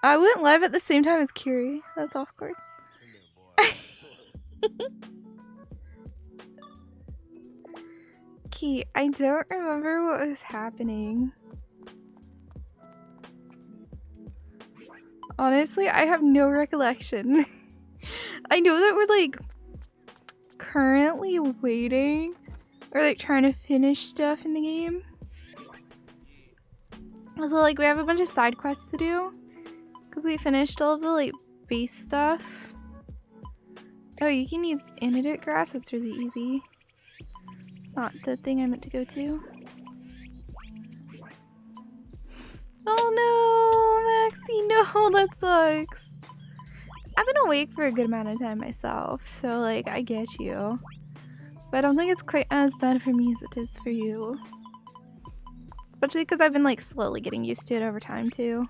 I went live at the same time as Kiri. That's awkward. Okay, I don't remember what was happening. Honestly, I have no recollection. I know that we're like currently waiting or like trying to finish stuff in the game. So like we have a bunch of side quests to do because we finished all of the like base stuff. Oh, you can use antidote grass. That's really easy. Not the thing I meant to go to. Oh no, Maxie, no, that sucks. I've been awake for a good amount of time myself, so like I get you. But I don't think it's quite as bad for me as it is for you. Especially because I've been like slowly getting used to it over time too.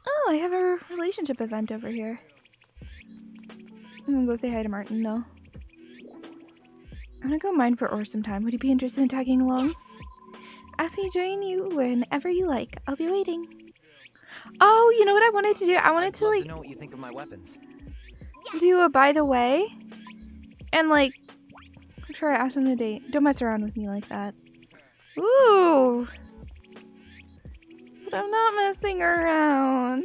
Oh, I have a relationship event over here. I'm gonna go say hi to Martin though. I'm gonna go mine for ore sometime. Would you be interested in tagging along? Ask me to join you whenever you like. I'll be waiting. Oh, you know what I wanted to do? I wanted to like know what you think of my weapons. Do a by the way and like try to ask him on a date. Don't mess around with me like that. Ooh. But I'm not messing around.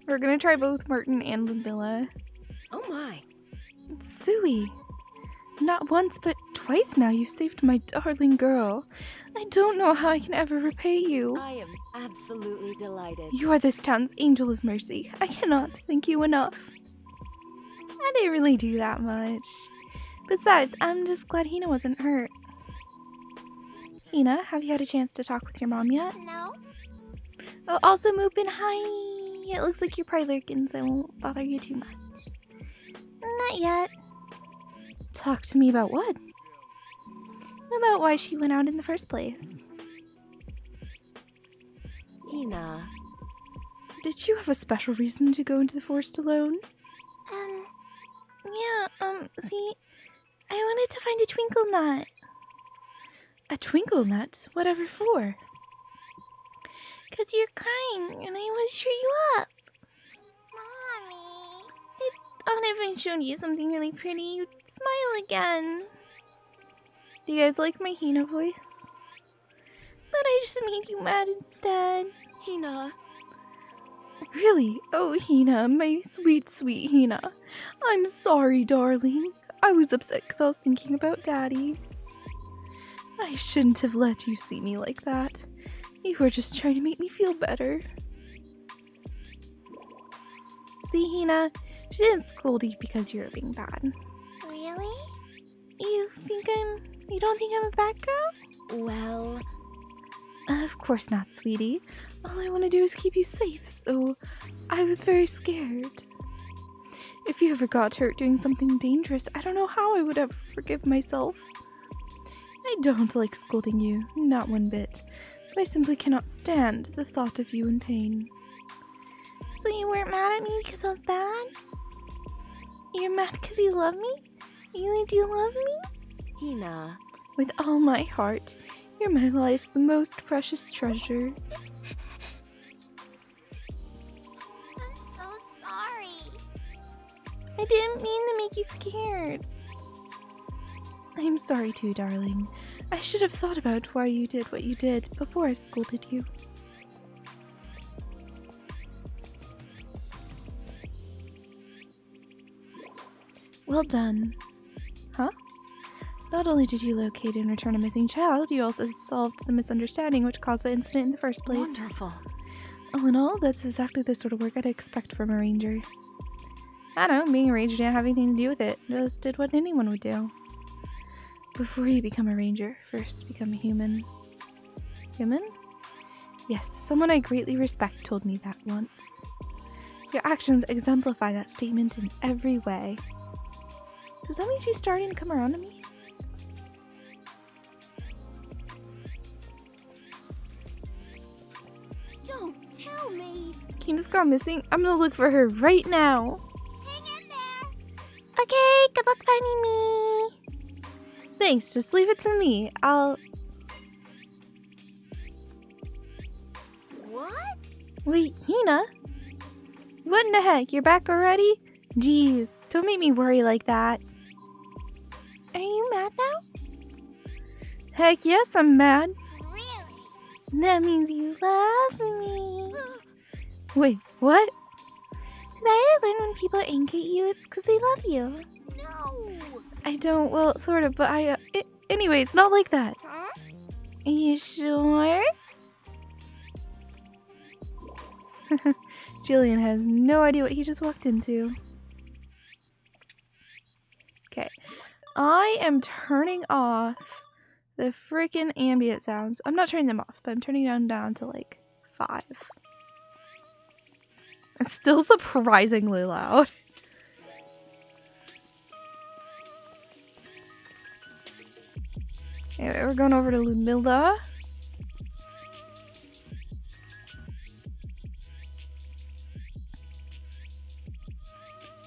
We're gonna try both Martin and Lambilla. Oh my. Suwey. Not once but twice now you saved my darling girl. I don't know how I can ever repay you. I am absolutely delighted. You are this town's angel of mercy. I cannot thank you enough. I didn't really do that much. Besides, I'm just glad Hina wasn't hurt. Hina, have you had a chance to talk with your mom yet? No. Oh, also Moopin, hi! It looks like you're probably lurking, so I won't bother you too much. Not yet. Talk to me about what? About why she went out in the first place. Hina. Did you have a special reason to go into the forest alone? See, I wanted to find a twinkle nut. A twinkle nut? Whatever for? 'Cause you're crying and I want to cheer you up. Mommy. I thought if I showed you something really pretty, you'd smile again. Do you guys like my Hina voice? But I just made you mad instead. Hina. Really? Oh, Hina, my sweet, sweet Hina. I'm sorry, darling. I was upset because I was thinking about Daddy. I shouldn't have let you see me like that. You were just trying to make me feel better. See, Hina, she didn't scold you because you were being bad. Really? You don't think I'm a bad girl? Well... Of course not, sweetie. All I want to do is keep you safe, so I was very scared. If you ever got hurt doing something dangerous, I don't know how I would ever forgive myself. I don't like scolding you, not one bit, but I simply cannot stand the thought of you in pain. So you weren't mad at me because I was bad? You're mad because you love me? Really do love me? Hina. With all my heart. You're my life's most precious treasure. I'm so sorry. I didn't mean to make you scared. I'm sorry too, darling. I should have thought about why you did what you did before I scolded you. Well done. Huh? Not only did you locate and return a missing child, you also solved the misunderstanding which caused the incident in the first place. Wonderful. All in all, that's exactly the sort of work I'd expect from a ranger. I don't know, being a ranger didn't have anything to do with it. Just did what anyone would do. Before you become a ranger, first become a human. Human? Yes, someone I greatly respect told me that once. Your actions exemplify that statement in every way. Does that mean she's starting to come around to me? Don't tell me. Kina's gone missing. I'm gonna look for her right now. Hang in there. Okay, good luck finding me. Thanks, just leave it to me. I'll... What? Wait, Hina? What in the heck? You're back already? Jeez, don't make me worry like that. Are you mad now? Heck yes, I'm mad. Really? That means you love me. Wait, what? Did I ever learn when people are angry at you, it's because they love you? No. I don't, well, sort of, but anyway, it's not like that. Huh? Are you sure? Jillian has no idea what he just walked into. Okay. I am turning off the freaking ambient sounds. I'm not turning them off, but I'm turning them down to like 5. It's still surprisingly loud. Anyway, we're going over to Ludmilla.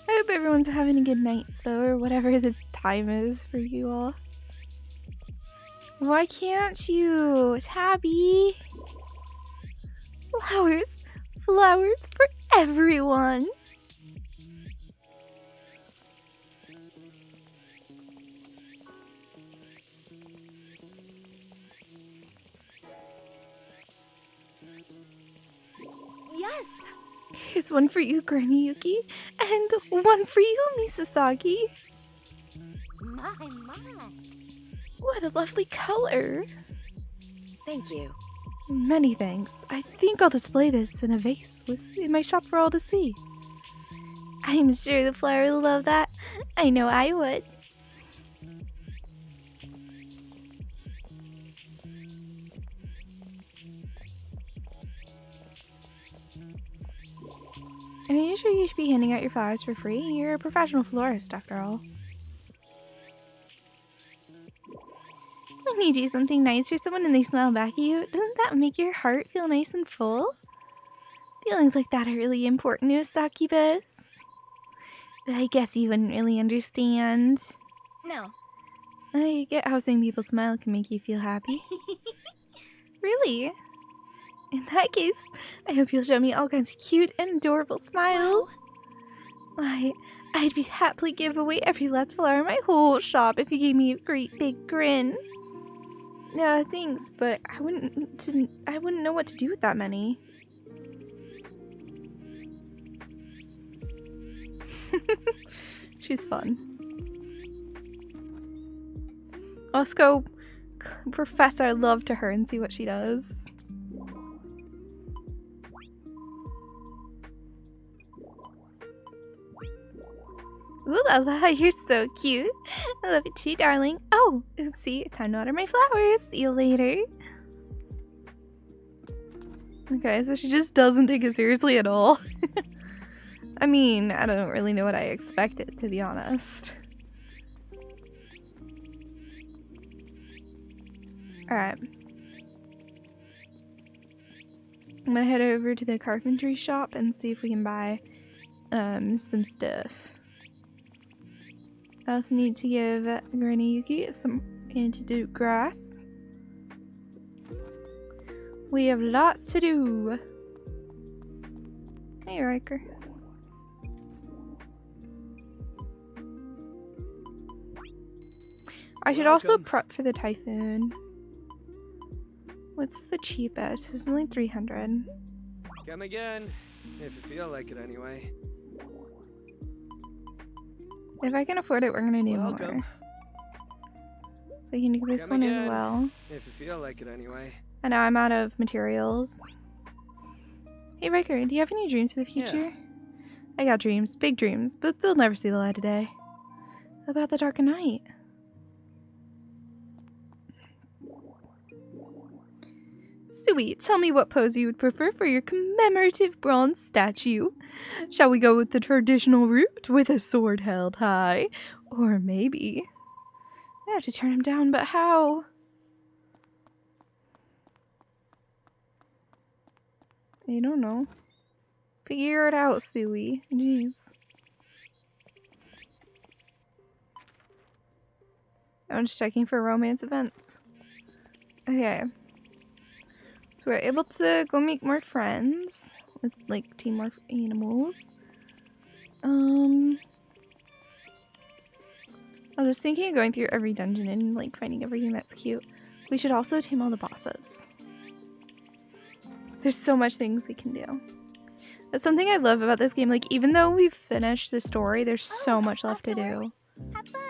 I hope everyone's having a good night, though, or whatever the time is for you all. Why can't you? Tabby! Flowers! Flowers for everyone! Yes. Here's one for you, Granny Yuki, and one for you, Misasagi. My. What a lovely color! Thank you. Many thanks. I think I'll display this in a vase in my shop for all to see. I'm sure the flower will love that. I know I would. Are you sure you should be handing out your flowers for free? You're a professional florist, after all. When you do something nice for someone and they smile back at you, doesn't that make your heart feel nice and full? Feelings like that are really important to a succubus. But I guess you wouldn't really understand. No. I get how seeing people smile can make you feel happy. Really? In that case, I hope you'll show me all kinds of cute and adorable smiles. Why, I'd be happily give away every last flower in my whole shop if you gave me a great big grin. Yeah, thanks, but I wouldn't know what to do with that many. She's fun. Let's go profess our love to her and see what she does. Ooh la la, you're so cute. I love it too, darling. Oh, oopsie, time to water my flowers. See you later. Okay, so she just doesn't take it seriously at all. I mean, I don't really know what I expected, to be honest. Alright. I'm gonna head over to the carpentry shop and see if we can buy some stuff. I also need to give Granny Yuki some antidote grass. We have lots to do. Hey, Riker. I should also prep for the typhoon. What's the cheapest? It's only 300. Come again, if you feel like it anyway. If I can afford it, we're gonna need Welcome. more. So you can do this Come one again, as well. if you feel like it anyway. And now I'm out of materials. Hey Riker, do you have any dreams for the future? Yeah. I got dreams, big dreams, but they'll never see the light of day. About the dark night. Suwey, tell me what pose you would prefer for your commemorative bronze statue. Shall we go with the traditional route with a sword held high? Or maybe... I have to turn him down, but how? I don't know. Figure it out, Suwey. Jeez. I'm just checking for romance events. Okay. So we're able to go make more friends with like tame more animals. I was just thinking of going through every dungeon and like finding everything that's cute. We should also tame all the bosses. There's so much things we can do. That's something I love about this game. Like, even though we've finished the story, there's so much left to do. Have fun.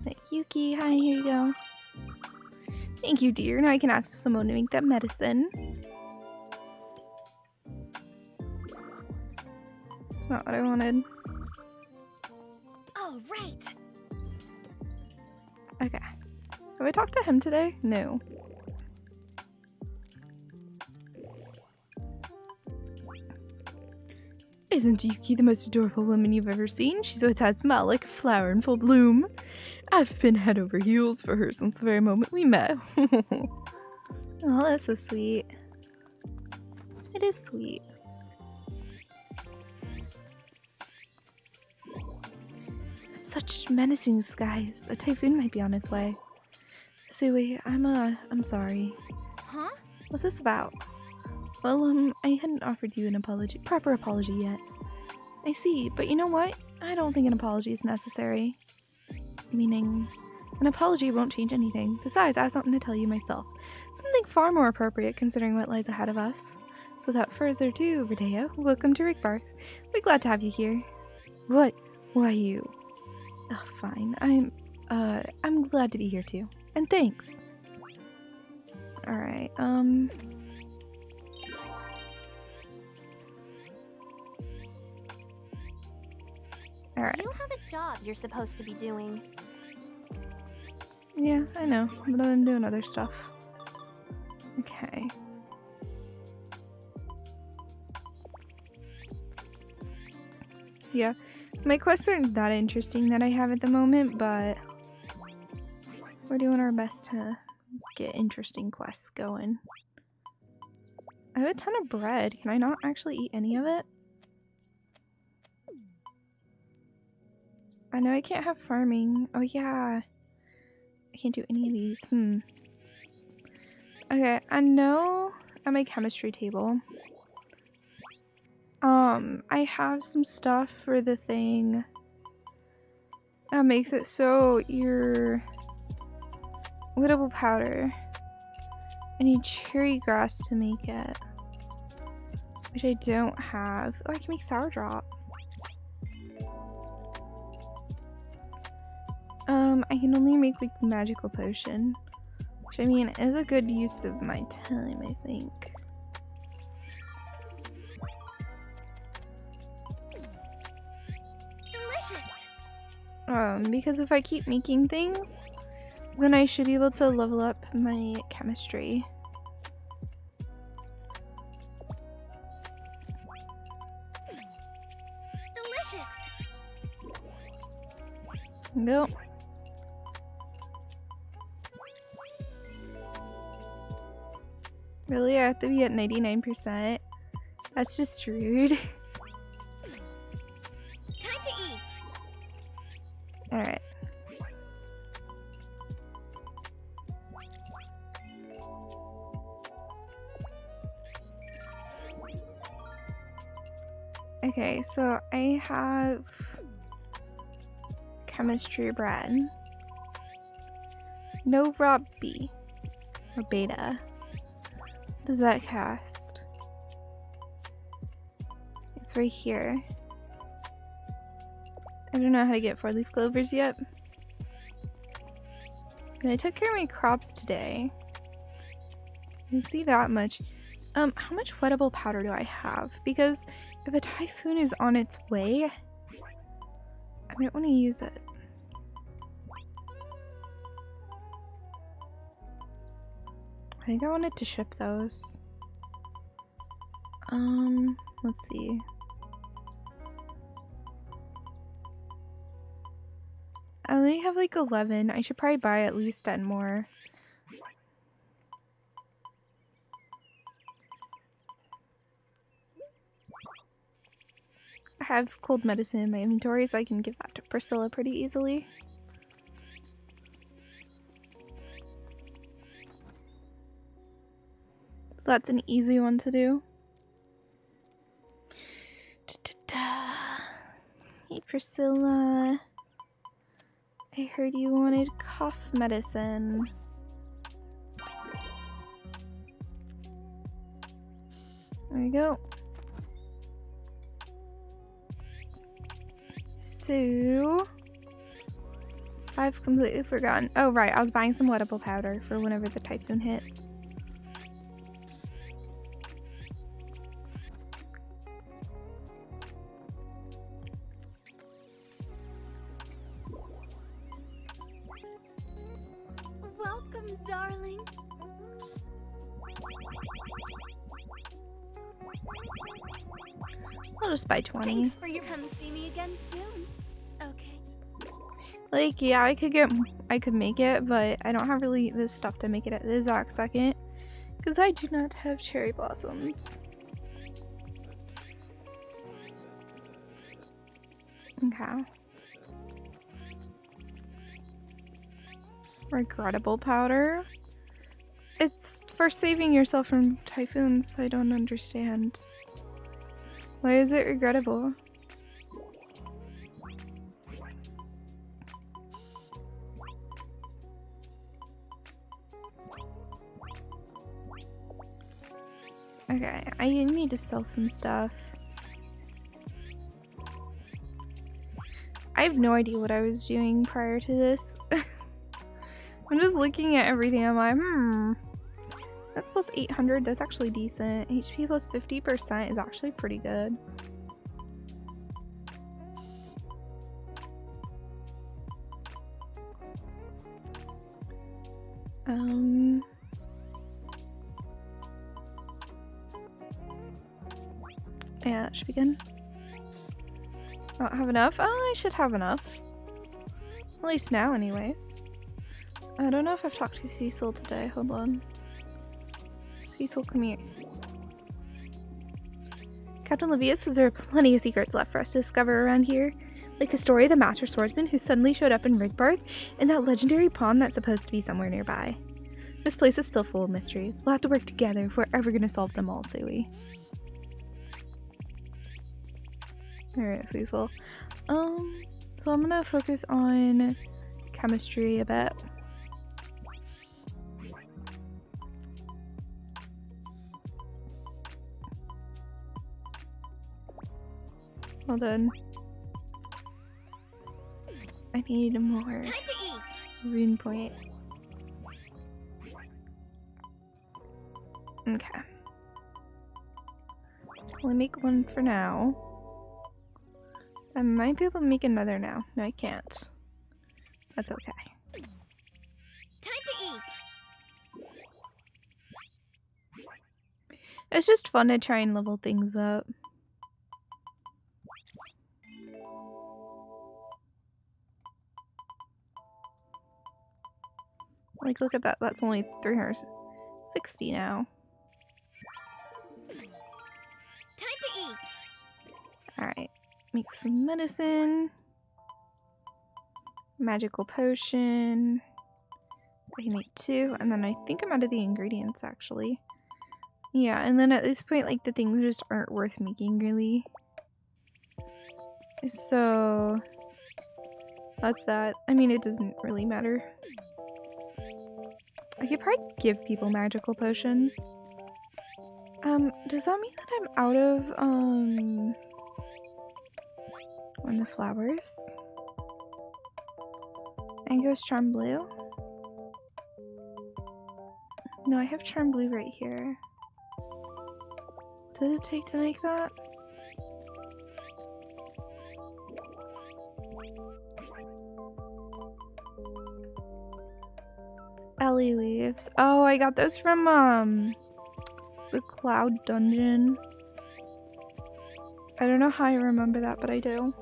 Like, Yuki, hi, here you go. Thank you, dear. Now I can ask for someone to make that medicine. Not what I wanted. All right. Okay. Have I talked to him today? No. Isn't Yuki the most adorable woman you've ever seen? She's always had a smile like a flower in full bloom. I've been head over heels for her since the very moment we met. Oh, that's so sweet. It is sweet. Such menacing skies. A typhoon might be on its way. Suwey, I'm sorry. Huh? What's this about? Well, I hadn't offered you an proper apology yet. I see, but you know what? I don't think an apology is necessary. Meaning, an apology won't change anything. Besides, I have something to tell you myself. Something far more appropriate considering what lies ahead of us. So without further ado, Rodeo, welcome to Rigbarth. We're glad to have you here. What? Why you? Oh, fine. I'm glad to be here too. And thanks. Alright, Alright. You have a job you're supposed to be doing. Yeah, I know, but I'm doing other stuff. Okay. Yeah, my quests aren't that interesting that I have at the moment, but we're doing our best to get interesting quests going. I have a ton of bread. Can I not actually eat any of it? I know I can't have farming. Oh yeah. I can't do any of these. Okay, I know at my chemistry table. I have some stuff for the thing that makes it so your wittable powder. I need cherry grass to make it, which I don't have. Oh, I can make sour drop. I can only make like magical potion, which I mean is a good use of my time, I think. Delicious. Because if I keep making things, then I should be able to level up my chemistry. Delicious. Go. Really, I have to be at 99%? That's just rude. Time to eat. Alright. Okay, so I have chemistry bread. No Rob B or beta. What does that cast? It's right here. I don't know how to get 4-leaf clovers yet. And I took care of my crops today. You can see that much. How much wettable powder do I have? Because if a typhoon is on its way, I might want to use it. I think I wanted to ship those. Let's see. I only have like 11. I should probably buy at least 10 more. have cold medicine in my inventory, so I can give that to Priscilla pretty easily. So that's an easy one to do. Hey Priscilla, I heard you wanted cough medicine. There we go. So, I've completely forgotten. Oh right, I was buying some wettable powder for whenever the typhoon hits. Welcome, darling. I'll just buy 20. Thanks for your come see me again soon. Okay. Like, yeah, I could make it, but I don't have really the stuff to make it at the exact second. Because I do not have cherry blossoms. Okay. Regrettable powder. It's for saving yourself from typhoons. I don't understand. Why is it regrettable? Okay, I need to sell some stuff. I have no idea what I was doing prior to this. I'm just looking at everything. I'm like, that's plus 800. That's actually decent. HP plus 50% is actually pretty good. Yeah, that should be good. I don't have enough. Oh, I should have enough. At least now, anyways. I don't know if I've talked to Cecil today. Hold on. Cecil, come here. Captain Livia says there are plenty of secrets left for us to discover around here. Like the story of the Master Swordsman who suddenly showed up in Rigbark, and that legendary pond that's supposed to be somewhere nearby. This place is still full of mysteries. We'll have to work together if we're ever going to solve them all, Suwey. Alright, Cecil. So I'm gonna focus on chemistry a bit. Hold on. I need more Time to eat. rune points. Okay. I'll make one for now. I might be able to make another now. No, I can't. That's okay. Time to eat. It's just fun to try and level things up. Like, look at that. That's only 360 now. Time to eat. Alright. Make some medicine. Magical potion. I can make 2. And then I think I'm out of the ingredients, actually. Yeah, and then at this point, like, the things just aren't worth making, really. So... that's that. I mean, it doesn't really matter. I could probably give people magical potions. Does that mean that I'm out of, one of the flowers? Ango's Charm Blue? No, I have Charm Blue right here. Did it take to make that? Ellie leaves. Oh, I got those from, the Cloud Dungeon. I don't know how I remember that, but I do.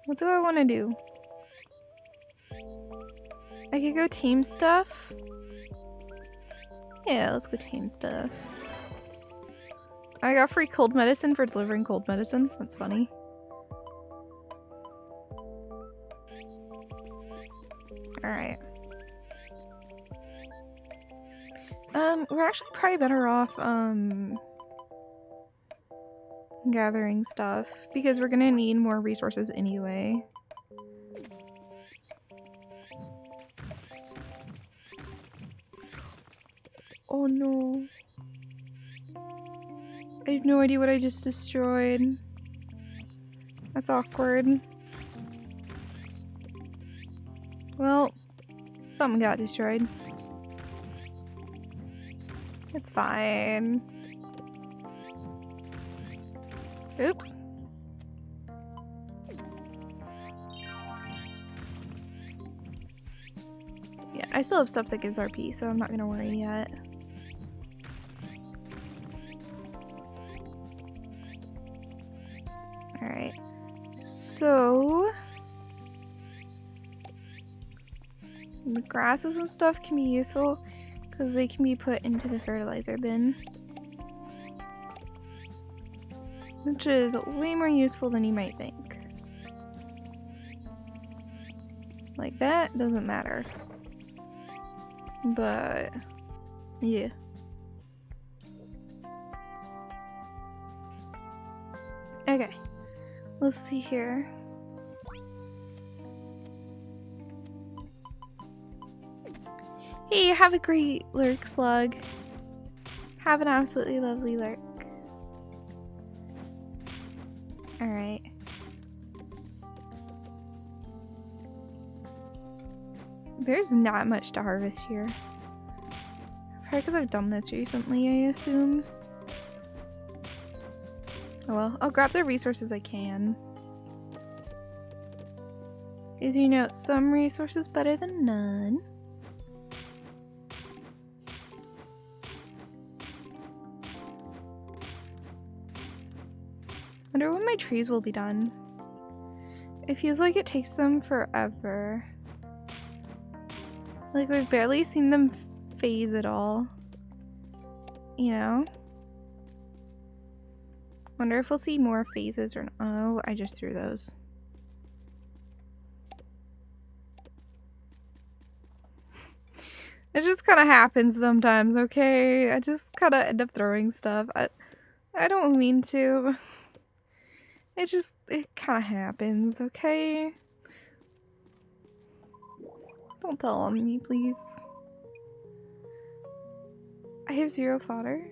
What do I want to do? I could go tame stuff. Yeah, let's go tame stuff. I got free cold medicine for delivering cold medicine. That's funny. Alright. We're actually probably better off, gathering stuff because we're gonna need more resources anyway. Oh no. I have no idea what I just destroyed. That's awkward. Well, something got destroyed. It's fine. Oops. Yeah, I still have stuff that gives RP, so I'm not gonna worry yet. Alright. So the grasses and stuff can be useful because they can be put into the fertilizer bin. Which is way more useful than you might think. Like that doesn't matter. But yeah. Okay. Let's see here. Hey, have a great lurk, Slug. Have an absolutely lovely lurk. Alright. There's not much to harvest here. Probably because I've done this recently, I assume. Oh well, I'll grab the resources I can. Because you know, some resources better than none. Wonder when my trees will be done. It feels like it takes them forever. Like we've barely seen them phase at all. You know? Wonder if we'll see more phases or not. Oh, I just threw those. It just kind of happens sometimes, okay? I just kind of end up throwing stuff. I don't mean to. It kind of happens, okay? Don't tell on me, please. I have 0 fodder.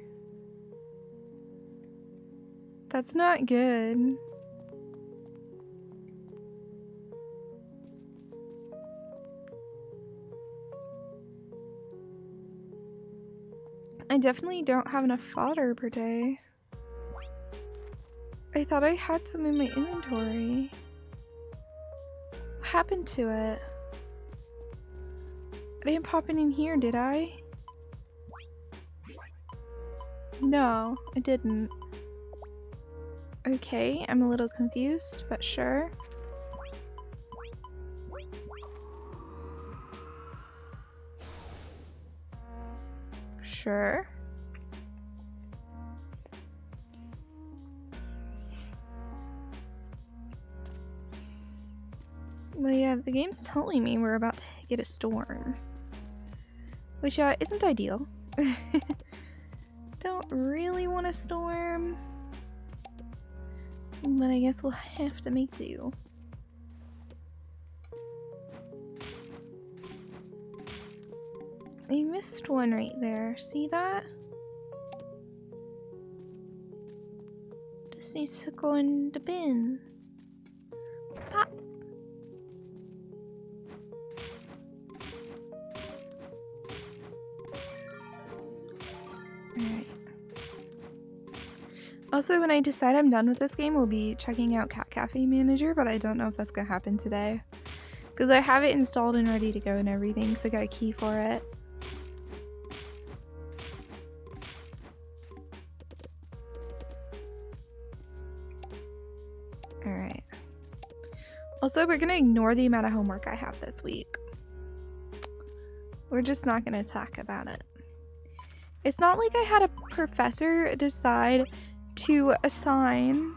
That's not good. I definitely don't have enough fodder per day. I thought I had some in my inventory. What happened to it? I didn't pop it in here, did I? No, I didn't. Okay, I'm a little confused, but sure. Sure. Well, yeah, the game's telling me we're about to get a storm. Which, isn't ideal. Don't really want a storm. But I guess we'll have to make do. I missed one right there. See that? Just needs to go in the bin. Pop. Alright. Also, when I decide I'm done with this game, we'll be checking out Cat Cafe Manager, but I don't know if that's gonna happen today. Because I have it installed and ready to go and everything, so I got a key for it. Alright. Also, we're gonna ignore the amount of homework I have this week. We're just not going to talk about it. It's not like I had a professor decide to assign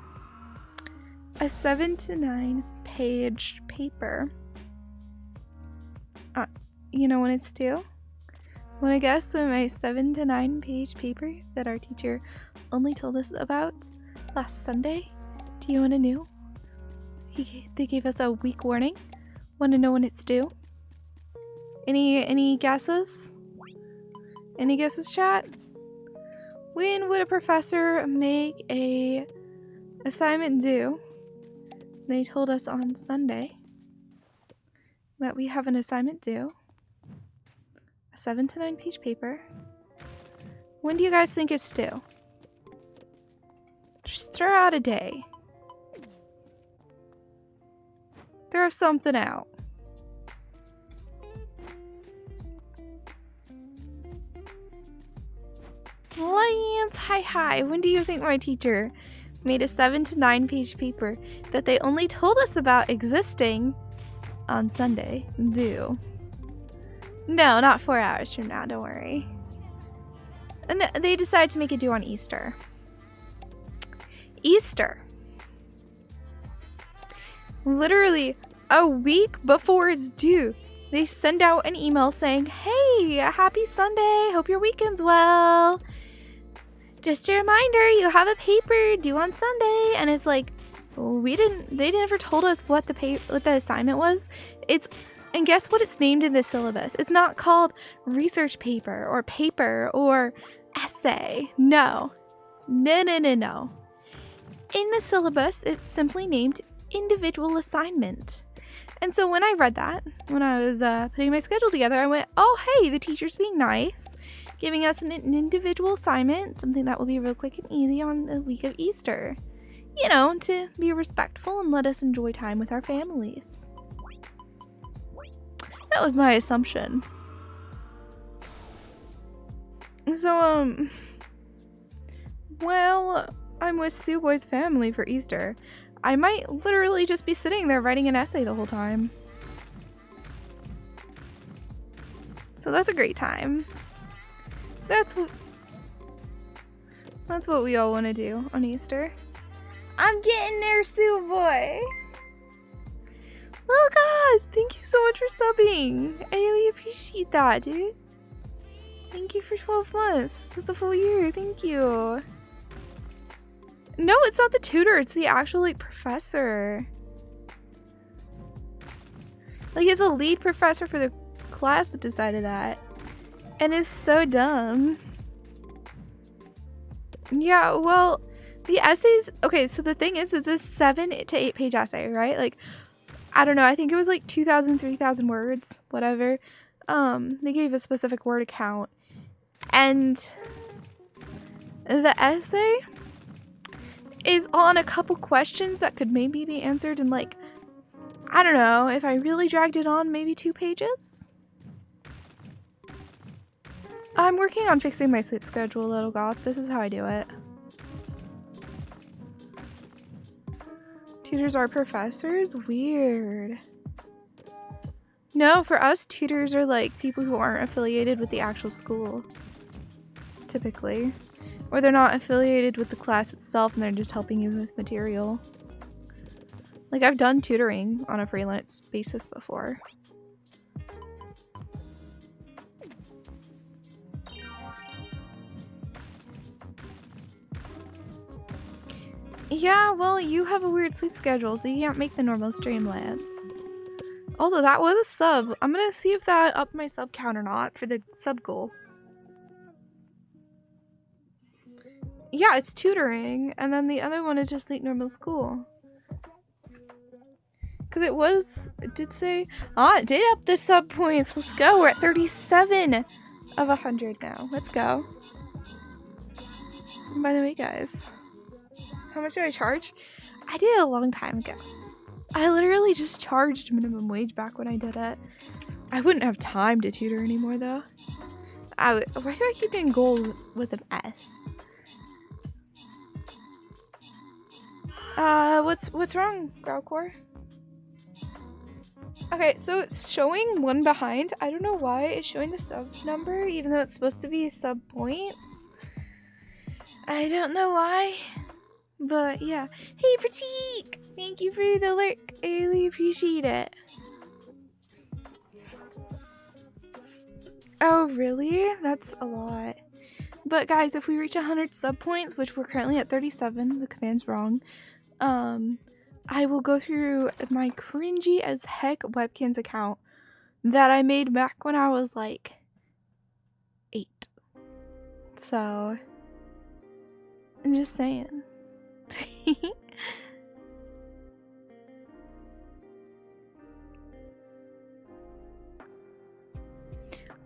a 7 to 9 page paper. You know when it's due? Want to guess when my 7 to 9 page paper that our teacher only told us about last Sunday? Do you want to know? They gave us a week warning. Want to know when it's due? Any guesses? Any guesses, chat? When would a professor make a assignment due? They told us on Sunday that we have an assignment due. A 7 to 9 page paper. When do you guys think it's due? Just throw out a day. Throw something out. Lance, hi. When do you think my teacher made a 7 to 9 page paper that they only told us about existing on Sunday due? No, not 4 hours from now, don't worry. And they decided to make it due on Easter. Easter. Literally a week before it's due, they send out an email saying, hey, happy Sunday, hope your weekend's well. Just a reminder, you have a paper due on Sunday. And it's like, they never told us what the assignment was. And guess what it's named in the syllabus? It's not called research paper or essay. No. In the syllabus, it's simply named individual assignment. And so when I read that, when I was putting my schedule together, I went, oh, hey, the teacher's being nice, giving us an individual assignment, something that will be real quick and easy on the week of Easter. You know, to be respectful and let us enjoy time with our families. That was my assumption. So, well, I'm with Suwey's family for Easter. I might literally just be sitting there writing an essay the whole time. So that's a great time. That's what we all want to do on Easter. I'm getting there, Suwey. Oh god, thank you so much for subbing. I really appreciate that, dude. Thank you for 12 months. That's a full year. Thank you. No, it's not the tutor. It's the actual, like, professor. Like, it's a lead professor for the class that decided that. And it's so dumb. Yeah, well, the essays... Okay, so the thing is, it's a 7 to 8 page essay, right? Like, I don't know. I think it was, like, 2,000, 3,000 words. Whatever. They gave a specific word count. And the essay is on a couple questions that could maybe be answered in, like, I don't know, if I really dragged it on, maybe 2 pages? I'm working on fixing my sleep schedule, little goth. This is how I do it. Tutors are professors? Weird. No, for us, tutors are, like, people who aren't affiliated with the actual school. Typically. Or they're not affiliated with the class itself and they're just helping you with material. Like, I've done tutoring on a freelance basis before. Yeah, well, you have a weird sleep schedule, so you can't make the normal Streamlabs. Also, that was a sub. I'm gonna see if that upped my sub count or not for the sub goal. Yeah, it's tutoring, and then the other one is just like normal school. Because it did say, it did up the sub points. Let's go. We're at 37 of 100 now. Let's go. And by the way, guys, how much do I charge? I did it a long time ago. I literally just charged minimum wage back when I did it. I wouldn't have time to tutor anymore, though. Why do I keep getting gold with an S? What's wrong, Growlcore? Okay, so it's showing one behind. I don't know why it's showing the sub number, even though it's supposed to be sub points. I don't know why. But yeah. Hey, Pratik! Thank you for the lurk. I really appreciate it. Oh, really? That's a lot. But guys, if we reach 100 sub points, which we're currently at 37, the command's wrong, I will go through my cringy as heck webkins account that I made back when I was like 8. So, I'm just saying.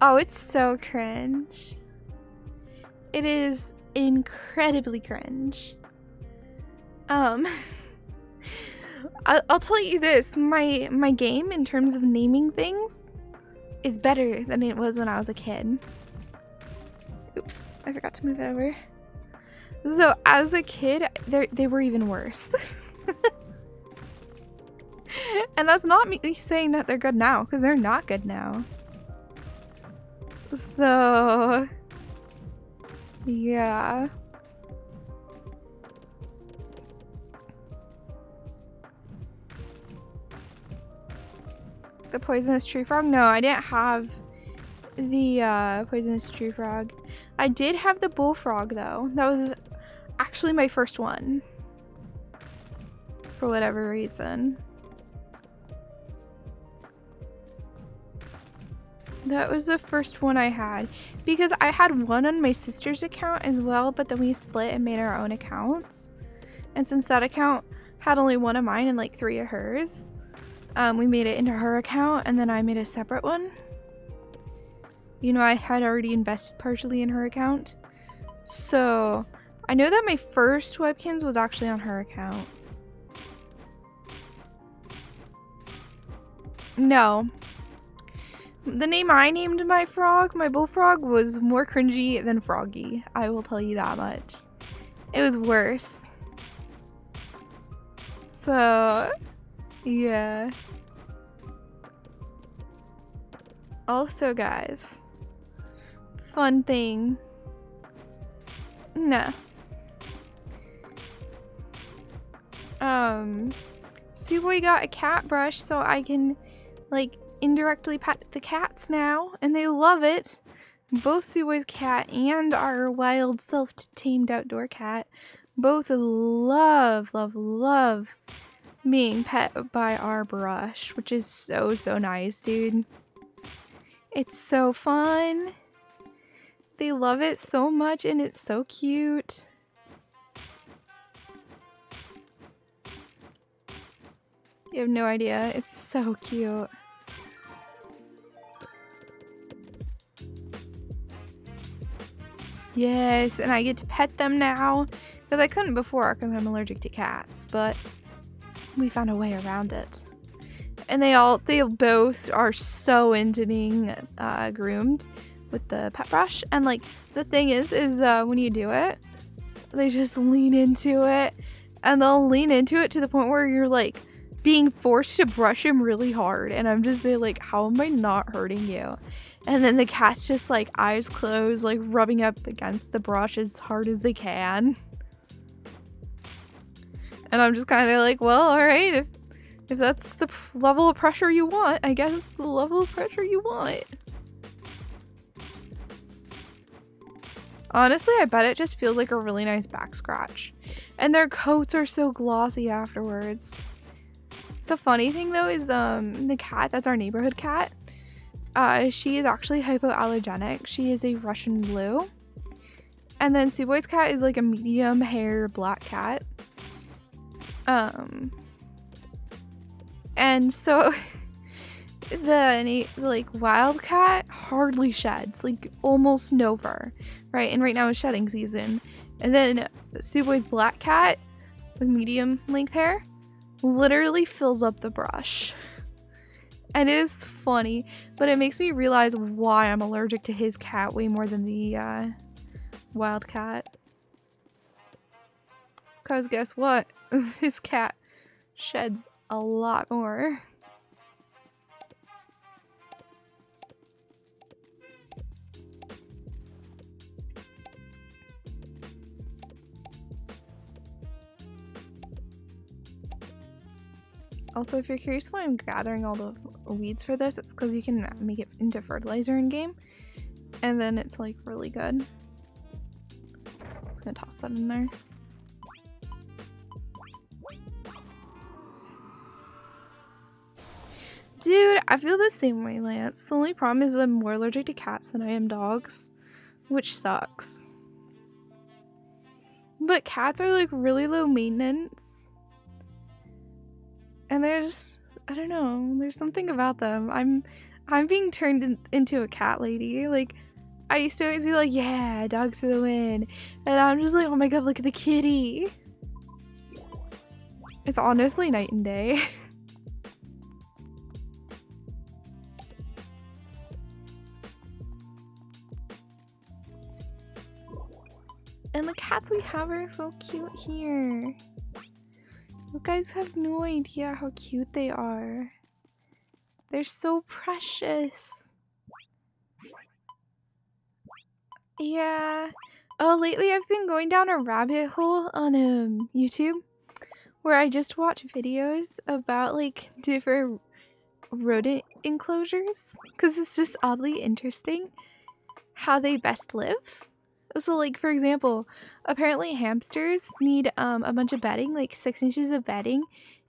Oh, it's so cringe. It is incredibly cringe. I'll tell you this, my game in terms of naming things is better than it was when I was a kid. Oops, I forgot to move it over. So as a kid, they were even worse. And that's not me saying that they're good now, because they're not good now. So yeah. The poisonous tree frog? No, I didn't have the poisonous tree frog. I did have the bullfrog though. That was actually my first one. For whatever reason. That was the first one I had. Because I had one on my sister's account as well, but then we split and made our own accounts. And since that account had only one of mine and like 3 of hers, we made it into her account and then I made a separate one. You know, I had already invested partially in her account. So I know that my first webkins was actually on her account. No. The name I named my frog, my bullfrog, was more cringy than Froggy. I will tell you that much. It was worse. So, yeah. Also, guys, fun thing. Nah. Suwey got a cat brush so I can, like, indirectly pet the cats now, and they love it. Both Suwey's cat and our wild self-tamed outdoor cat both love being pet by our brush, which is so nice, dude. It's so fun. They love it so much and it's so cute. You have no idea. It's so cute. Yes, and I get to pet them now. Because I couldn't before because I'm allergic to cats, but we found a way around it. And they both are so into being groomed with the pet brush. And like, the thing is when you do it, they just lean into it. And they'll lean into it to the point where you're like being forced to brush him really hard. And I'm just there like, how am I not hurting you? And then the cat's just like eyes closed, like rubbing up against the brush as hard as they can. And I'm just kind of like, well, alright, if that's the level of pressure you want, I guess it's the level of pressure you want. Honestly, I bet it just feels like a really nice back scratch. And their coats are so glossy afterwards. The funny thing though is the cat, that's our neighborhood cat, she is actually hypoallergenic. She is a Russian blue. And then Suwey's cat is like a medium hair black cat. And so the like wild cat hardly sheds, like almost no fur, right? And right now is shedding season. And then Suwey's black cat with medium length hair literally fills up the brush. And it is funny, but it makes me realize why I'm allergic to his cat way more than the wild cat. Because guess what? His cat sheds a lot more. Also, if you're curious why I'm gathering all the weeds for this, it's because you can make it into fertilizer in game, and then it's like really good. Just gonna toss that in there. Dude, I feel the same way, Lance. The only problem is I'm more allergic to cats than I am dogs, which sucks. But cats are like really low maintenance. And there's, I don't know, there's something about them. I'm being turned into a cat lady. Like, I used to always be like, yeah, dogs for the win. And I'm just like, oh my god, look at the kitty. It's honestly night and day. And the cats we have are so cute here. You guys have no idea how cute they are. They're so precious. Yeah. Oh, lately I've been going down a rabbit hole on YouTube where I just watch videos about like different rodent enclosures because it's just oddly interesting how they best live. So like, for example, apparently hamsters need a bunch of bedding, like 6 inches of bedding,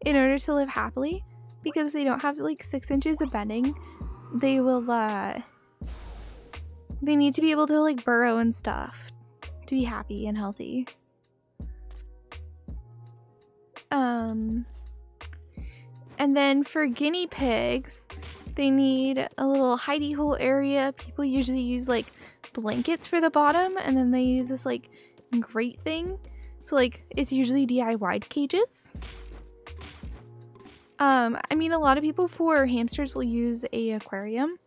in order to live happily, because if they don't have like 6 inches of bedding, they will they need to be able to like burrow and stuff to be happy and healthy. And then for guinea pigs, they need a little hidey hole area. People usually use like blankets for the bottom, and then they use this like grate thing. So like it's usually DIY'd cages. I mean, a lot of people for hamsters will use a aquarium,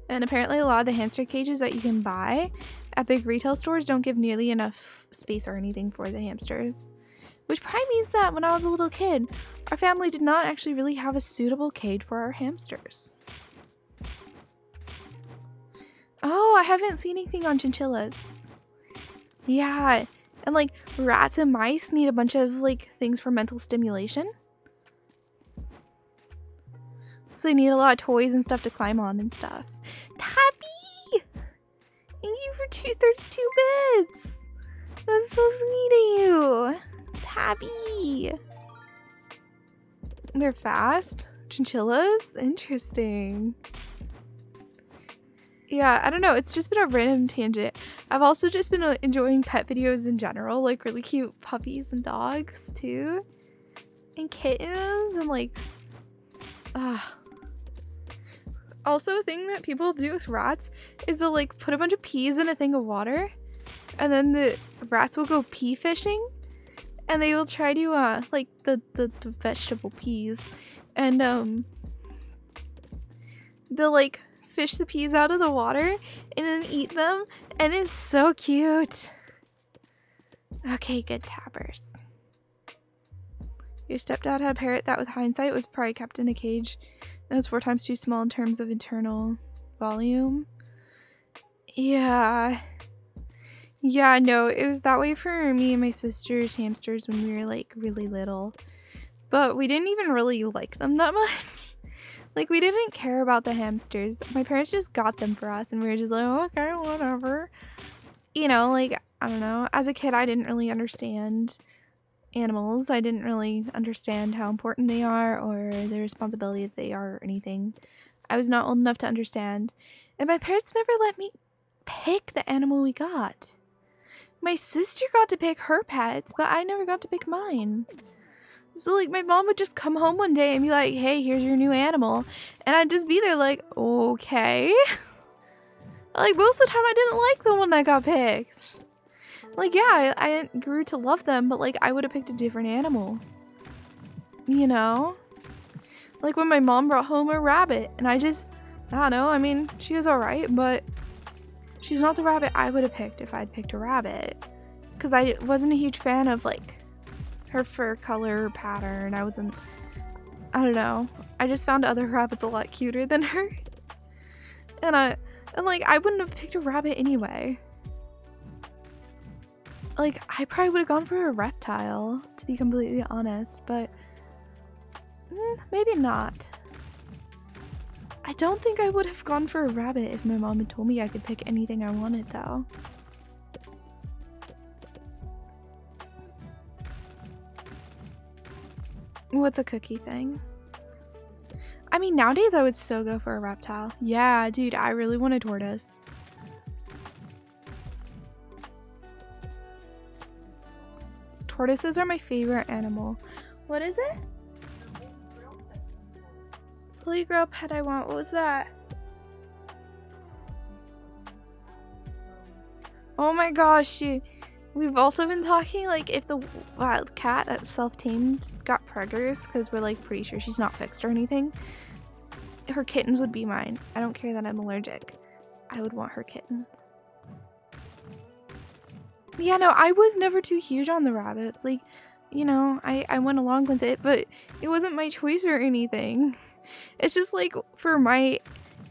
and apparently a lot of the hamster cages that you can buy at big retail stores don't give nearly enough space or anything for the hamsters. Which probably means that when I was a little kid, our family did not actually really have a suitable cage for our hamsters. Oh, I haven't seen anything on chinchillas. Yeah, and like rats and mice need a bunch of like things for mental stimulation. So they need a lot of toys and stuff to climb on and stuff. Tabby! Thank you for 232 bits! That's so sweet of you! Tabby! They're fast? Chinchillas? Interesting. Yeah, I don't know. It's just been a random tangent. I've also just been enjoying pet videos in general, like really cute puppies and dogs too. And kittens and like... Also, a thing that people do with rats is they'll like put a bunch of peas in a thing of water, and then the rats will go pea fishing, and they will try to like the vegetable peas, and they'll like fish the peas out of the water and then eat them, and it's so cute. Okay, good tappers. Your stepdad had a parrot that with hindsight was probably kept in a cage that was 4 times too small in terms of internal volume. Yeah. Yeah, no, it was that way for me and my sister's hamsters when we were like really little. But we didn't even really like them that much. Like, we didn't care about the hamsters. My parents just got them for us and we were just like, oh, okay, whatever. You know, like, I don't know. As a kid, I didn't really understand animals. I didn't really understand how important they are or the responsibility that they are or anything. I was not old enough to understand. And my parents never let me pick the animal we got. My sister got to pick her pets, but I never got to pick mine. So, like, my mom would just come home one day and be like, hey, here's your new animal. And I'd just be there like, okay. Like, most of the time I didn't like the one that got picked. Like, yeah, I grew to love them, but, like, I would have picked a different animal. You know? Like, when my mom brought home a rabbit, and I don't know, I mean, she was alright, but she's not the rabbit I would have picked if I'd picked a rabbit. Because I wasn't a huge fan of, like, her fur color pattern. I don't know. I just found other rabbits a lot cuter than her. And like, I wouldn't have picked a rabbit anyway. Like, I probably would have gone for a reptile, to be completely honest, but Maybe not. I don't think I would have gone for a rabbit if my mom had told me I could pick anything I wanted, though. What's a cookie thing? I mean, nowadays I would so go for a reptile. Yeah, dude, I really want a tortoise. Tortoises are my favorite animal. What is it? Holy Grail pet I want. What was that? Oh my gosh, dude. We've also been talking, like, if the wild cat that's self-tamed got preggers, because we're, like, pretty sure she's not fixed or anything, her kittens would be mine. I don't care that I'm allergic. I would want her kittens. Yeah, no, I was never too huge on the rabbits. Like, you know, I went along with it, but it wasn't my choice or anything. It's just, like, for my,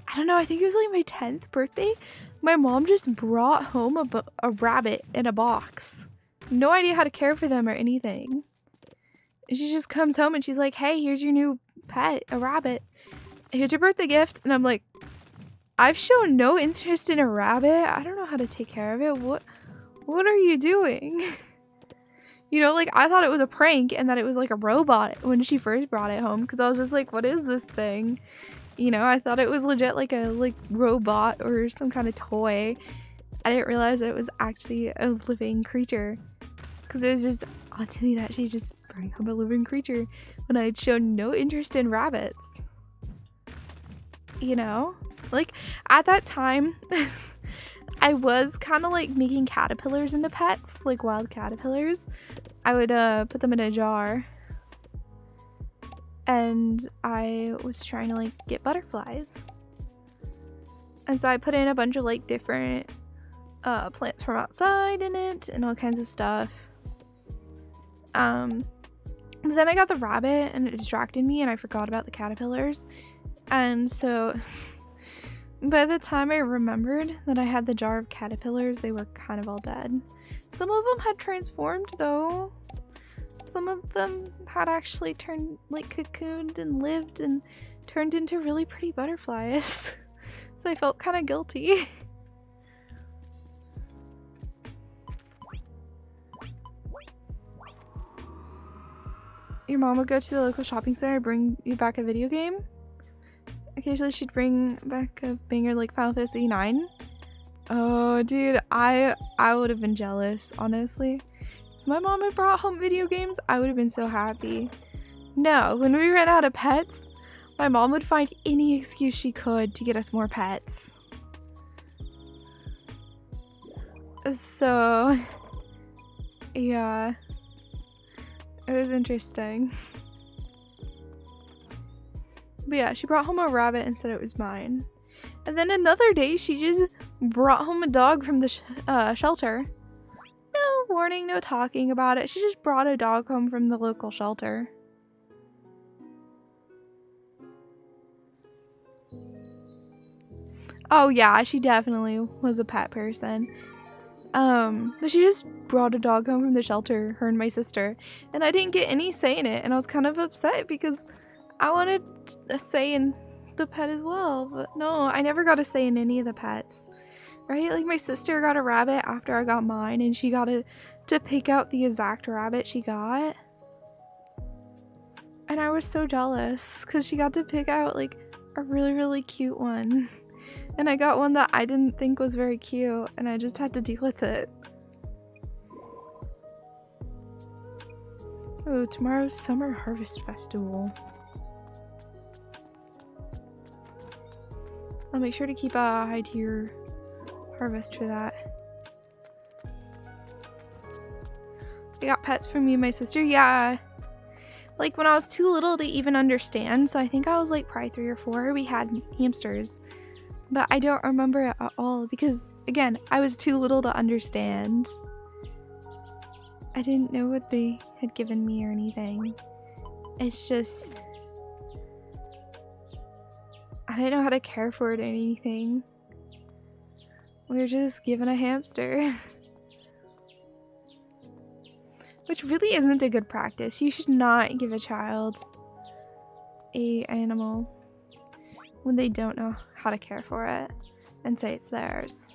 I don't know, I think it was, like, my 10th birthday. My mom just brought home a rabbit in a box. No idea how to care for them or anything. And she just comes home and she's like, hey, here's your new pet, a rabbit. Here's your birthday gift. And I'm like, I've shown no interest in a rabbit. I don't know how to take care of it. What are you doing? You know, like, I thought it was a prank and that it was like a robot when she first brought it home. Because I was just like, what is this thing? You know, I thought it was legit like a robot or some kind of toy. I didn't realize that it was actually a living creature. Because it was just odd to me that she just bring home a living creature when I had shown no interest in rabbits. You know? Like, at that time, I was kind of like making caterpillars into pets, like wild caterpillars. I would put them in a jar. And I was trying to like get butterflies. And so I put in a bunch of like different plants from outside in it and all kinds of stuff. But then I got the rabbit and it distracted me and I forgot about the caterpillars. And so by the time I remembered that I had the jar of caterpillars, they were kind of all dead. Some of them had transformed though. Some of them had actually turned, like, cocooned and lived and turned into really pretty butterflies. So I felt kind of guilty. Your mom would go to the local shopping center and bring you back a video game? Occasionally she'd bring back a banger like Final Fantasy IX. Oh, dude, I would have been jealous, honestly. If my mom had brought home video games, I would have been so happy. No, when we ran out of pets, my mom would find any excuse she could to get us more pets. So, yeah. It was interesting. But yeah, she brought home a rabbit and said it was mine. And then another day, she just brought home a dog from the shelter. No warning, no talking about it. She just brought a dog home from the local shelter. Oh yeah, she definitely was a pet person. But she just brought a dog home from the shelter, her and my sister. And I didn't get any say in it, and I was kind of upset because I wanted a say in the pet as well. But no, I never got a say in any of the pets. Right? Like, my sister got a rabbit after I got mine, and she got to pick out the exact rabbit she got. And I was so jealous, because she got to pick out, like, a really, really cute one. And I got one that I didn't think was very cute, and I just had to deal with it. Oh, tomorrow's Summer Harvest Festival. I'll make sure to keep a high tier harvest for that. I got pets from me and my sister. Yeah. Like, when I was too little to even understand, so I think I was like probably 3 or 4, we had hamsters. But I don't remember it at all because, again, I was too little to understand. I didn't know what they had given me or anything. It's just, I didn't know how to care for it or anything. We were just given a hamster. Which really isn't a good practice. You should not give a child a animal when they don't know how to care for it and say it's theirs.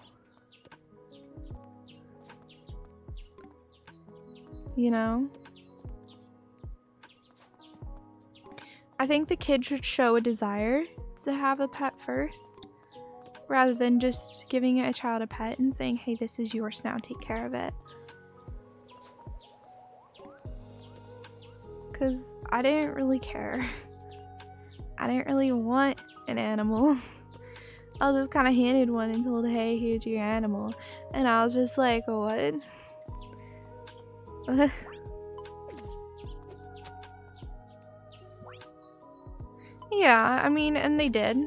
You know? I think the kid should show a desire to have a pet first, rather than just giving a child a pet and saying, hey, this is yours now, take care of it. Because I didn't really care. I didn't really want an animal. I was just kind of handed one and told, hey, here's your animal. And I was just like, what? Yeah, I mean, and they did.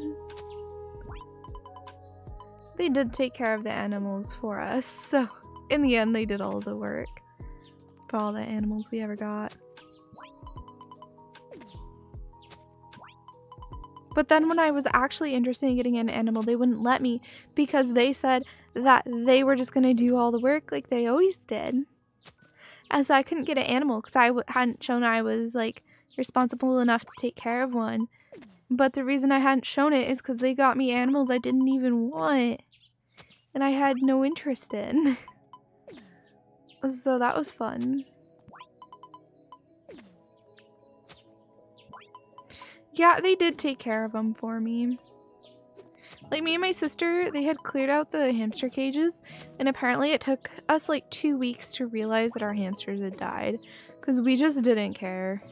They did take care of the animals for us, so in the end they did all the work for all the animals we ever got. But then when I was actually interested in getting an animal, they wouldn't let me because they said that they were just gonna do all the work like they always did. And so I couldn't get an animal because I hadn't shown I was like responsible enough to take care of one. But the reason I hadn't shown it is because they got me animals I didn't even want. And I had no interest in. So that was fun. Yeah, they did take care of them for me. Like, me and my sister, they had cleared out the hamster cages, and apparently it took us like 2 weeks to realize that our hamsters had died, because we just didn't care.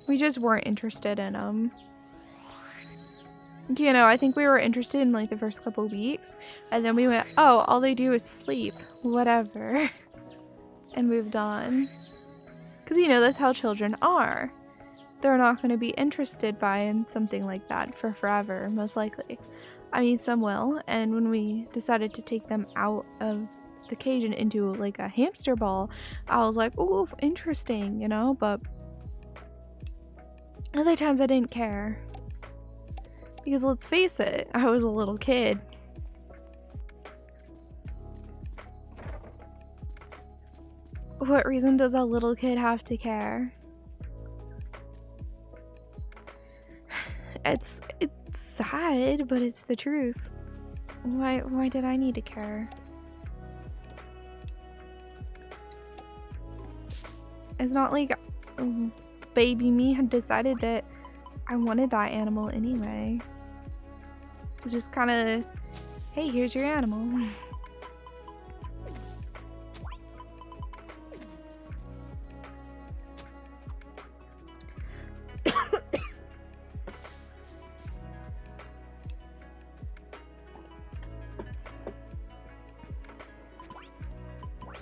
We just weren't interested in them. You know, I think we were interested in like the first couple weeks, and then we went, oh, all they do is sleep, whatever, and moved on. Because, you know, that's how children are. They're not going to be interested by something like that for forever, most likely. I mean, some will, and when we decided to take them out of the cage and into like a hamster ball, I was like, oh, interesting, you know, but other times I didn't care. Because let's face it, I was a little kid. What reason does a little kid have to care? It's sad, but it's the truth. Why did I need to care? It's not like baby me had decided that I wanted that animal anyway. It's just kind of, hey, here's your animal.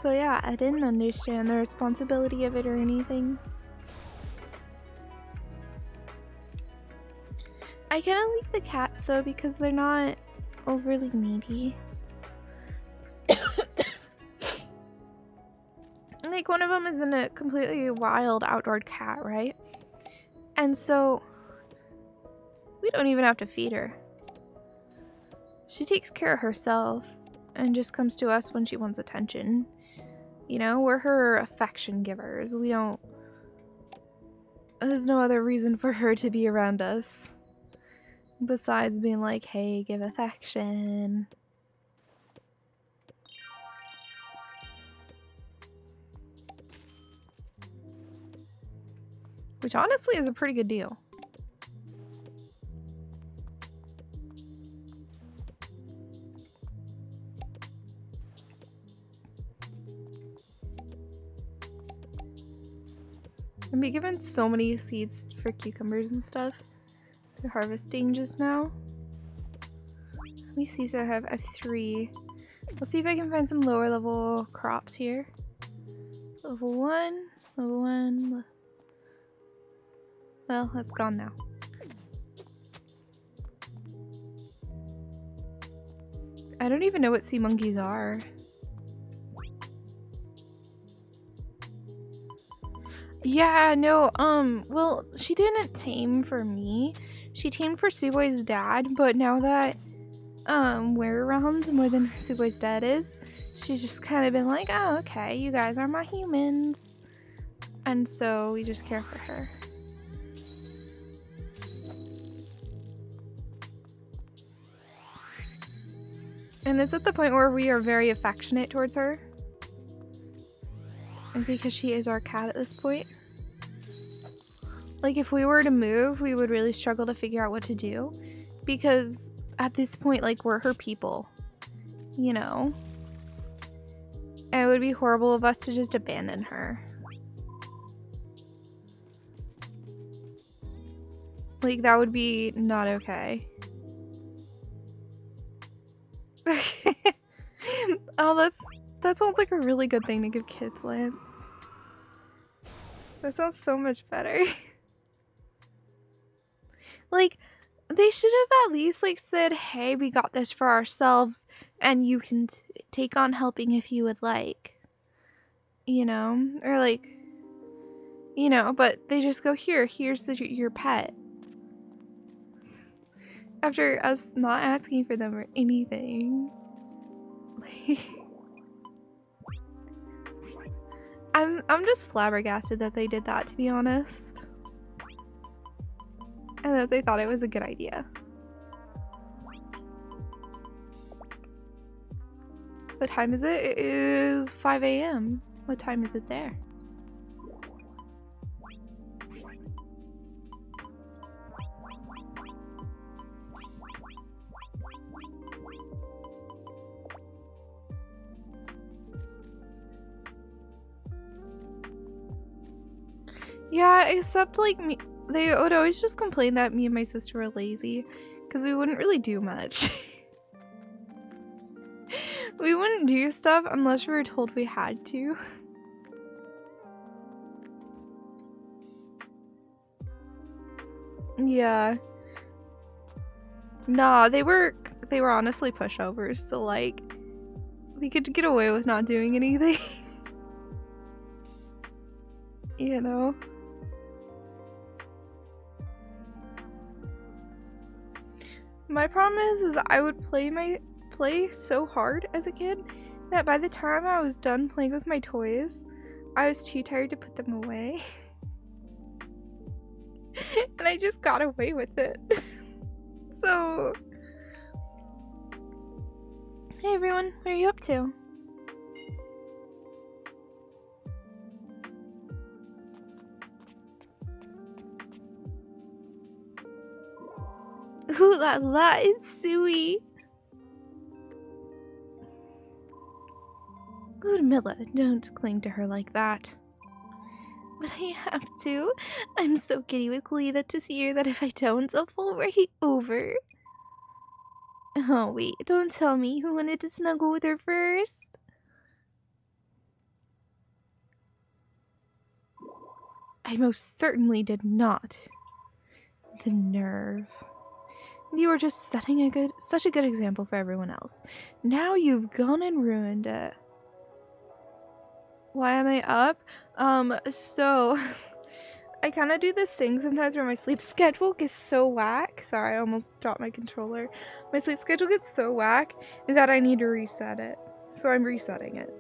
So yeah, I didn't understand the responsibility of it or anything. I kind of like the cats though because they're not overly needy. Like one of them is in a completely wild outdoor cat, right? And so we don't even have to feed her. She takes care of herself and just comes to us when she wants attention. You know, we're her affection givers. We don't... There's no other reason for her to be around us. Besides being like, hey, give affection. Which honestly is a pretty good deal. I've been given so many seeds for cucumbers and stuff. They're harvesting just now. How many seeds do I have? I have 3. Let's see if I can find some lower level crops here. Level 1, level 1. Well, that's gone now. I don't even know what sea monkeys are. Yeah, no, well, she didn't tame for me. She tamed for Suwey's dad, but now that, we're around more than Suwey's dad is, she's just kind of been like, oh, okay, you guys are my humans. And so we just care for her. And it's at the point where we are very affectionate towards her. And because she is our cat at this point. Like, if we were to move, we would really struggle to figure out what to do. Because at this point, like, we're her people. You know? And it would be horrible of us to just abandon her. Like, that would be not okay. Oh, that sounds like a really good thing to give kids, Lance. That sounds so much better. Like, they should have at least, like, said, hey, we got this for ourselves, and you can take on helping if you would like. You know? Or, like, you know, but they just go, here's your pet. After us not asking for them or anything. Like, I'm just flabbergasted that they did that, to be honest. And that they thought it was a good idea. What time is it? It is 5 a.m. What time is it there? Yeah, except like me, they would always just complain that me and my sister were lazy because we wouldn't really do much. We wouldn't do stuff unless we were told we had to. Yeah. Nah, they were honestly pushovers, so like we could get away with not doing anything. You know? My problem is I would play so hard as a kid that by the time I was done playing with my toys, I was too tired to put them away. And I just got away with it. So, hey everyone, what are you up to? Ooh la la, it's Suwey. Ludmilla, don't cling to her like that. But I have to. I'm so giddy with glee that to see her that if I don't, I'll fall right over. Oh wait, don't tell me who wanted to snuggle with her first. I most certainly did not. The nerve. You were just setting such a good example for everyone else. Now you've gone and ruined it. Why am I up? So I kind of do this thing sometimes where my sleep schedule gets so whack. Sorry, I almost dropped my controller. My sleep schedule gets so whack that I need to reset it. So I'm resetting it.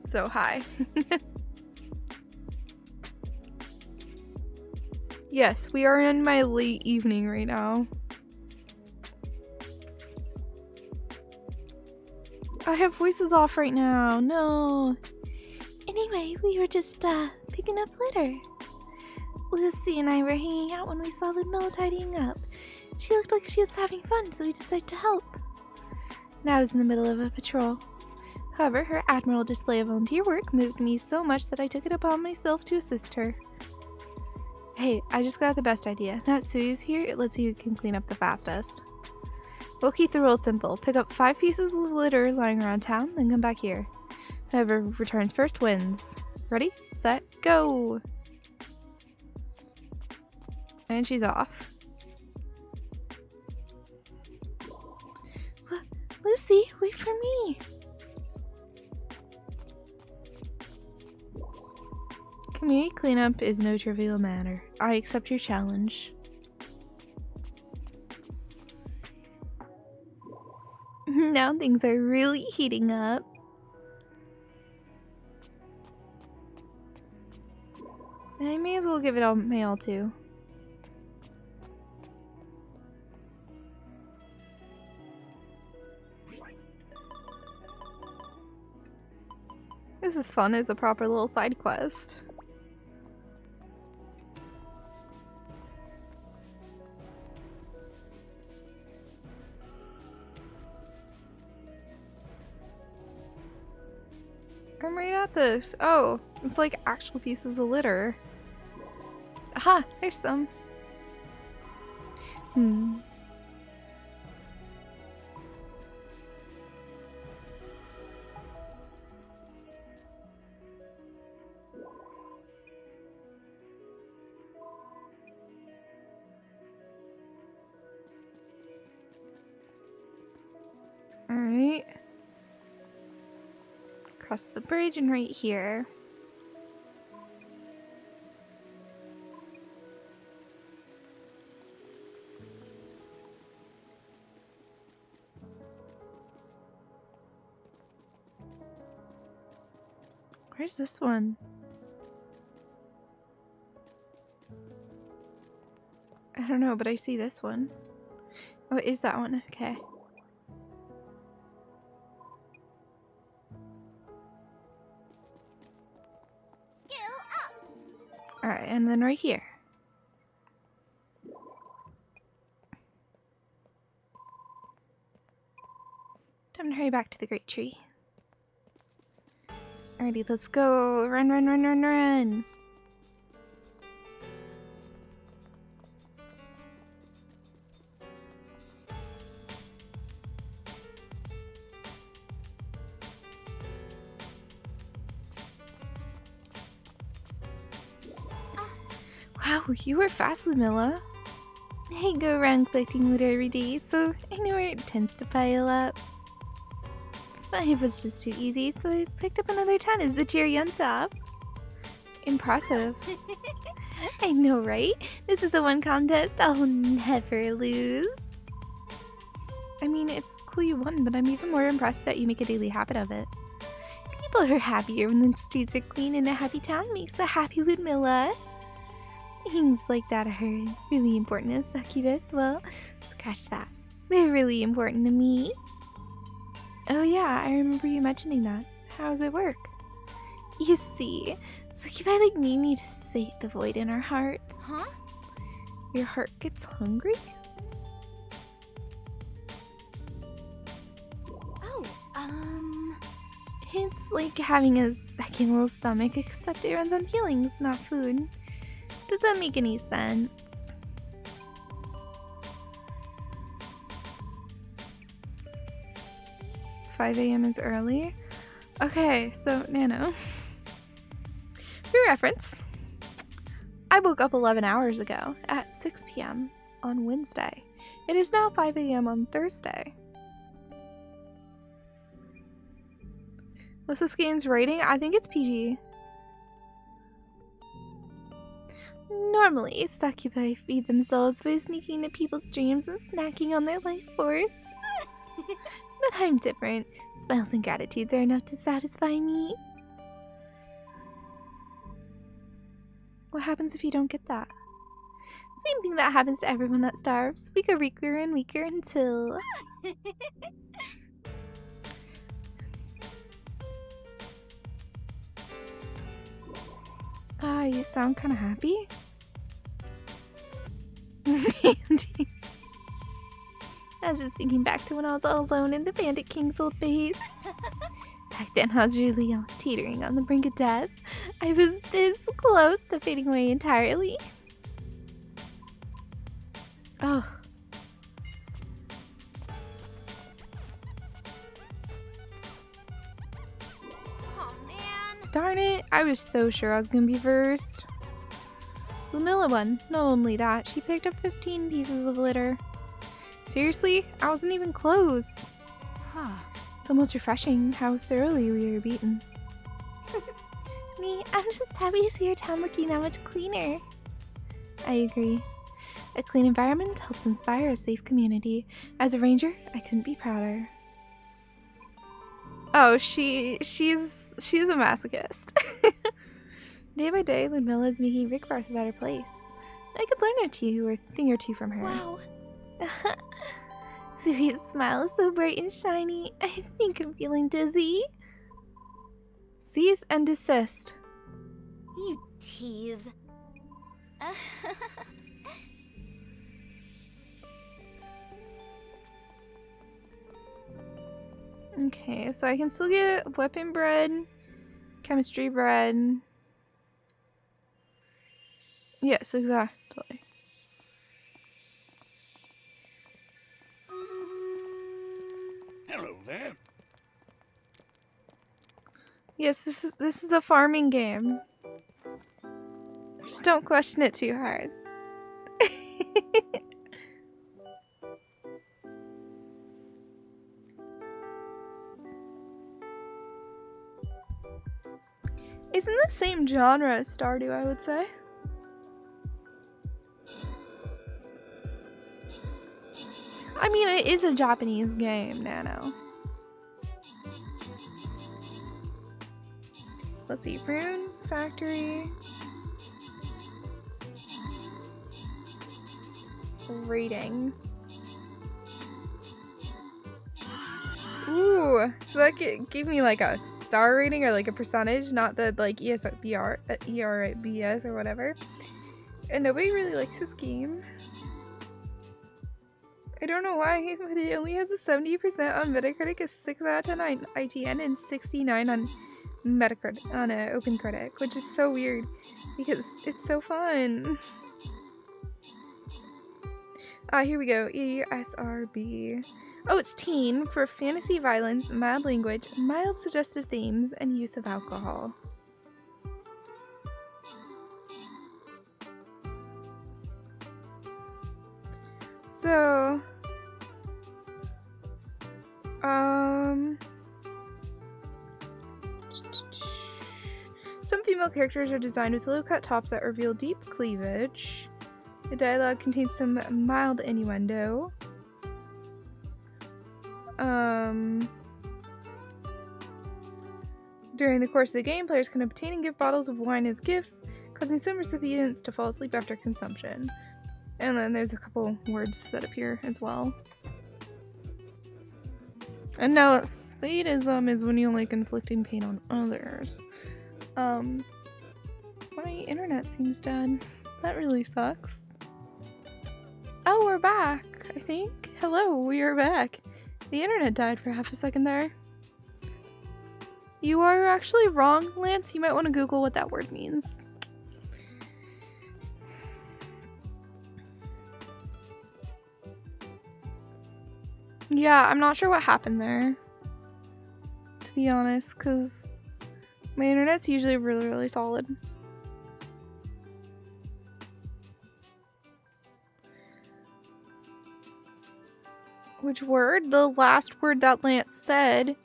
So hi. Yes, we are in my late evening right now. I have voices off right now. No. Anyway, we were just picking up litter. Lucy and I were hanging out when we saw Ludmilla tidying up. She looked like she was having fun, so we decided to help. Now I was in the middle of a patrol. However, her admirable display of volunteer work moved me so much that I took it upon myself to assist her. Hey, I just got the best idea. Now that Suwey's here, let's see who can clean up the fastest. We'll keep the rules simple. Pick up 5 pieces of litter lying around town, then come back here. Whoever returns first wins. Ready, set, go! And she's off. Lucy, wait for me! Community cleanup is no trivial matter. I accept your challenge. Now things are really heating up. I may as well give it all my all too. This is fun as a proper little side quest. I'm right at this. Oh, it's like actual pieces of litter. Aha, there's some. Alright. Cross the bridge and right here. Where's this one? I don't know, but I see this one. Oh, it is that one. Okay. Skill up. Alright, and then right here. Time to hurry back to the great tree. Alrighty, let's go. Run, run, run, run, run. Wow, you were fast, Lumilla. I go around collecting litter every day, so I know where it tends to pile up. 5 was just too easy, so I picked up another 10 as the cherry on top. Impressive. I know, right? This is the one contest I'll never lose. I mean, it's cool you won, but I'm even more impressed that you make a daily habit of it. People are happier when the streets are clean, and a happy town makes a happy Ludmilla. Things like that are really important as succubus. Well, scratch that. They're really important to me. Oh yeah, I remember you mentioning that. How does it work? You see, succubi like me need to sate the void in our hearts. Huh? Your heart gets hungry? Oh, It's like having a second little stomach, except it runs on feelings, not food. Does that make any sense? "5 a.m. is early." Okay, so Nano. For reference, I woke up 11 hours ago at 6 p.m. on Wednesday. It is now 5 a.m. on Thursday. What's this game's rating? I think it's PG. Normally, succubi feed themselves by sneaking into people's dreams and snacking on their life force. But I'm different. Smiles and gratitudes are enough to satisfy me. What happens if you don't get that? Same thing that happens to everyone that starves. We go weaker and weaker until... You sound kind of happy? Andy. I was just thinking back to when I was all alone in the Bandit King's old base. Back then I was really teetering on the brink of death. I was this close to fading away entirely. Oh. Oh man. Darn it, I was so sure I was gonna be first. Lumilla won. Not only that, she picked up 15 pieces of litter. Seriously? I wasn't even close. Huh. It's almost refreshing how thoroughly we were beaten. Me, I'm just happy to see our town looking that much cleaner. I agree. A clean environment helps inspire a safe community. As a ranger, I couldn't be prouder. Oh, she's a masochist. Day by day, Ludmilla is making Rickbarth a better place. I could learn a thing or two from her. Wow. Suwey's smile is so bright and shiny. I think I'm feeling dizzy. Cease and desist. You tease. Okay, so I can still get weapon bread, chemistry bread. Yes, exactly. Hello there. Yes, this is a farming game. Just don't question it too hard. It's in the same genre as Stardew, I would say. I mean, it is a Japanese game, Nano. Let's see, Rune Factory. Rating. Ooh, so that gave me like a star rating or like a percentage, not the like ERBS or whatever. And nobody really likes this game. I don't know why, but it only has a 70% on Metacritic, a 6 out of 10 on IGN, and 69 on Metacritic on OpenCritic, which is so weird because it's so fun. Here we go. ESRB. Oh, it's teen for fantasy violence, mild language, mild suggestive themes, and use of alcohol. So, some female characters are designed with low-cut tops that reveal deep cleavage. The dialogue contains some mild innuendo. During the course of the game, players can obtain and give bottles of wine as gifts, causing some recipients to fall asleep after consumption. And then there's a couple words that appear as well. And now sadism is when you like inflicting pain on others. My internet seems dead. That really sucks. Oh, we're back, I think. Hello, we are back. The internet died for half a second there. You are actually wrong, Lance. You might want to Google what that word means. Yeah, I'm not sure what happened there, to be honest, because my internet's usually really, really solid. Which word? The last word that Lance said,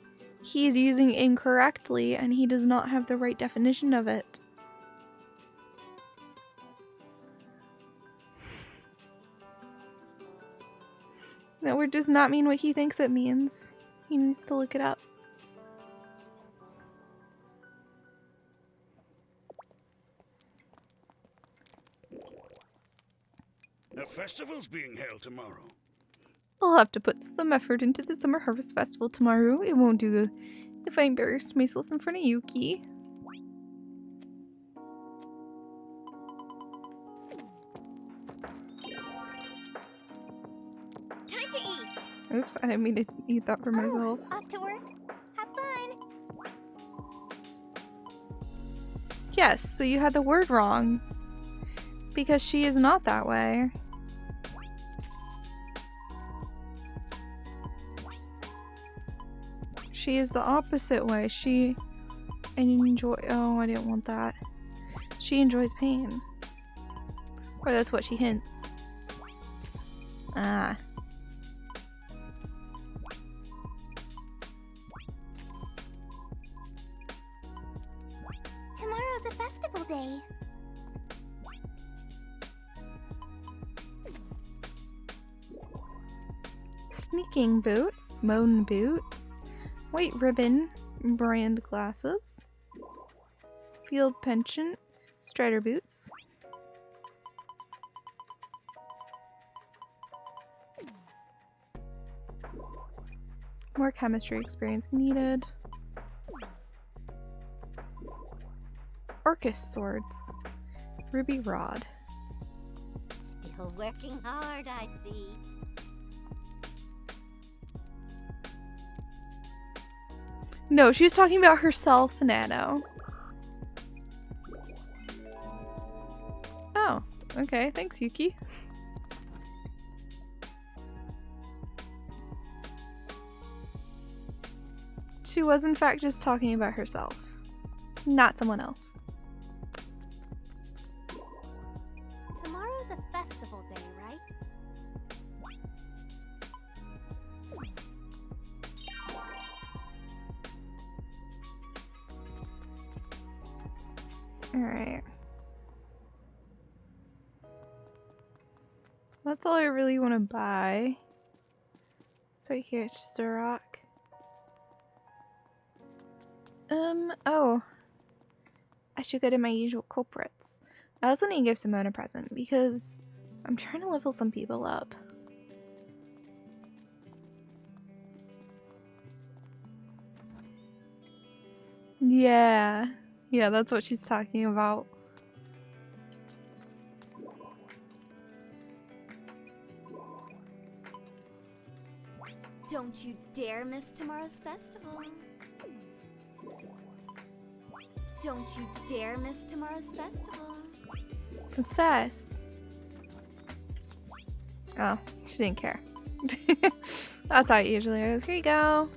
he's using incorrectly, and he does not have the right definition of it. That word does not mean what he thinks it means. He needs to look it up. A festival's being held tomorrow. I'll have to put some effort into the Summer Harvest Festival tomorrow. It won't do if I embarrass myself in front of Yuki. Time to eat. Oops, I didn't mean to eat that for myself. Off to work. Have fun. Yes, so you had the word wrong. Because she is not that way. She is the opposite way. She oh, I didn't want that. She enjoys pain. Or that's what she hints. Ah. Tomorrow's a festival day. Sneaking boots, moan boots, white ribbon, brand glasses, field penchant, strider boots. More chemistry experience needed. Orcus swords. Ruby rod. Still working hard, I see. No, she was talking about herself, Nano. Oh, okay. Thanks, Yuki. She was in fact just talking about herself, not someone else. Tomorrow's a festival day, right? Alright. That's all I really want to buy. It's right here, it's just a rock. Oh. I should go to my usual culprits. I also need to give Simone a present because I'm trying to level some people up. Yeah. Yeah, that's what she's talking about. Don't you dare miss tomorrow's festival. Don't you dare miss tomorrow's festival. Confess. Oh, she didn't care. That's how it usually is. Here you go.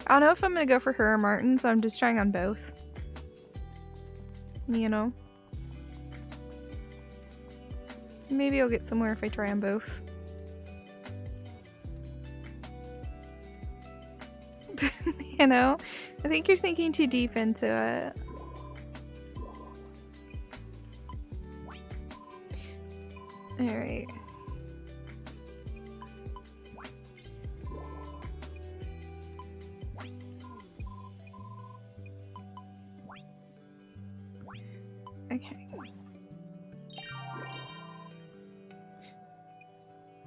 I don't know if I'm gonna go for her or Martin, so I'm just trying on both. You know? Maybe I'll get somewhere if I try on both. You know? I think you're thinking too deep into it. Alright. Okay.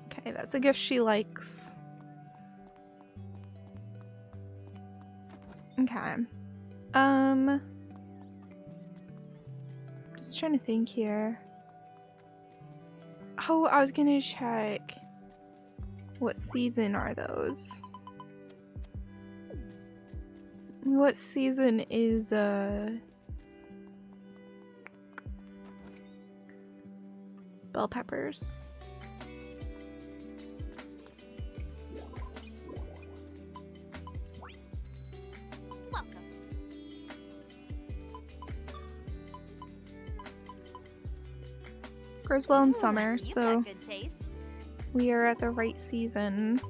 Okay, that's a gift she likes. Okay. Just trying to think here. Oh, I was gonna check. What season are those? What season is, bell peppers? Welcome. Grows well in Ooh, summer, you've so got good taste. we are at the right season.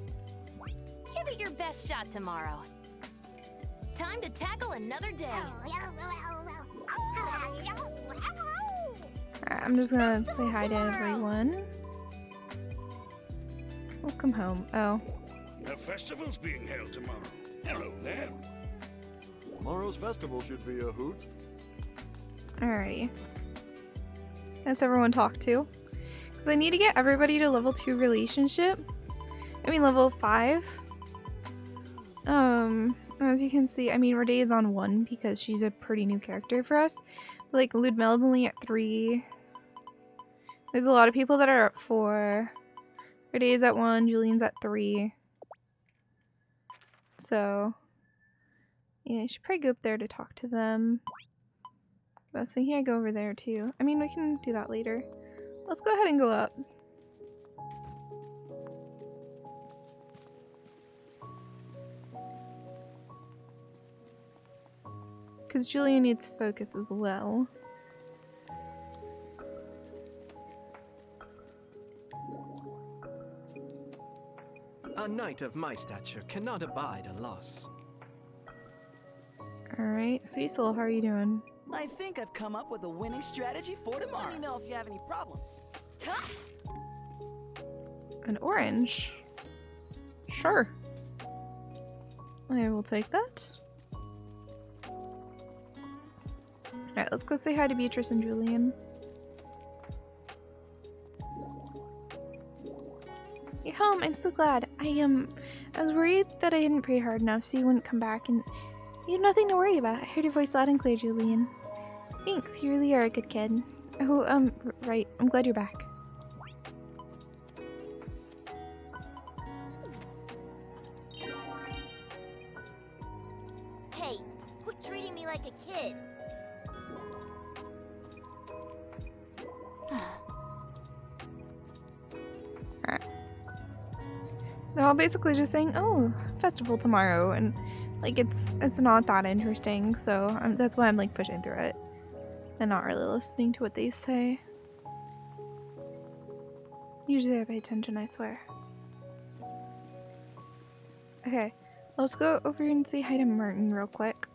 Give it your best shot tomorrow. Time to tackle another day. Alright, I'm just gonna Festival say hi to tomorrow. everyone. Welcome home. Oh. A festival's being held tomorrow. Hello there. Tomorrow's festival should be a hoot. Alrighty. That's everyone talk to. Because I need to get everybody to level 2 relationship. I mean level 5. As you can see, I mean Rade is on 1 because she's a pretty new character for us. But, like Ludmel's only at 3. There's a lot of people that are at 4. Rade is at 1, Julian's at 3. So yeah, I should probably go up there to talk to them. I was thinking I'd go over there too. I mean, we can do that later. Let's go ahead and go up. Because Julian needs focus as well. A knight of my stature cannot abide a loss. Alright, Cecil, how are you doing? I think I've come up with a winning strategy for tomorrow. Let me know if you have any problems. An orange. Sure. I will take that. Alright, let's go say hi to Beatrice and Julian. You're home. I'm so glad. I was worried that I didn't pray hard enough so you wouldn't come back, and you have nothing to worry about. I heard your voice loud and clear, Julian. Thanks. You really are a good kid. Oh, right. I'm glad you're back. Hey, quit treating me like a kid. Alright. They're all basically just saying, oh, festival tomorrow, and like it's not that interesting, so that's why I'm like pushing through it and not really listening to what they say. Usually I pay attention, I swear. Okay, let's go over and say hi to Martin real quick.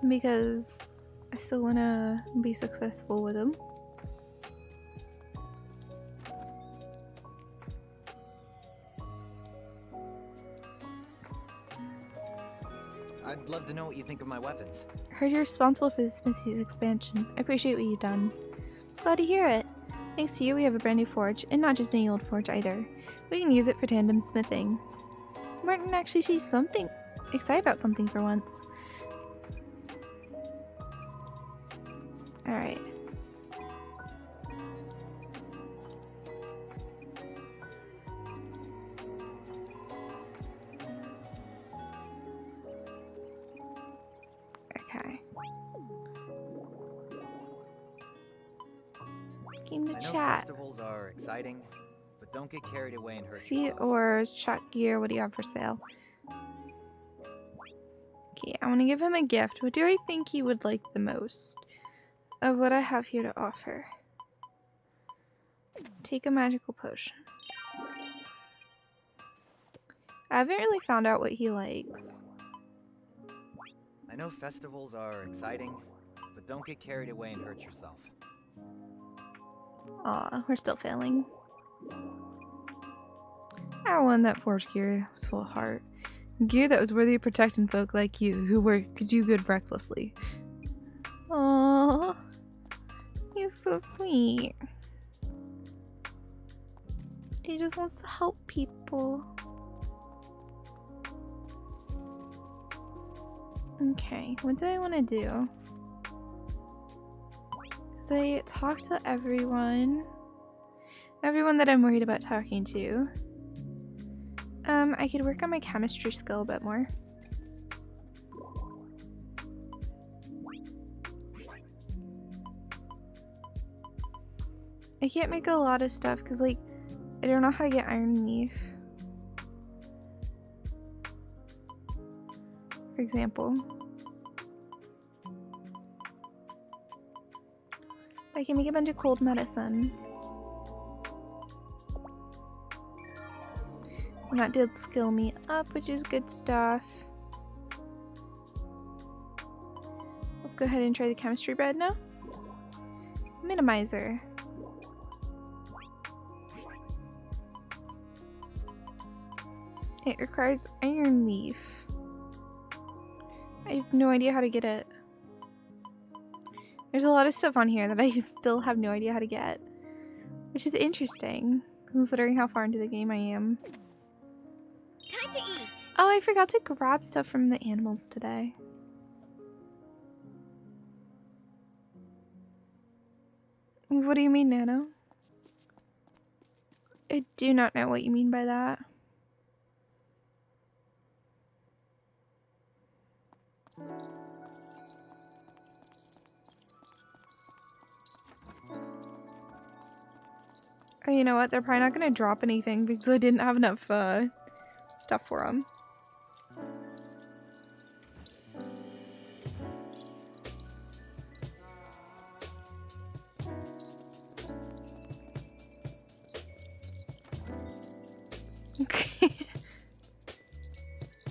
Because I still want to be successful with him. I'd love to know what you think of my weapons. Heard you're responsible for the Smithy's expansion. I appreciate what you've done. Glad to hear it. Thanks to you, we have a brand new forge, and not just any old forge either. We can use it for tandem smithing. Martin actually sees something excited about something for once. Alright. Okay. Game to I know chat. festivals are exciting, but don't get carried away and hurt See yourself. ores, chat gear, what do you have for sale? Okay, I want to give him a gift. What do I think he would like the most of what I have here to offer? Take a magical potion. I haven't really found out what he likes. I know festivals are exciting, but don't get carried away and hurt yourself. Aw, we're still failing. I won that forge gear was full of heart. Gear that was worthy of protecting folk like you, who could do good recklessly. Aww, he's so sweet. He just wants to help people. Okay, what do I want to do? So I talk to everyone that I'm worried about talking to. I could work on my chemistry skill a bit more. I can't make a lot of stuff because, like, I don't know how to get iron leaf. For example. I can make a bunch of cold medicine. And that did skill me up, which is good stuff. Let's go ahead and try the chemistry bread now. Minimizer. It requires iron leaf. I have no idea how to get it. There's a lot of stuff on here that I still have no idea how to get. Which is interesting, considering how far into the game I am. Time to eat. Oh, I forgot to grab stuff from the animals today. What do you mean, Nano? I do not know what you mean by that. Oh, you know what? They're probably not gonna drop anything because I didn't have enough stuff for them. Okay.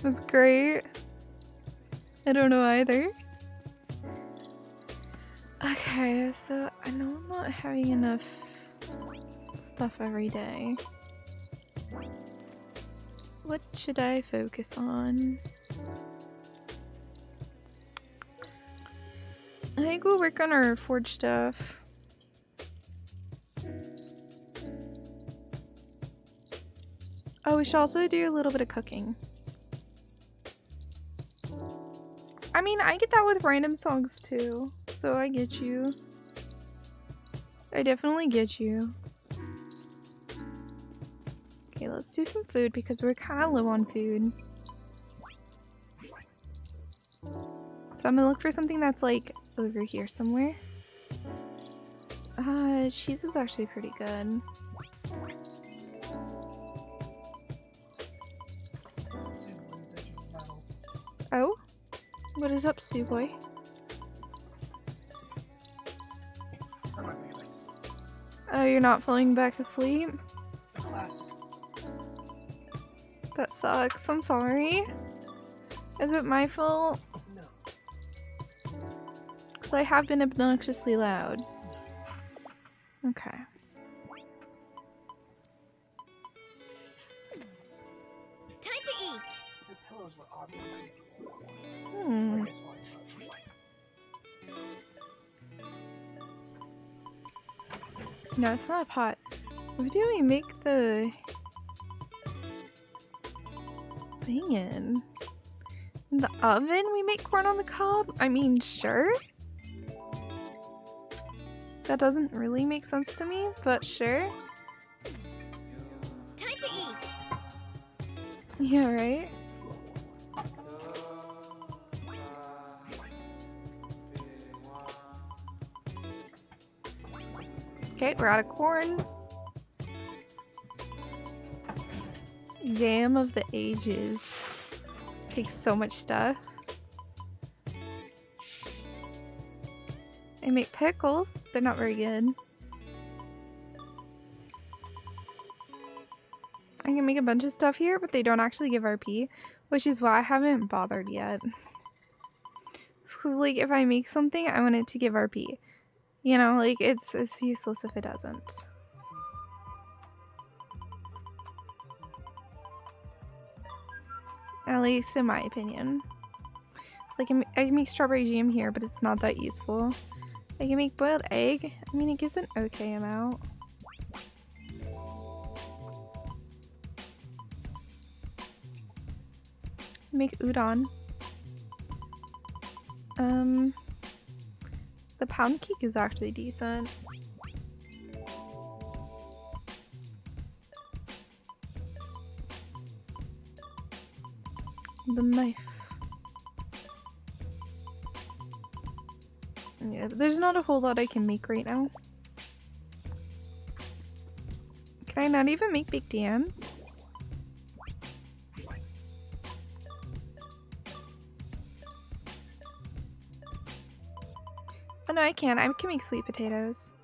That's great. I don't know either. Okay, so I know I'm not having enough stuff every day. What should I focus on? I think we'll work on our forge stuff. Oh, we should also do a little bit of cooking. I mean, I get that with random songs too, so I get you. I definitely get you. Okay, let's do some food because we're kind of low on food. So I'm gonna look for something that's like over here somewhere. Cheese is actually pretty good. Oh? What is up, Suwey? Oh, you're not falling back asleep? That sucks. I'm sorry. Is it my fault? No. Because I have been obnoxiously loud. Okay. Time to eat. The pillows were oddly light. Hmm. I guess why it's not too light. No, it's not a pot. What do we make the thing in? In the oven we make corn on the cob? I mean, sure. That doesn't really make sense to me, but sure. Time to eat. Yeah, right? Okay, we're out of corn. Jam of the ages. Takes so much stuff. I make pickles. They're not very good. I can make a bunch of stuff here, but they don't actually give RP, which is why I haven't bothered yet. Like, if I make something, I want it to give RP. You know, like, it's useless if it doesn't. At least in my opinion. Like, I can make strawberry jam here, but it's not that useful. I can make boiled egg. I mean, it gives an okay amount. Make udon. The pound cake is actually decent. The knife. Yeah, there's not a whole lot I can make right now. Can I not even make baked yams? Oh no, I can. I can make sweet potatoes.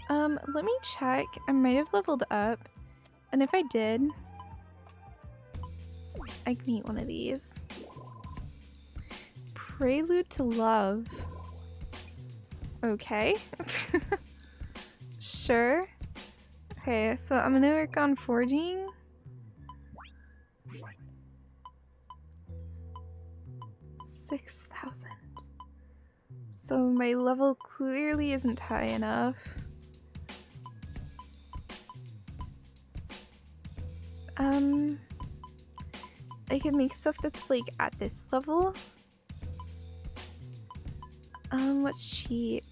Let me check. I might have leveled up. And if I did, I can eat one of these. Prelude to Love. Okay. Sure. Okay, so I'm gonna work on forging. $6,000. So my level clearly isn't high enough. I can make stuff that's like at this level. What's cheap?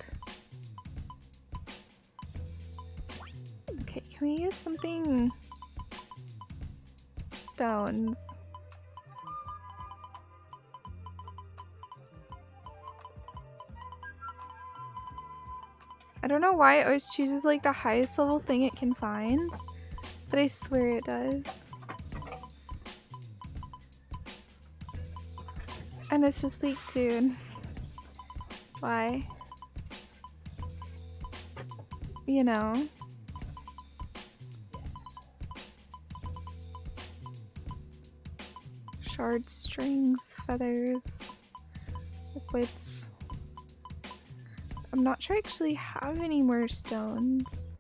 Okay, can we use something? Stones. I don't know why it always chooses like the highest level thing it can find, but I swear it does. And it's just like, dude, why? You know? Shard strings, feathers, liquids. I'm not sure I actually have any more stones.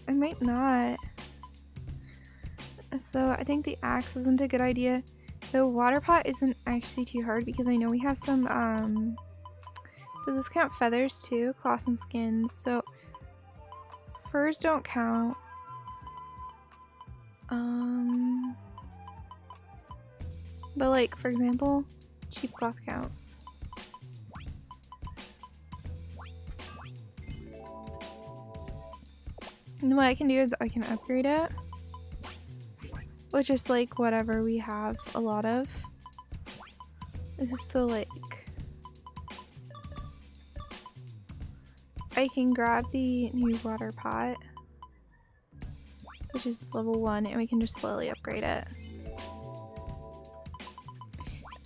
I might not. So I think the axe isn't a good idea. The water pot isn't actually too hard because I know we have some, does this count feathers too? Cloths and skins. So, furs don't count. But like, for example, cheap cloth counts. And what I can do is I can upgrade it. Which is like whatever we have a lot of. This is so like I can grab the new water pot, which is level 1, and we can just slowly upgrade it.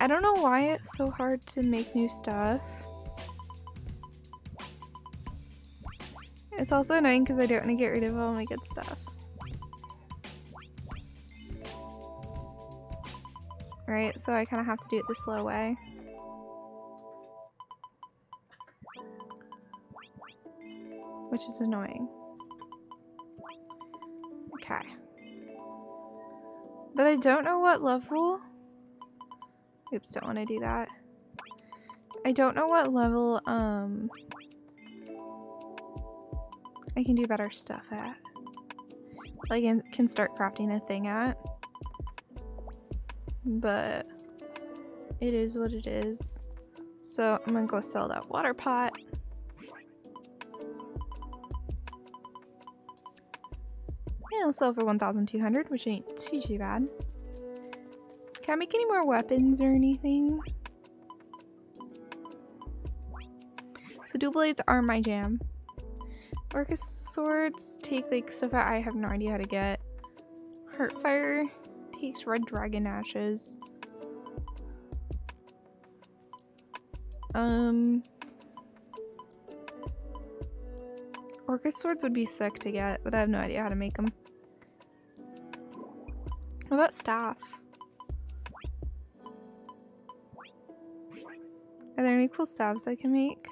I don't know why it's so hard to make new stuff. It's also annoying because I don't want to get rid of all my good stuff. Right, so I kind of have to do it the slow way. Which is annoying. Okay. But I don't know what level... Oops, don't want to do that. I don't know what level, I can do better stuff at. Like, I can start crafting a thing at. But it is what it is. So I'm gonna go sell that water pot. Yeah, I'll sell for 1,200, which ain't too bad. Can I make any more weapons or anything? So dual blades are my jam. Orcus swords take like stuff that I have no idea how to get. Heartfire takes red dragon ashes. Orcus swords would be sick to get, but I have no idea how to make them. What about staff? Are there any cool staffs I can make?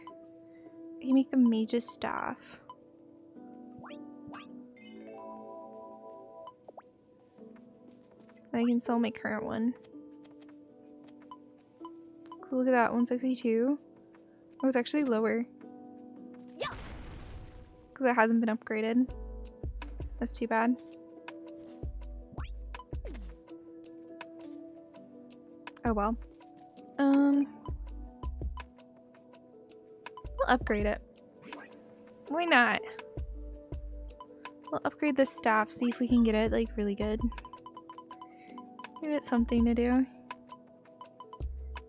I can make the mage's staff. I can sell my current one. Look at that, 162. Oh, it's actually lower. Because it hasn't been upgraded. That's too bad. Oh well. We'll upgrade it. Why not? We'll upgrade the staff, see if we can get it like really good. Give it something to do.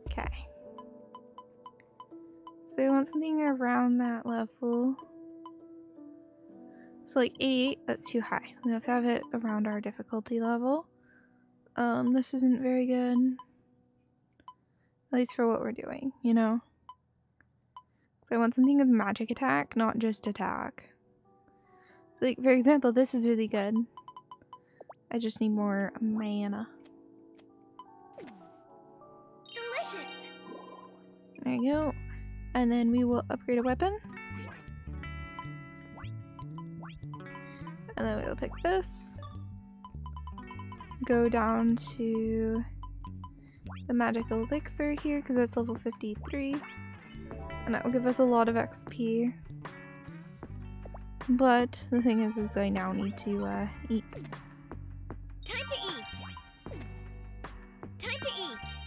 Okay. So we want something around that level. So like 88, that's too high. We have to have it around our difficulty level. This isn't very good. At least for what we're doing, you know? So I want something with magic attack, not just attack. Like, for example, this is really good. I just need more mana. Delicious. There you go. And then we will upgrade a weapon. And then we'll pick this. Go down to the magic elixir here because that's level 53. And that will give us a lot of XP. But the thing is I now need to eat. Time to eat. Time to eat.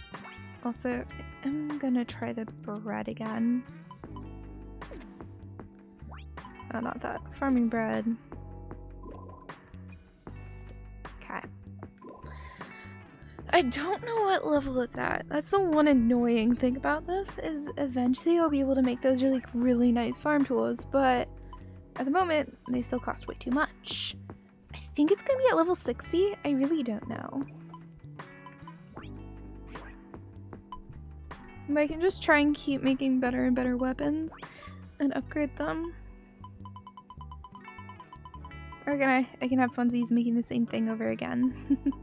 Also, I'm gonna try the bread again. Oh, not that. Farming bread. Okay. I don't know what level it's at. That's the one annoying thing about this, is eventually I'll be able to make those really nice farm tools, but at the moment, they still cost way too much. I think it's gonna be at level 60. I really don't know. But I can just try and keep making better and better weapons and upgrade them. Or I can have funsies making the same thing over again.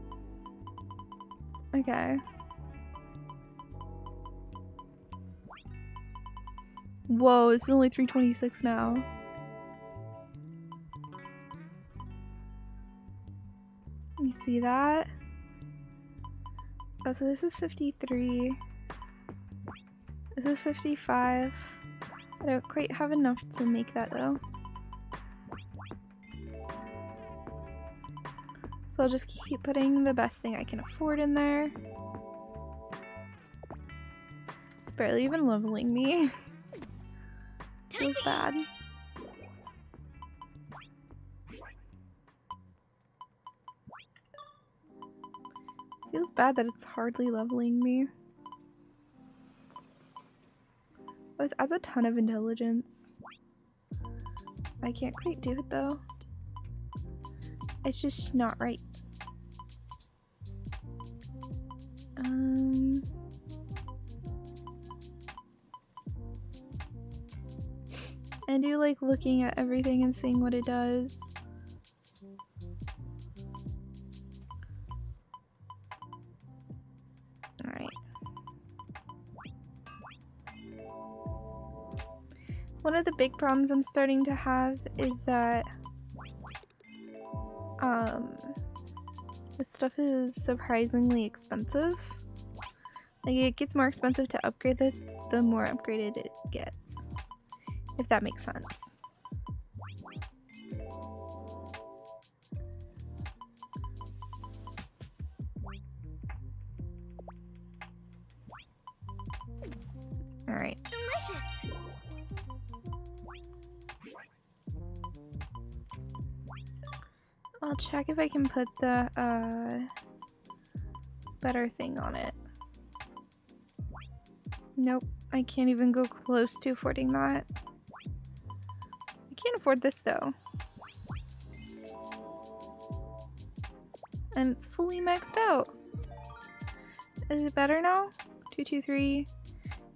Okay. Whoa, it's only 326 now. You see that? Oh, so this is 53. This is 55. I don't quite have enough to make that though. So I'll just keep putting the best thing I can afford in there. It's barely even leveling me. Feels bad. Feels bad that it's hardly leveling me. Oh, it adds a ton of intelligence. I can't quite do it though. It's just not right. I do like looking at everything and seeing what it does. Alright. One of the big problems I'm starting to have is that this stuff is surprisingly expensive. Like, it gets more expensive to upgrade this the more upgraded it gets. If that makes sense. Alright. Delicious. I'll check if I can put the better thing on it. Nope, I can't even go close to affording that. I can't afford this though. And it's fully maxed out. Is it better now? 223.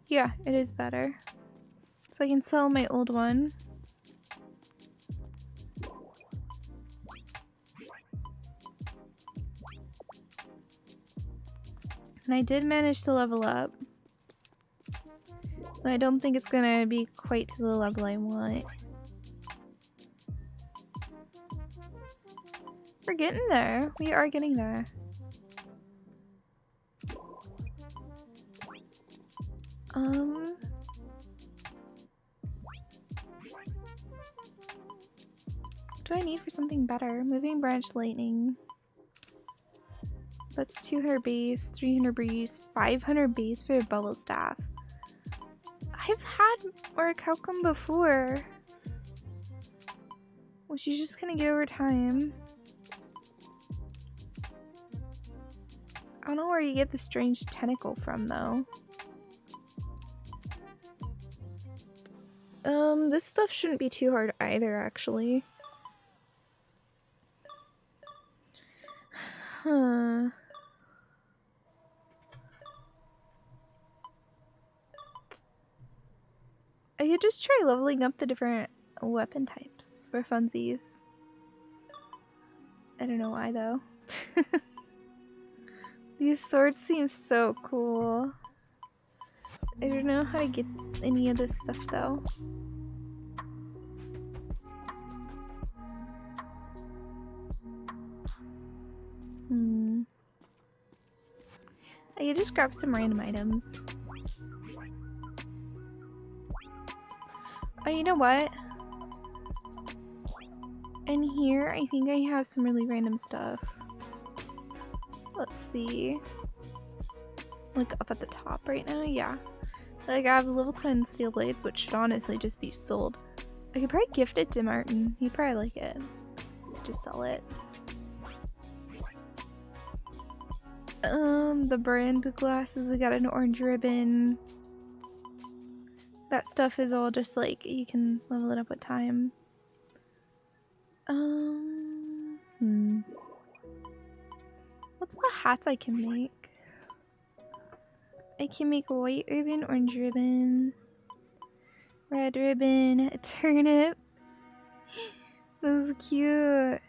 Yeah, it is better. So I can sell my old one. And I did manage to level up. But I don't think it's gonna be quite to the level I want. We're getting there. We are getting there. What do I need for something better? Moving branch lightning. That's 200 base, 300 breeze, 500 base for a bubble staff. I've had work outcome before, which you just kind of get over time. I don't know where you get the strange tentacle from though. This stuff shouldn't be too hard either, actually. Huh. I could just try leveling up the different weapon types for funsies. I don't know why though. These swords seem so cool. I don't know how to get any of this stuff though. I could just grab some random items. Oh, you know what? In here, I think I have some really random stuff. Let's see. Like up at the top right now, yeah. Like I have level 10 steel blades, which should honestly just be sold. I could probably gift it to Martin. He'd probably like it. Just sell it. The brand glasses, I got an orange ribbon. That stuff is all just like, you can level it up with time. What's the hats I can make? I can make a white ribbon, orange ribbon, red ribbon, a turnip. This is cute.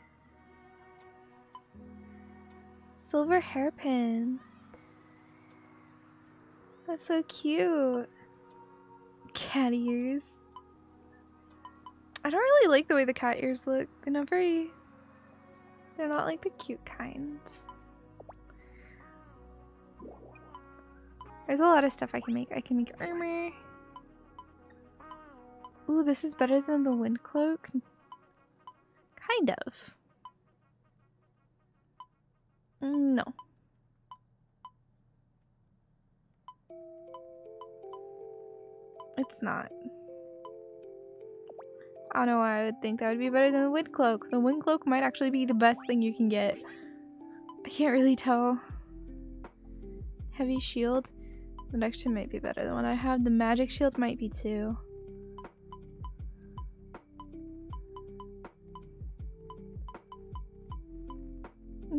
Silver hairpin. That's so cute. Cat ears. I don't really like the way the cat ears look. They're not very... They're not like the cute kind. There's a lot of stuff I can make. I can make armor. Ooh, this is better than the wind cloak. Kind of. No. It's not. I don't know why I would think that would be better than the wind cloak. The wind cloak might actually be the best thing you can get. I can't really tell. Heavy shield. The next one might be better than what I have. The magic shield might be too.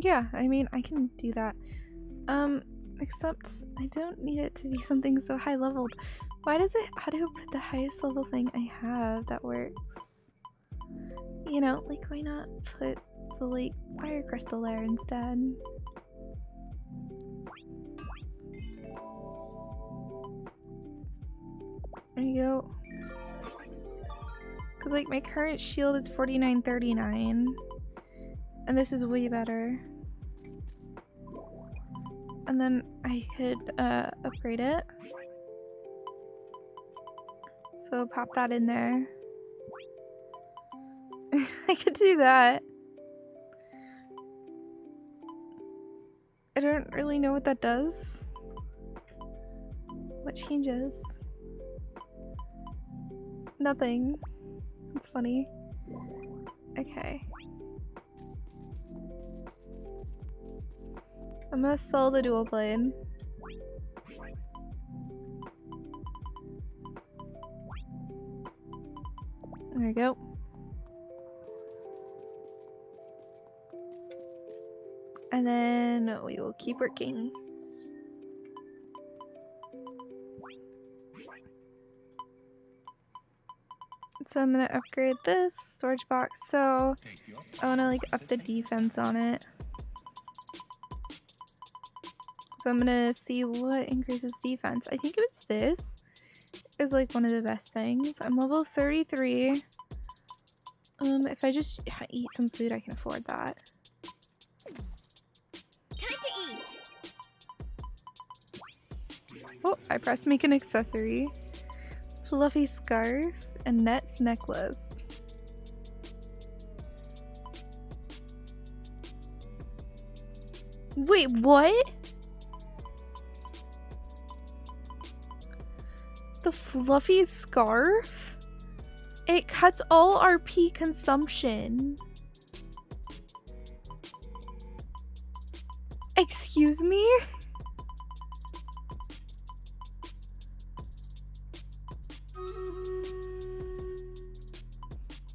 Yeah, I mean, I can do that. Except I don't need it to be something so high leveled. Why does it auto put the highest level thing I have that works? You know, like why not put the like fire crystal there instead? There you go. Cause like my current shield is 49.39, and this is way better. And then I could upgrade it. So pop that in there. I could do that. I don't really know what that does. What changes? Nothing. It's funny. Okay. I'm gonna sell the dual blade. There we go. And then we will keep working. So I'm gonna upgrade this storage box. So I wanna like up the defense on it. So I'm gonna see what increases defense. I think it was this. Is like one of the best things. I'm level 33. If I just eat some food, I can afford that. Time to eat. Oh, I pressed make an accessory. Fluffy scarf and Net's necklace. Wait, what? The fluffy scarf? It cuts all RP consumption. Excuse me?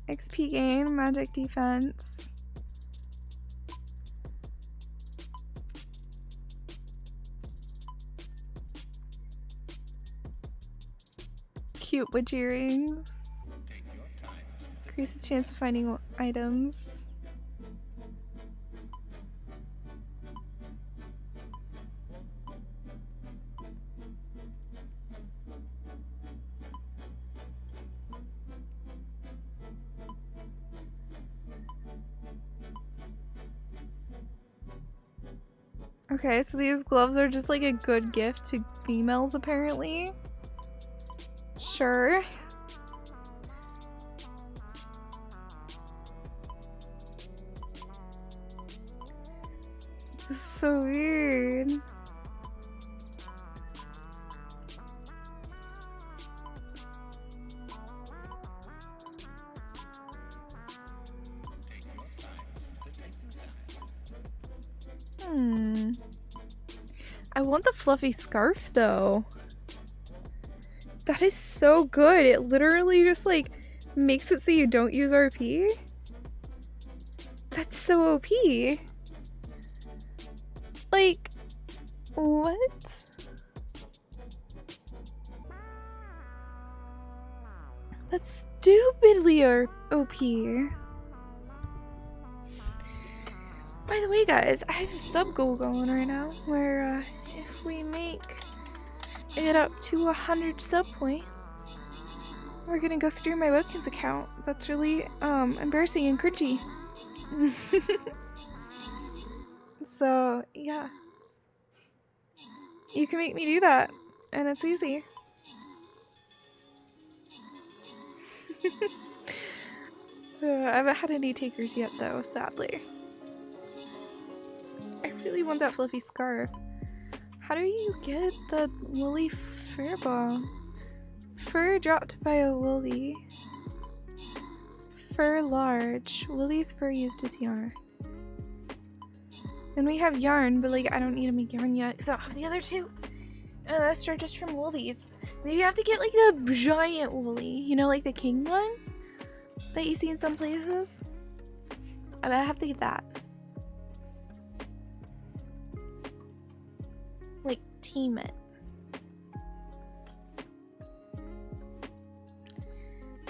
XP gain, magic defense. Cute witch earrings. Increases chance of finding items. Okay, so these gloves are just like a good gift to females apparently. Sure. This is so weird. I want the fluffy scarf though. That is so good. It literally just like makes it so you don't use RP. That's so OP. Like, what? That's stupidly OP. By the way, guys, I have a sub goal going right now where if we make it up to 100 sub points, we're gonna go through my webkins account. That's really embarrassing and cringy. So yeah, you can make me do that. And it's easy. I haven't had any takers yet though, sadly. I really want that fluffy scarf. How do you get the woolly fur ball? Fur dropped by a woolly. Fur large. Woolly's fur used as yarn. And we have yarn, but like I don't need to make yarn yet because I don't have the other two. And that's just from woolies. Maybe I have to get like the giant woolly, you know, like the king one that you see in some places. I bet I have to get that. Like tame it.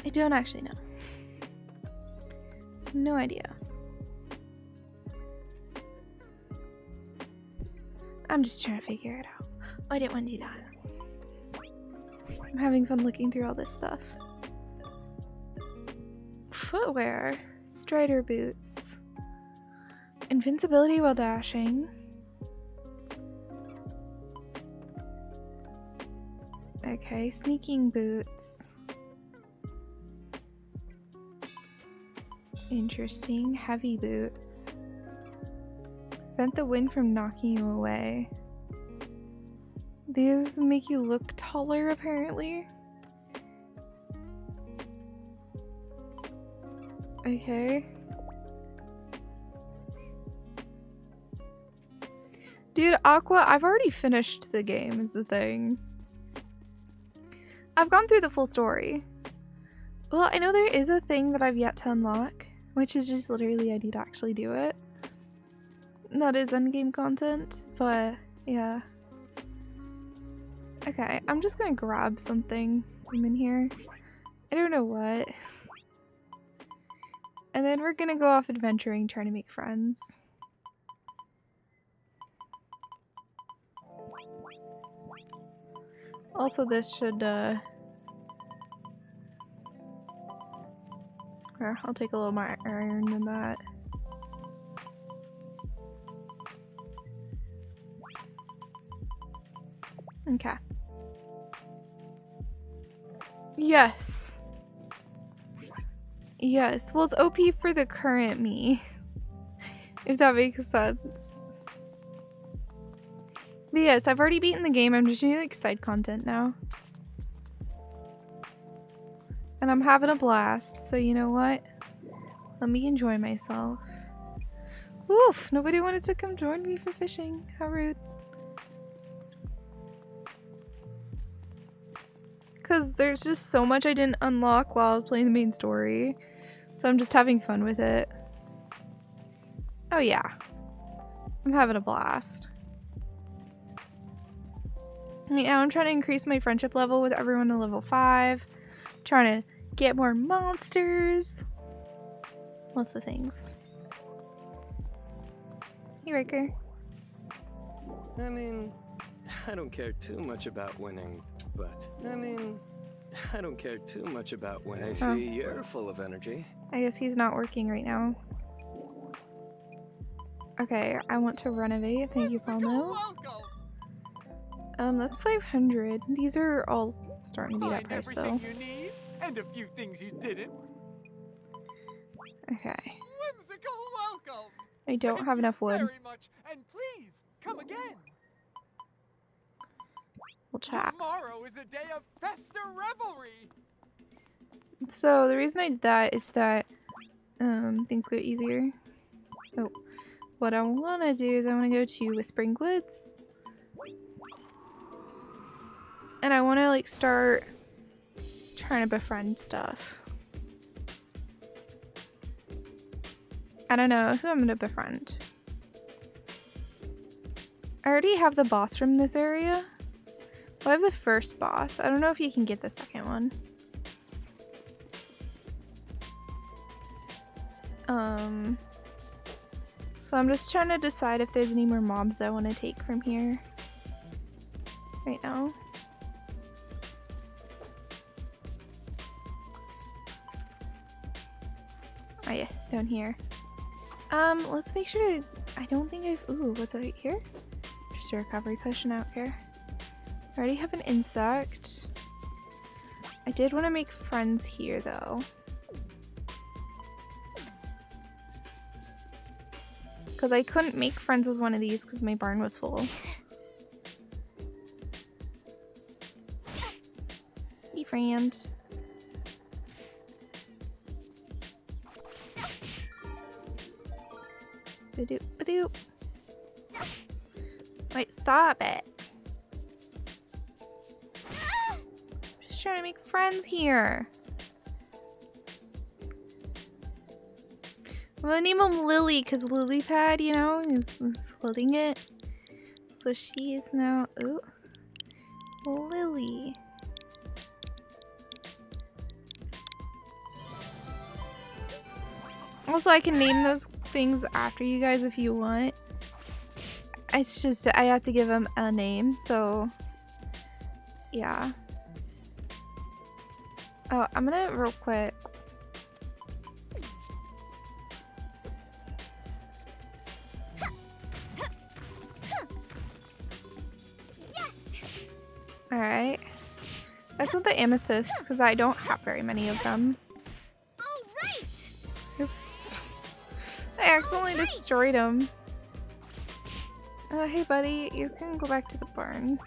I don't actually know. No idea. I'm just trying to figure it out. I didn't want to do that. I'm having fun looking through all this stuff. Footwear. Strider boots. Invincibility while dashing. Okay, sneaking boots. Interesting. Heavy boots. Prevent the wind from knocking you away. These make you look taller, apparently. Okay. Dude, Aqua, I've already finished the game, is the thing. I've gone through the full story. Well, I know there is a thing that I've yet to unlock, which is just literally I need to actually do it. That is endgame content, but yeah. Okay, I'm just gonna grab something from in here. I don't know what. And then we're gonna go off adventuring, trying to make friends. Also, this should, here, I'll take a little more iron than that. Okay. Yes. Yes. Well, it's OP for the current me. If that makes sense. But yes, I've already beaten the game. I'm just doing like side content now. And I'm having a blast. So you know what? Let me enjoy myself. Oof! Nobody wanted to come join me for fishing. How rude. Because there's just so much I didn't unlock while I was playing the main story. So I'm just having fun with it. Oh yeah. I'm having a blast. Right now I'm trying to increase my friendship level with everyone to level 5. Trying to get more monsters. Lots of things. Hey, Riker. I mean, I don't care too much about winning, but I don't care too much about when I see you're full of energy. I guess he's not working right now. Okay, I want to renovate. Thank you, Palmo. That's 500. These are all starting to be that price, though. You need, and a few things you didn't. Okay. Whimsical welcome. I don't have enough wood. Very much, and please come again. We'll chat. Tomorrow is a day of festa revelry. So the reason I did that is that things go easier. Oh, what I want to do is I want to go to Whispering Woods. And I want to like start trying to befriend stuff. I don't know who I'm going to befriend. I already have the boss from this area. Well, I have the first boss. I don't know if you can get the second one. So I'm just trying to decide if there's any more mobs I want to take from here right now. Oh yeah, down here. Let's make sure to, I don't think I've, ooh, what's right here? Just a recovery potion out here. I already have an insect. I did want to make friends here though. Because I couldn't make friends with one of these because my barn was full. Befriend. Ba-doop, ba-doop. Wait, stop it. I'm just trying to make friends here. I'm gonna name him Lily because Lily Pad, you know, is holding it. So she is now, ooh, Lily. Also, I can name those things after you guys if you want. It's just, I have to give them a name, so yeah. Oh, I'm gonna real quick. Alright. That's with the amethyst, because I don't have very many of them. Oops. I accidentally destroyed him. Oh, hey buddy, you can go back to the barn.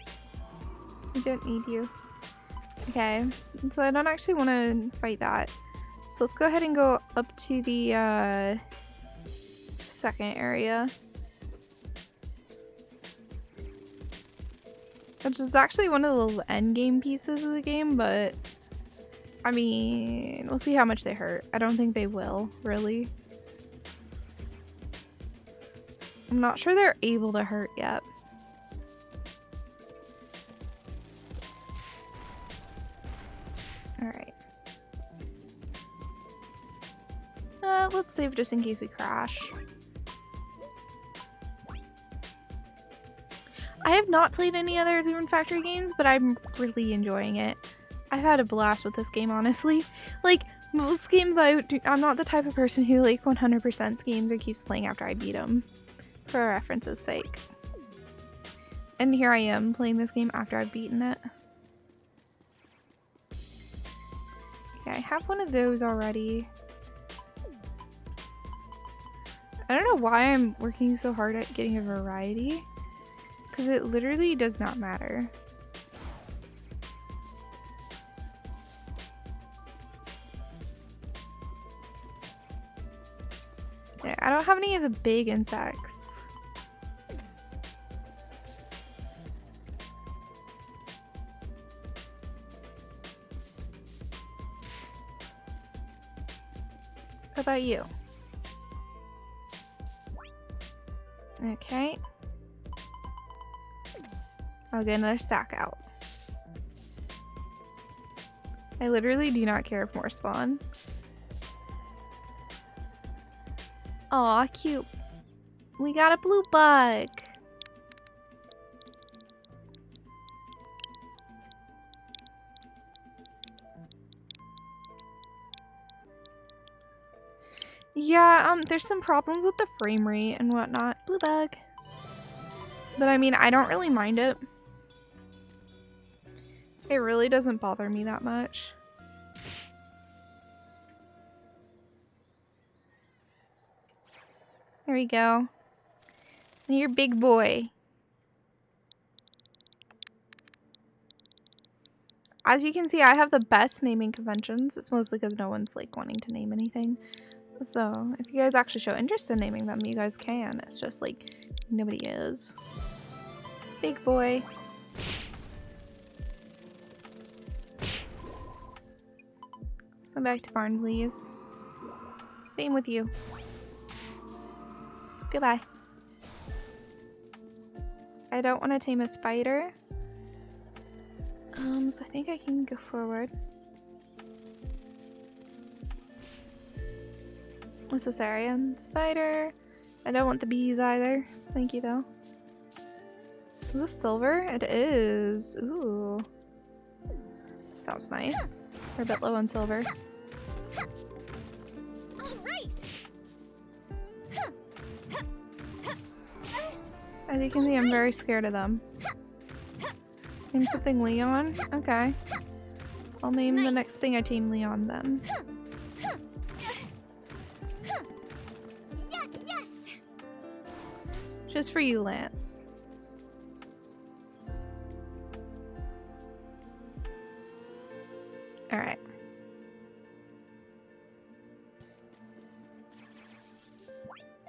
I don't need you. Okay, so I don't actually want to fight that. So let's go ahead and go up to the second area. Which is actually one of the little end game pieces of the game, but I mean, we'll see how much they hurt. I don't think they will, really. I'm not sure they're able to hurt yet. Alright. Let's save just in case we crash. I have not played any other Rune Factory games, but I'm really enjoying it. I've had a blast with this game, honestly. Like, most games I'm not the type of person who, like, 100% games or keeps playing after I beat them. For reference's sake. And here I am playing this game after I've beaten it. Okay, I have one of those already. I don't know why I'm working so hard at getting a variety. Because it literally does not matter. Okay, I don't have any of the big insects. How about you? Okay. I'll get another stack out. I literally do not care if more spawn. Aw, cute. We got a blue bug. Yeah, there's some problems with the frame rate and whatnot. Blue bug. But I mean, I don't really mind it. It really doesn't bother me that much. There we go. You're big boy. As you can see, I have the best naming conventions. It's mostly because no one's like wanting to name anything. So if you guys actually show interest in naming them, you guys can. It's just like nobody is. Big boy. So back to barn, please. Same with you. Goodbye. I don't want to tame a spider. So I think I can go forward. What's this area? Spider. I don't want the bees either. Thank you though. Is this silver? It is. Ooh. Sounds nice. We're a bit low on silver. As you can see, I'm very scared of them. Name something Leon? Okay. I'll name the next thing I tame Leon then. Yes. Just for you, Lance. Alright.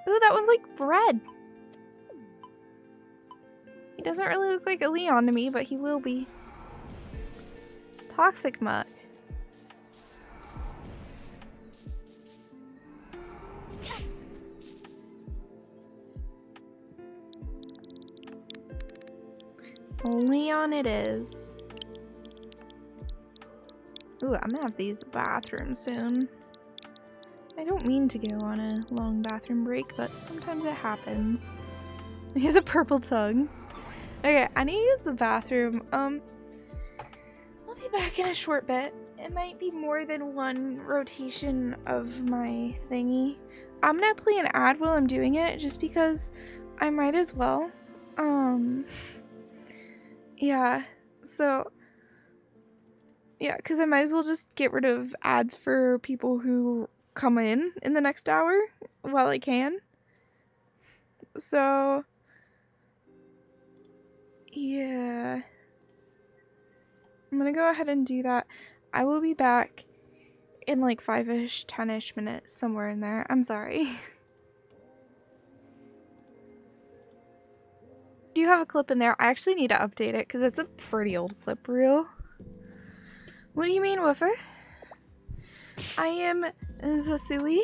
Ooh, that one's like bread. He doesn't really look like a Leon to me, but he will be. Toxic Muck. Leon it is. Ooh, I'm gonna have to use the bathroom soon. I don't mean to go on a long bathroom break, but sometimes it happens. He has a purple tongue. Okay, I need to use the bathroom. I'll be back in a short bit. It might be more than one rotation of my thingy. I'm gonna play an ad while I'm doing it, just because I might as well. Yeah, so, yeah, because I might as well just get rid of ads for people who come in the next hour while I can. So, yeah, I'm gonna go ahead and do that. I will be back in like 5-ish, 10-ish minutes, somewhere in there. I'm sorry. Do you have a clip in there? I actually need to update it because it's a pretty old clip reel. What do you mean, Woofer? I am Suwey.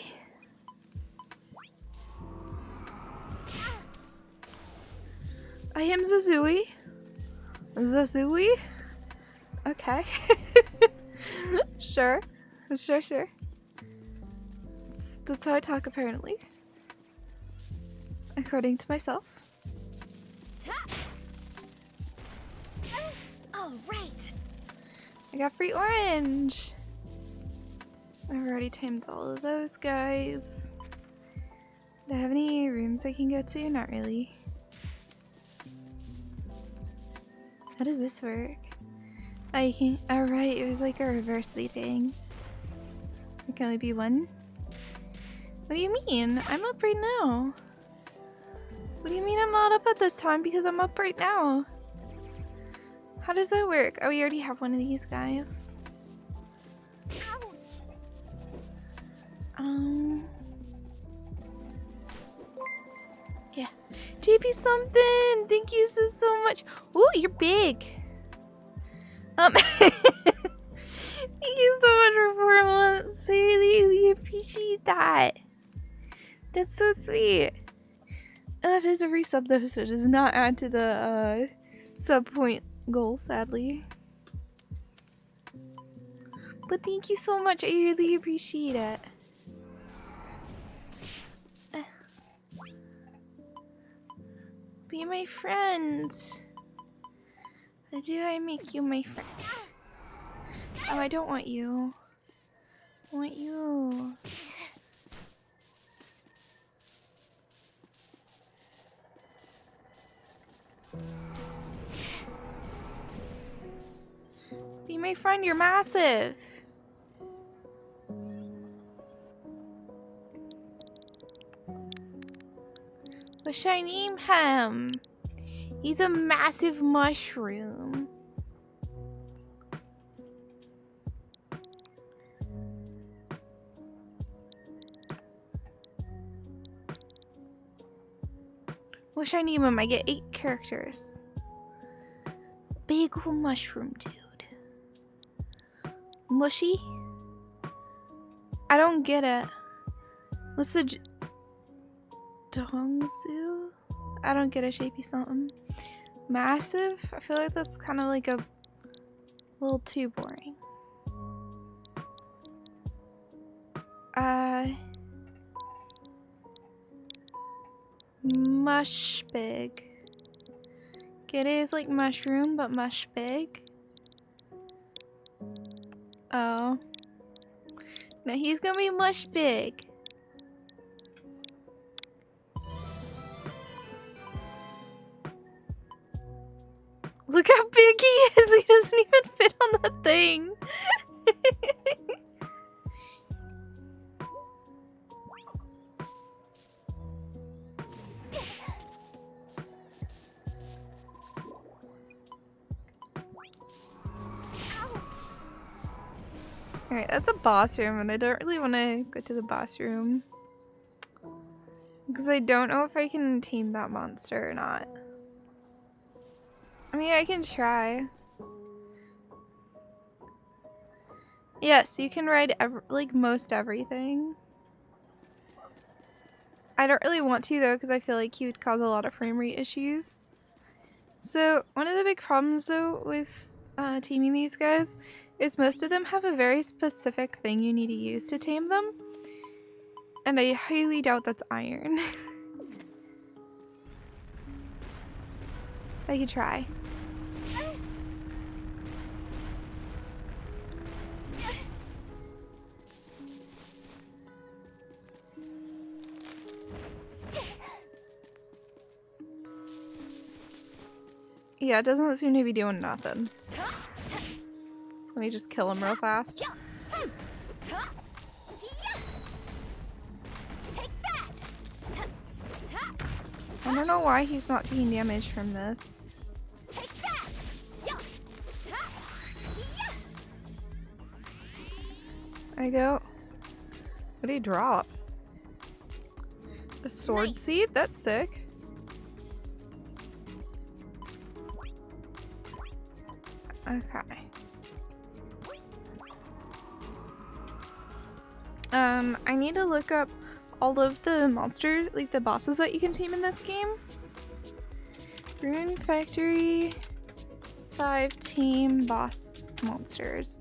I am Suwey. Suwey? Okay. Sure. Sure. That's how I talk, apparently. According to myself. All right. I got free orange. I've already tamed all of those guys. Do I have any rooms I can go to? Not really. How does this work? Oh, you can. Oh, right. It was like a reverse thing. There can only be one. What do you mean? I'm up right now. What do you mean I'm not up at this time? Because I'm up right now. How does that work? Oh, we already have one of these guys. Ouch. Yeah. JP something! Thank you so much. Ooh, you're big. Thank you so much for 4 months. I really appreciate that. That's so sweet. That is a resub though, so it does not add to the sub point goal, sadly. But thank you so much. I really appreciate it. Be my friend. How do I make you my friend? Oh, I don't want you. I want you. Be my friend, you're massive. What should I name him? He's a massive mushroom. What should I name him? I get 8 characters. Big ol' mushroom dude. Mushy? I don't get it. What's the Dongsu? I don't get a shapey something. Massive? I feel like that's kind of like a little too boring. Mush big. It is like mushroom, but mush big. Oh. No, he's gonna be mush big. Look how big think he is. He doesn't even fit on the thing. Alright, that's a boss room, and I don't really want to go to the boss room. Because I don't know if I can tame that monster or not. I mean, I can try. Yes, you can ride like most everything. I don't really want to though, because I feel like he would cause a lot of frame rate issues. So one of the big problems though with taming these guys is most of them have a very specific thing you need to use to tame them. And I highly doubt that's iron. I could try. Yeah, it doesn't seem to be doing nothing. Let me just kill him real fast. I don't know why he's not taking damage from this. I go. What did he drop? A sword seed? That's sick. Okay. I need to look up all of the monsters, like the bosses that you can tame in this game. Rune Factory 5 tame boss monsters.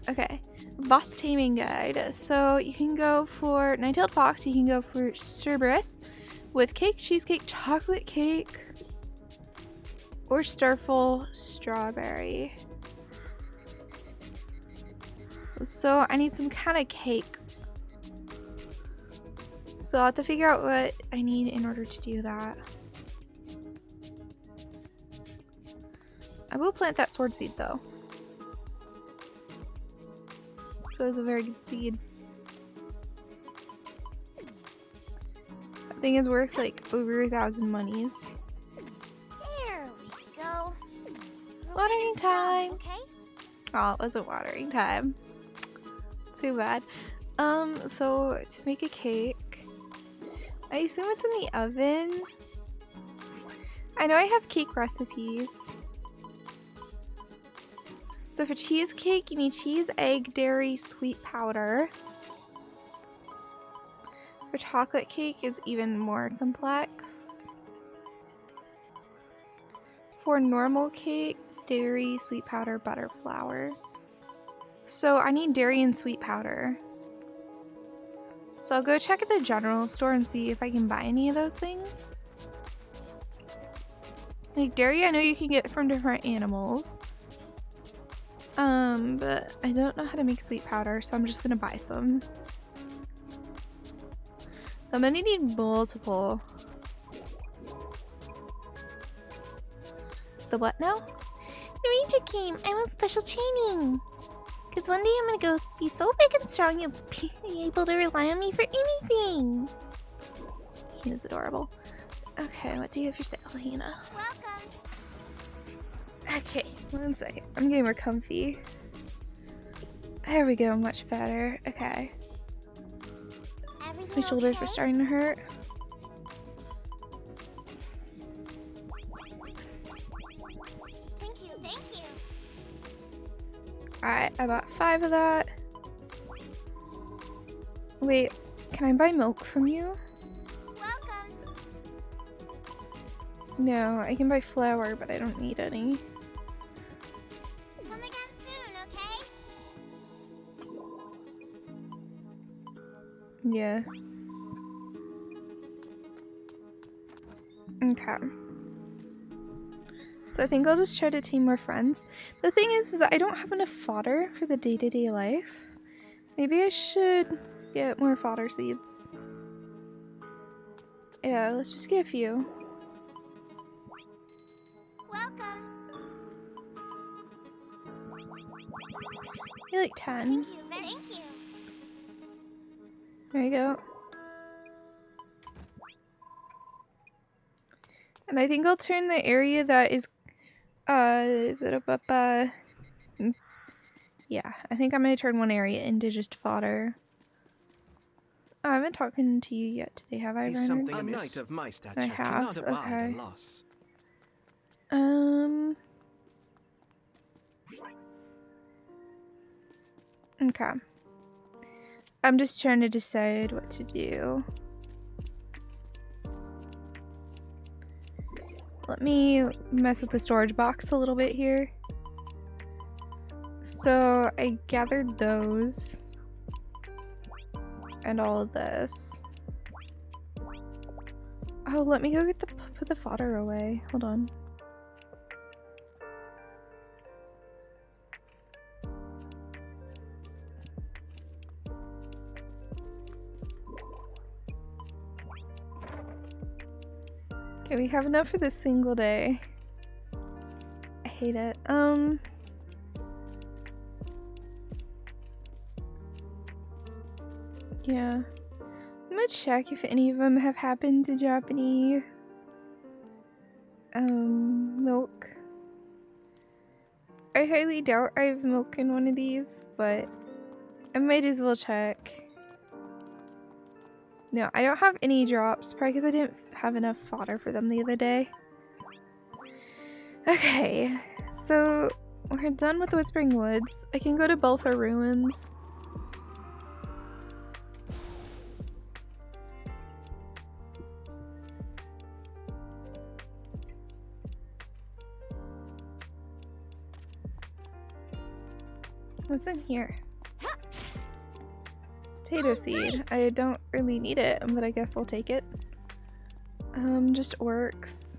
Okay. Boss taming guide. So you can go for Nine-tailed Fox, you can go for Cerberus with cake, cheesecake, chocolate cake, or Starful Strawberry. So I need some kind of cake. So I'll have to figure out what I need in order to do that. I will plant that sword seed though. So it's a very good seed. That thing is worth like over 1,000 monies. There we go. Watering time! Okay? Oh, it wasn't watering time. Too bad. So to make a cake, I assume it's in the oven. I know I have cake recipes. So for cheesecake, you need cheese, egg, dairy, sweet powder. For chocolate cake, it's even more complex. For normal cake, dairy, sweet powder, butter, flour. So I need dairy and sweet powder. So I'll go check at the general store and see if I can buy any of those things. Like dairy, I know you can get from different animals. But I don't know how to make sweet powder, so I'm just gonna buy some. I'm gonna need multiple. The what now? The ranger came. I want special training. Because one day I'm gonna go be so big and strong you'll be able to rely on me for anything. He is adorable. Okay, what do you have for sale, Hina? Welcome. Okay, 1 second. I'm getting more comfy. There we go, much better. Okay. Everything My shoulders okay? were starting to hurt. Thank you, thank you. Alright, I bought 5 of that. Wait, can I buy milk from you? Welcome. No, I can buy flour, but I don't need any. Come again soon, okay? Yeah. Okay. So I think I'll just try to tame more friends. The thing is I don't have enough fodder for the day-to-day life. Maybe I should get more fodder seeds. Yeah, let's just get a few. Welcome. You're like 10. Thank you. There you go. And I think I'll turn the area that is, yeah, I think I'm gonna turn one area into just fodder. Oh, I haven't talked to you yet today, have I, Bernard? A knight of my stature I have, cannot abide okay. a loss. Okay. I'm just trying to decide what to do. Let me mess with the storage box a little bit here. So I gathered those and all of this. Oh, let me go get put the fodder away. Hold on. Okay, we have enough for this single day. I hate it. Yeah. I'm gonna check if any of them have happened to drop any milk. I highly doubt I have milk in one of these, but I might as well check. No, I don't have any drops, probably because I didn't have enough fodder for them the other day. Okay, so we're done with the Whispering Woods. I can go to Belfer Ruins. What's in here? Potato seed. I don't really need it, but I guess I'll take it. Just orcs.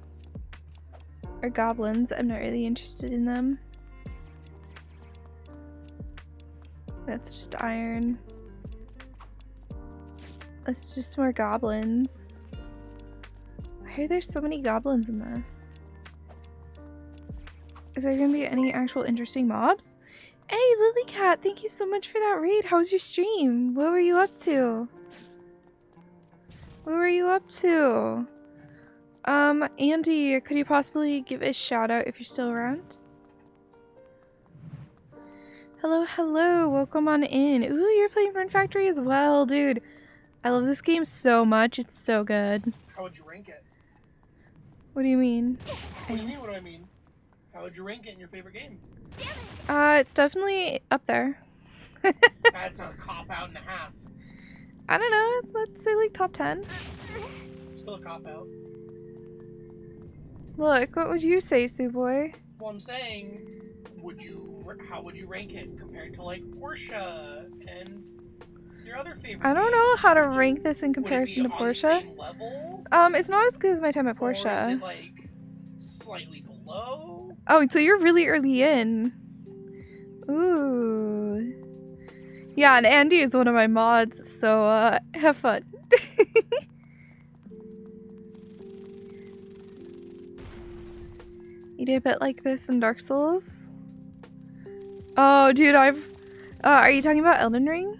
Or goblins. I'm not really interested in them. That's just iron. That's just more goblins. Why are there so many goblins in this? Is there gonna be any actual interesting mobs? Hey, Lilycat, thank you so much for that raid. How was your stream? What were you up to? What were you up to? Andy, could you possibly give a shout out if you're still around? Hello, hello, welcome on in. Ooh, you're playing Rune Factory as well, dude. I love this game so much, it's so good. How would you rank it? What do you mean? What do you mean, what do I mean? How would you rank it in your favorite games? It's definitely up there. That's a cop-out and a half. I don't know, let's say like top 10. Still a cop-out. Look, what would you say, Suwey? Well, I'm saying, how would you rank it compared to like Porsche and your other favorite I don't know how to rank this in comparison to Porsche. It's not as good as my time at Porsche. Or is it like slightly below? Oh, so you're really early in. Ooh. Yeah, and Andy is one of my mods, so have fun. You do a bit like this in Dark Souls? Oh, dude, are you talking about Elden Ring?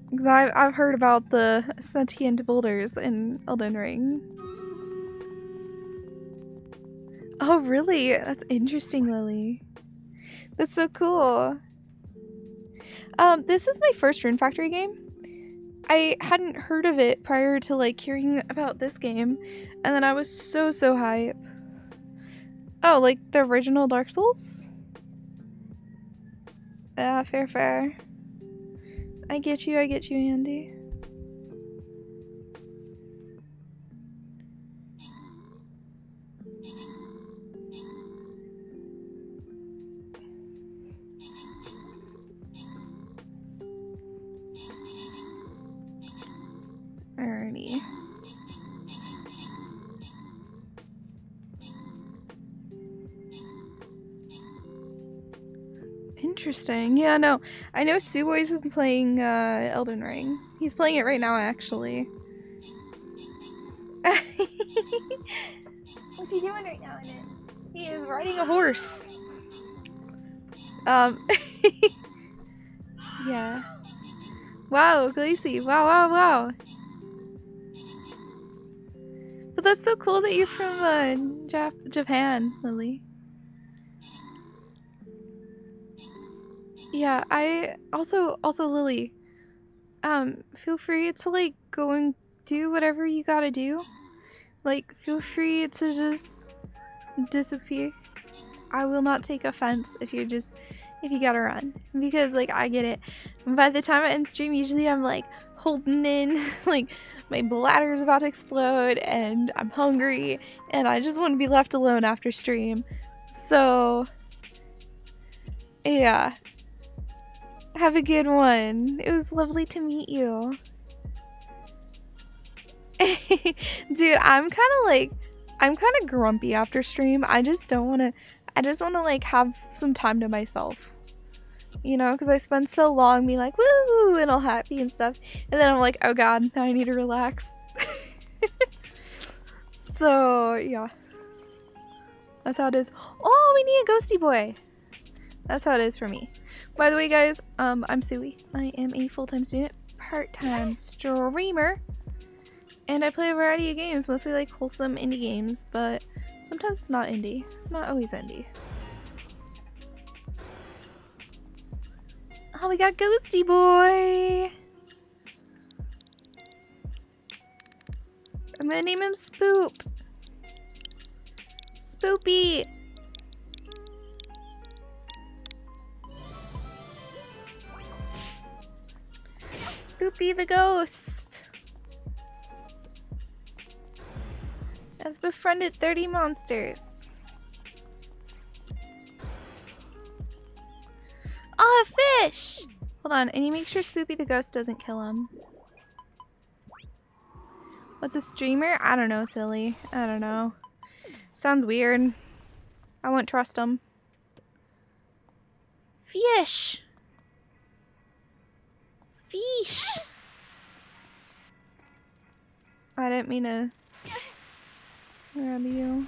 Because I've heard about the sentient boulders in Elden Ring. Oh, really? That's interesting, Lily. That's so cool. This is my first Rune Factory game. I hadn't heard of it prior to like hearing about this game, and then I was so hype. Oh, like the original Dark Souls? Yeah, fair. I get you, Andy. Alrighty. Interesting. Yeah, no. I know Suwey's been playing Elden Ring. He's playing it right now, actually. What's he doing right now, Annette? He is riding a horse. Yeah. Wow, Glacy. Wow, wow, wow. But that's so cool that you're from Japan, Lily. Yeah, I also Lily. Feel free to like go and do whatever you gotta do. Like, feel free to just disappear. I will not take offense if you gotta run. Because, like, I get it. By the time I end stream, usually I'm, like, holding in, like, my bladder is about to explode, and I'm hungry, and I just want to be left alone after stream. So, yeah. Have a good one. It was lovely to meet you. Dude, I'm kind of grumpy after stream. I just want to like have some time to myself. You know, because I spend so long being like, woo, and all happy and stuff. And then I'm like, oh god, now I need to relax. So, yeah. That's how it is. Oh, we need a ghosty boy. That's how it is for me. By the way, guys, I'm Suwey. I am a full-time student, part-time streamer. And I play a variety of games, mostly like wholesome indie games, but sometimes it's not indie. It's not always indie. Oh, we got Ghosty Boy! I'm gonna name him Spoop. Spoopy! Spoopy the ghost! I've befriended 30 monsters. Oh, a fish! Hold on, I need to make sure Spoopy the ghost doesn't kill him. What's a streamer? I don't know, silly. I don't know. Sounds weird. I won't trust him. Fish! Fish! I didn't mean to grab you.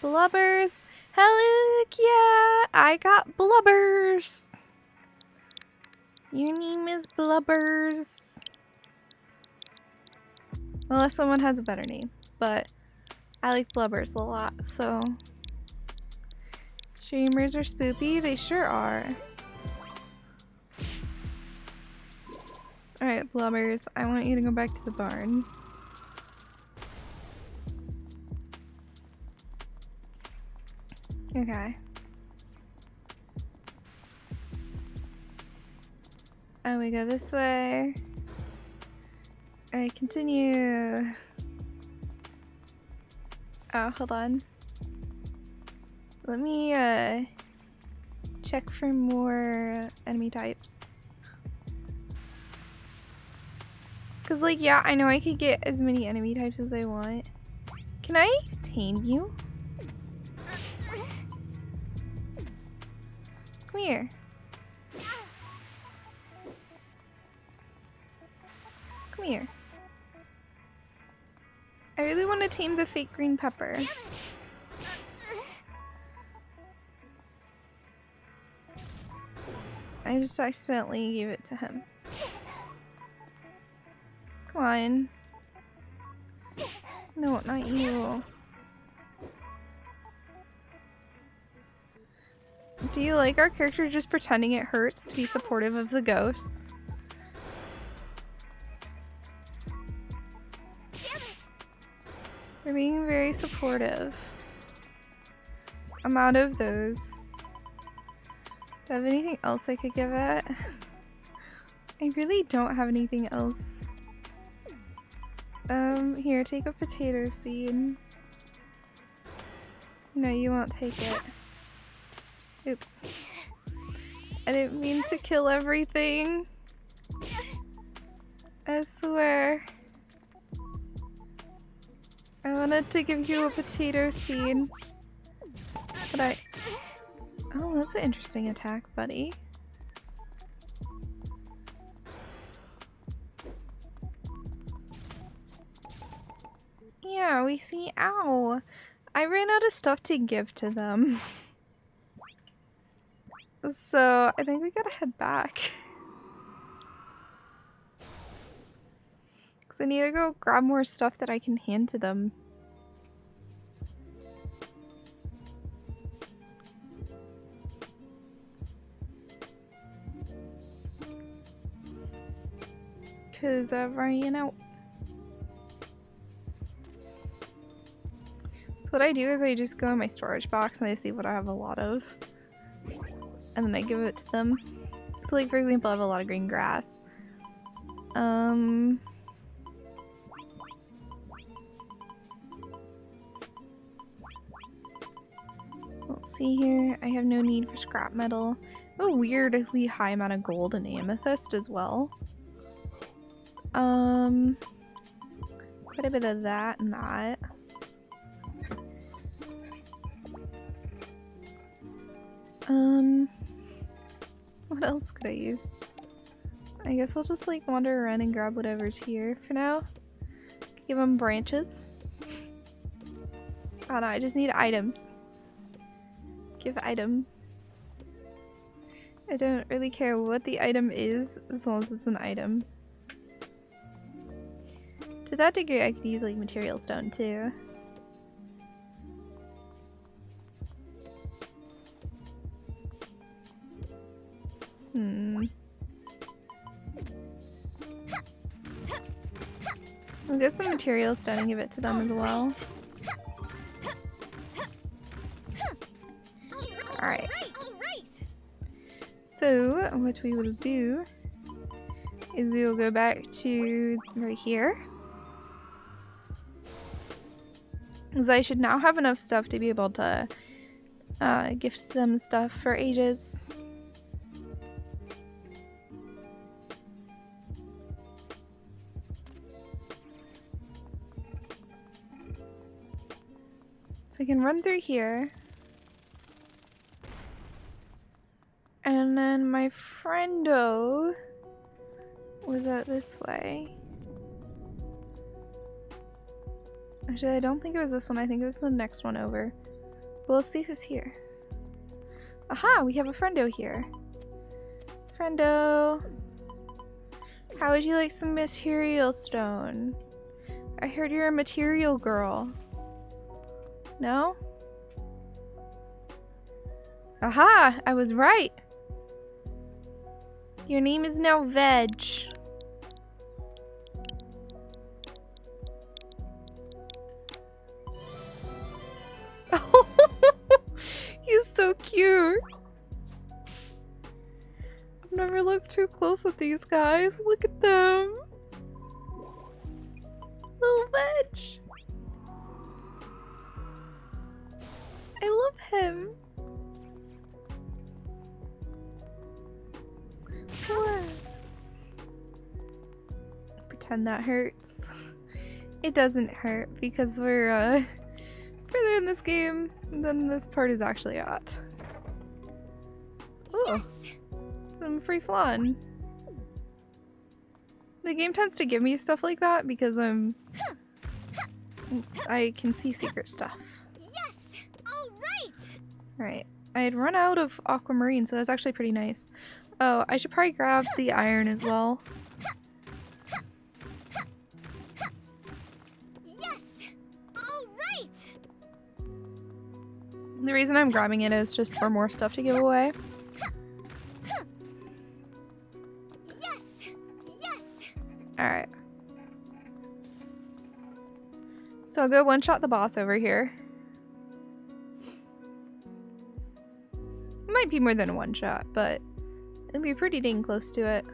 Blubbers! Heck yeah! I got Blubbers! Your name is Blubbers. Unless someone has a better name, but I like Blubbers a lot, so. Streamers are spoopy? They sure are. Alright, Blubbers, I want you to go back to the barn. Okay. And we go this way. Alright, continue. Oh, hold on. Let me check for more enemy types. Cause like, yeah, I know I could get as many enemy types as I want. Can I tame you? Come here. Come here. I really want to tame the fake green pepper. I just accidentally gave it to him. Come on. No, not you. Do you like our character just pretending it hurts to be supportive of the ghosts? They're being very supportive. I'm out of those. Do I have anything else I could give it? I really don't have anything else. Here, take a potato seed. No, you won't take it. Oops. I didn't mean to kill everything. I swear. I wanted to give you a potato seed. But I... Oh, that's an interesting attack, buddy. Yeah, we see... Ow! I ran out of stuff to give to them. So I think we gotta head back. Cause I need to go grab more stuff that I can hand to them. Cause I've ran out. So what I do is I just go in my storage box and I see what I have a lot of. And then I give it to them. So like for example, I have a lot of green grass. Let's see here. I have no need for scrap metal. A weirdly high amount of gold and amethyst as well. Quite a bit of that and that. What else could I use? I guess I'll just like wander around and grab whatever's here for now. Give them branches. Oh no, I just need items. Give item. I don't really care what the item is as long as it's an item. To that degree, I could use like material stone too. I'll get some material stone and give it to them as well. Alright. So, what we will do is we will go back to right here. Because I should now have enough stuff to be able to gift them stuff for ages. So I can run through here. And then my friendo was out this way. Actually, I don't think it was this one. I think it was the next one over. But let's see who's here. Aha! We have a friendo here. Friendo! How would you like some material stone? I heard you're a material girl. No? Aha! I was right! Your name is now Veg. He's so cute! I've never looked too close at these guys. Look at them! Little Veg! I love him! What? Pretend that hurts. It doesn't hurt because we're further in this game than this part is actually at. Ooh, yes. Some free flan. The game tends to give me stuff like that because I can see secret stuff. Yes! Alright! Alright. I had run out of aquamarine, so that's actually pretty nice. Oh, I should probably grab the iron as well. Yes! Alright! The reason I'm grabbing it is just for more stuff to give away. Yes! Yes! Alright. So I'll go one-shot the boss over here. It might be more than a one-shot, but it'll be pretty dang close to it.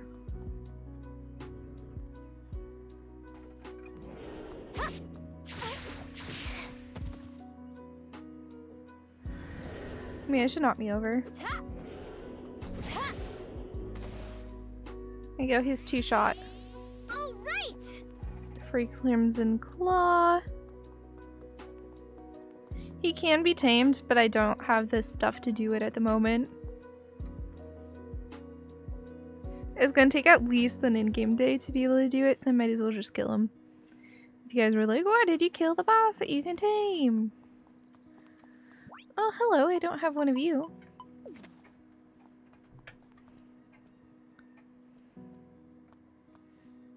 I mean, it should knock me over. There you go, he's two-shot. Alright! Free Crimson Claw. He can be tamed, but I don't have the stuff to do it at the moment. It's gonna take at least an in-game day to be able to do it, so I might as well just kill him. If you guys were like, why did you kill the boss that you can tame? Oh, hello, I don't have one of you.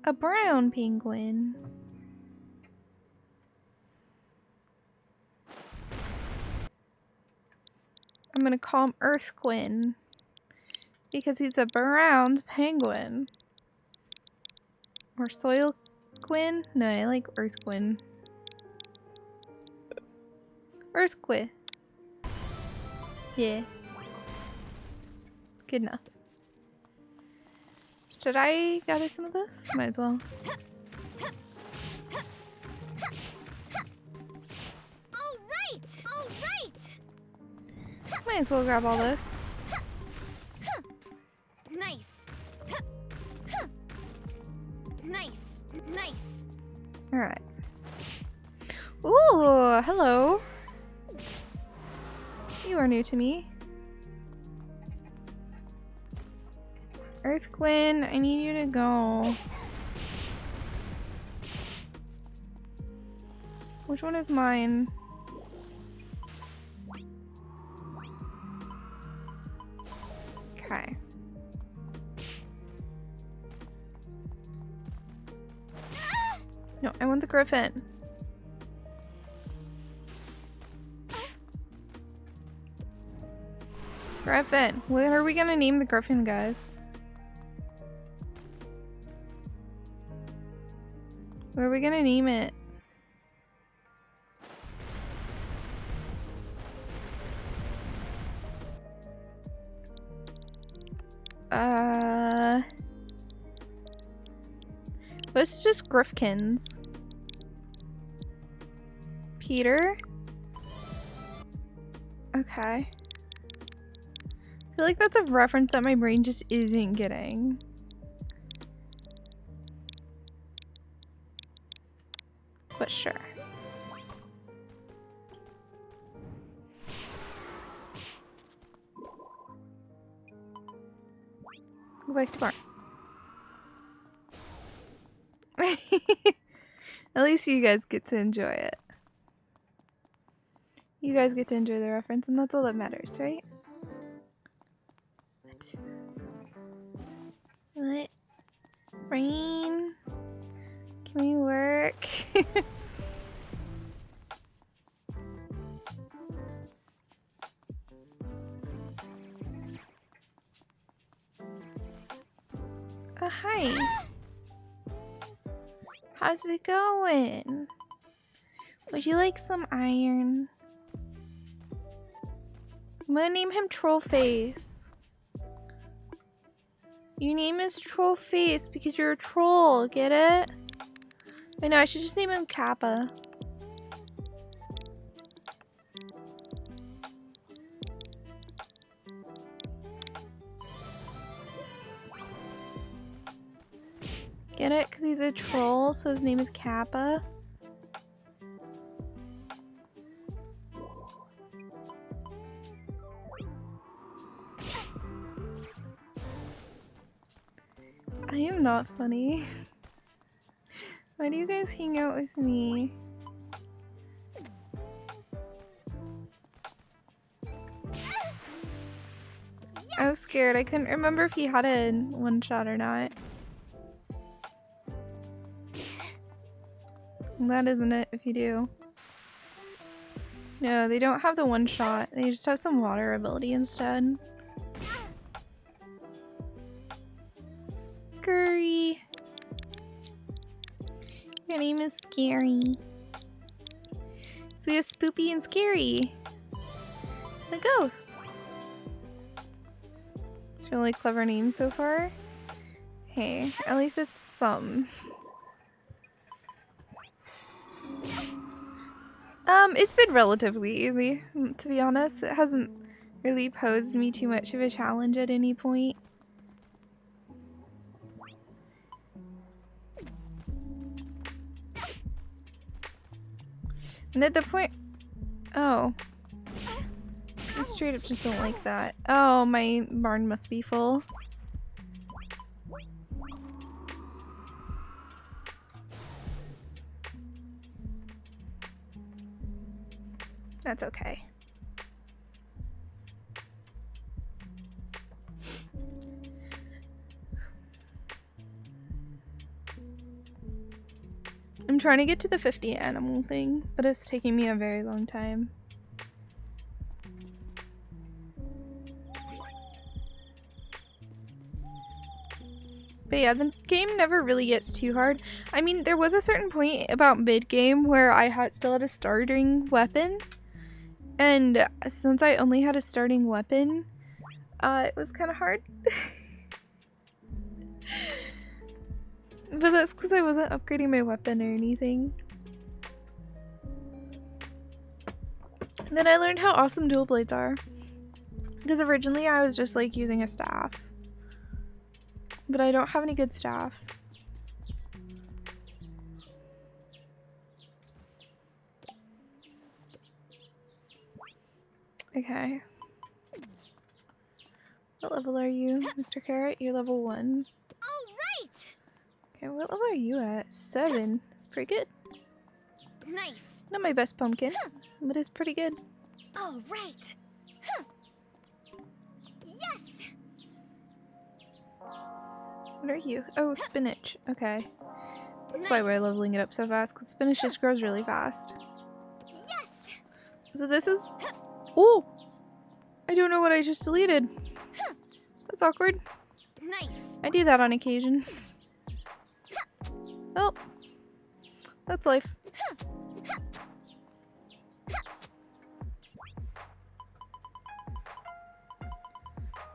A brown penguin. I'm gonna call him Earthquin because he's a brown penguin. Or Soil Quinn? No, I like Earthquin. Earthquin. Yeah. Good enough. Should I gather some of this? Might as well. All right. Might as well grab all this. Nice. Nice. Alright. Ooh, hello. You are new to me. Earthquin, I need you to go. Which one is mine? Okay. No, I want the griffin. Griffin. What are we gonna name the griffin, guys? What are we gonna name it? Let's just Griffkins. Peter? Okay. I feel like that's a reference that my brain just isn't getting. But sure. Go back to barn. At least you guys get to enjoy it. You guys get to enjoy the reference, and that's all that matters, right? What? Rain? Can we work? Oh, hi. How's it going? Would you like some iron? I'm gonna name him Trollface. Your name is Trollface because you're a troll, get it? I know, I should just name him Kappa. Get it? Because he's a troll, so his name is Kappa. I am not funny. Why do you guys hang out with me? I was scared. I couldn't remember if he had a one shot or not. That isn't it if you do. No, they don't have the one shot. They just have some water ability instead. Scurry. Your name is Scary. So we have Spoopy and Scary. The ghosts. It's a really clever name so far. Hey, at least it's some. It's been relatively easy, to be honest. It hasn't really posed me too much of a challenge at any point. And at the point... Oh. I straight up just don't like that. Oh, my barn must be full. That's okay. trying to get to the 50 animal thing, but it's taking me a very long time. But yeah, the game never really gets too hard. I mean, there was a certain point about mid-game where I still had a starting weapon. And since I only had a starting weapon, it was kind of hard. But that's because I wasn't upgrading my weapon or anything. Then I learned how awesome dual blades are. Because originally I was just like using a staff. But I don't have any good staff. Okay. What level are you, Mr. Carrot? You're level 1. All right. Okay, what level are you at? 7. That's pretty good. Nice. Not my best pumpkin, but it's pretty good. All right. Huh. Yes. What are you? Oh, spinach. Okay. That's why we're leveling it up so fast, because spinach just grows really fast. Yes. So this is... Oh! I don't know what I just deleted. That's awkward. Nice. I do that on occasion. Oh. That's life.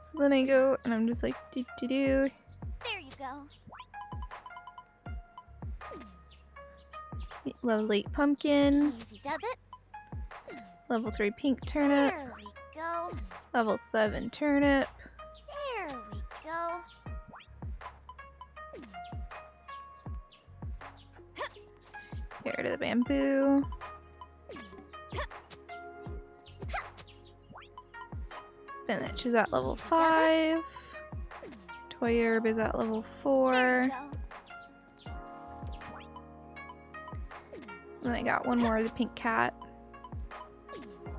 So then I go and I'm just like do. There you go. Level 8 pumpkin. Easy does it. Level 3 pink turnip. There we go. Level 7 turnip. There we go. Get rid of the bamboo. Spinach is at level 5. Toy herb is at level 4. Then I got one more of the pink cat.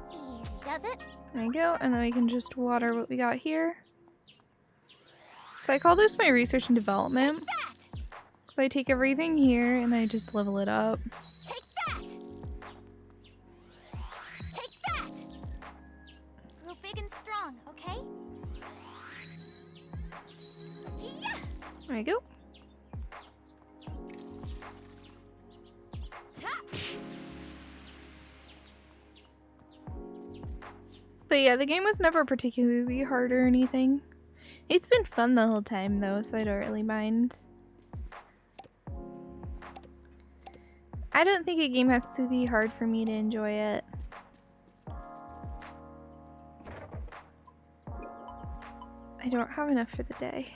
Easy does it. There we go, and then we can just water what we got here. So I call this my research and development. So I take everything here and I just level it up. Take that. Take that. Grow big and strong, okay? Yeah. There we go. But yeah, the game was never particularly hard or anything. It's been fun the whole time though, so I don't really mind. I don't think a game has to be hard for me to enjoy it. I don't have enough for the day.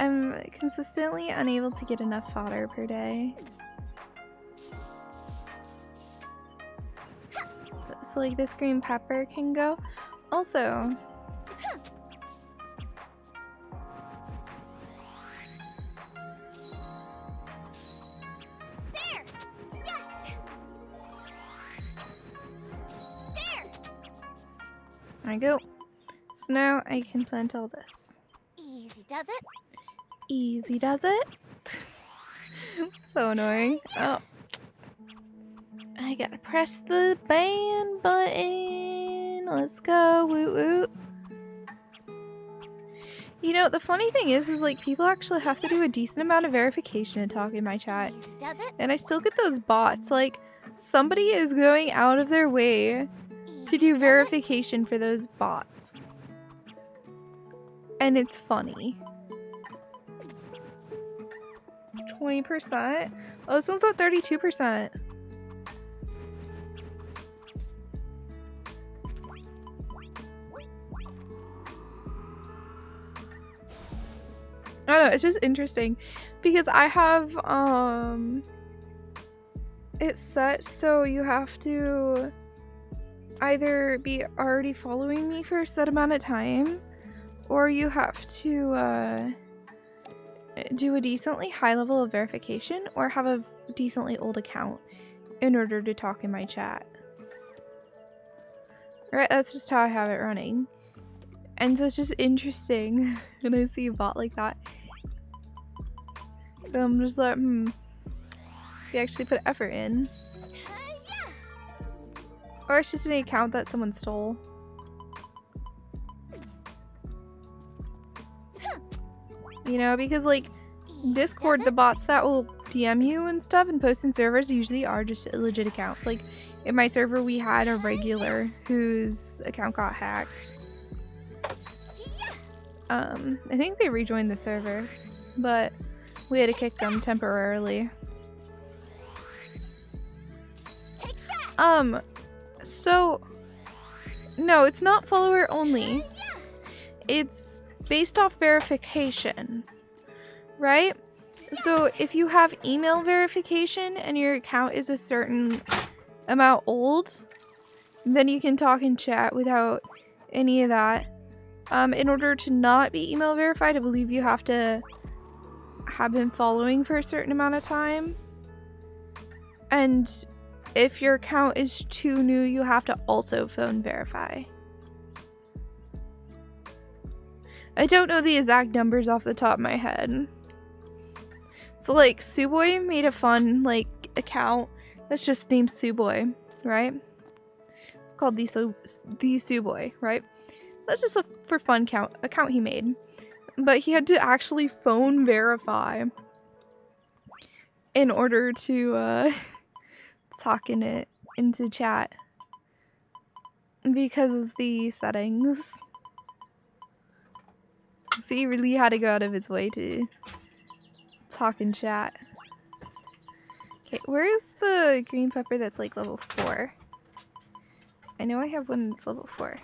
I'm consistently unable to get enough fodder per day. So like this green pepper can go. Also, there. Yes. There. There I go. So now I can plant all this. Easy does it. Easy does it. So annoying. Oh. I gotta press the ban button. Let's go. Woot woot. You know, the funny thing is like people actually have to do a decent amount of verification to talk in my chat. Easy does it. And I still get those bots. Like, somebody is going out of their way to do verification for those bots. And it's funny. 20%? Oh, this one's at 32%. I don't know, it's just interesting because I have it's set so you have to either be already following me for a set amount of time or you have to do a decently high level of verification or have a decently old account in order to talk in my chat. Right, that's just how I have it running. And so it's just interesting when I see a bot like that. So I'm just like, If you actually put effort in. Or it's just an account that someone stole. You know, because like Discord, the bots that will DM you and stuff and post in servers usually are just legit accounts. Like in my server we had a regular whose account got hacked. I think they rejoined the server, but we had to kick them temporarily. So no, it's not follower only. It's based off verification, right? So if you have email verification and your account is a certain amount old, then you can talk and chat without any of that. In order to not be email verified, I believe you have to have been following for a certain amount of time. And if your account is too new, you have to also phone verify. I don't know the exact numbers off the top of my head. So like Suwey made a fun like account that's just named Suwey, right? It's called the Suwey, right? That's just a for fun account he made. But he had to actually phone verify in order to talk in it into chat because of the settings. So he really had to go out of his way to talk and chat. Okay, where's the green pepper that's like level 4? I know I have one that's level 4.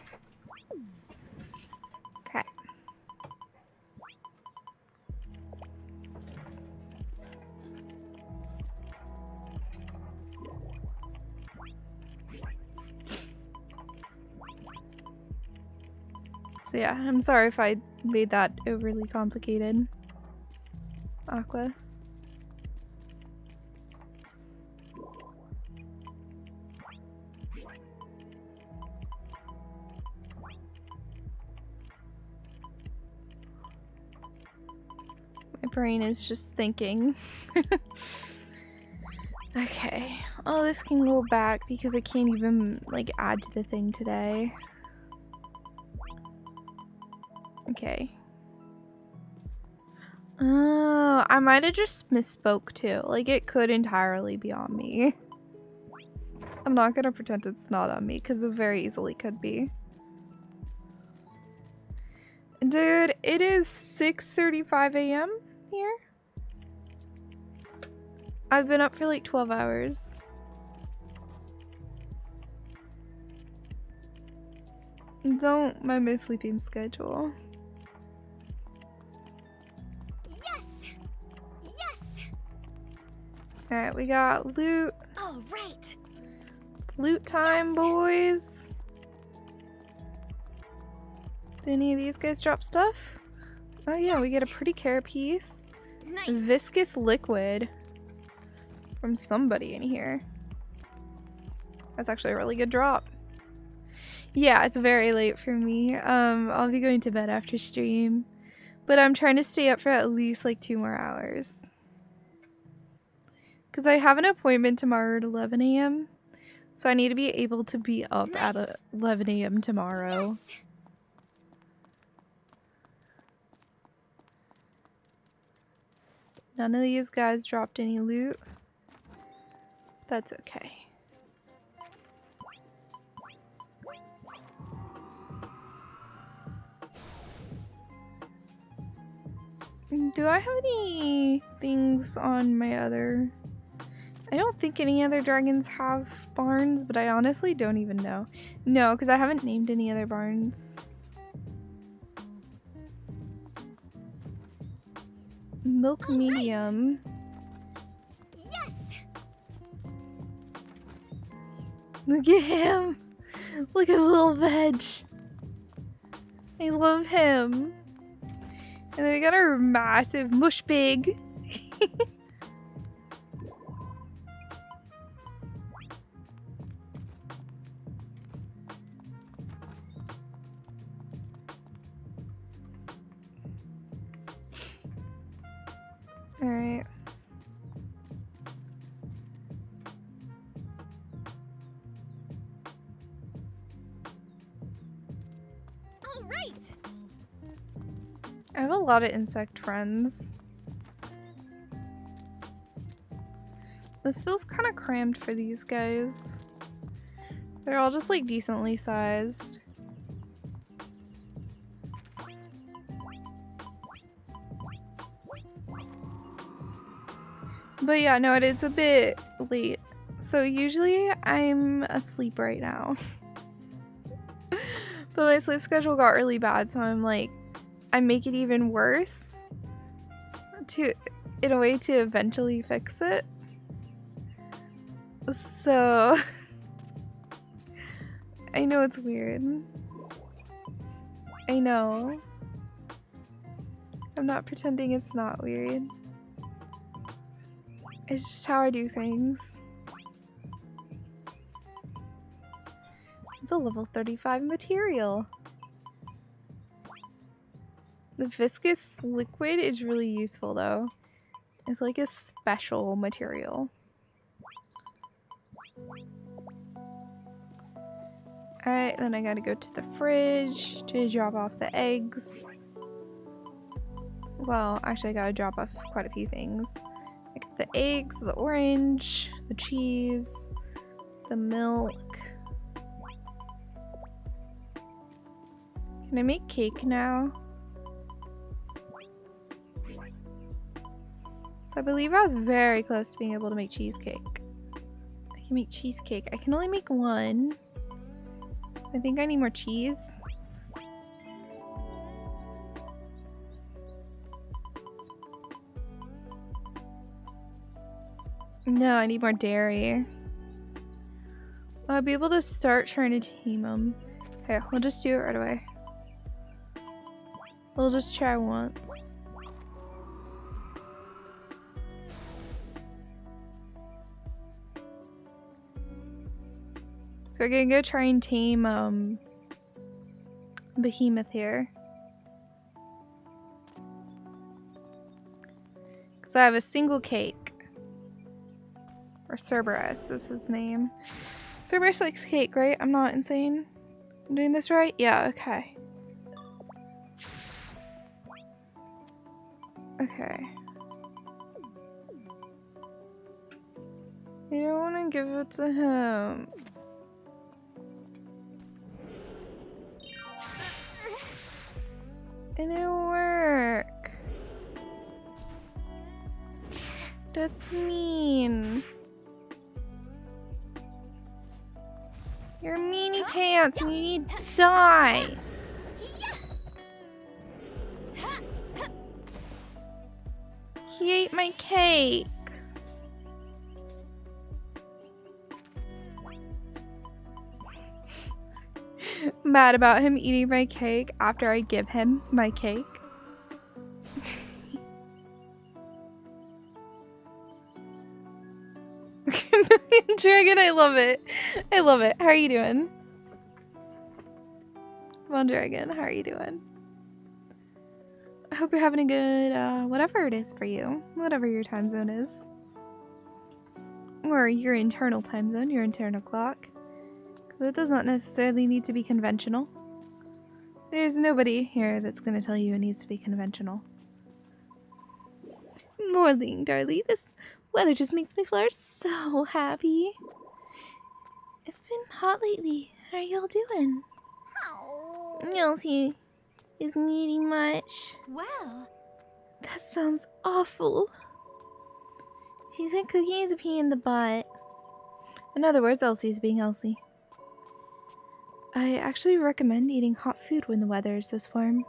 Okay. So yeah, I'm sorry if I made that overly complicated. Aqua. My brain is just thinking. Okay. Oh, this can go back because I can't even like add to the thing today. Okay. Oh, I might have just misspoke too. Like, it could entirely be on me. I'm not gonna pretend it's not on me, because it very easily could be. Dude, it is 6:35 a.m. here. I've been up for like 12 hours. Don't mind my sleeping schedule. Alright, we got loot. All right. Loot time, boys. Did any of these guys drop stuff? Oh yeah, we get a pretty carapace. Nice. Viscous liquid. From somebody in here. That's actually a really good drop. Yeah, it's very late for me. I'll be going to bed after stream. But I'm trying to stay up for at least like 2 more hours. Because I have an appointment tomorrow at 11 a.m. So I need to be able to be up at 11 a.m. tomorrow. Yes. None of these guys dropped any loot. That's okay. Do I have any things on my other... I don't think any other dragons have barns, but I honestly don't even know. No, because I haven't named any other barns. Milk medium. Yes. Look at him! Look at little veg. I love him. And then we got our massive mush pig. Alright. All right. I have a lot of insect friends. This feels kind of cramped for these guys. They're all just like decently sized. But yeah, no, it's a bit late. So usually I'm asleep right now. But my sleep schedule got really bad, so I'm like, I make it even worse in a way to eventually fix it. So I know it's weird. I know. I'm not pretending it's not weird. It's just how I do things. It's a level 35 material. The viscous liquid is really useful though. It's like a special material. Alright, then I gotta go to the fridge to drop off the eggs. Well, actually I gotta drop off quite a few things. I got the eggs, the orange, the cheese, the milk. Can I make cake now? So I believe I was very close to being able to make cheesecake. I can make cheesecake. I can only make one. I think I need more cheese. No, I need more dairy. I'll be able to start trying to tame them. Okay, we'll just do it right away. We'll just try once. So we're gonna go try and tame Behemoth here. Because I have a single cake. Or Cerberus is his name. Cerberus likes cake, right? I'm not insane. I'm doing this right? Yeah, okay. Okay. I don't want to give it to him. It didn't work. That's mean. You're a meanie pants and you need to die. He ate my cake. Mad about him eating my cake after I give him my cake. Dragon, I love it. I love it. How are you doing? Come on, Dragon. How are you doing? I hope you're having a good, whatever it is for you. Whatever your time zone is. Or your internal time zone, your internal clock. Because it does not necessarily need to be conventional. There's nobody here that's going to tell you it needs to be conventional. Morning, darling. This weather just makes me flower so happy. It's been hot lately. How are y'all doing? Elsie isn't eating much. Well, that sounds awful. She said cooking is a pain in the butt. In other words, Elsie's being Elsie. I actually recommend eating hot food when the weather is this warm,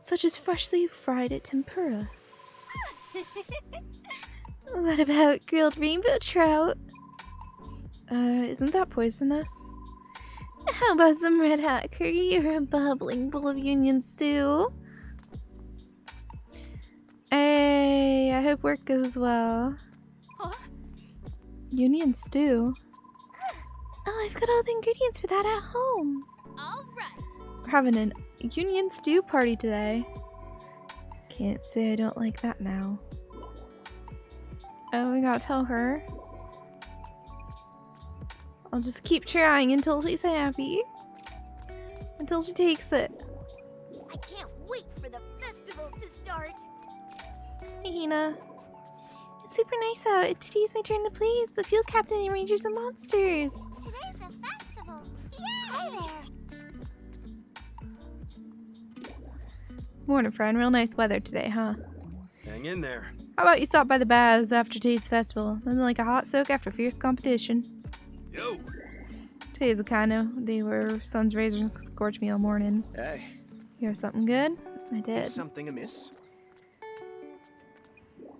such as freshly fried tempura. What about grilled rainbow trout? Isn't that poisonous? How about some red hot curry or a bubbling bowl of Union stew? Hey, I hope work goes well. Huh? Union stew? Oh, I've got all the ingredients for that at home. All right. We're having a Union stew party today. Can't say I don't like that now. Oh, we gotta tell her. I'll just keep trying until she's happy. until she takes it. I can't wait for the festival to start. Hey, Hina. It's super nice out. Today's my turn to play as the field captain in Rangers and Monsters. Today's the festival. Yay! Hi there. Morning, friend. Real nice weather today, huh? Hang in there. How about you stop by the baths after today's festival? Nothing like a hot soak after fierce competition. Yo. Today's the kind of day where sun's razors scorch me all morning. Hey. You have something good? I did. Is something amiss?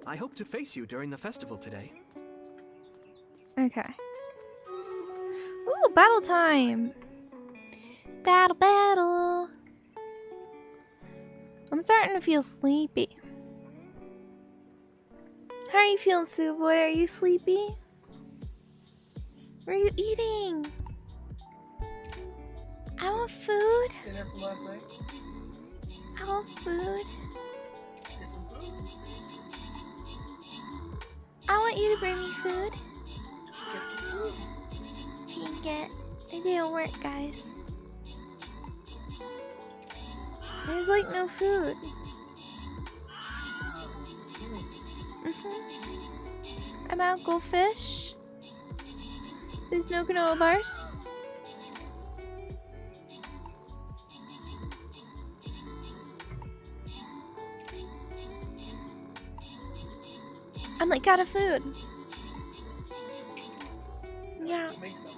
I hope to face you during the festival today. Okay. Ooh, battle time! Battle, battle! I'm starting to feel sleepy. How are you feeling, Suwey? Are you sleepy? What are you eating? I want food. Dinner from last night. I want food. Get some food. I want you to bring me food. Get some food. Dang it. It didn't work, guys. There's like no food. I'm out goldfish. There's no granola bars. I'm like out of food. Yeah. Make some.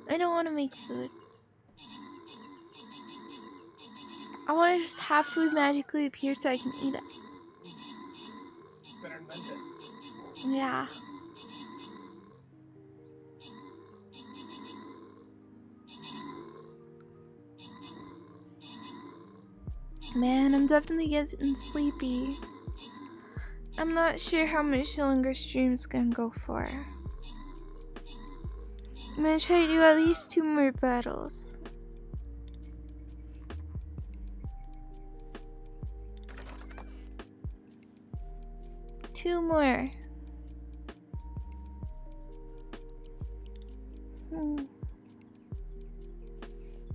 I don't want to make food. I want to just have food magically appear so I can eat it. Better invent it. Yeah. Man, I'm definitely getting sleepy. I'm not sure how much longer stream's gonna go for. I'm gonna try to do at least 2 more battles. Two more.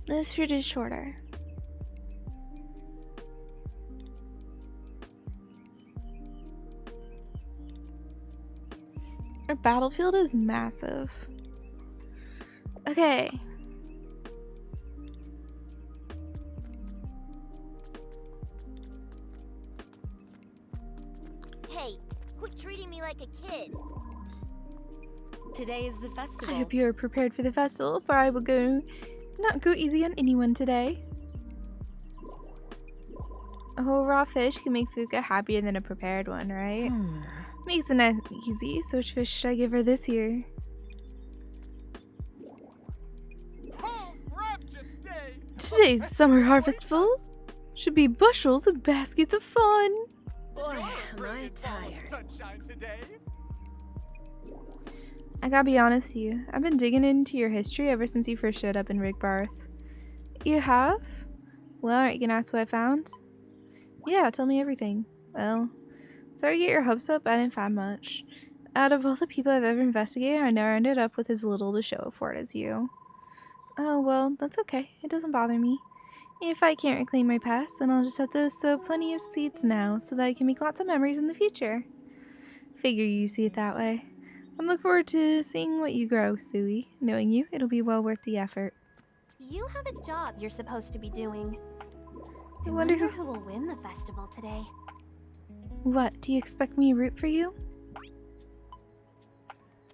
This route is shorter. Our battlefield is massive. Okay. Hey, quit treating me like a kid. Today is the festival. I hope you are prepared for the festival, for I will not go easy on anyone today. A whole raw fish can make Fuka happier than a prepared one, right? Makes it nice and easy. So which fish should I give her this year? Today's summer harvestful should be bushels of baskets of fun. Boy, am I tired. Sunshine today. I gotta be honest with you. I've been digging into your history ever since you first showed up in Rigbarth. You have? Well, are you gonna ask what I found? Yeah, tell me everything. Well, sorry to get your hopes up, I didn't find much. Out of all the people I've ever investigated, I never ended up with as little to show for it as you. Oh, well, that's okay. It doesn't bother me. If I can't reclaim my past, then I'll just have to sow plenty of seeds now so that I can make lots of memories in the future. Figure you see it that way. I'm looking forward to seeing what you grow, Suwey. Knowing you, it'll be well worth the effort. You have a job you're supposed to be doing. I wonder who will win the festival today. What, do you expect me to root for you?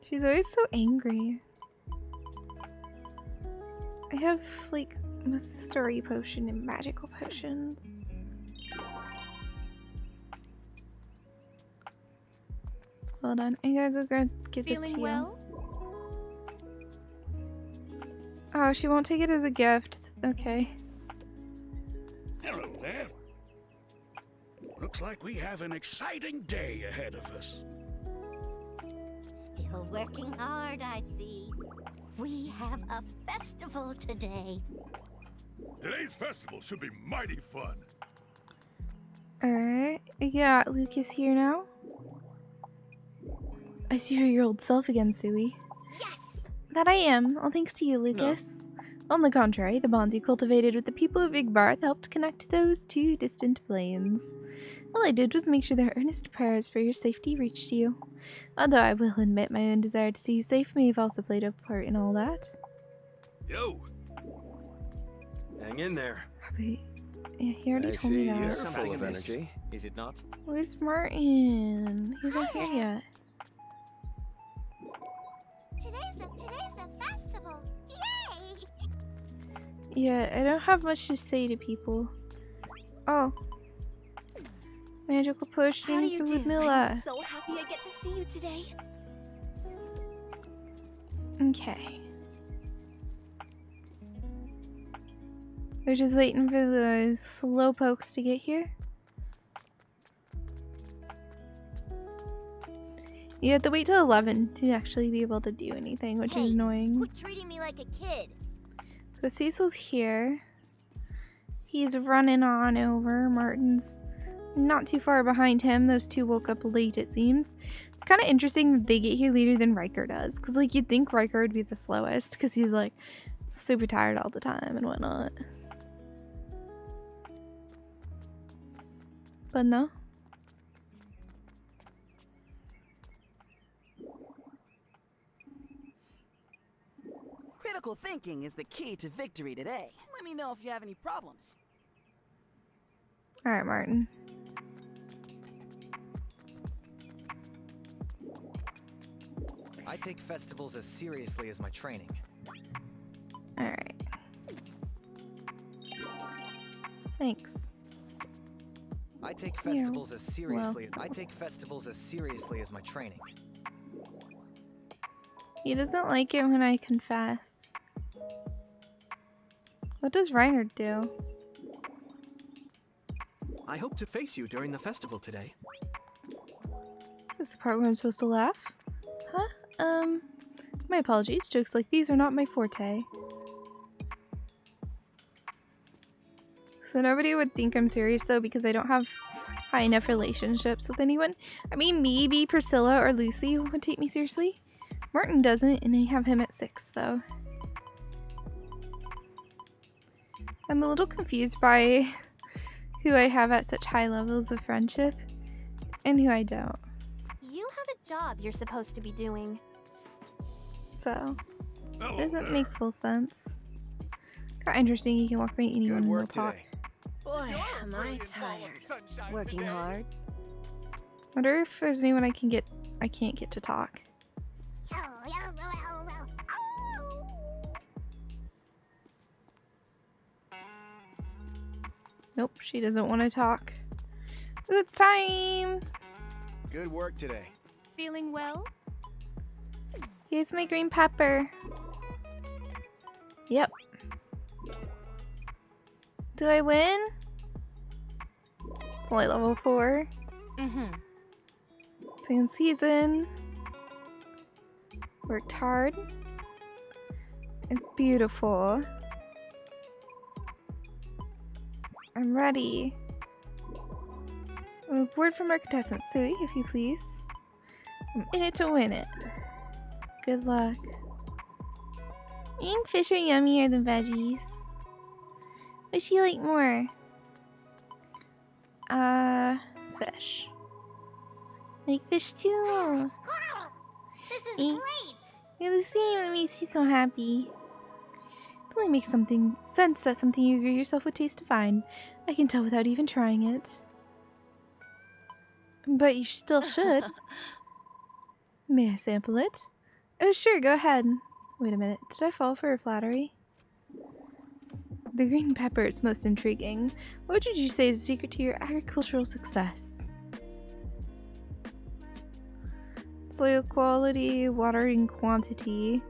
She's always so angry. I have, like, a story potion and magical potions. Hold on, I gotta go get this to you. Well? Oh, she won't take it as a gift. Okay. Hello there. Looks like we have an exciting day ahead of us. Still working hard, I see. We have a festival today. Today's festival should be mighty fun. Alright, yeah, Lucas here now. I see you're your old self again, Suwey. Yes! That I am, all thanks to you, Lucas. On the contrary, the bonds you cultivated with the people of Big Barth helped connect those two distant planes. All I did was make sure their earnest prayers for your safety reached you. Although I will admit my own desire to see you safe may have also played a part in all that. Yo! Hang in there. Wait, yeah, he already told me You're that. full of energy. Is it not? Where's Martin? He's not here yet. Today's the festival. Yay! Yeah, I don't have much to say to people. Oh. Magical potion How do you from do? Ludmilla. I'm so happy I get to see you today. Okay. We're just waiting for the slowpokes to get here. You have to wait till 11 to actually be able to do anything, which is annoying. Quit treating me like a kid. So Cecil's here. He's running on over. Martin's not too far behind him. Those two woke up late, it seems. It's kind of interesting that they get here later than Riker does. Because, like, you'd think Riker would be the slowest. Because he's, like, super tired all the time and whatnot. But no. Critical thinking is the key to victory today. Let me know if you have any problems. Alright, Martin. I take festivals as seriously as my training. Alright. Thanks. I take festivals as seriously as my training. He doesn't like it when I confess. What does Reinhard do? I hope to face you during the festival today. This is the part where I'm supposed to laugh? Huh? My apologies. Jokes like these are not my forte. So nobody would think I'm serious though because I don't have high enough relationships with anyone. I mean, maybe Priscilla or Lucy would take me seriously. Martin doesn't, and I have him at 6 though. I'm a little confused by who I have at such high levels of friendship and who I don't. You have a job you're supposed to be doing. So, it doesn't make full sense. Kind of interesting, you can walk by anyone and they'll talk. Boy, am I tired. Working hard. Wonder if there's anyone I can't get to talk. Nope, she doesn't want to talk. Ooh, it's time! Good work today. Feeling well? Here's my green pepper. Yep. Do I win? It's only level 4. Sand season. Worked hard. It's beautiful. I'm ready. A word from our contestant, Suwey, if you please. I'm in it to win it. Good luck. I think fish are yummier than veggies. What do you like more? Fish. I like fish too. This is great! You're the same, it makes me so happy. It only makes sense that something you agree yourself would taste divine. I can tell without even trying it. But you still should. May I sample it? Oh sure, go ahead. Wait a minute, did I fall for her flattery? The green pepper is most intriguing. What would you say is the secret to your agricultural success? Soil quality, watering quantity,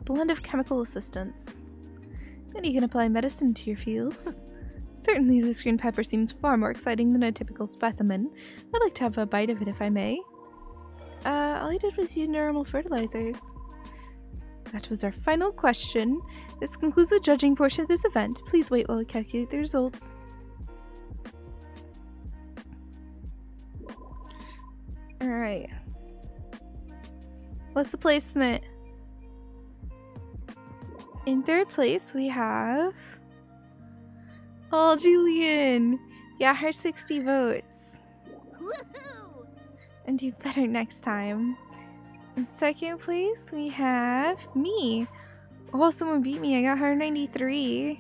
blend of chemical assistance. Then you can apply medicine to your fields. Certainly this green pepper seems far more exciting than a typical specimen. I'd like to have a bite of it if I may. All I did was use normal fertilizers. That was our final question. This concludes the judging portion of this event. Please wait while we calculate the results. Alright. What's the placement? In third place, we have... Oh, Julian! Yeah, her 60 votes. Woohoo! And do better next time. In second place, we have me. Oh, someone beat me. I got her 93.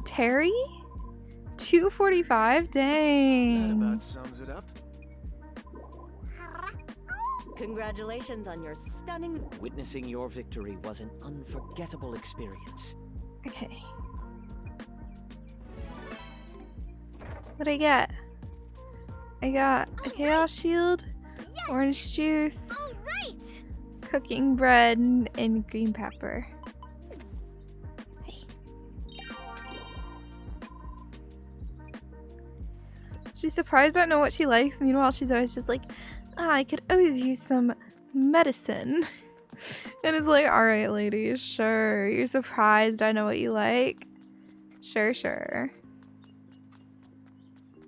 Terry? 245? Dang. That about sums it up. Congratulations on your stunning... Witnessing your victory was an unforgettable experience. Okay. What'd I get? I got a chaos shield, orange juice, cooking bread, and green pepper. Hey. She's surprised I don't know what she likes. Meanwhile, she's always just like, I could always use some medicine. And it's like, alright, lady, sure. You're surprised I know what you like? Sure, sure.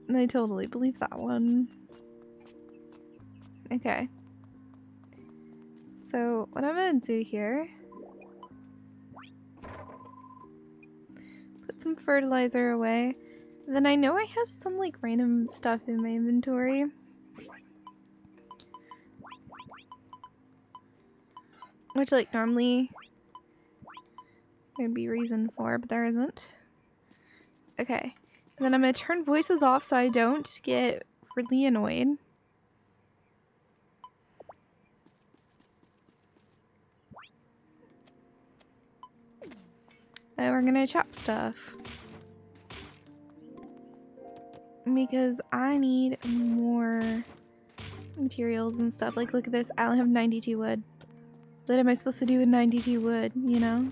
And I totally believe that one. Okay. So, what I'm gonna do here... Put some fertilizer away. Then I know I have some, like, random stuff in my inventory. Which, like, normally there'd be reason for, but there isn't. Okay. And then I'm gonna turn voices off so I don't get really annoyed. And we're gonna chop stuff. Because I need more materials and stuff. Like, look at this. I only have 92 wood. What am I supposed to do with 92 wood, you know?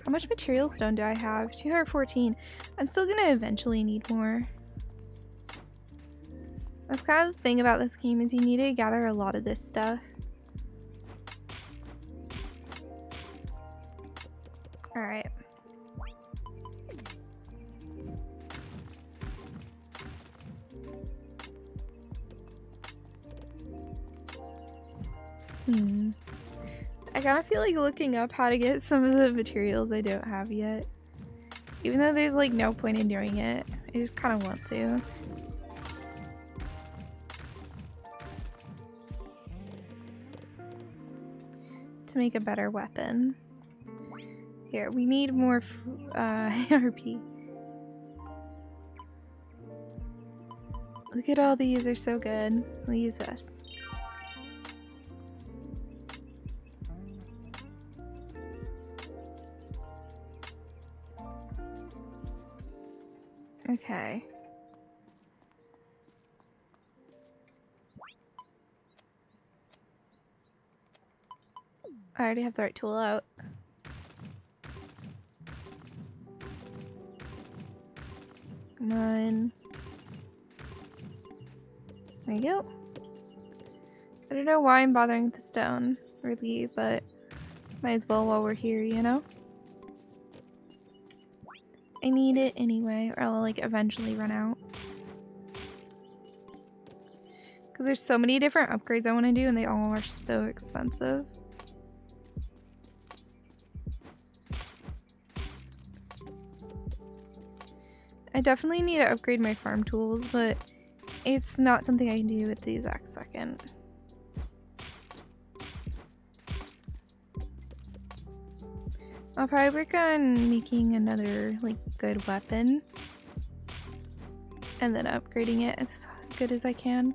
How much material stone do I have? 214. I'm still gonna eventually need more. That's kind of the thing about this game is you need to gather a lot of this stuff. Alright. I kind of feel like looking up how to get some of the materials I don't have yet. Even though there's like no point in doing it. I just kind of want to. To make a better weapon. Here, we need more RP. Look at all these, they're so good. We'll use this. Okay. I already have the right tool out. Come on. There you go. I don't know why I'm bothering with the stone, really, but might as well while we're here, you know? I need it anyway, or I'll like eventually run out. Because there's so many different upgrades I want to do and they all are so expensive. I definitely need to upgrade my farm tools, but it's not something I can do at the exact second. I'll probably work on making another like good weapon and then upgrading it as good as I can.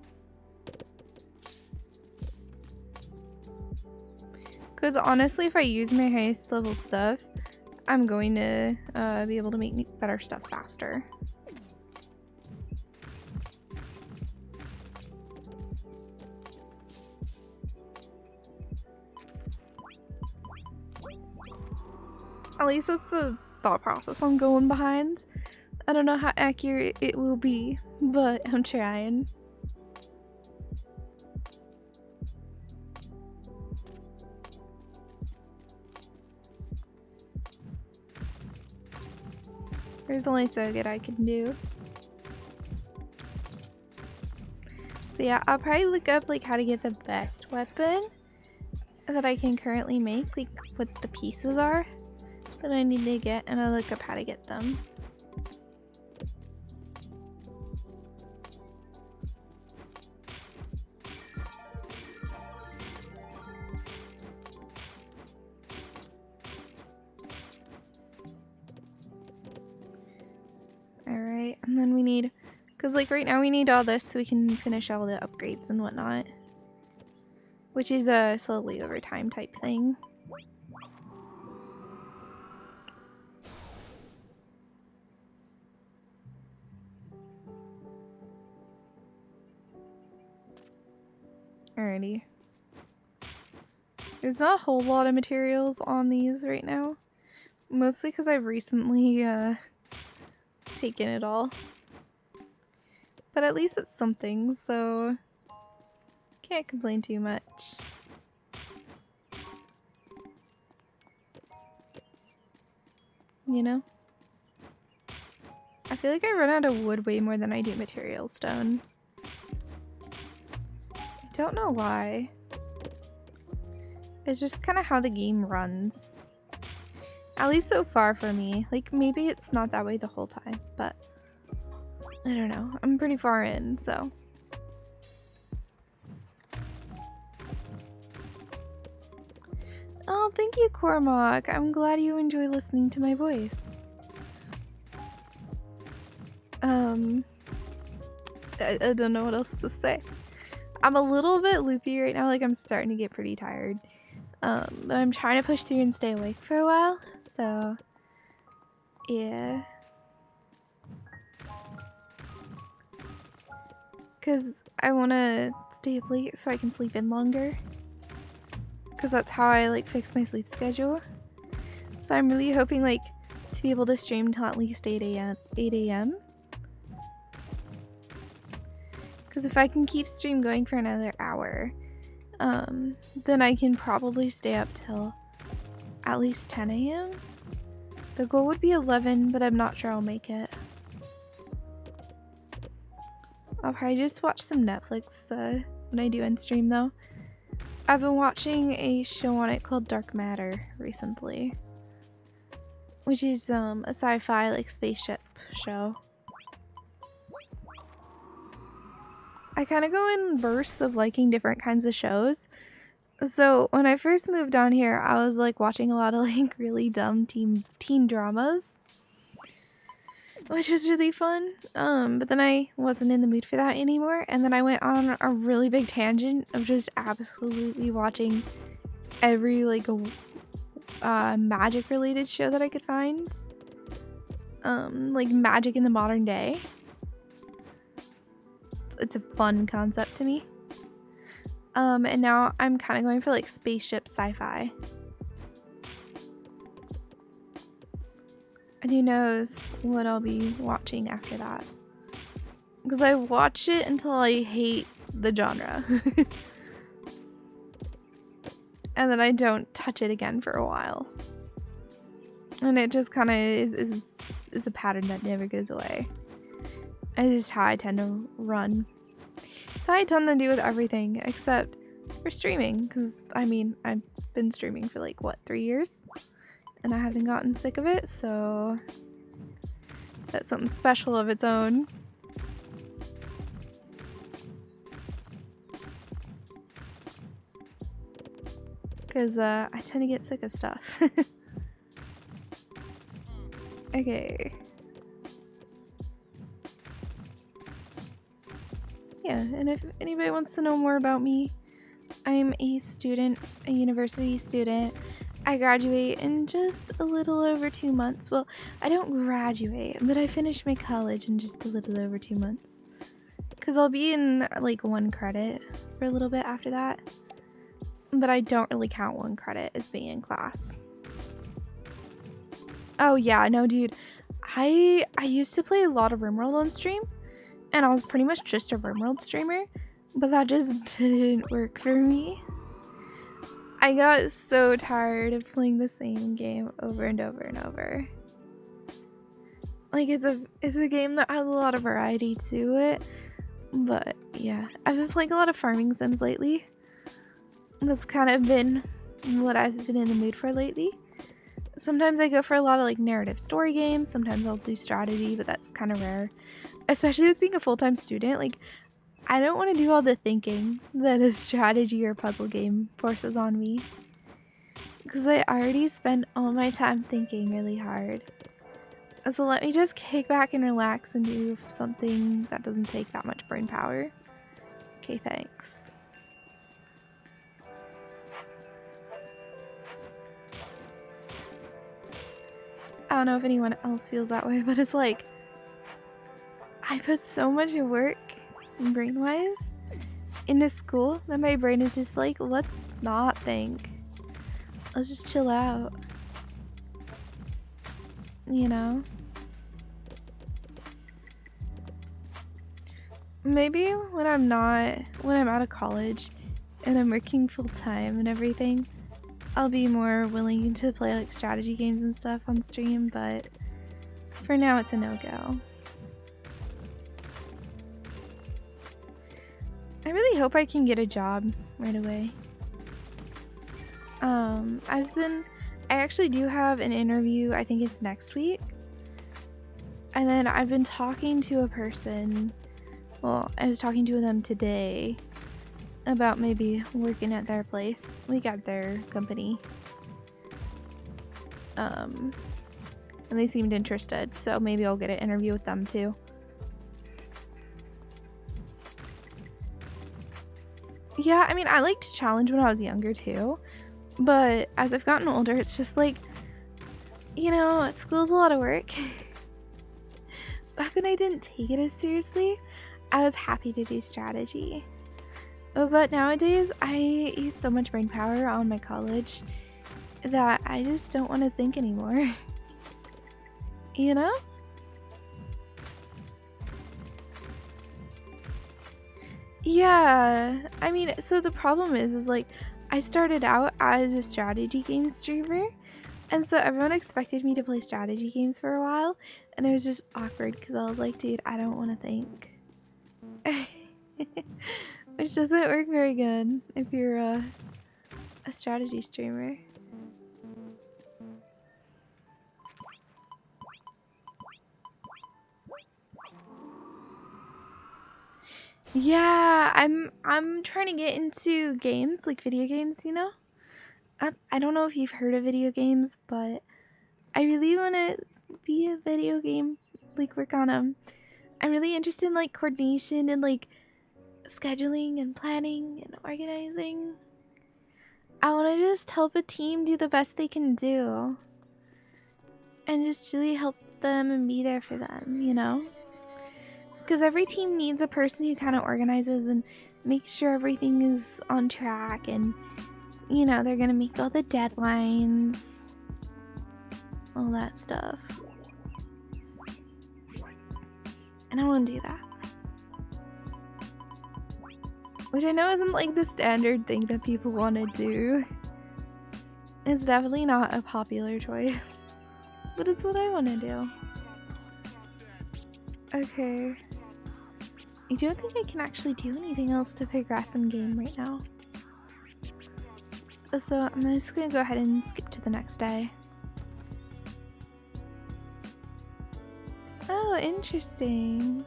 Because honestly, if I use my highest level stuff, I'm going to be able to make better stuff faster. At least that's the thought process I'm going behind. I don't know how accurate it will be, but I'm trying. There's only so good I can do. So yeah, I'll probably look up like how to get the best weapon that I can currently make, like what the pieces are that I need to get, and I'll look up how to get them. Alright, and then we need, because like right now we need all this so we can finish all the upgrades and whatnot. Which is a slowly over time type thing. Alrighty. There's not a whole lot of materials on these right now. Mostly because I've recently taken it all. But at least it's something, so can't complain too much. You know? I feel like I run out of wood way more than I do material stone. I don't know why. It's just kind of how the game runs. At least so far for me. Like, maybe it's not that way the whole time, but I don't know. I'm pretty far in, so. Oh, thank you, Cormac. I'm glad you enjoy listening to my voice. I don't know what else to say. I'm a little bit loopy right now, like I'm starting to get pretty tired. But I'm trying to push through and stay awake for a while, so yeah. Cause I wanna stay up late so I can sleep in longer. Cause that's how I like fix my sleep schedule. So I'm really hoping like to be able to stream till at least 8 a.m. Cause if I can keep stream going for another hour, then I can probably stay up till at least 10 a.m. The goal would be 11, but I'm not sure I'll make it. I'll probably just watch some Netflix when I do end stream though. I've been watching a show on it called Dark Matter recently, which is a sci-fi like spaceship show. I kind of go in bursts of liking different kinds of shows. So when I first moved on here, I was like watching a lot of like really dumb teen dramas, which was really fun. But then I wasn't in the mood for that anymore, and then I went on a really big tangent of just absolutely watching every like magic related show that I could find. Like magic in the modern day. It's a fun concept to me. And now I'm kind of going for like spaceship sci-fi. And who knows what I'll be watching after that. Because I watch it until I hate the genre. And then I don't touch it again for a while. And it just kind of is a pattern that never goes away. It's just how I tend to run. It's how I tend to do with everything except for streaming. Because, I mean, I've been streaming for like, what, 3 years? And I haven't gotten sick of it, so that's something special of its own. Because I tend to get sick of stuff. Okay. Yeah, and if anybody wants to know more about me, I'm a student, a university student. I graduate in just a little over 2 months. Well, I don't graduate, but I finish my college in just a little over 2 months. Because I'll be in like 1 credit for a little bit after that. But I don't really count 1 credit as being in class. Oh yeah, no dude. I used to play a lot of RimWorld on stream. And I was pretty much just a RimWorld streamer. But that just didn't work for me. I got so tired of playing the same game over and over and over. Like it's a game that has a lot of variety to it. But yeah, I've been playing a lot of farming sims lately. That's kind of been what I've been in the mood for lately. Sometimes I go for a lot of like narrative story games, sometimes I'll do strategy, but that's kind of rare. Especially with being a full-time student, like I don't want to do all the thinking that a strategy or puzzle game forces on me. Because I already spend all my time thinking really hard. So let me just kick back and relax and do something that doesn't take that much brain power. Okay, thanks. I don't know if anyone else feels that way, but it's like I put so much work, brain-wise, into school that my brain is just like, let's not think. Let's just chill out. You know? Maybe when I'm out of college and I'm working full-time and everything, I'll be more willing to play like strategy games and stuff on stream, but for now it's a no-go. I really hope I can get a job right away. I actually do have an interview, I think it's next week. And then I've been talking to a person, well, I was talking to them today about maybe working at their place, like at their company. And they seemed interested, so maybe I'll get an interview with them too. Yeah, I mean, I liked to challenge when I was younger too, but as I've gotten older, it's just like, you know, school's a lot of work. Back when I didn't take it as seriously, I was happy to do strategy. But nowadays, I use so much brain power on my college that I just don't want to think anymore. You know? Yeah, I mean, so the problem is like, I started out as a strategy game streamer, and so everyone expected me to play strategy games for a while, and it was just awkward because I was like, dude, I don't want to think. Which doesn't work very good if you're a strategy streamer. Yeah, I'm trying to get into games, like video games, you know? I don't know if you've heard of video games, but I really want to be a video game, like work on them. I'm really interested in like coordination and like scheduling and planning and organizing. I want to just help a team do the best they can do. And just really help them and be there for them, you know? Because every team needs a person who kind of organizes and makes sure everything is on track, and you know, they're gonna meet all the deadlines, all that stuff. And I want to do that. Which I know isn't like the standard thing that people want to do. It's definitely not a popular choice, but it's what I want to do. Okay. I don't think I can actually do anything else to progress in game right now. So I'm just gonna go ahead and skip to the next day. Oh, interesting.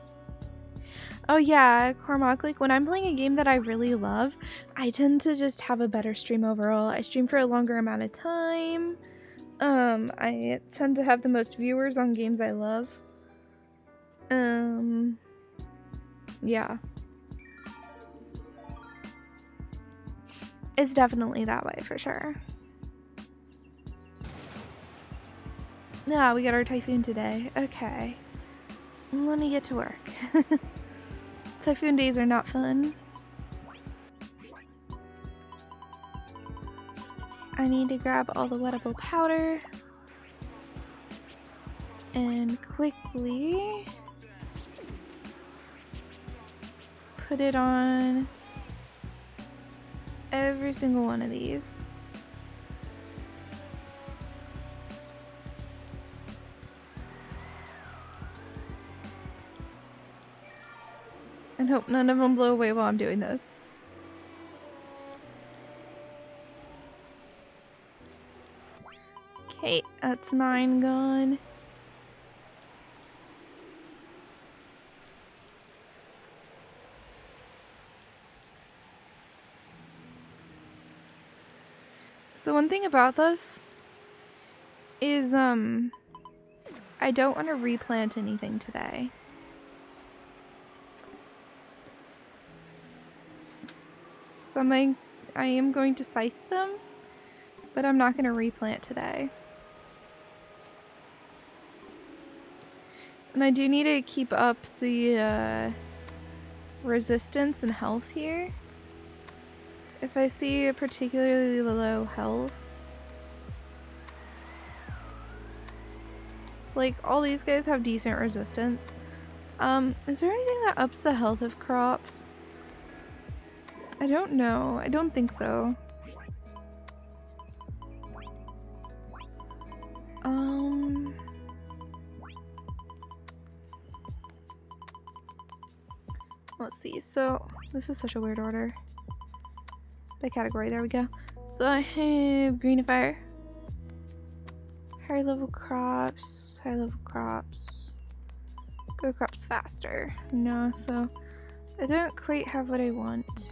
Oh yeah, Cormac, like when I'm playing a game that I really love, I tend to just have a better stream overall. I stream for a longer amount of time. I tend to have the most viewers on games I love. Yeah. It's definitely that way for sure. Yeah, we got our typhoon today. Okay. Let me get to work. Typhoon days are not fun. I need to grab all the wettable powder and quickly put it on every single one of these. And hope none of them blow away while I'm doing this. Okay, that's 9 gone. So one thing about this is, I don't want to replant anything today. So I am going to scythe them, but I'm not going to replant today. And I do need to keep up the resistance and health here. If I see a particularly low health, it's like all these guys have decent resistance. Is there anything that ups the health of crops? I don't know. I don't think so. Let's see. So this is such a weird order. By category, there we go. So I have greenifier, higher level crops, higher level crops, go crops faster. No, so I don't quite have what I want.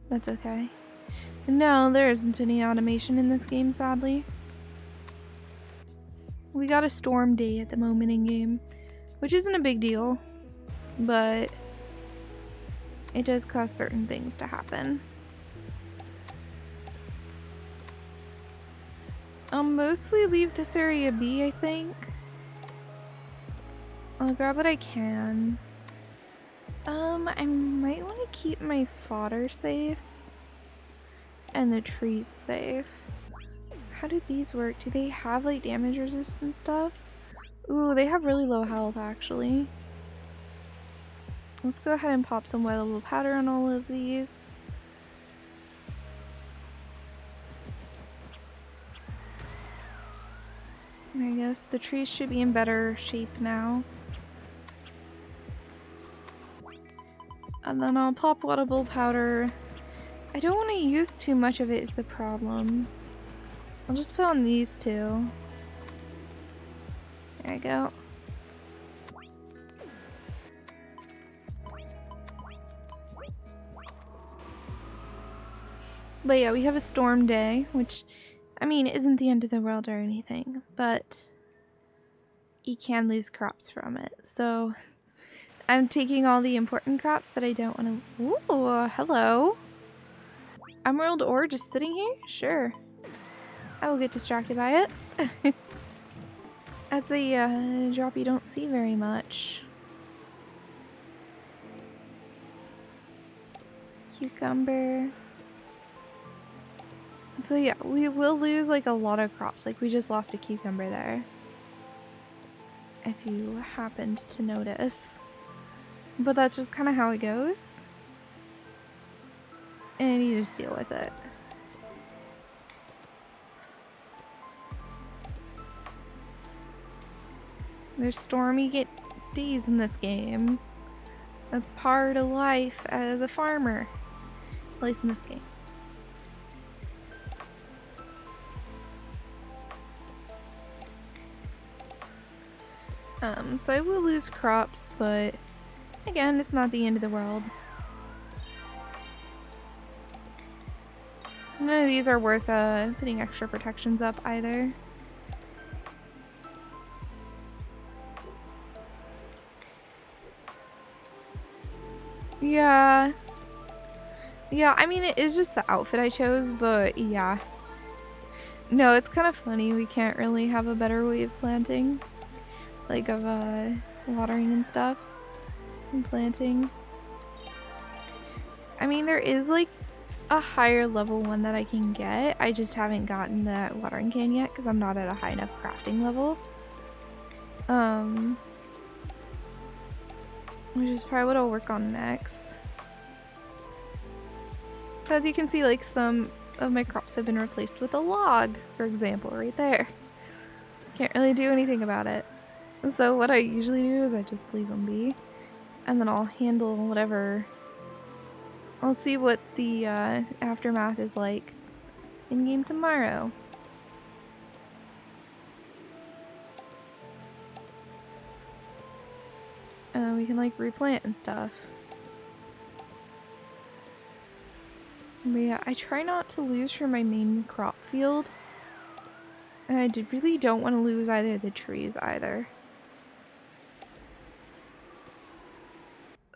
That's okay. No, there isn't any automation in this game, sadly. We got a storm day at the moment in game, which isn't a big deal, but it does cause certain things to happen. I'll mostly leave this area be, I think. I'll grab what I can. I might want to keep my fodder safe and the trees safe. How do these work? Do they have like damage resistant stuff? Ooh, they have really low health actually. Let's go ahead and pop some wettable powder on all of these. I guess the trees should be in better shape now. And then I'll pop wettable powder. I don't want to use too much of it is the problem. I'll just put on these two. There we go. But yeah, we have a storm day, which, I mean, isn't the end of the world or anything, but you can lose crops from it. So I'm taking all the important crops that I don't want to... Ooh, hello. Emerald ore just sitting here? Sure. I will get distracted by it. That's a drop you don't see very much. Cucumber. So yeah, we will lose like a lot of crops. Like we just lost a cucumber there. If you happened to notice. But that's just kind of how it goes. And you just deal with it. There's stormy days in this game. That's part of life as a farmer. At least in this game. So I will lose crops, but again, it's not the end of the world. None of these are worth putting extra protections up either. Yeah. Yeah, I mean, it is just the outfit I chose, but yeah. No, it's kind of funny. We can't really have a better way of planting. Like, of watering and stuff. And planting. I mean, there is, like, a higher level one that I can get. I just haven't gotten that watering can yet because I'm not at a high enough crafting level. Which is probably what I'll work on next. So as you can see, like, some of my crops have been replaced with a log, for example, right there. Can't really do anything about it. So what I usually do is I just leave them be. And then I'll handle whatever. I'll see what the aftermath is like in game tomorrow. And then we can like replant and stuff. But yeah, I try not to lose from my main crop field. And I really don't want to lose either of the trees either.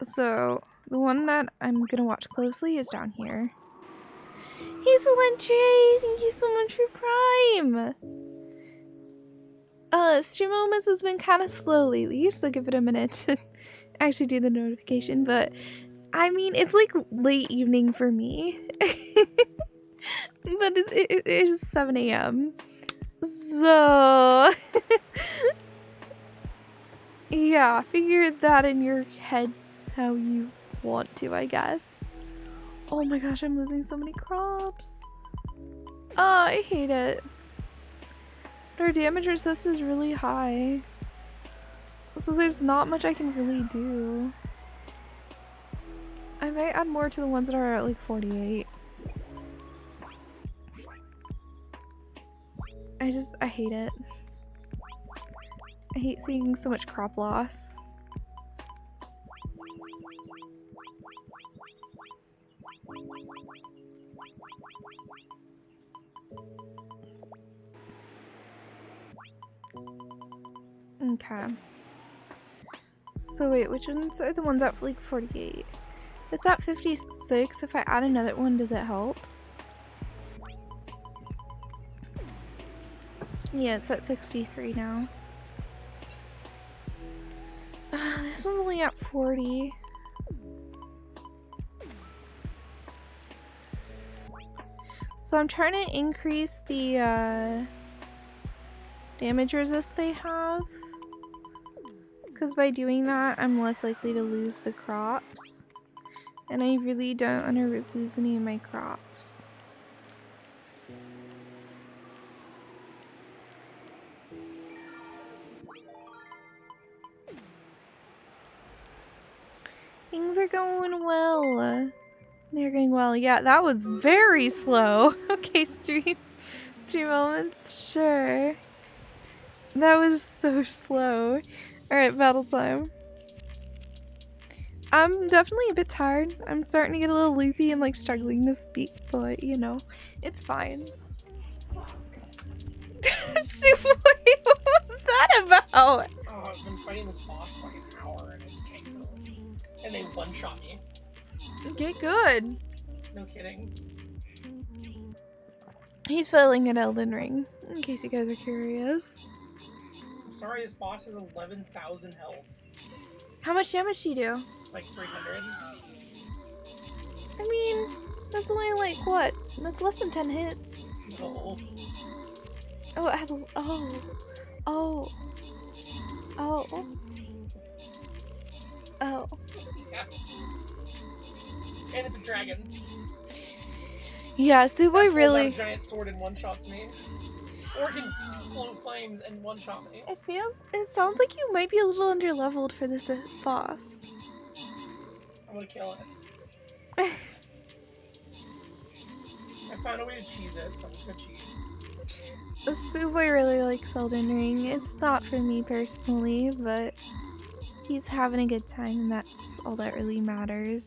So, the one that I'm gonna watch closely is down here. Hey Solentre! Thank you so much for Prime! Stream Moments has been kind of slow lately, so give it a minute to actually do the notification, but I mean, it's like late evening for me. But it is 7 a.m. So, yeah, figure that in your head how you want to, I guess. Oh my gosh, I'm losing so many crops. Oh, I hate it. Our damage resist is really high. So there's not much I can really do. I might add more to the ones that are at like 48. I hate it. I hate seeing so much crop loss. Okay. So wait, which ones are the ones at like 48? It's at 56. If I add another one, does it help? Yeah, it's at 63 now. This one's only at 40. So I'm trying to increase the damage resist they have. Because by doing that, I'm less likely to lose the crops. And I really don't want to lose any of my crops. Things are going well. They're going well. Yeah, that was very slow. Okay, stream moments, sure. That was so slow. Alright, battle time. I'm definitely a bit tired. I'm starting to get a little loopy and like struggling to speak, but you know, it's fine. Suwey, what was that about? Oh, I've been fighting this boss for like an hour and I can't kill him. And they one-shot me. Get good. No kidding. He's failing at Elden Ring, in case you guys are curious. I'm sorry, this boss has 11,000 health. How much damage do you do? Like 300. I mean, that's only like what? That's less than 10 hits. No. Oh, it has a. Oh. Oh. Oh. Oh. Yeah. And it's a dragon. Yeah, Suwey really. A giant sword and one-shots me. Or can blow flames and one-shot me. It sounds like you might be a little underleveled for this boss. I'm gonna kill it. I found a way to cheese it, so I'm just gonna cheese. Suwey really likes Elden Ring. It's not for me personally, but he's having a good time, and that's all that really matters.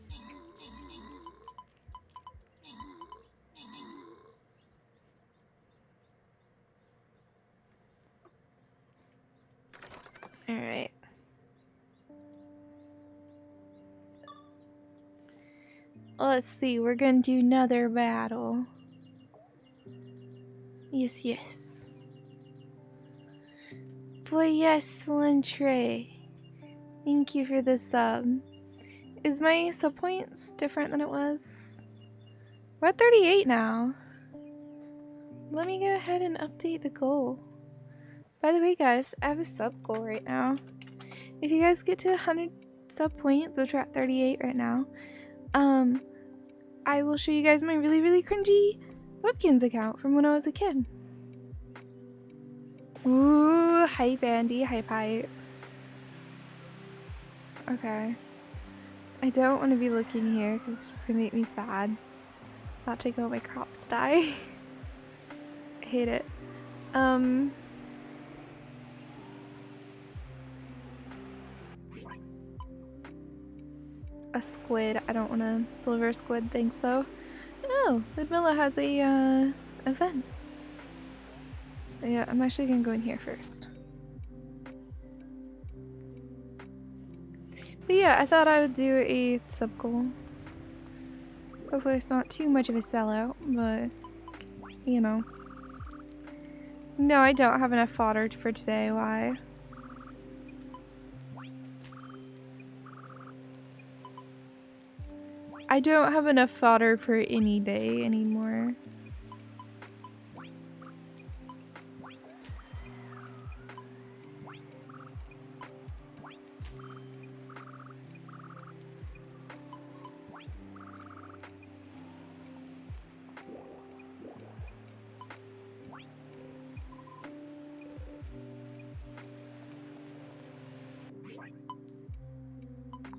Alright. Let's see, we're gonna do another battle. Yes, yes. Boy, yes, Solentre. Thank you for the sub. Is my sub points different than it was? We're at 38 now. Let me go ahead and update the goal. By the way, guys, I have a sub goal right now. If you guys get to 100 sub points, which we're at 38 right now, I will show you guys my really, really cringy Webkins account from when I was a kid. Ooh, hype Andy, hype. Okay. I don't want to be looking here because it's just gonna make me sad. Not taking all my crops die. I hate it. A squid. I don't want to deliver a squid, thanks though. Oh, Ludmilla has a event. Yeah, I'm actually gonna go in here first. But yeah, I thought I would do a sub goal. Hopefully it's not too much of a sellout, but you know. No, I don't have enough fodder for today. Why? I don't have enough fodder for any day anymore.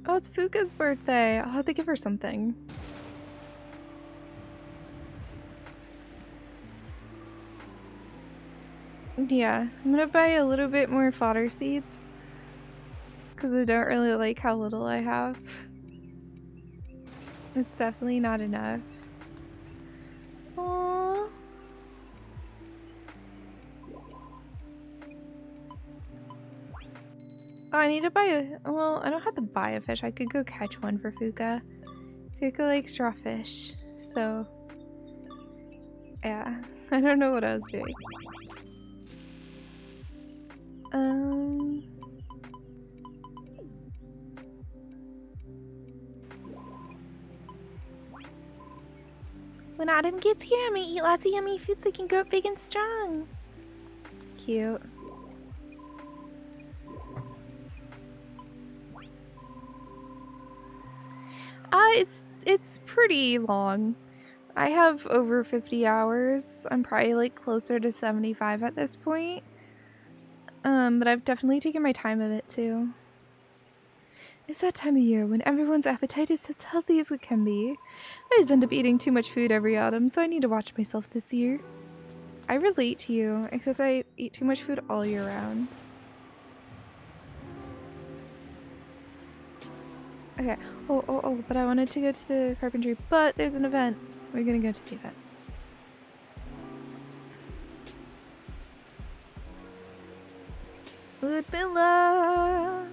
Oh, it's Fuka's birthday. I'll have to give her something. Yeah, I'm gonna buy a little bit more fodder seeds because I don't really like how little I have. It's definitely not enough. Aww. Oh, I need to buy a... Well, I don't have to buy a fish. I could go catch one for Fuka. Fuka likes raw fish, so... Yeah, I don't know what I was doing. When Autumn gets here, I'm gonna eat lots of yummy food so I can grow up big and strong. Cute. It's pretty long. I have over 50 hours. I'm probably like closer to 75 at this point. But I've definitely taken my time of it too. It's that time of year when everyone's appetite is as healthy as it can be. I just end up eating too much food every autumn, so I need to watch myself this year. I relate to you, except I eat too much food all year round. Okay. Oh, but I wanted to go to the carpentry, but there's an event. We're gonna go to the event. Ludmilla!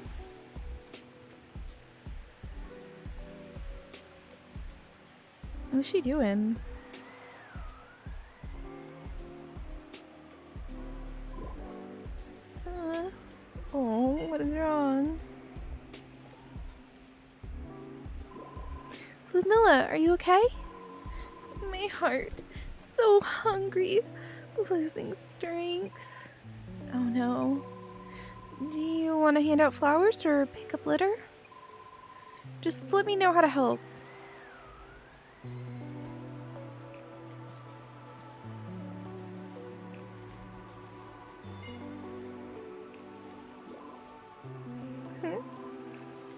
What's she doing? Oh, what is wrong? Ludmilla, are you okay? My heart, so hungry, losing strength. Oh no. Do you want to hand out flowers or pick up litter? Just let me know how to help.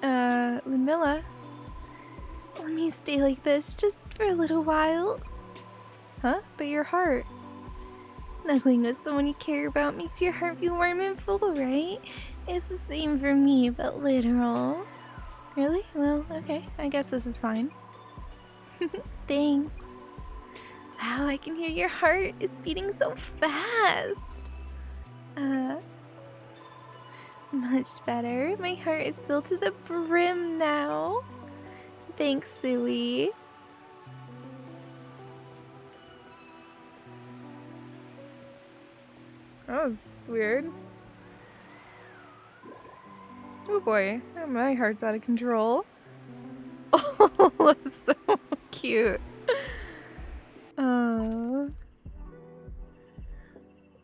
Ludmilla? Let me stay like this just for a little while. Huh? But your heart. Snuggling with someone you care about makes your heart feel warm and full, right? It's the same for me, but literal. Really? Well, okay. I guess this is fine. Thanks. Wow, I can hear your heart. It's beating so fast. Much better. My heart is filled to the brim now. Thanks, Suwey. That was weird. Oh boy, my heart's out of control. Oh, that's so cute.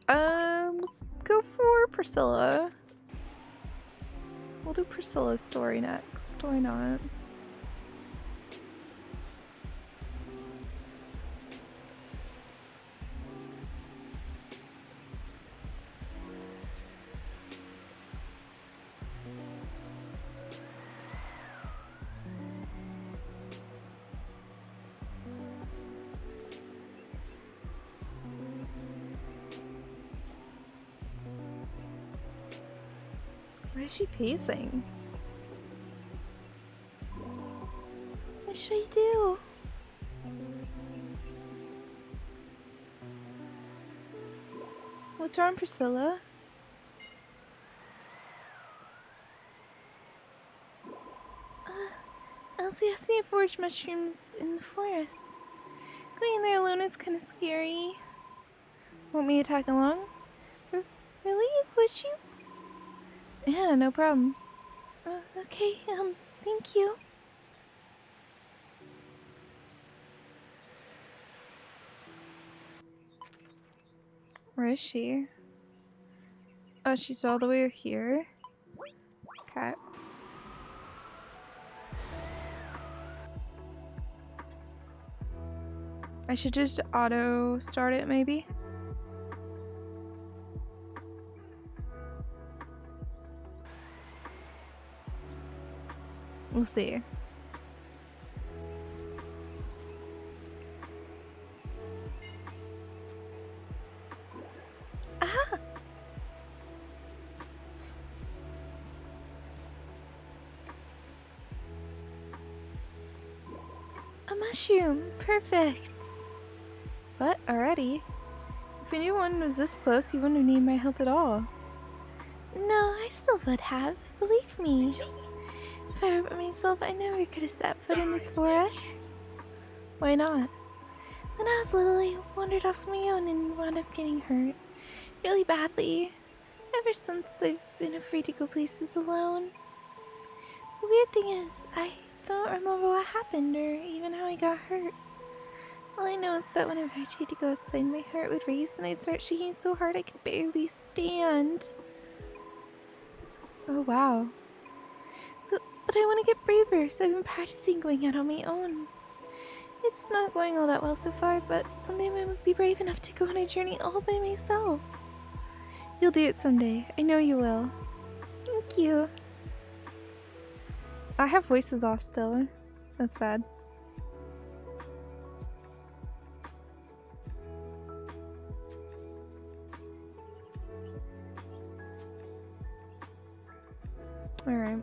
Let's go for Priscilla. We'll do Priscilla's story next. Why not? Why is she pacing? What should I do? What's wrong, Priscilla? Elsie asked me to forage mushrooms in the forest. Going there alone is kind of scary. Want me to tag along? Really? Would you? Yeah, no problem. Okay, thank you. Where is she? Oh, she's all the way here? Okay. I should just auto start it, maybe? We'll see. Aha! A mushroom! Perfect! What? Already? If we knew one was this close, you wouldn't have needed my help at all. No, I still would have. Believe me. If I were by myself, I never could have set foot in this forest. Why not? When I was little, I wandered off on my own and wound up getting hurt. Really badly. Ever since, I've been afraid to go places alone. The weird thing is, I don't remember what happened or even how I got hurt. All I know is that whenever I tried to go outside, my heart would race and I'd start shaking so hard I could barely stand. Oh wow. But I want to get braver, so I've been practicing going out on my own. It's not going all that well so far, but someday I might be brave enough to go on a journey all by myself. You'll do it someday. I know you will. Thank you. I have voices off still. That's sad. Alright.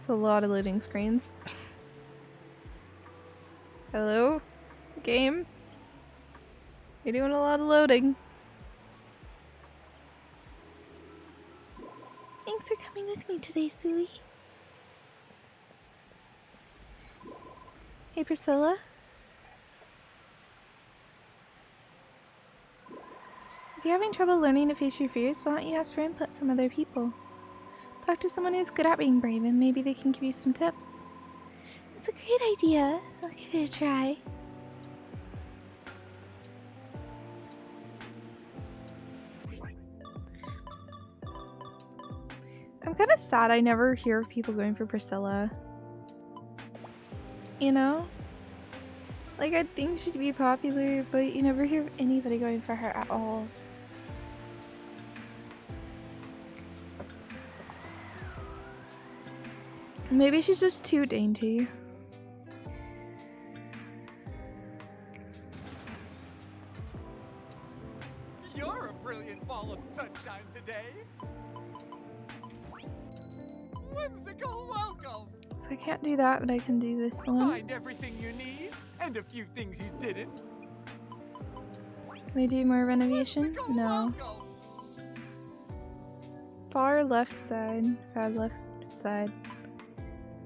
It's a lot of loading screens. Hello? Game? You're doing a lot of loading. Thanks for coming with me today, Suwey. Hey, Priscilla? If you're having trouble learning to face your fears, why don't you ask for input from other people? Talk to someone who's good at being brave and maybe they can give you some tips. It's a great idea. I'll give it a try. I'm kind of sad I never hear of people going for Priscilla. You know? Like, I think she'd be popular, but you never hear of anybody going for her at all. Maybe she's just too dainty. You're a brilliant ball of sunshine today. Whimsical welcome. So I can't do that, but I can do this one. Find everything you need and a few things you didn't. Can I do more renovation? No. Far left side. Far left side.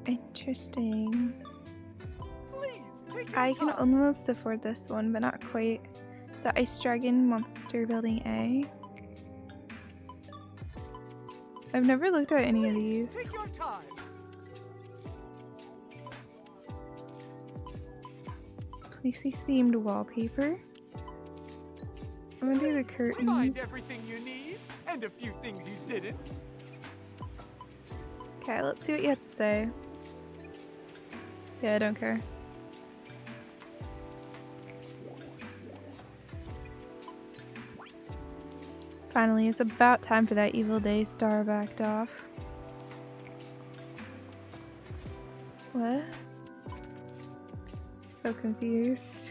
Interesting. Please, take your I can time. almost afford this one, but not quite. The Ice Dragon Monster Building A. I've never looked at any of these. Take your time. Placey themed wallpaper. I'm gonna do the curtains. Find everything you need and a few things you didn't. Okay, let's see what you have to say. Yeah, I don't care. Finally, it's about time for that Evil Day star backed off. What? So confused.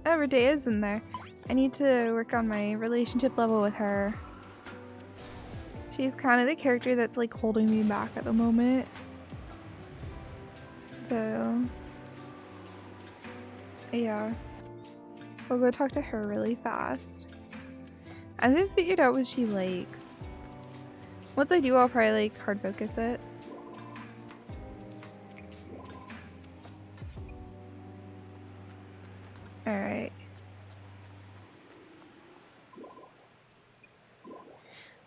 Oh, Redea's in there. I need to work on my relationship level with her. She's kind of the character that's like holding me back at the moment. So, yeah. I'll go talk to her really fast. I haven't figured out what she likes. Once I do, I'll probably like hard focus it. Alright.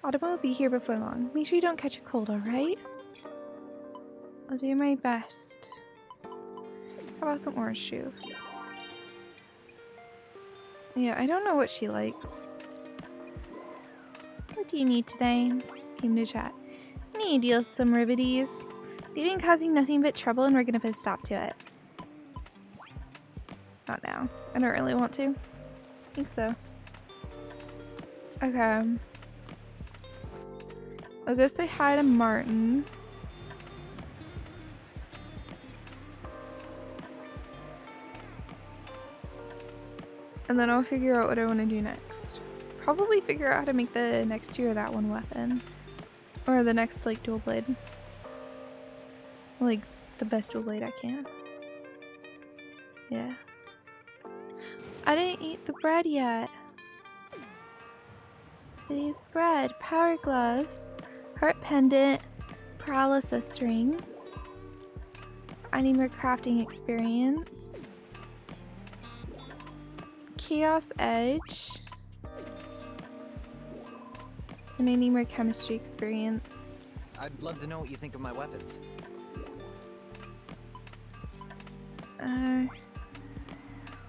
Autumn will be here before long. Make sure you don't catch a cold, alright? I'll do my best. How about some orange juice? Yeah, I don't know what she likes. What do you need today? Came to chat. I need to deal with some rivedies. They've been causing nothing but trouble and we're gonna put a stop to it. Not now. I don't really want to. I think so. Okay. I'll go say hi to Martin. And then I'll figure out what I want to do next. Probably figure out how to make the next tier of that one weapon. Or the next, like, dual blade. Like, the best dual blade I can. Yeah. I didn't eat the bread yet. Today's bread, power gloves, heart pendant, paralysis ring. I need more crafting experience. Chaos edge. And I need more chemistry experience. I'd love to know what you think of my weapons.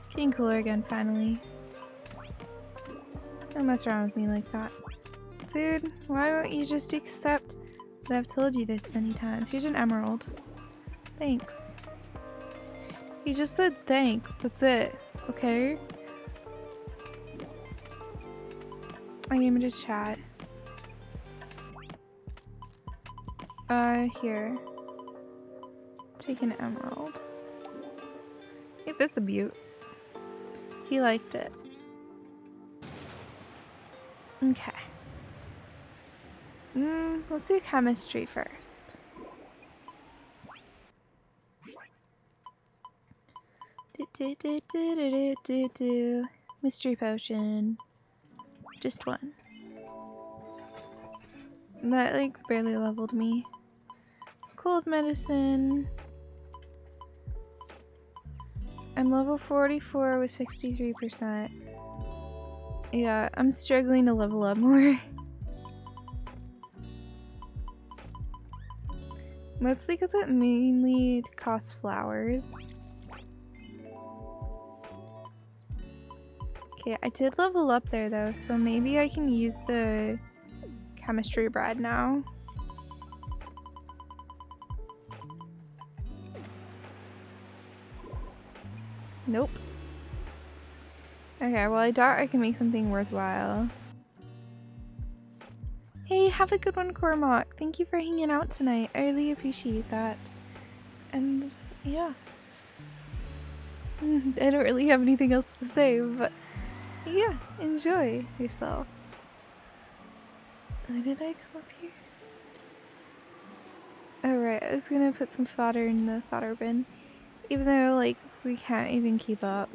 Getting cooler again, finally. Don't mess around with me like that. Dude, why won't you just accept that I've told you this many times? Here's an emerald. Thanks. He just said thanks. That's it. Okay? I gave him to chat. Here. Take an emerald. Make this a beaut. He liked it. Okay. Let's do chemistry first. Mystery potion. Just one. That like barely leveled me. Cold medicine. I'm level 44 with 63%. Yeah, I'm struggling to level up more. Mostly because it mainly costs flowers. Okay, I did level up there though, so maybe I can use the chemistry bread now. Nope. Okay, well I doubt I can make something worthwhile. Hey, have a good one, Cormac. Thank you for hanging out tonight. I really appreciate that. And yeah. I don't really have anything else to say, but yeah, enjoy yourself. Why did I come up here? Oh right, I was gonna put some fodder in the fodder bin. Even though, like, we can't even keep up.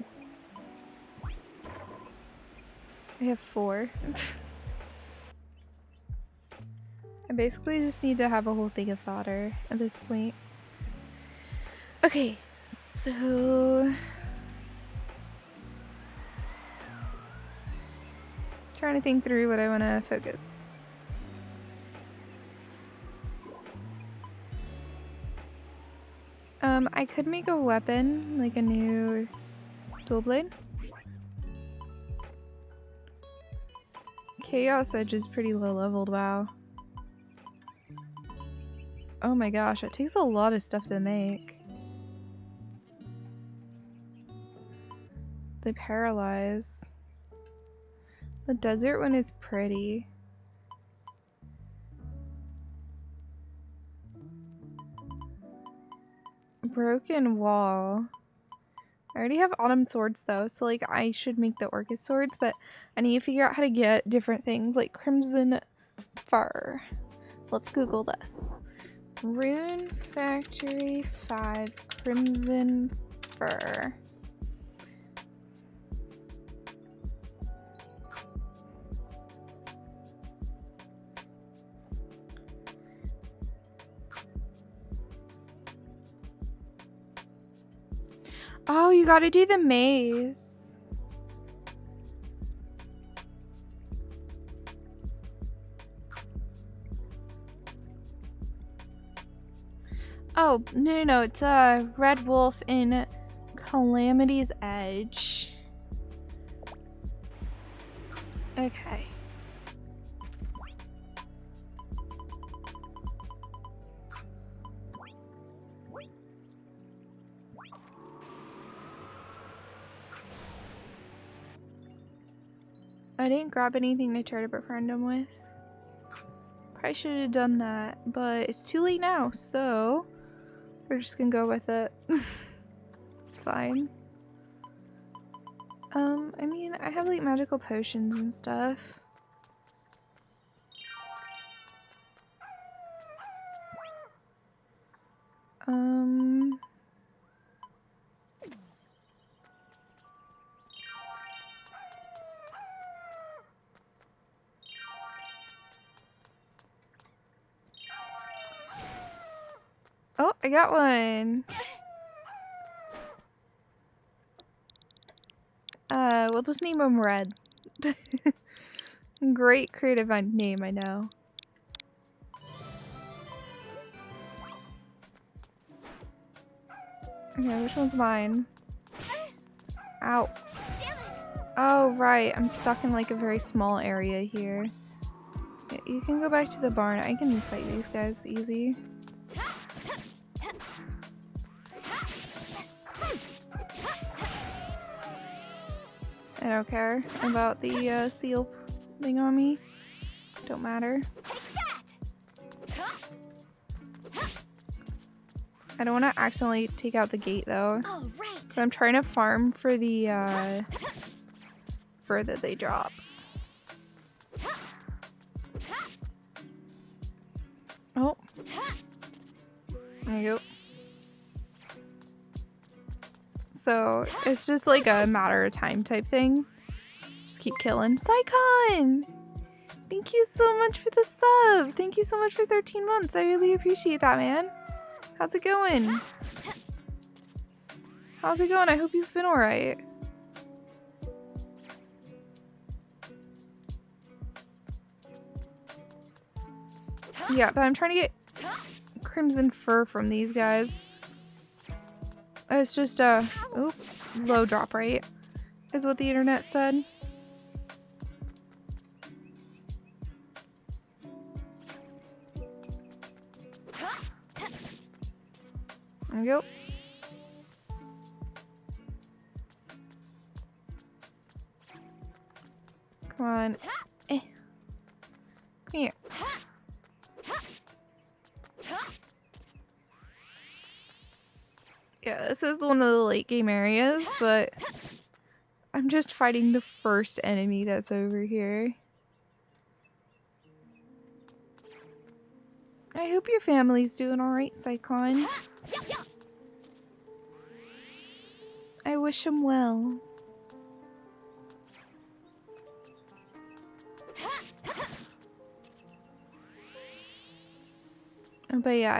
I have 4. I basically just need to have a whole thing of fodder at this point. Okay, so... trying to think through what I want to focus. I could make a weapon, like a new dual blade. Chaos Edge is pretty low leveled, wow. Oh my gosh, it takes a lot of stuff to make. They paralyze. The desert one is pretty. Broken wall. I already have autumn swords though, so like I should make the orchid swords, but I need to figure out how to get different things like crimson fur. Let's Google this. Rune Factory 5 crimson fur. Oh, you gotta do the maze. Oh, no, it's a red wolf in Calamity's Edge. Okay. I didn't grab anything to try to befriend him with. Probably should have done that, but it's too late now, so we're just gonna go with it. It's fine. I mean, I have like magical potions and stuff. Oh, I got one. We'll just name him Red. Great creative name, I know. Okay, which one's mine? Ow. Oh, right. I'm stuck in like a very small area here. Yeah, you can go back to the barn. I can fight these guys easy. I don't care about the seal thing on me. Don't matter. I don't want to accidentally take out the gate though. So I'm trying to farm for the fur that they drop. Oh. There you go. So it's just like a matter of time type thing. Just keep killing. Psycon! Thank you so much for the sub! Thank you so much for 13 months. I really appreciate that, man. How's it going? How's it going? I hope you've been alright. Yeah, but I'm trying to get crimson fur from these guys. It's just oops, low drop rate is what the internet said. There we go. Come on. Come here. Yeah, this is one of the late game areas, but I'm just fighting the first enemy that's over here. I hope your family's doing alright, Psycon. I wish him well. But yeah,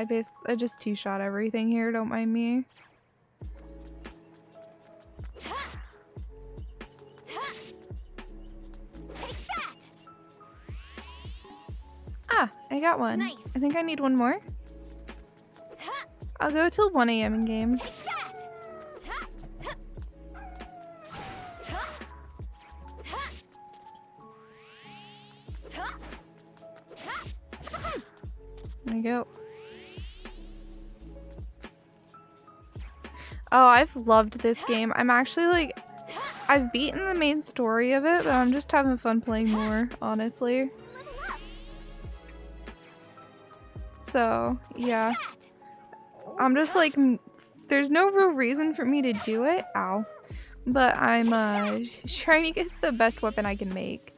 I just two-shot everything here, don't mind me. Ah, I got one. Nice. I think I need one more. I'll go till 1 AM in game. There we go. Oh, I've loved this game. I'm actually like, I've beaten the main story of it, but I'm just having fun playing more, honestly. So, yeah. I'm just like there's no real reason for me to do it. Ow. But I'm trying to get the best weapon I can make,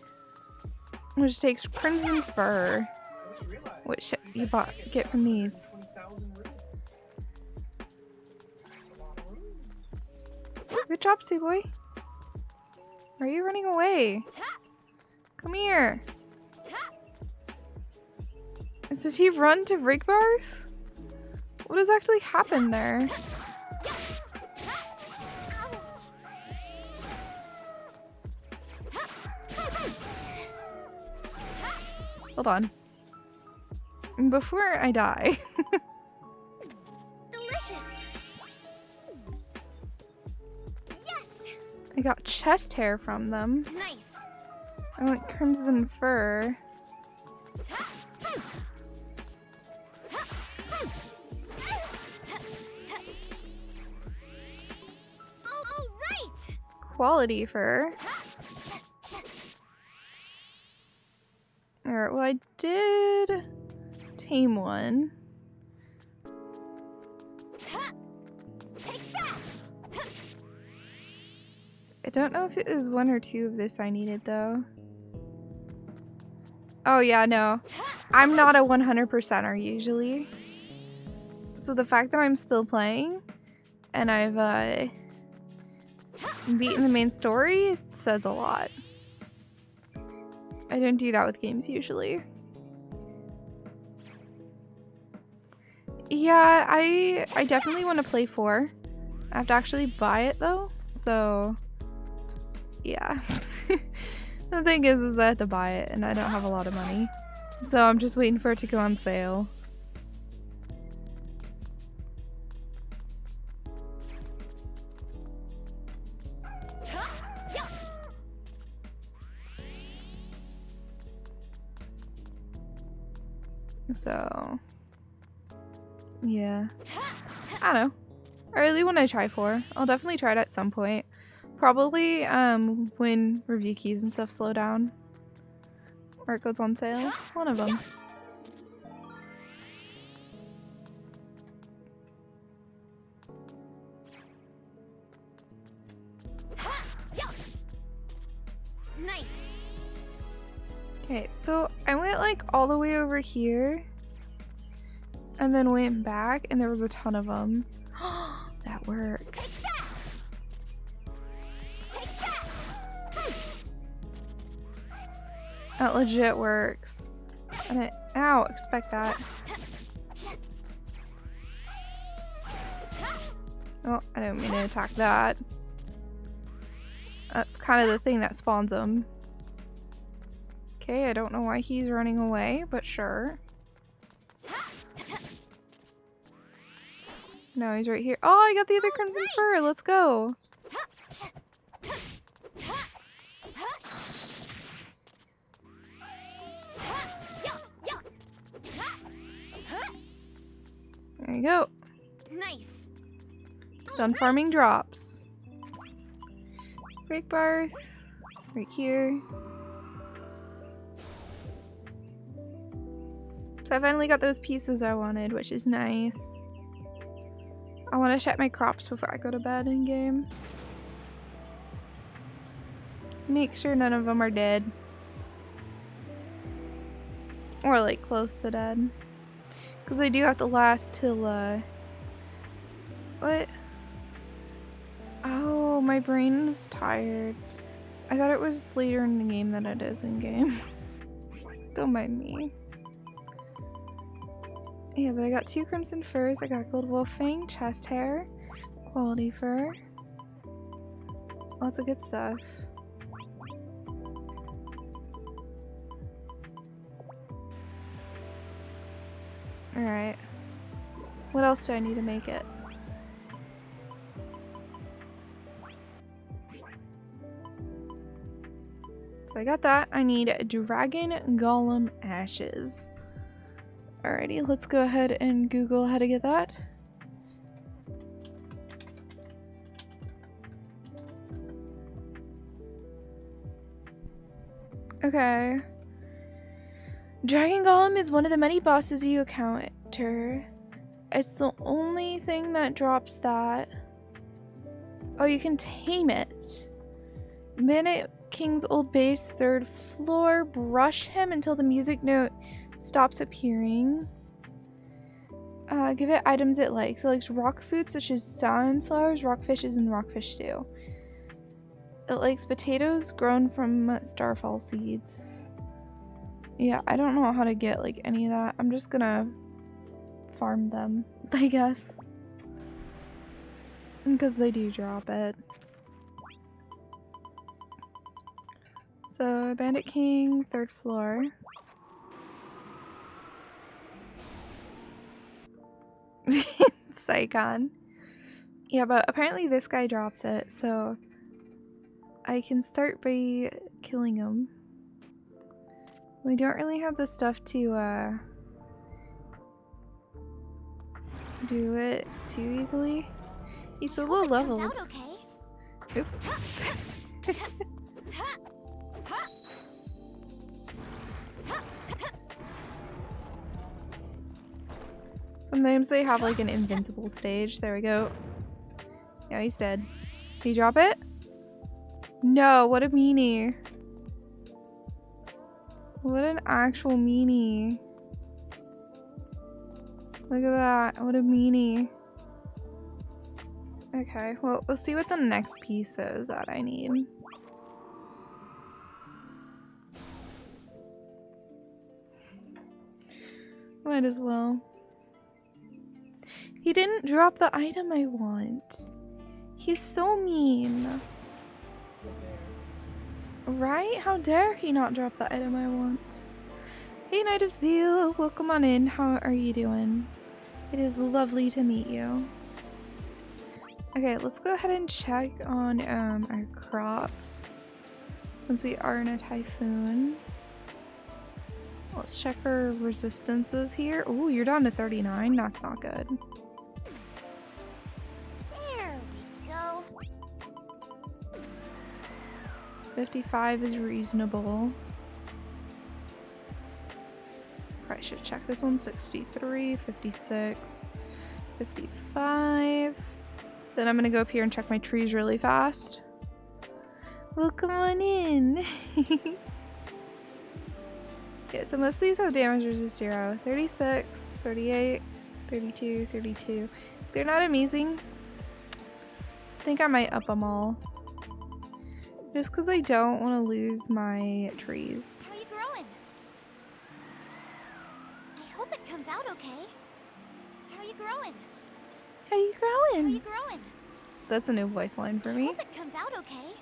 which takes crimson fur, which you get from these. Good job, Suwey. Why are you running away? Come here. Did he run to rig bars? What has actually happened there? Hold on. Before I die. Delicious. Yes. I got chest hair from them. Nice. I want crimson fur. All right. Quality fur. Alright, well I did tame one. Take that. I don't know if it was one or two of this I needed though. Oh yeah, no. I'm not a 100%er usually. So the fact that I'm still playing and I've beaten the main story says a lot. I don't do that with games usually. Yeah, I definitely want to play 4. I have to actually buy it though, so yeah. The thing is I have to buy it and I don't have a lot of money. So I'm just waiting for it to go on sale. So yeah, I don't know. I really want to try 4. I'll definitely try it at some point. Probably when review keys and stuff slow down. Or it goes on sale. One of them. Nice. Okay, so I went like all the way over here and then went back and there was a ton of them. That works. That legit works. And it, ow, expect that. Oh, I didn't mean to attack that. That's kind of the thing that spawns them. Okay, I don't know why he's running away, but sure. No, he's right here. Oh, I got the other crimson fur. Let's go. There you go. Nice. Done farming drops. Break bars. Right here. So I finally got those pieces I wanted, which is nice. I want to check my crops before I go to bed in game. Make sure none of them are dead. Or like close to dead. Because they do have to last till what? Oh, my brain is tired. I thought it was later in the game than it is in game. Don't mind me. Yeah, but I got 2 crimson furs, I got gold wolf fang, chest hair, quality fur. Lots of good stuff. Alright. What else do I need to make it? So I got that. I need dragon golem ashes. Alrighty, let's go ahead and Google how to get that. Okay. Dragon Golem is one of the many bosses you encounter It's the only thing that drops that. Oh, you can tame it. Minute King's old base, 3rd floor. Brush him until the music note stops appearing. Give it items it likes. It likes rock food such as sunflowers, rockfishes, and rockfish stew. It likes potatoes grown from starfall seeds. Yeah, I don't know how to get like any of that. I'm just gonna farm them, I guess. Because they do drop it. So, Bandit King, 3rd floor. Psychon. Yeah, but apparently this guy drops it, so I can start by killing him. We don't really have the stuff to do it too easily. He's a little leveled. Okay. Oops. Sometimes they have like an invincible stage. There we go. Yeah, he's dead. Did he drop it? No, what a meanie. What an actual meanie. Look at that. What a meanie. Okay, well, we'll see what the next piece is that I need. Might as well. He didn't drop the item I want. He's so mean. Right? How dare he not drop the item I want? Hey, Knight of Zeal, welcome on in. How are you doing? It is lovely to meet you. Okay, let's go ahead and check on our crops since we are in a typhoon. Let's check our resistances here. Oh, you're down to 39. That's not good. There we go. 55 is reasonable. Probably should check this one. 63, 56, 55. Then I'm gonna go up here and check my trees really fast. Well, come on in. Yeah, so most of these have damage resist 0. 36, 38, 32, 32. They're not amazing. I think I might up them all. Just because I don't want to lose my trees. How are you growing? I hope it comes out okay. How are you growing? How you growing? How are you growing? That's a new voice line for I me. hope it comes out okay.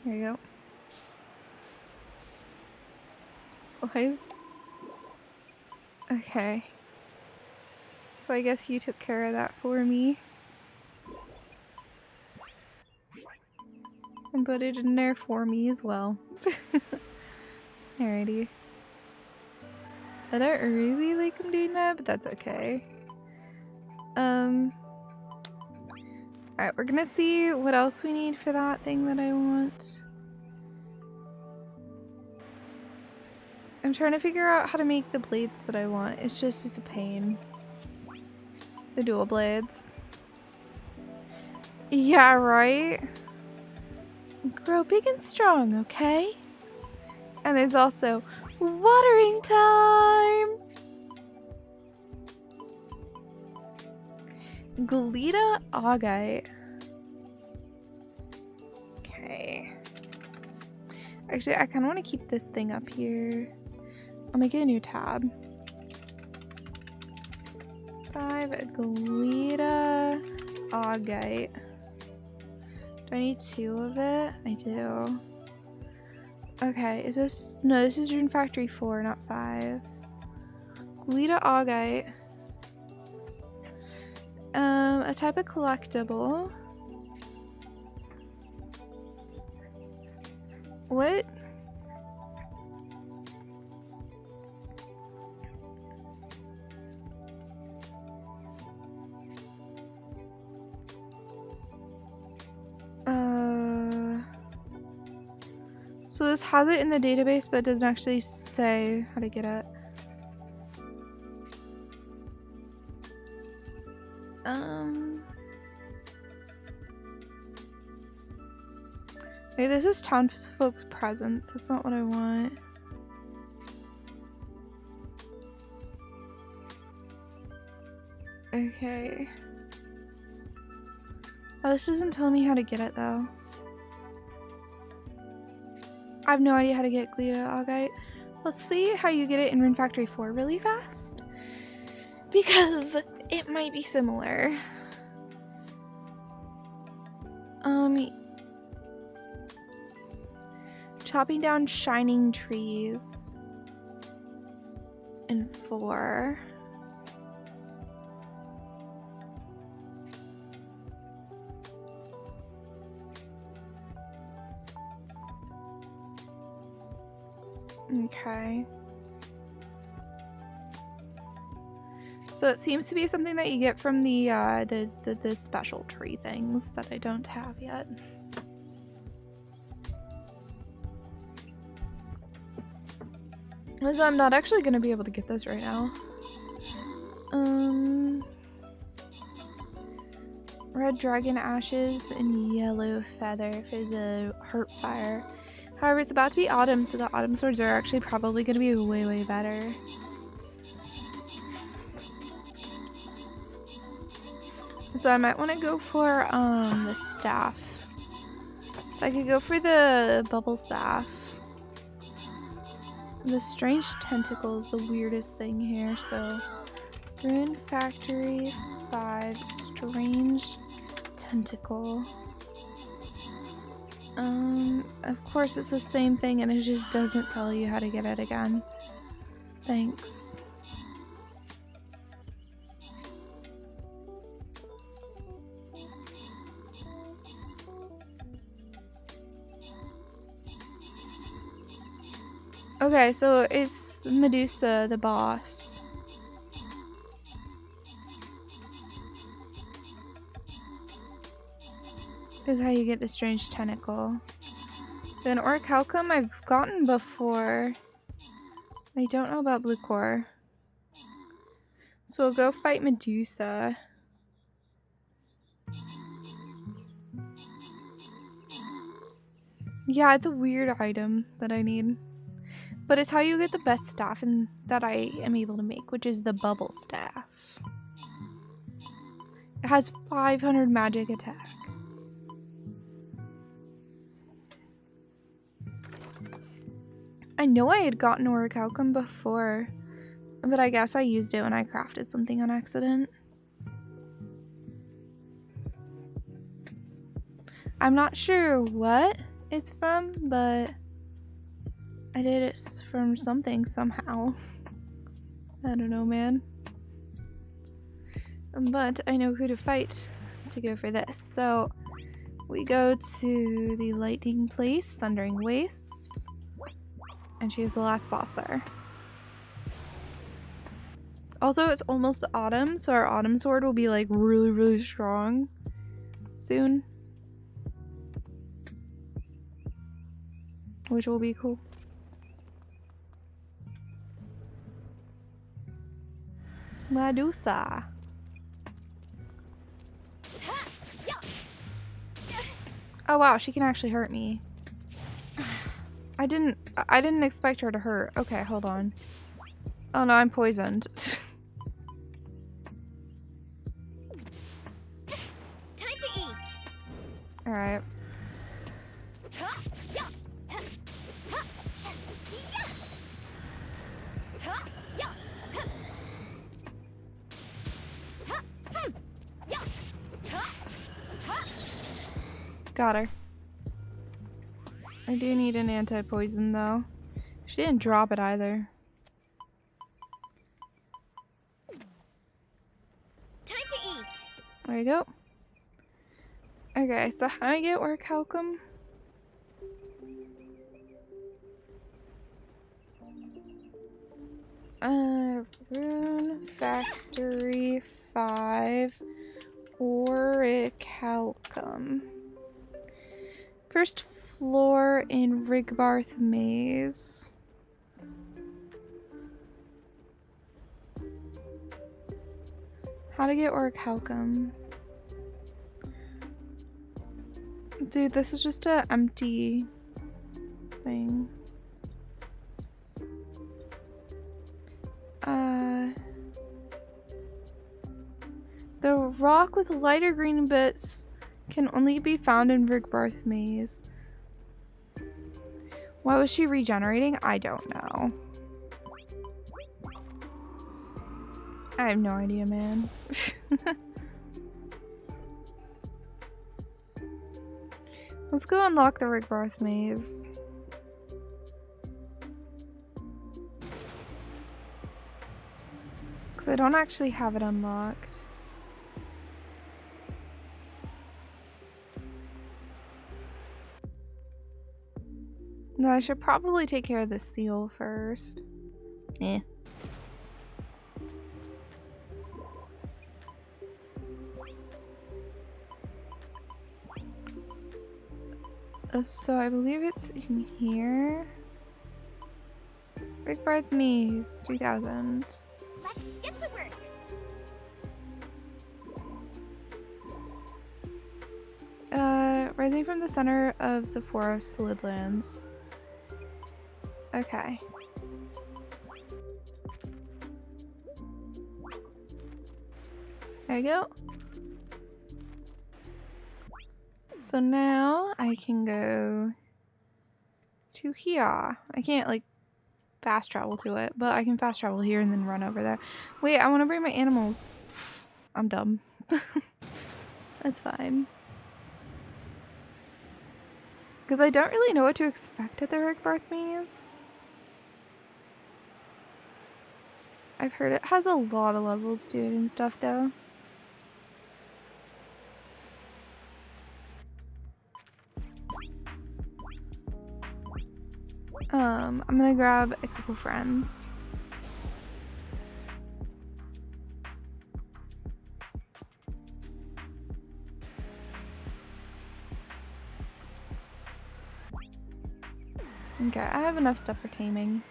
There you go. Voice. Okay. So I guess you took care of that for me. And put it in there for me as well. Alrighty. I don't really like him doing that, but that's okay. Alright, we're gonna see what else we need for that thing that I want. I'm trying to figure out how to make the blades that I want. It's a pain. The dual blades. Yeah, right? Grow big and strong, okay? And there's also watering time! Glita Augite. Okay. Actually, I kind of want to keep this thing up here. I'll make it a new tab. 5 Glita Augite. Do I need 2 of it? I do. Okay, is this... No, this is Rune Factory 4, not 5. Glita Augite. A type of collectible. What? So this has it in the database, but it doesn't actually say how to get it. Hey, this is townsfolk's presence. That's not what I want. Okay. Oh, this doesn't tell me how to get it though. I have no idea how to get Glita Augite. Let's see how you get it in Rune Factory 4 really fast. Because it might be similar. Chopping down shining trees in 4. Okay. So it seems to be something that you get from the special tree things that I don't have yet. So I'm not actually going to be able to get this right now. Red dragon ashes and yellow feather for the hurt fire. However, it's about to be autumn, so the autumn swords are actually probably going to be way, way better. So I might want to go for the staff. So I could go for the bubble staff. The strange tentacle is the weirdest thing here, so Rune Factory 5, strange tentacle. Of course it's the same thing and it just doesn't tell you how to get it again. Thanks. Okay, so it's Medusa, the boss. This is how you get the strange tentacle. Then orichalcum I've gotten before. I don't know about blue core. So we'll go fight Medusa. Yeah, it's a weird item that I need. But it's how you get the best staff and that I am able to make, which is the bubble staff. It has 500 magic attack. I know I had gotten orichalcum before, but I guess I used it when I crafted something on accident. I'm not sure what it's from, but I did it from something somehow. I don't know, man. But I know who to fight to go for this. So we go to the lightning place, Thundering Wastes. And she is the last boss there. Also, it's almost autumn, so our autumn sword will be like really, really strong soon. Which will be cool. Medusa. Oh wow, she can actually hurt me. I didn't expect her to hurt. Okay, hold on. Oh no, I'm poisoned. Time to eat. Alright. Got her. I do need an anti-poison though. She didn't drop it either. Time to eat. There you go. Okay, so how do I get orichalcum? Rune Factory 5 orichalcum. First floor in Rigbarth Maze. How to get orichalcum. Dude, this is just an empty thing. The rock with lighter green bits can only be found in Rigbarth Maze. Why was she regenerating? I don't know. I have no idea, man. Let's go unlock the Rigbarth Maze. Because I don't actually have it unlocked. No, I should probably take care of the seal first. Eh. So I believe it's in here. Rigbarth Maze, 3000. Let's get to work. Rising from the center of the forest woodlands. Okay. There we go. So now I can go to here. I can't like fast travel to it, but I can fast travel here and then run over there. Wait, I want to bring my animals. I'm dumb. That's fine. Because I don't really know what to expect at the Rigbarth Maze. I've heard it has a lot of levels to it and stuff though. I'm gonna grab a couple friends. Okay, I have enough stuff for taming.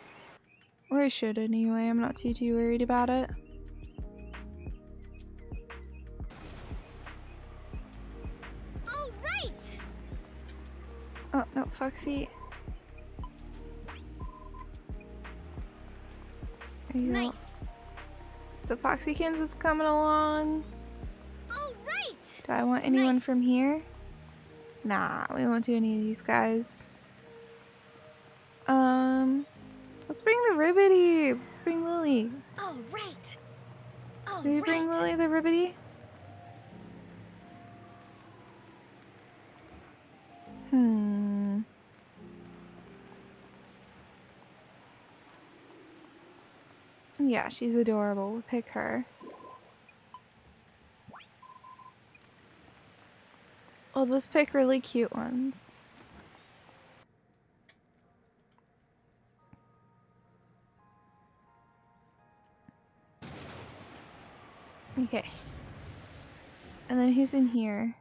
Or I should anyway, I'm not too worried about it. All right. Oh, no, Foxy. There you go. So Foxykins is coming along. All right. Do I want anyone from here? Nah, we won't do any of these guys. Let's bring the Ribbity. Let's bring Lily. All right. All Do we bring Lily the Ribbity? Yeah, she's adorable. We'll pick her. I'll just pick really cute ones. Okay. And then who's in here?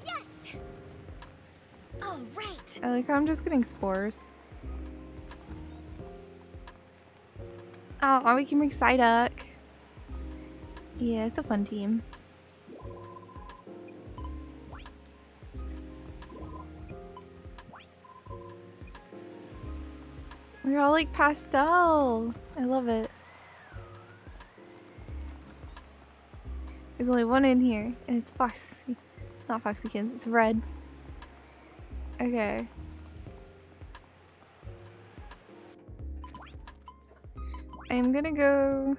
Yes. All right. I like how I'm just getting spores. Oh, we can bring Psyduck. Yeah, it's a fun team. We're all like pastel. I love it. There's only one in here, and it's Foxy. Not Foxykins, it's red. Okay. I'm gonna go...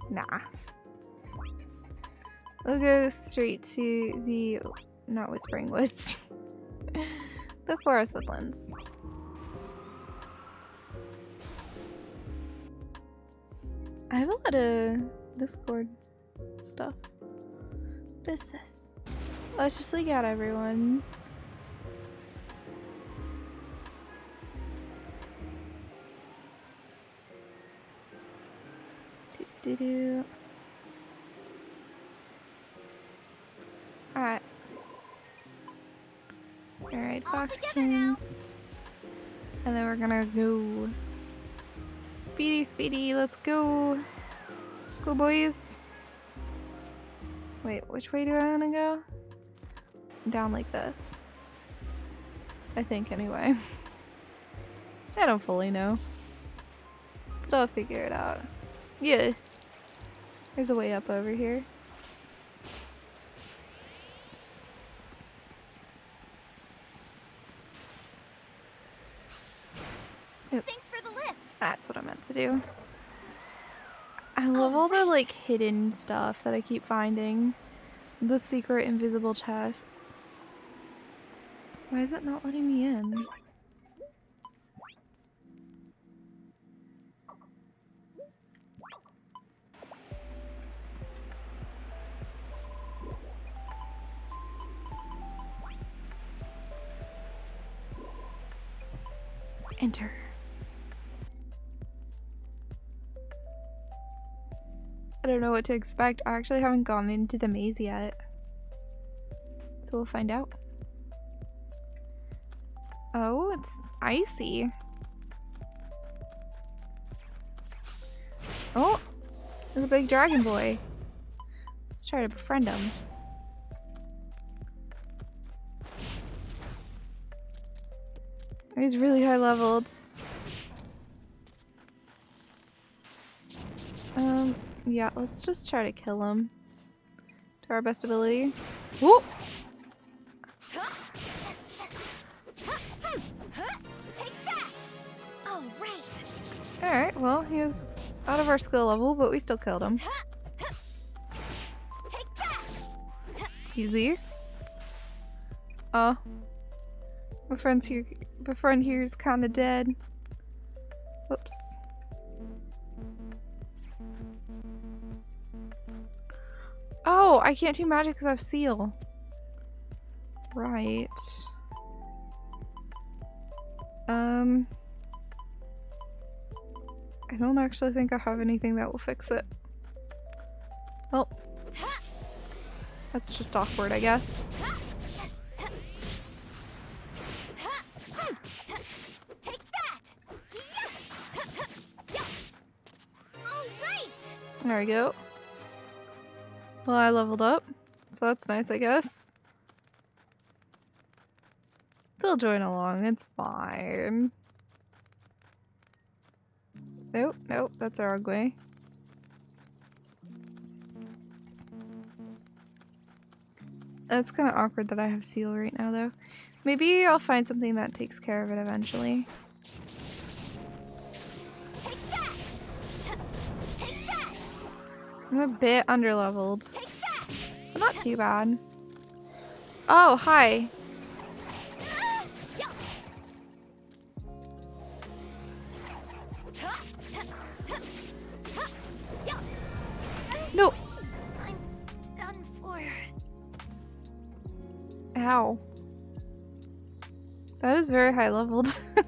Nah. We'll go straight to the... not Whispering Woods. The Forest Woodlands. I have a lot of Discord stuff. What is this? Oh, it's just like at everyone's. Do. Alright. Alright, Foxykins. And then we're gonna go Speedy, speedy, let's go. Go, boys. Wait, which way do I want to go? Down like this. I think, anyway. I don't fully know. But I'll figure it out. Yeah. There's a way up over here. Oops. Thanks for the lift. That's what I meant to do. I love all the like hidden stuff that I keep finding. The secret invisible chests. Why is it not letting me in? Enter. I don't know what to expect. I actually haven't gone into the maze yet. So we'll find out. Oh, it's icy. Oh, there's a big dragon boy. Let's try to befriend him. He's really high leveled. Yeah, let's just try to kill him. To our best ability. Whoa! Alright, well, he was out of our skill level, but we still killed him. Easy. Oh. My friend here's kinda dead. Whoops. Oh, I can't do magic because I have seal. Right. I don't actually think I have anything that will fix it. Well, that's just awkward, I guess. There we go. Well, I leveled up, so that's nice, I guess. They'll join along, it's fine. Nope, nope, that's our way. That's kind of awkward that I have seal right now, though. Maybe I'll find something that takes care of it eventually. I'm a bit underleveled, but not too bad. Oh, hi. No. I'm done for. Ow. That is very high leveled. I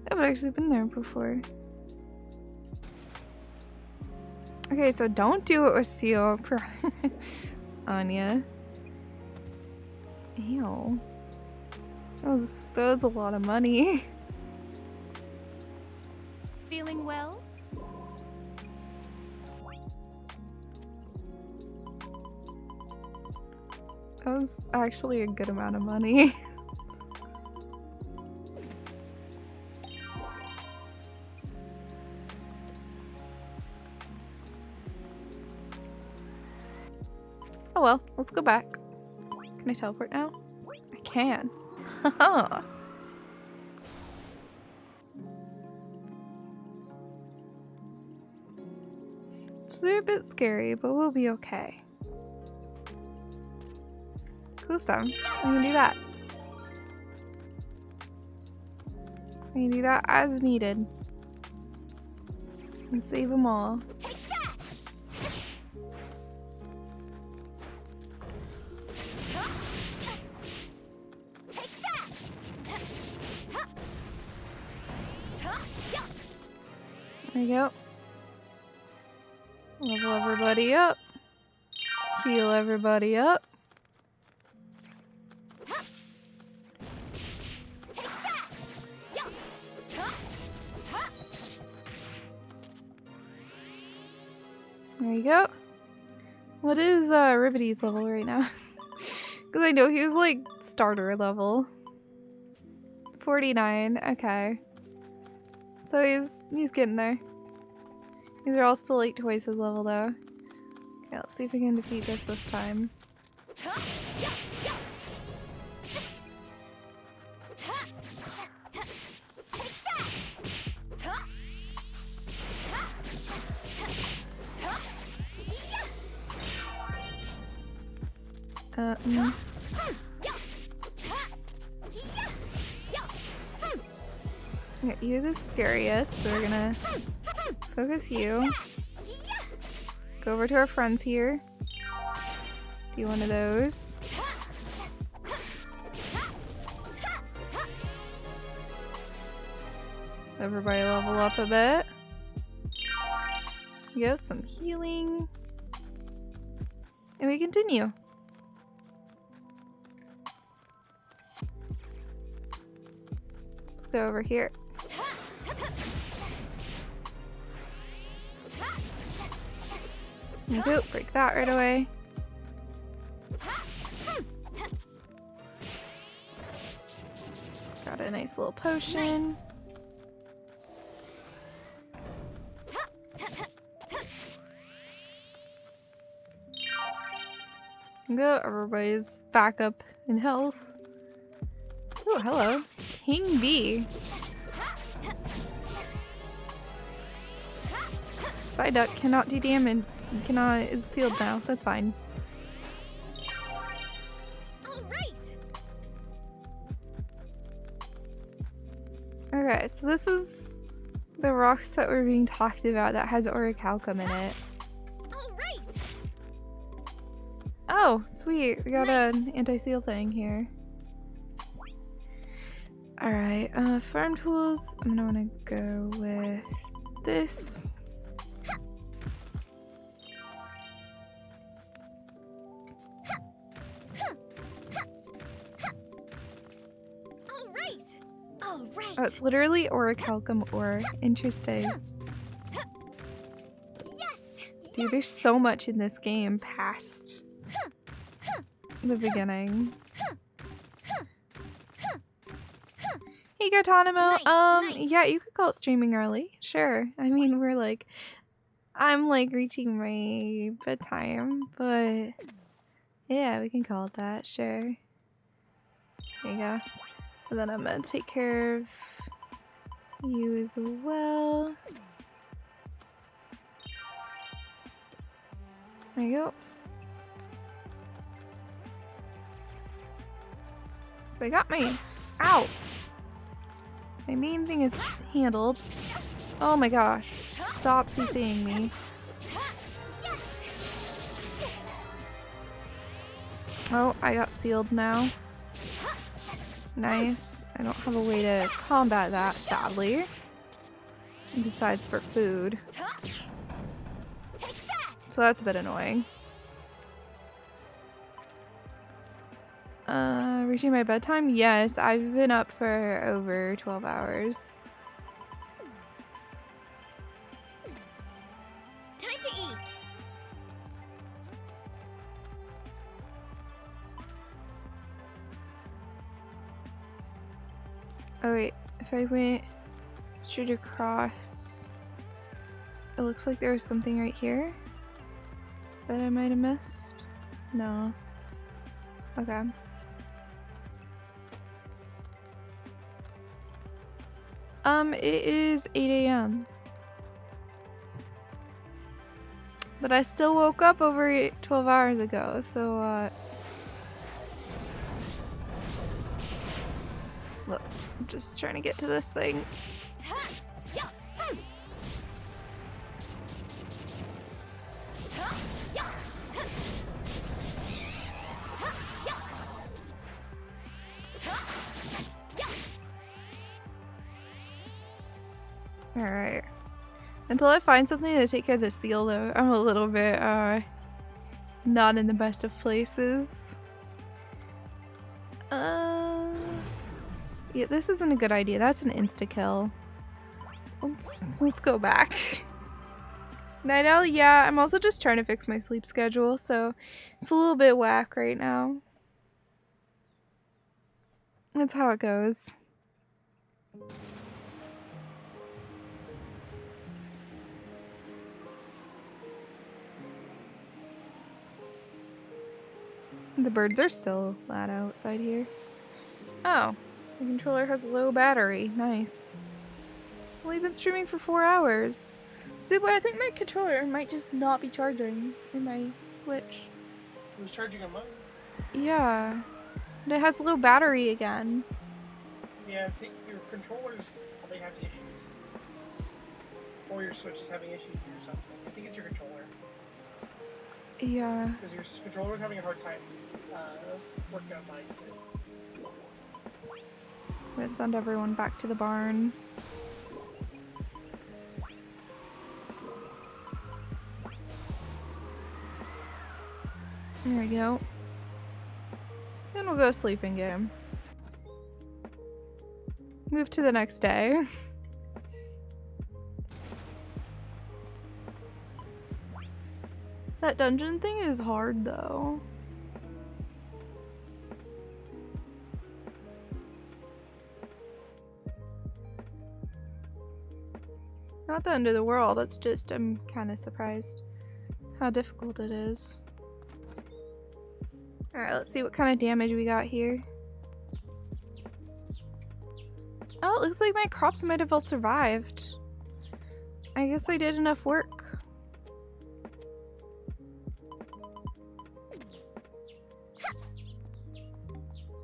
haven't actually been there before. Okay, so don't do it with seal, Anya. Ew. That was a lot of money. Feeling well? That was actually a good amount of money. Oh well, let's go back. Can I teleport now? I can. Haha. So they're a bit scary, but we'll be okay. Cool stuff. I can do that. I can do that as needed. And save them all. There you go. Level everybody up. Heal everybody up. There you go. What is Riveti's level right now? Because I know he was like starter level. 49. Okay. So he's getting there. These are all still like twice his level though. Okay, let's see if we can defeat this time. Okay, you're the scariest, so we're gonna focus you. Go over to our friends here. Do one of those. Everybody level up a bit. Get some healing. And we continue. Let's go over here. There you go, break that right away. Got a nice little potion. Go, everybody's back up in health. Oh, hello. King Bee. Psyduck cannot do damage. Is sealed now. That's fine. Okay, so this is the rocks that were being talked about that has orichalcum in it. Oh, sweet. We got an anti-seal thing here. Alright, farm tools. I'm gonna wanna go with this. Oh, it's literally orichalcum ore. Interesting. Dude, there's so much in this game past the beginning. Hey, Gartanimo. Yeah, you could call it streaming early. Sure. I mean, I'm like reaching my bedtime, but yeah, we can call it that. Sure. There you go. And then I'm gonna take care of you as well. There you go. So I got my... Ow! My main thing is handled. Oh my gosh. Stop CCing me. Oh, I got sealed now. Nice. I don't have a way to combat that, sadly. Besides for food. So that's a bit annoying. Reaching my bedtime? Yes, I've been up for over 12 hours. Time to eat. Oh wait, if I went straight across, it looks like there was something right here that I might have missed. No. Okay. It is 8 a.m. But I still woke up over 12 hours ago, so, look, I'm just trying to get to this thing. Alright. Until I find something to take care of the seal though, I'm a little bit, not in the best of places. Yeah, this isn't a good idea. That's an insta-kill. Let's go back. Night Owl, yeah, I'm also just trying to fix my sleep schedule, so it's a little bit whack right now. That's how it goes. The birds are still loud outside here. Oh, the controller has low battery. Nice. Well, we've been streaming for 4 hours. Suwey, I think my controller might just not be charging in my Switch. It was charging on mine. Yeah. But it has low battery again. Yeah, I think your controller's probably having issues. Or your Switch is having issues or something. I think it's your controller. Yeah. Because your controller's having a hard time working on mine too. Let's send everyone back to the barn. There we go. Then we'll go sleeping game. Move to the next day. That dungeon thing is hard though. Not the end of the world, it's just I'm kind of surprised how difficult it is. Alright, let's see what kind of damage we got here. Oh, it looks like my crops might have all survived. I guess I did enough work.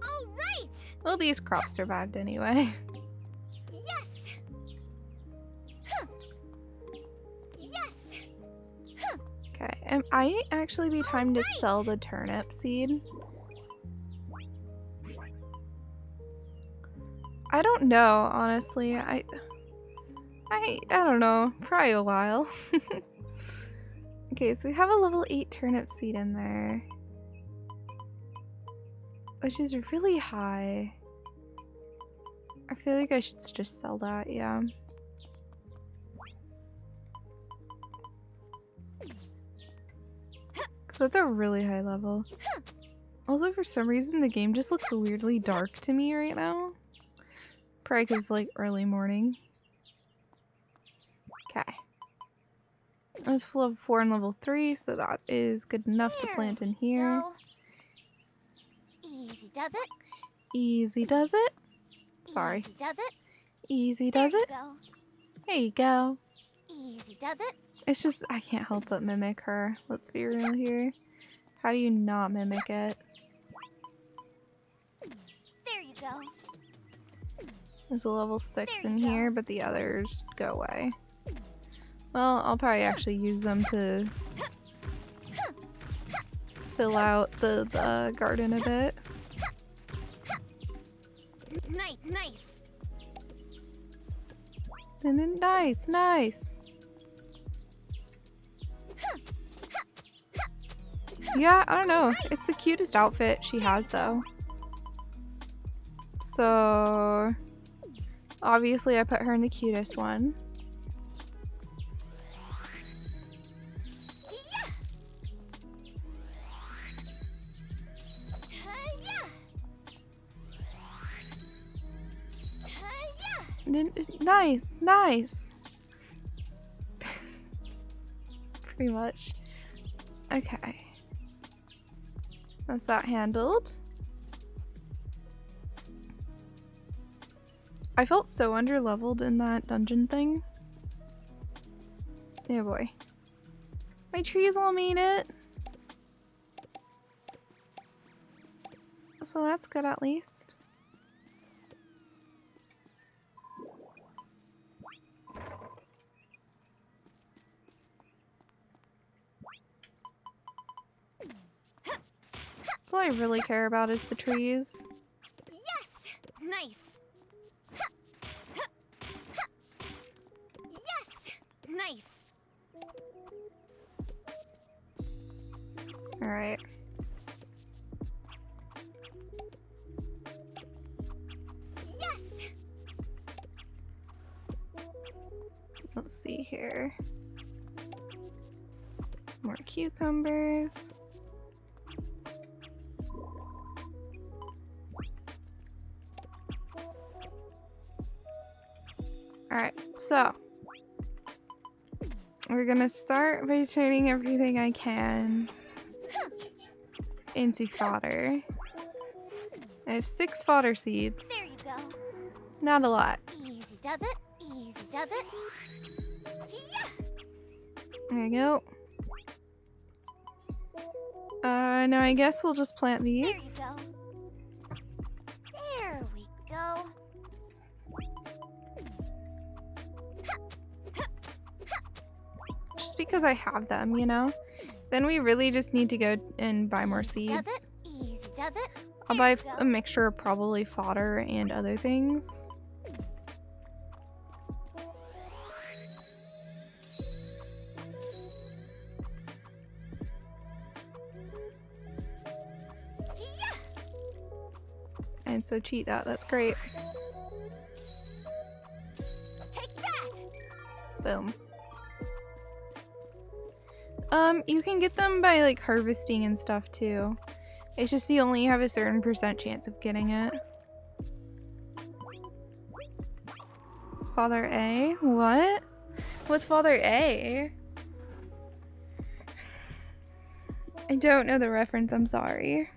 All right. Well, these crops survived anyway. Yes. Yes. Okay, I actually be time to sell the turnip seed? I don't know, honestly. I don't know. Probably a while. Okay, so we have a level 8 turnip seed in there. Which is really high. I feel like I should just sell that, yeah. That's a really high level. Also, for some reason, the game just looks weirdly dark to me right now. Probably because it's like early morning. Okay. That's level 4 and level 3, so that is good enough to plant in here. Go. Easy does it. Easy does it. Sorry. Easy does it. Easy does it. Go. There you go. Easy does it. It's just, I can't help but mimic her. Let's be real here. How do you not mimic it? There you go. There's a level 6 in here, but the others go away. Well, I'll probably actually use them to fill out the garden a bit. Nice. And then nice. Yeah, I don't know. It's the cutest outfit she has, though. So, obviously I put her in the cutest one. Nice. Pretty much. Okay. That's that handled. I felt so underleveled in that dungeon thing. Yeah, boy. My trees all made it. So that's good at least. That's all I really care about is the trees. Yes. Nice. Yes. Nice. Alright. Yes. Let's see here. More cucumbers. Alright, so we're gonna start by turning everything I can into fodder. I have 6 fodder seeds. There you go. Not a lot. Easy does it. Easy does it. Yeah. There you go. Now I guess we'll just plant these. There you go. There we go. Just because I have them, you know? Then we really just need to go and buy more seeds. Does it? Easy does it. I'll buy a mixture of probably fodder and other things. And so cheat that, that's great. Take that. Boom. You can get them by like harvesting and stuff too. It's just you only have a certain % chance of getting it. Father A? What? What's Father A? I don't know the reference, I'm sorry.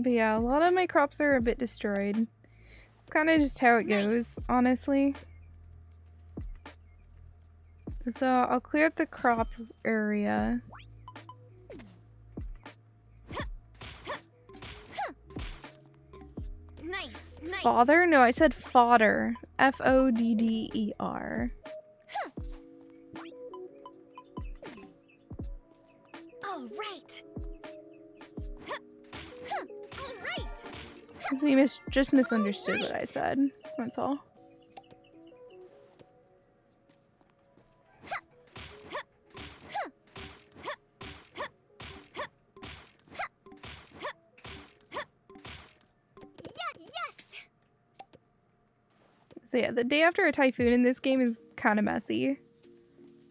But yeah, a lot of my crops are a bit destroyed. It's kind of just how it goes, honestly. So I'll clear up the crop area. Nice, nice. Father? No, I said fodder. F-O-D-D-E-R. All right. All right. So you just misunderstood what I said. That's all. So yeah, the day after a typhoon in this game is kind of messy.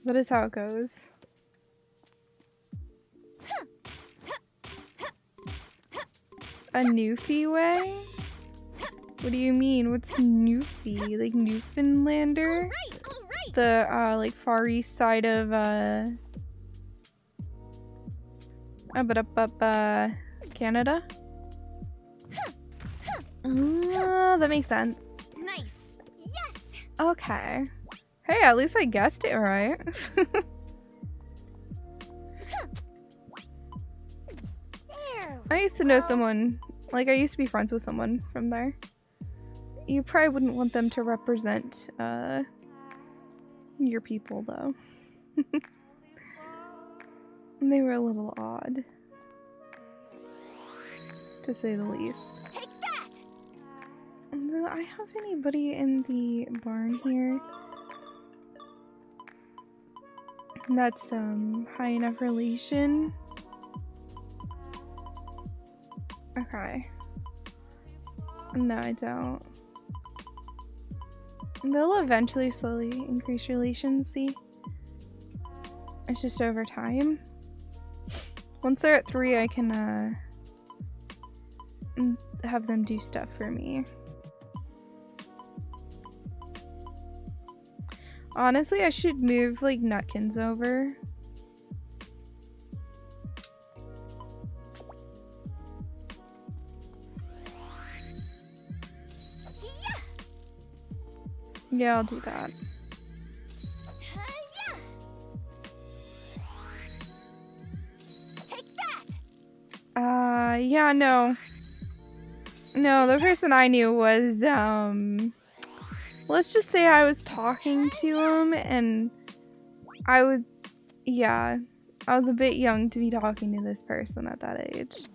That is how it goes. A Newfie way? What do you mean? What's Newfie? Like Newfoundlander? All right. The like far east side of Canada? That makes sense. Nice. Yes. Okay. Hey, at least I guessed it right. I used to know someone, like I used to be friends with someone from there. You probably wouldn't want them to represent your people though. They were a little odd, to say the least. Take that. Do I have anybody in the barn here that's high enough relation? Okay. No, I don't. They'll eventually slowly increase relations, see? It's just over time. Once they're at 3, I can have them do stuff for me. Honestly, I should move like Nutkins over. Yeah, I'll do that. Take that. Yeah, no. No, the person I knew was, let's just say I was talking to him and I was a bit young to be talking to this person at that age.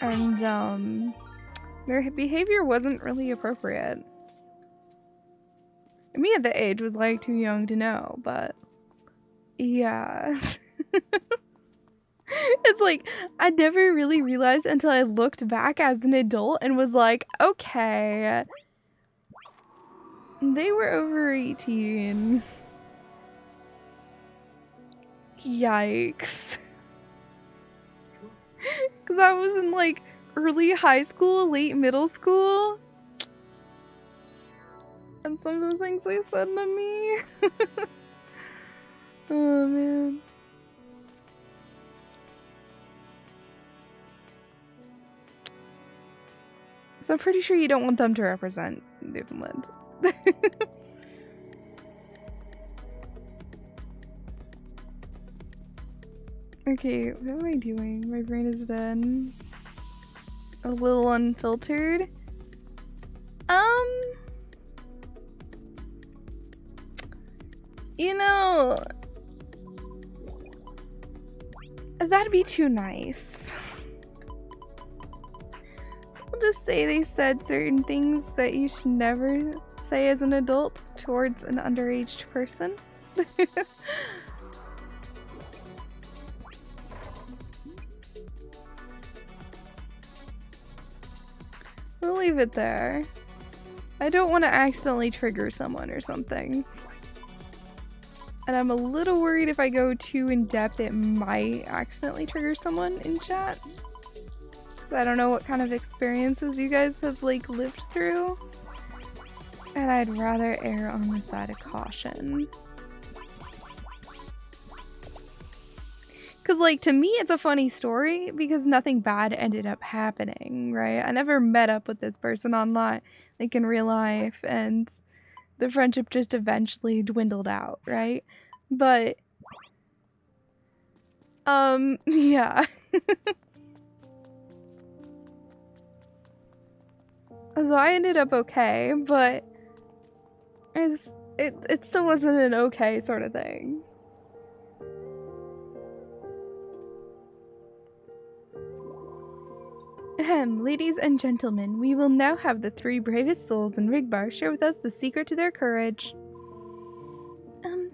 And, their behavior wasn't really appropriate. Me at the age was like too young to know, but yeah. It's like, I never really realized until I looked back as an adult and was like, okay, they were over 18. Yikes. Because I was in like early high school, late middle school. And some of the things they said to me. Oh man. So I'm pretty sure you don't want them to represent Newfoundland. Okay, what am I doing? My brain is done. A little unfiltered. You know, that'd be too nice. I'll just say they said certain things that you should never say as an adult towards an underage person. We'll leave it there. I don't want to accidentally trigger someone or something. And I'm a little worried if I go too in depth it might accidentally trigger someone in chat. I don't know what kind of experiences you guys have like lived through. And I'd rather err on the side of caution. Cause like to me it's a funny story because nothing bad ended up happening, right? I never met up with this person online, like in real life, and the friendship just eventually dwindled out, right? But yeah. So I ended up okay, but it still wasn't an okay sort of thing. Ahem, ladies and gentlemen, we will now have the 3 bravest souls in Rigbar share with us the secret to their courage.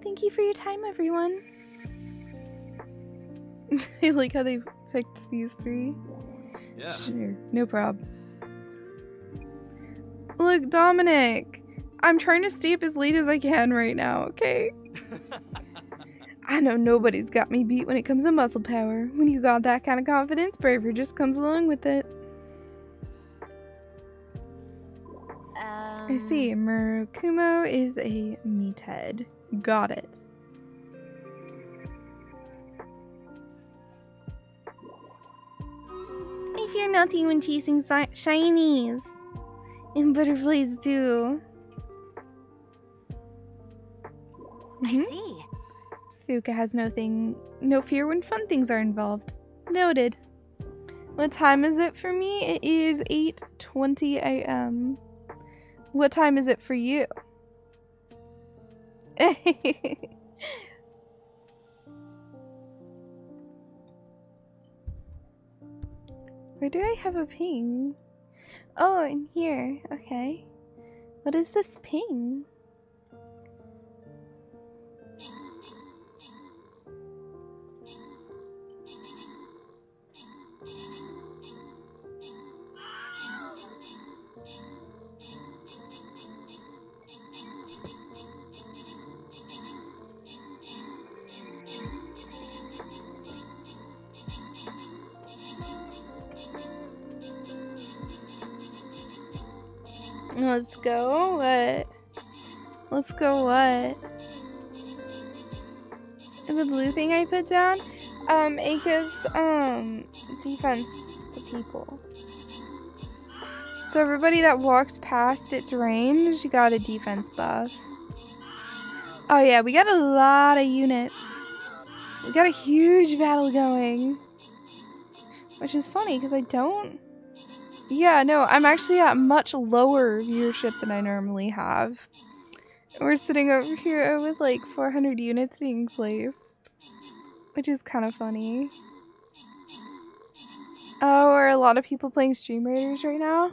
Thank you for your time, everyone. I like how they picked these 3. Yeah. Sure, no problem. Look, Dominic, I'm trying to stay up as late as I can right now, okay? I know nobody's got me beat when it comes to muscle power. When you got that kind of confidence, bravery just comes along with it. I see, Murakumo is a meathead. Got it. I fear nothing when chasing shinies. And butterflies do. I see. Fuka has no fear when fun things are involved. Noted. What time is it for me? It is 8:20 a.m. What time is it for you? Where do I have a ping? Oh, in here. Okay. What is this ping? Let's go. What? Let's go. What? The blue thing I put down, it gives defense to people. So everybody that walks past its range got a defense buff. Oh yeah, we got a lot of units. We got a huge battle going. Which is funny because I don't... Yeah, no, I'm actually at much lower viewership than I normally have. We're sitting over here with like 400 units being placed. Which is kind of funny. Oh, are a lot of people playing Stream Raiders right now?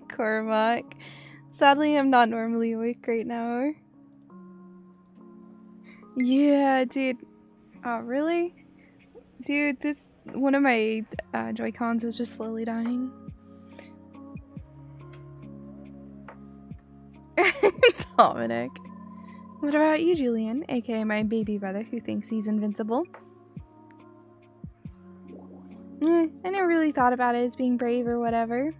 Cormac. Sadly, I'm not normally awake right now. Yeah, dude. Oh, really? Dude, this one of my Joy-Cons is just slowly dying. Dominic. What about you, Julian? AKA my baby brother who thinks he's invincible. I never really thought about it as being brave or whatever.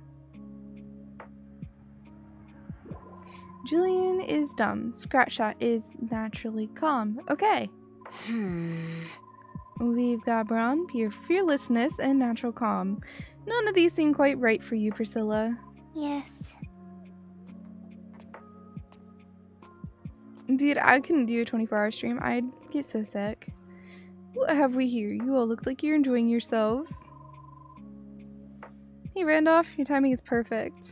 Julian is dumb. Scratchshot is naturally calm. Okay. We've got Braun, pure fearlessness, and natural calm. None of these seem quite right for you, Priscilla. Yes. Dude, I couldn't do a 24-hour stream. I'd get so sick. What have we here? You all look like you're enjoying yourselves. Hey, Randolph, your timing is perfect.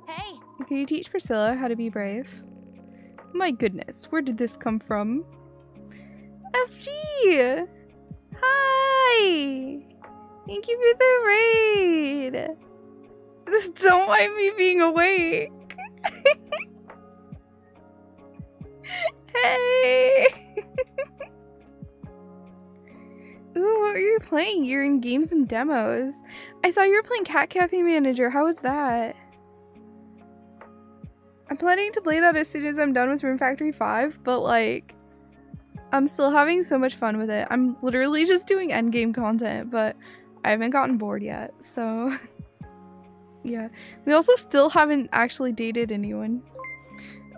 Hey! Can you teach Priscilla how to be brave? My goodness, where did this come from? FG! Hi! Thank you for the raid! Don't mind me being awake! Hey! Ooh, what are you playing? You're in games and demos. I saw you were playing Cat Cafe Manager. How was that? I'm planning to play that as soon as I'm done with Rune Factory 5, but like, I'm still having so much fun with it. I'm literally just doing endgame content, but I haven't gotten bored yet, so yeah. We also still haven't actually dated anyone.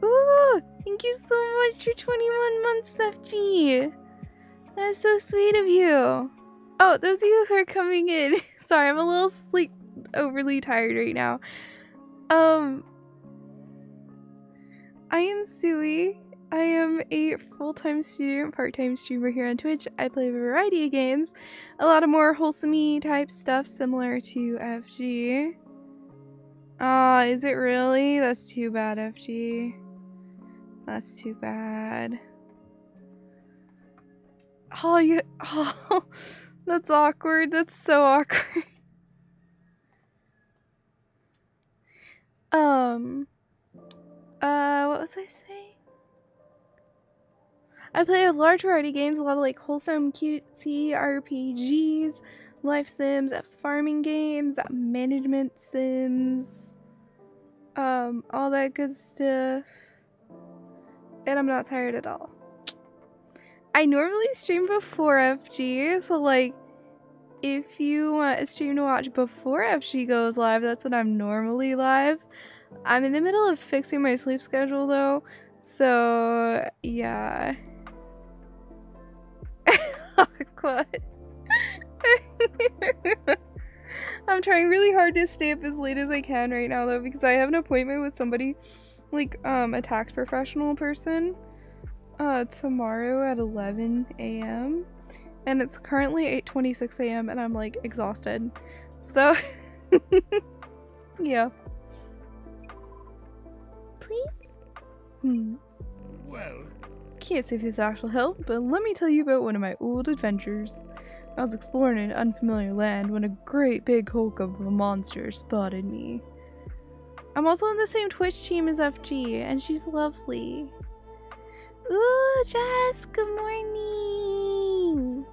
Ooh, thank you so much for 21 months, FG. That's so sweet of you. Oh, those of you who are coming in, sorry, I'm a little overly tired right now. I am Suwey. I am a full-time student, part-time streamer here on Twitch. I play a variety of games, a lot of more wholesome-y type stuff similar to FG. Is it really? That's too bad, FG. That's too bad. Oh, yeah. Oh, that's awkward. That's so awkward. What was I saying? I play a large variety of games, a lot of like wholesome, cutesy RPGs, life sims, farming games, management sims, all that good stuff. And I'm not tired at all. I normally stream before FG, so like, if you want a stream to watch before FG goes live, that's when I'm normally live. I'm in the middle of fixing my sleep schedule though, so yeah. What? I'm trying really hard to stay up as late as I can right now though, because I have an appointment with somebody, like a tax professional person, tomorrow at 11 a.m. and it's currently 8:26 a.m. and I'm like exhausted. So yeah. Please? Well, Can't say if this actual help, but let me tell you about one of my old adventures. I was exploring an unfamiliar land when a great big hulk of a monster spotted me. I'm also on the same Twitch team as FG, and she's lovely. Ooh, Jess, good morning!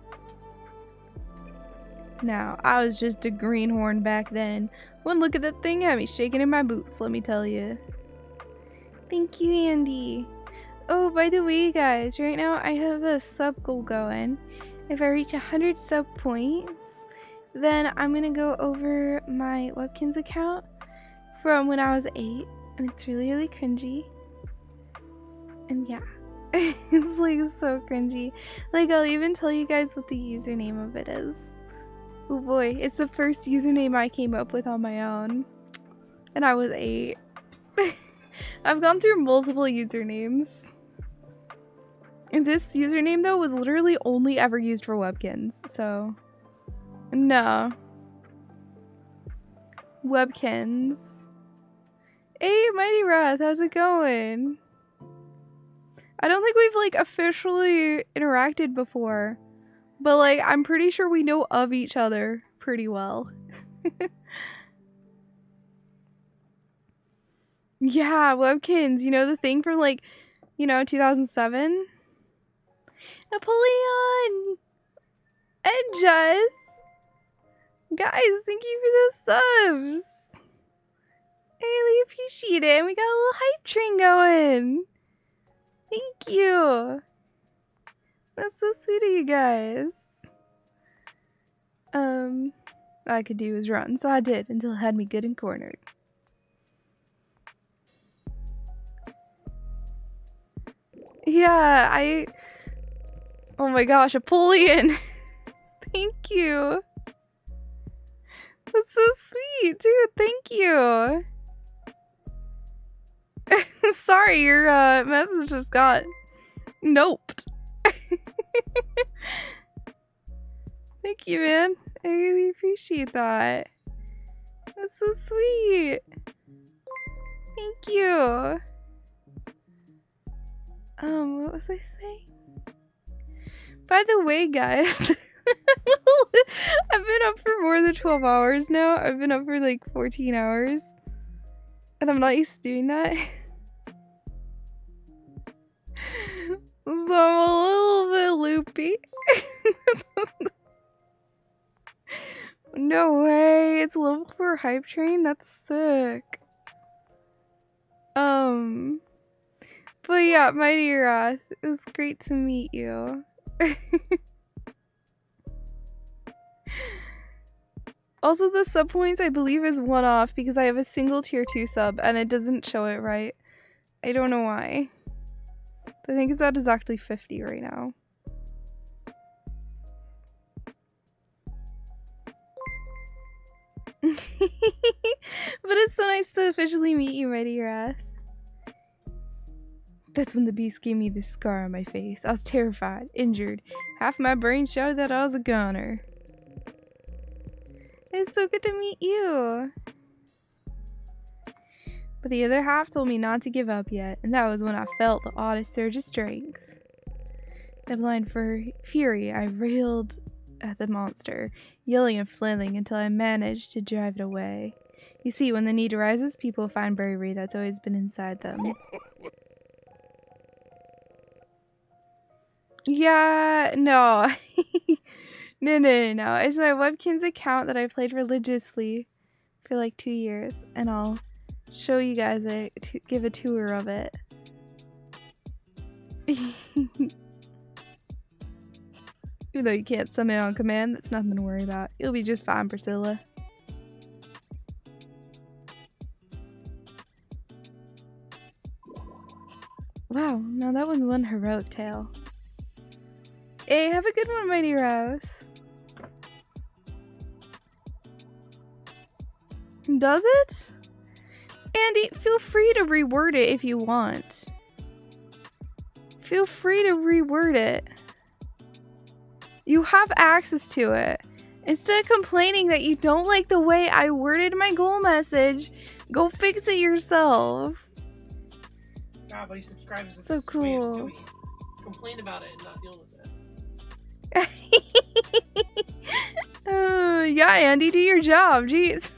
Now, I was just a greenhorn back then. One look at that thing had me shaking in my boots, let me tell you. Thank you, Andy. Oh, by the way, guys, right now I have a sub goal going. If I reach 100 sub points, then I'm gonna go over my Webkins account from when I was 8, and it's really, really cringy. And yeah, it's like so cringy. Like, I'll even tell you guys what the username of it is. Oh boy, it's the first username I came up with on my own, and I was 8. I've gone through multiple usernames. And this username, though, was literally only ever used for Webkins, so... No. Webkins. Hey, Mighty Wrath, how's it going? I don't think we've, like, officially interacted before. But like, I'm pretty sure we know of each other pretty well. Yeah, Webkins, you know the thing from like, 2007? Napoleon! And Jess! Guys, thank you for the subs! I really appreciate it, and we got a little hype train going! Thank you! That's so sweet of you guys. All I could do was run, so I did, until it had me good and cornered. Yeah, oh my gosh, Napoleon! Thank you! That's so sweet, dude, thank you! Sorry, your message just got noped. Thank you, man. I really appreciate that. That's so sweet. Thank you. What was I saying? By the way, guys, I've been up for more than 12 hours now. I've been up for like 14 hours. And I'm not used to doing that. So I'm a little bit loopy. No way, it's level 4 hype train? That's sick. But yeah, my dear Wrath, it was great to meet you. Also, the sub points I believe is one off because I have a single tier 2 sub and it doesn't show it right. I don't know why. I think it's at exactly 50 right now. But it's so nice to officially meet you, my dear Wrath. That's when the beast gave me this scar on my face. I was terrified, injured. Half my brain showed that I was a goner. It's so good to meet you. But the other half told me not to give up yet, and that was when I felt the oddest surge of strength. The blind fury, I railed at the monster, yelling and flailing until I managed to drive it away. You see, when the need arises, people find bravery that's always been inside them. Yeah, no. No. It's my Webkins account that I played religiously for like 2 years, and I'll show you guys give a tour of it. Even though you can't summon on command, that's nothing to worry about. You'll be just fine, Priscilla. Wow, now that was one heroic tale. Hey, have a good one, Mighty Rose. Does it? Andy, feel free to reword it if you want. Feel free to reword it. You have access to it. Instead of complaining that you don't like the way I worded my goal message, go fix it yourself. Nah, but he subscribes to So this cool. way of Suwey. Complain about it and not deal with it. Yeah, Andy, do your job. Jeez.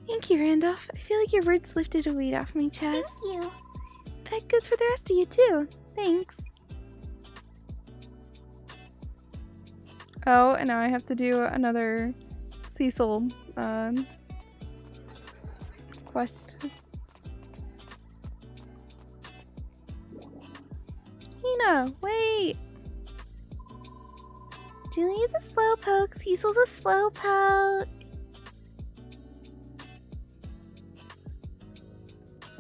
Thank you, Randolph. I feel like your words lifted a weight off my chest. Thank you. That goes for the rest of you, too. Thanks. Oh, and now I have to do another Cecil quest. Hina, wait! Julia's a slowpoke, Cecil's a slowpoke.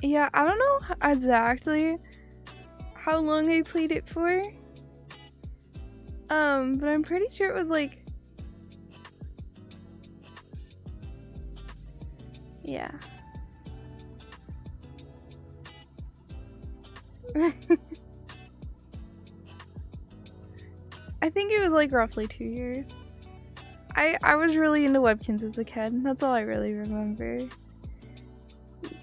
Yeah, I don't know exactly how long I played it for. But I'm pretty sure it was like... Yeah. I think it was like roughly 2 years. I was really into Webkins as a kid. That's all I really remember.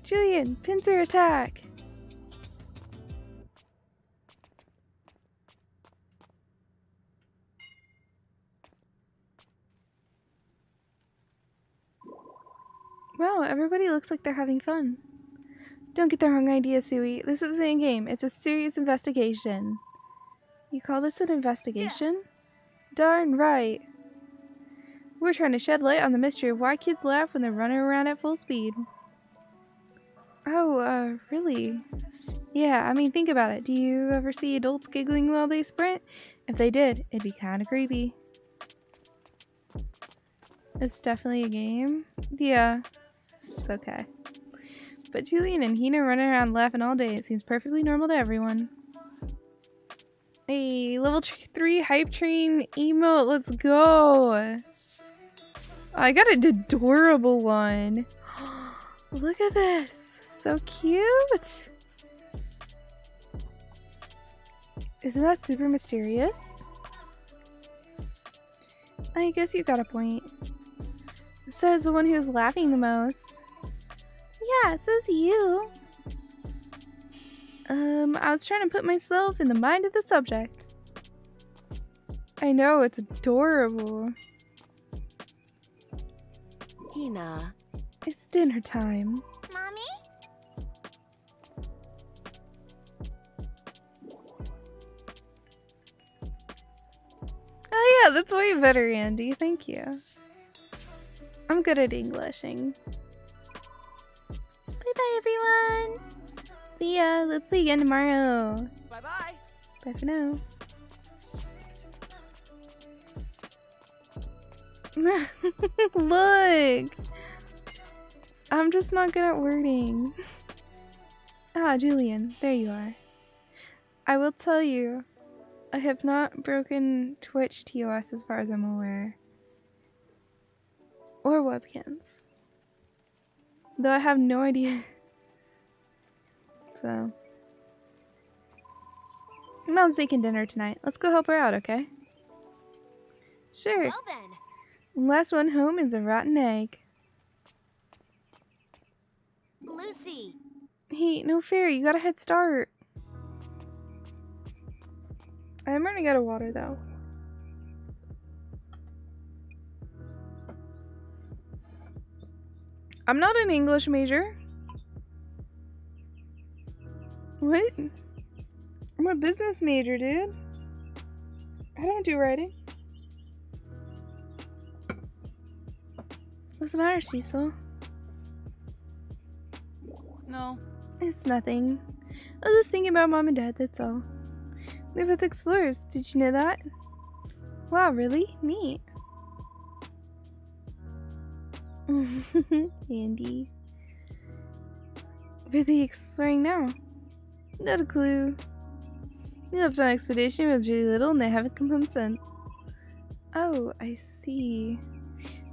Julian, pincer attack! Wow, everybody looks like they're having fun. Don't get the wrong idea, Suwey. This isn't a game. It's a serious investigation. You call this an investigation? Yeah. Darn right. We're trying to shed light on the mystery of why kids laugh when they're running around at full speed. Oh, really? Yeah, I mean, think about it. Do you ever see adults giggling while they sprint? If they did, it'd be kind of creepy. It's definitely a game. Yeah, it's okay. But Julian and Hina running around laughing all day. It seems perfectly normal to everyone. Hey, level 3 hype train emote. Let's go. I got an adorable one. Look at this. So cute. Isn't that super mysterious? I guess you got a point. It says the one who's laughing the most. Yeah, it says you. I was trying to put myself in the mind of the subject. I know, it's adorable. Hina. It's dinner time. Mommy? Oh yeah, that's way better, Andy. Thank you. I'm good at Englishing. Bye-bye, everyone! See ya! Let's play again tomorrow! Bye-bye! Bye for now. Look! I'm just not good at wording. Ah, Julian, there you are. I will tell you, I have not broken Twitch TOS as far as I'm aware. Or webcams. Though I have no idea. So. Mom's making dinner tonight. Let's go help her out, okay? Sure. Well then. Last one home is a rotten egg. Lucy. Hey, no fair. You got a head start. I'm running out of water, though. I'm not an English major. What? I'm a business major, dude. I don't do writing. What's the matter, Cecil? No. It's nothing. I was just thinking about Mom and Dad, that's all. They're both explorers. Did you know that? Wow, really? Neat. Andy. Where are they exploring now? Not a clue. They left on expedition when I was really little and they haven't come home since. Oh, I see.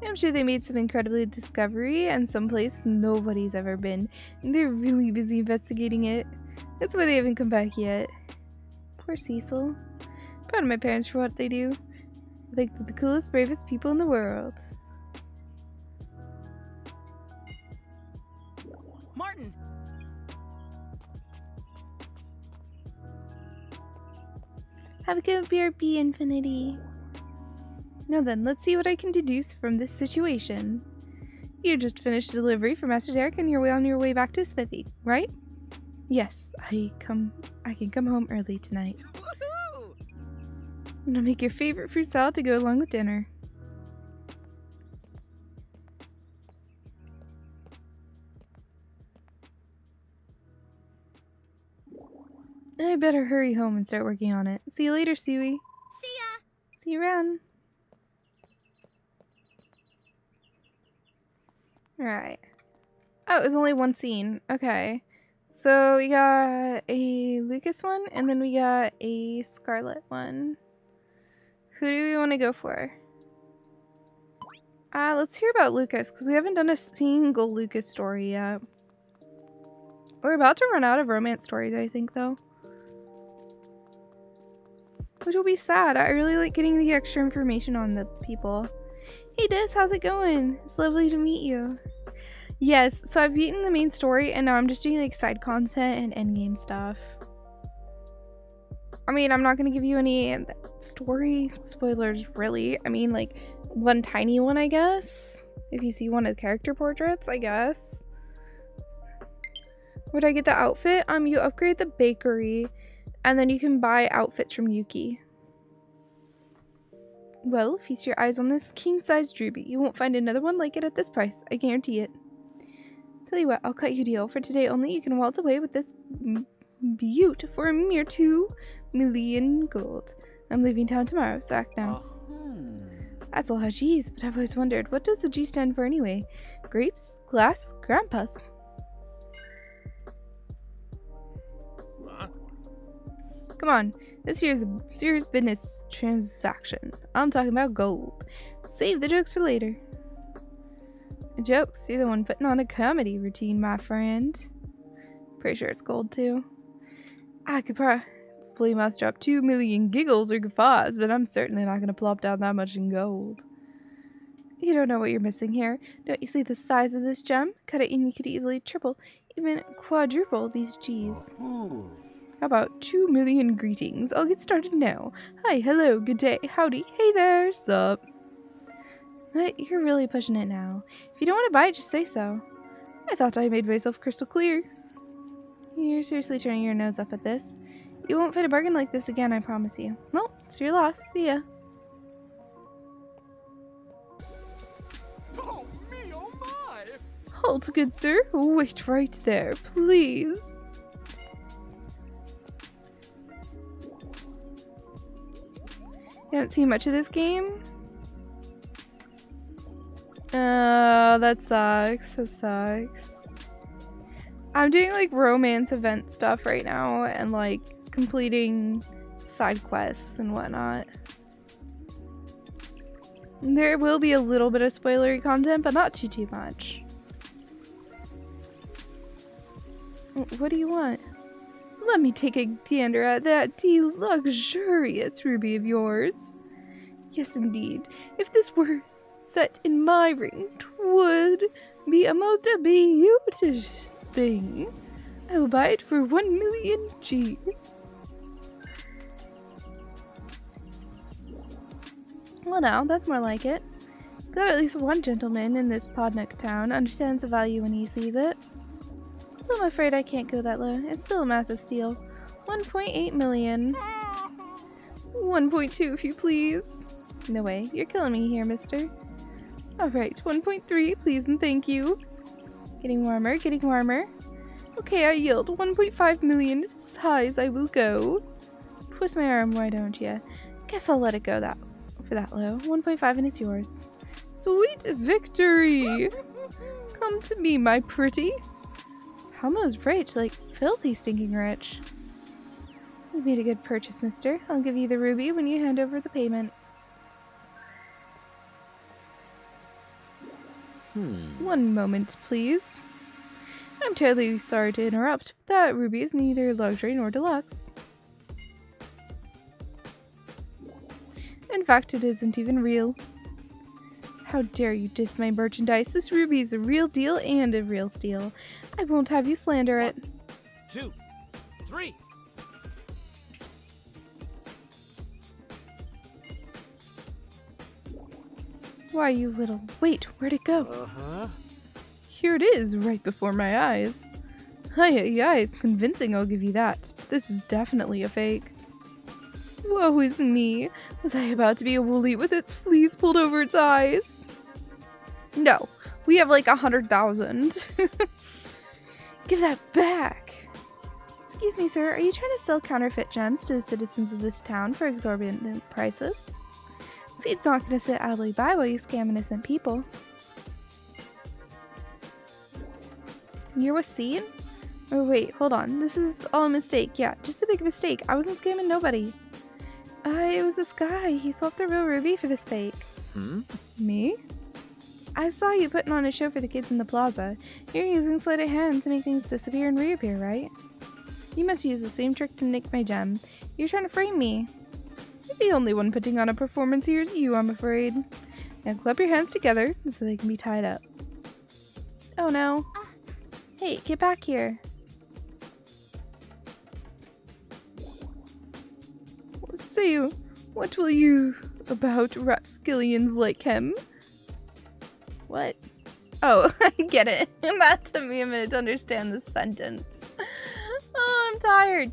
I'm sure they made some incredible discovery and someplace nobody's ever been. And they're really busy investigating it. That's why they haven't come back yet. Poor Cecil. Proud of my parents for what they do. I think they're the coolest, bravest people in the world. Martin! Have a good BRB, Infinity. Now then, let's see what I can deduce from this situation. You just finished delivery for Master Derek and you're on your way back to Smithy, right? Yes, I can come home early tonight. Woohoo! And I'll make your favorite fruit salad to go along with dinner. I better hurry home and start working on it. See you later, Suwey. See ya! See you around. Alright. Oh, it was only one scene. Okay. So we got a Lucas one, and then we got a Scarlet one. Who do we want to go for? Let's hear about Lucas, because we haven't done a single Lucas story yet. We're about to run out of romance stories, I think, though. Which will be sad. I really like getting the extra information on the people. Hey Des, how's it going? It's lovely to meet you. Yes, so I've beaten the main story and now I'm just doing like side content and endgame stuff. I mean, I'm not going to give you any story spoilers really. I mean like one tiny one, I guess. If you see one of the character portraits, I guess. Where'd I get the outfit? You upgrade the bakery, and then you can buy outfits from Yuki. Well, feast your eyes on this king-sized ruby. You won't find another one like it at this price. I guarantee it. Tell you what, I'll cut you a deal. For today only, you can waltz away with this beaut for a mere 2 million gold. I'm leaving town tomorrow, so act now. That's a lot of G's, but I've always wondered, what does the G stand for anyway? Grapes? Glass? Grandpas? Come on, this here's a serious business transaction. I'm talking about gold. Save the jokes for later. Jokes? You're the one putting on a comedy routine, my friend. Pretty sure it's gold, too. I could probably muster up 2 million giggles or guffaws, but I'm certainly not going to plop down that much in gold. You don't know what you're missing here. Don't you see the size of this gem? Cut it and you could easily triple, even quadruple these G's. How about 2 million greetings? I'll get started now. Hi, hello, good day, howdy, hey there, sup? But you're really pushing it now. If you don't want to buy it, just say so. I thought I made myself crystal clear. You're seriously turning your nose up at this. You won't find a bargain like this again, I promise you. Well, it's your loss. See ya. Oh, me, oh my! Halt, good sir. Wait right there, please. You haven't seen much of this game? Oh, that sucks. That sucks. I'm doing like romance event stuff right now and like completing side quests and whatnot. There will be a little bit of spoilery content, but not too much. What do you want? Let me take a gander at that luxurious ruby of yours. Yes, indeed. If this were set in my ring, 'twould be a most beauteous thing. I will buy it for 1 million G. Well now, that's more like it. Glad at least one gentleman in this Podnook town understands the value when he sees it. Still, I'm afraid I can't go that low. It's still a massive steal. 1.8 million. 1.2 if you please. No way, you're killing me here, mister. Alright, 1.3, please and thank you. Getting warmer, getting warmer. Okay, I yield. 1.5 million is as high as I will go. Twist my arm, why don't ya? Guess I'll let it go for that low. 1.5 and it's yours. Sweet victory! Come to me, my pretty. Almost rich, like filthy stinking rich. You made a good purchase, mister. I'll give you the ruby when you hand over the payment. One moment, please. I'm terribly sorry to interrupt, but that ruby is neither luxury nor deluxe. In fact, it isn't even real. How dare you diss my merchandise? This ruby is a real deal and a real steal. I won't have you slander it. 2, 3. Why, you little... Wait, where'd it go? Here it is, right before my eyes. Hi, it's convincing, I'll give you that. This is definitely a fake. Woe is me. Was I about to be a woolly with its fleece pulled over its eyes? No, we have like 100,000. Give that back. Excuse me, sir, are you trying to sell counterfeit gems to the citizens of this town for exorbitant prices? XSEED's not going to sit idly by while you scam innocent people. You're with XSEED? Oh wait, hold on. This is all a mistake. Yeah, just a big mistake. I wasn't scamming nobody. It was this guy. He swapped the real ruby for this fake. Me? I saw you putting on a show for the kids in the plaza. You're using sleight of hand to make things disappear and reappear, right? You must use the same trick to nick my gem. You're trying to frame me. The only one putting on a performance here is you, I'm afraid. Now clap your hands together so they can be tied up. Oh no. Hey, get back here. Say, what will you about rapskillions like him? What? Oh, I get it. That took me a minute to understand this sentence. Oh, I'm tired.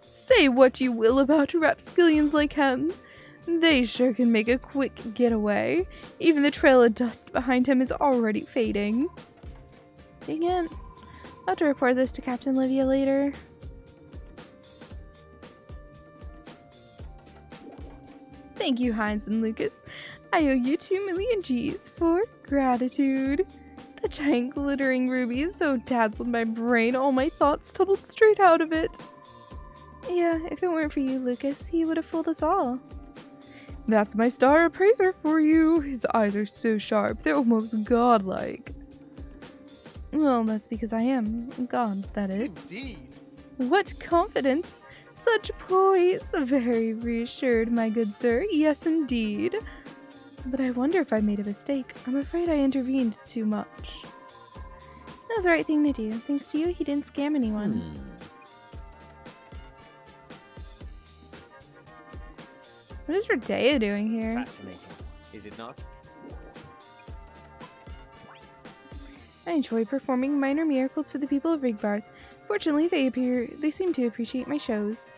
Say what you will about rapskillions like him. They sure can make a quick getaway. Even the trail of dust behind him is already fading. Dang it. I'll have to report this to Captain Livia later. Thank you, Hines and Lucas. I owe you 2 million G's for gratitude. The giant glittering ruby so dazzled my brain, all my thoughts tumbled straight out of it. Yeah, if it weren't for you, Lucas, he would have fooled us all. That's my star appraiser for you. His eyes are so sharp, they're almost godlike. Well, that's because I am. God, that is. Indeed. What confidence! Such poise! Very reassured, my good sir. Yes, indeed. But I wonder if I made a mistake. I'm afraid I intervened too much. That was the right thing to do. Thanks to you, he didn't scam anyone. What is Rodea doing here? Fascinating, is it not? I enjoy performing minor miracles for the people of Rigbarth. Fortunately, they seem to appreciate my shows.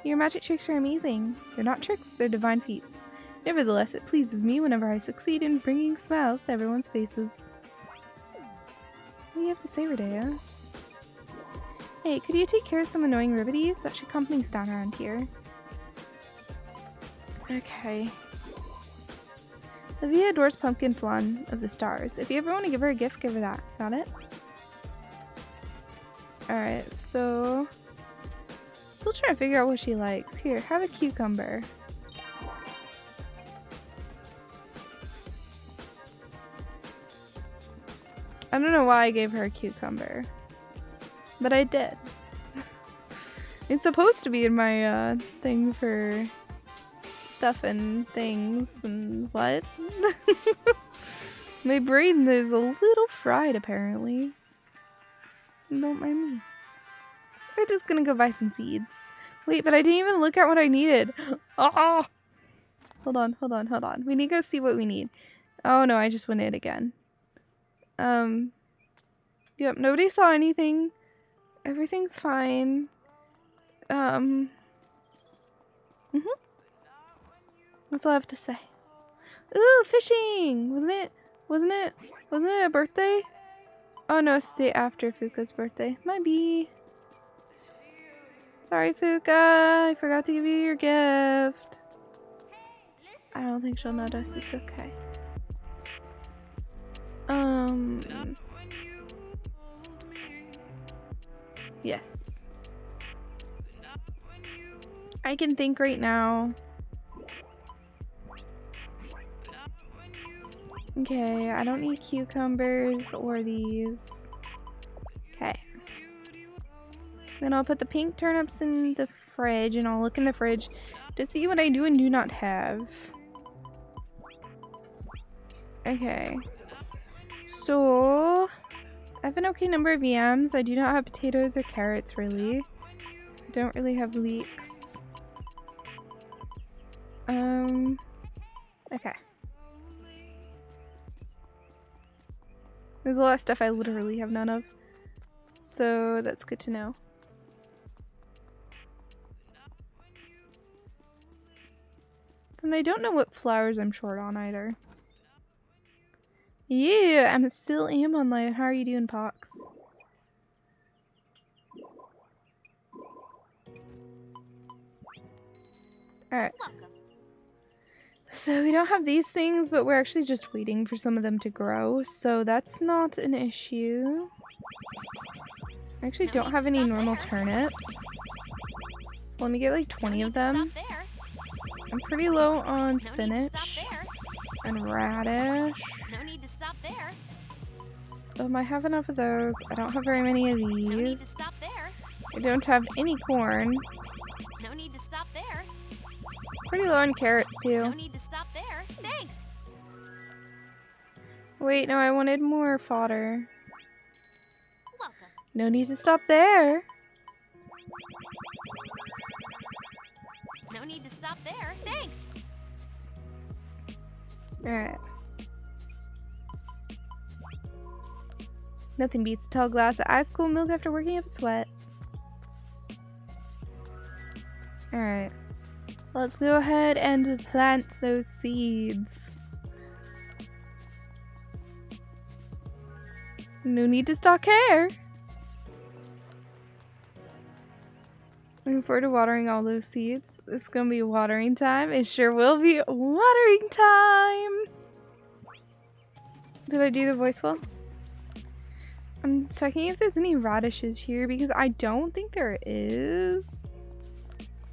Your magic tricks are amazing. They're not tricks, they're divine feats. Nevertheless, it pleases me whenever I succeed in bringing smiles to everyone's faces. What do you have to say, Rodea? Hey, could you take care of some annoying ribbities? That should calm things down around here. Okay. Livia adores Pumpkin Flan of the Stars. If you ever want to give her a gift, give her that. Got it? Alright, so... Still trying to figure out what she likes. Here, have a cucumber. I don't know why I gave her a cucumber. But I did. It's supposed to be in my thing for stuff and things and what? My brain is a little fried apparently. Don't mind me. We're just gonna go buy some seeds. Wait, but I didn't even look at what I needed. Oh! Hold on. We need to go see what we need. Oh no, I just went in again. Yep, nobody saw anything. Everything's fine. That's all I have to say. Ooh, fishing! Wasn't it a birthday? Oh no, it's the day after Fuka's birthday. Might be. Sorry, Fuka. I forgot to give you your gift. I don't think she'll notice. It's okay. Yes. I can think right now. Okay, I don't need cucumbers or these. Okay. Then I'll put the pink turnips in the fridge and I'll look in the fridge to see what I do and do not have. Okay. So, I have an okay number of yams. I do not have potatoes or carrots really. I don't really have leeks. Okay. There's a lot of stuff I literally have none of. So that's good to know. And I don't know what flowers I'm short on either. Yeah, I still am online. How are you doing, Pox? Alright. So we don't have these things, but we're actually just waiting for some of them to grow, so that's not an issue. I actually don't have any normal turnips. So let me get like 20 of them. I'm pretty low on spinach and radish. No need to stop there. I have enough of those. I don't have very many of these. No need to stop there. I don't have any corn. No need to stop there. Pretty low on carrots too. No need to stop there. Thanks. Wait, no, I wanted more fodder. Welcome. No need to stop there. No need to stop there. Thanks. Alright. Nothing beats a tall glass of ice cold milk after working up a sweat. Alright. Let's go ahead and plant those seeds. No need to stock hair. Looking forward to watering all those seeds. It's gonna be watering time. It sure will be watering time. Did I do the voice well? I'm checking if there's any radishes here because I don't think there is.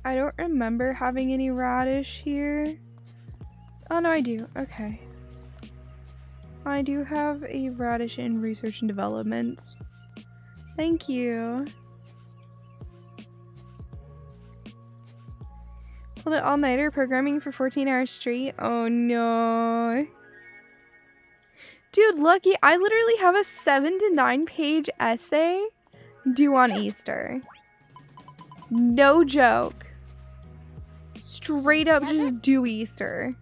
I don't remember having any radish here. Oh no, I do. Okay. I do have a radish in research and development. Thank you. Pulled it all-nighter programming for 14 hours straight. Oh no. Dude, lucky. I literally have a 7 to 9 page essay due on Easter. No joke. Straight up just due Easter.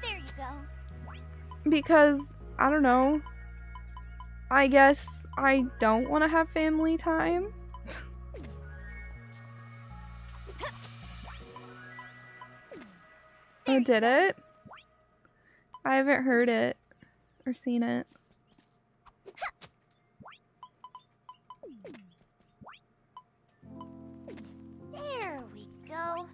There you go. Because, I don't know. I guess I don't want to have family time. Oh, did it? I haven't heard it or seen it. There we go.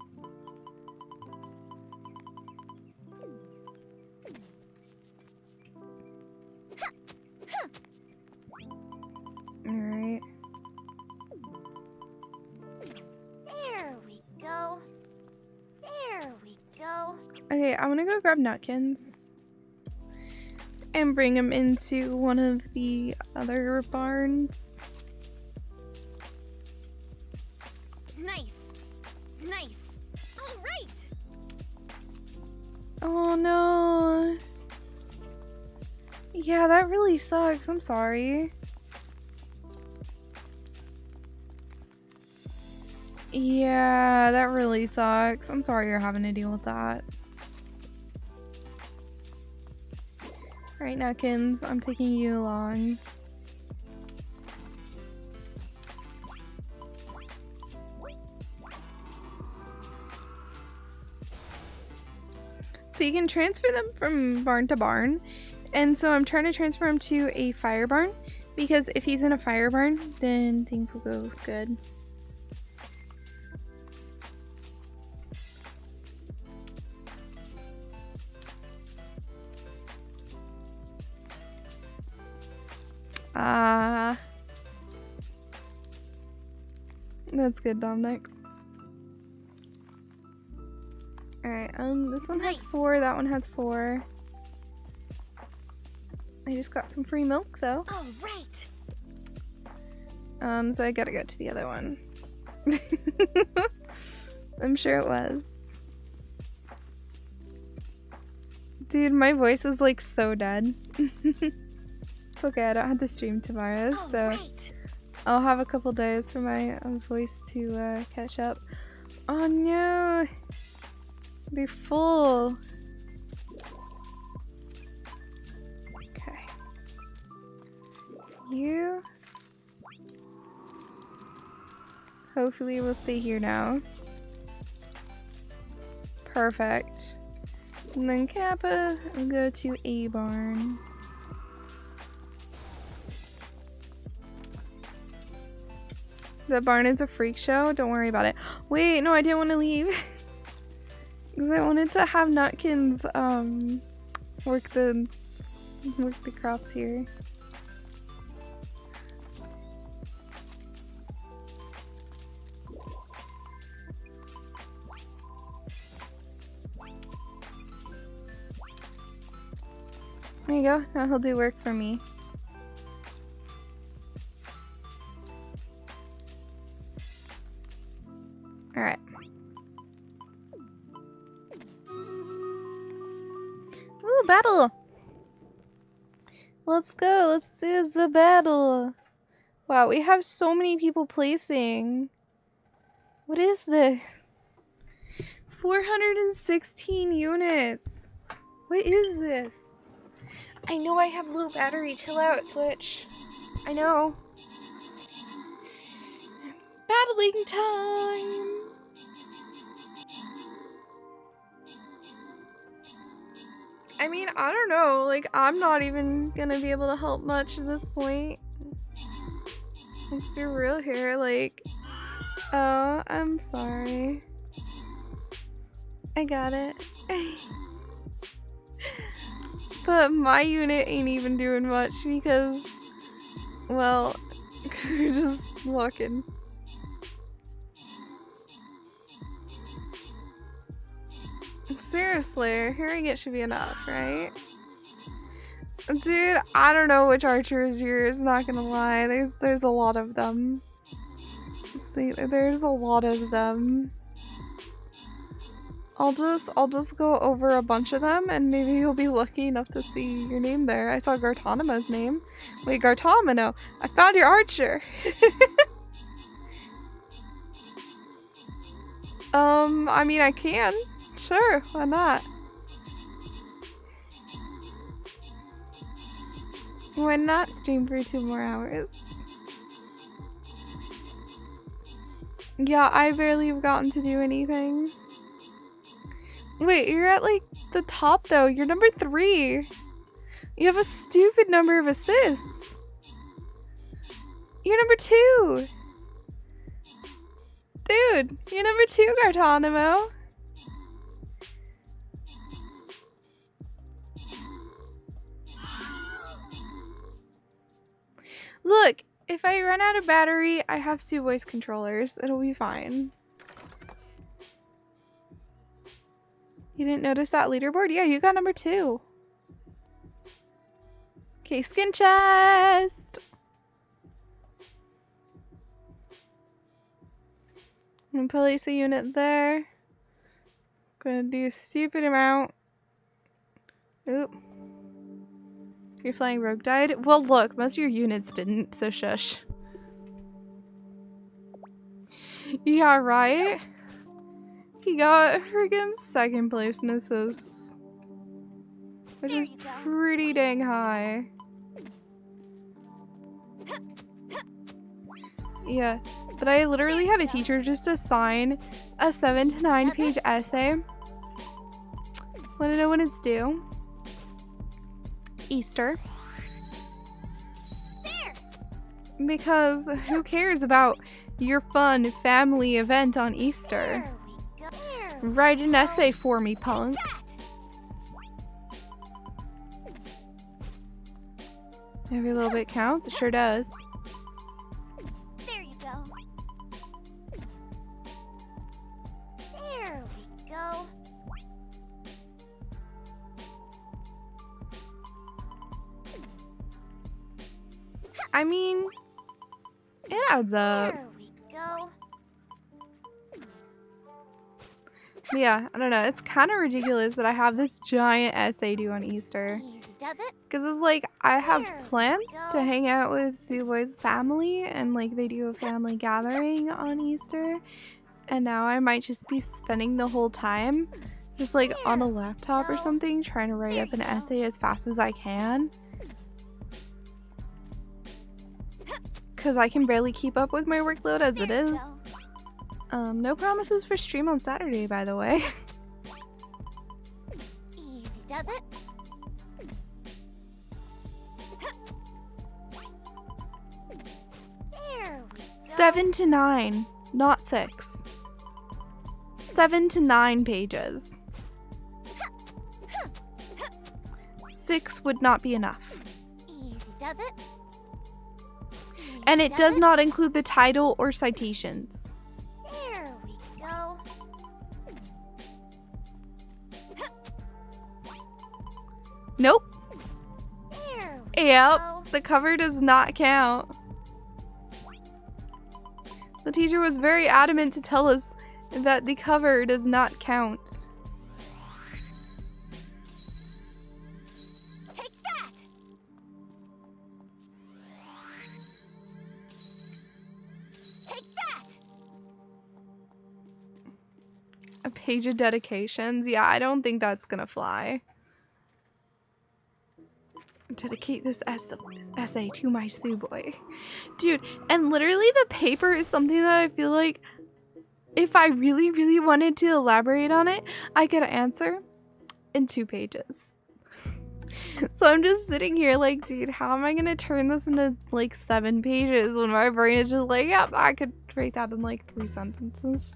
Alright. There we go. There we go. Okay, I'm gonna go grab Nutkins and bring him into one of the other barns. Nice. Nice. All right. Oh no. Yeah, that really sucks. I'm sorry. Yeah, that really sucks. I'm sorry you're having to deal with that. Alright, Nutkins, I'm taking you along. So you can transfer them from barn to barn. And so I'm trying to transfer him to a fire barn. Because if he's in a fire barn, then things will go good. That's good, Dominic. Alright, this one has 4, that one has 4. I just got some free milk though. All right. So I gotta go to the other one. I'm sure it was. Dude, my voice is like so dead. It's okay, I don't have to stream tomorrow, so I'll have a couple days for my voice to catch up. Oh no! They're full. Okay. You hopefully will stay here now. Perfect. And then Kappa will go to a barn. The barn is a freak show. Don't worry about it. Wait, no, I didn't want to leave. Because I wanted to have Nutkins work the crops here. There you go. Now he'll do work for me. Alright. Ooh, battle! Let's go. Let's do the battle. Wow, we have so many people placing. What is this? 416 units. What is this? I know I have low battery. Chill out, Switch. I know. Battling time. I mean, I don't know. Like, I'm not even gonna be able to help much at this point. Let's be real here. Like, oh, I'm sorry. I got it. But my unit ain't even doing much because, well, we're just walking. Seriously, hearing it should be enough, right? Dude, I don't know which archer is yours, not gonna lie. There's a lot of them. See, there's a lot of them. I'll just go over a bunch of them and maybe you'll be lucky enough to see your name there. I saw Gartanima's name. Wait, Gartamino, I found your archer! I mean, I can. Sure, why not? Why not stream for 2 more hours? Yeah, I barely have gotten to do anything. Wait, you're at like the top though. You're number 3. You have a stupid number of assists. You're number 2. Dude, you're number 2, Gartanimo. Look, if I run out of battery, I have Suwey's controllers. It'll be fine. You didn't notice that leaderboard? Yeah, you got number 2. Okay, skin chest! I'm gonna place a unit there. Gonna do a stupid amount. Oop. Your flying rogue died? Well, look, most of your units didn't, so shush. Yeah, right? He got friggin' 2nd place in assists. Which is pretty dang high. Yeah, but I literally had a teacher just assign a 7 to 9 page essay. Wanna know when it's due? Easter. Because who cares about your fun family event on Easter? Write an essay for me, punk. Every little bit counts? It sure does. There you go. There we go. I mean, it adds up. There we go. But yeah, I don't know. It's kind of ridiculous that I have this giant essay due on Easter. Easy does it. Because it's like, I have plans to hang out with Suwey's family, and like they do a family gathering on Easter. And now I might just be spending the whole time just like on a laptop or something, trying to write up an essay as fast as I can. Because I can barely keep up with my workload as it is. No promises for stream on Saturday, by the way. Easy does it. There we go. 7 to 9, not 6. 7 to 9 pages. 6 would not be enough. Easy does it. And it does not include the title or citations. There we go. Nope. There we Yep, go. the cover does not count. The teacher was very adamant to tell us that the cover does not count. Take that. Take that. A page of dedications? Yeah, I don't think that's gonna fly. Dedicate this essay to my Suwey. Dude, and literally the paper is something that I feel like if I really, really wanted to elaborate on it, I could answer in 2 pages. So I'm just sitting here like, dude, how am I gonna turn this into like 7 pages when my brain is just like, yep, I could write that in like 3 sentences.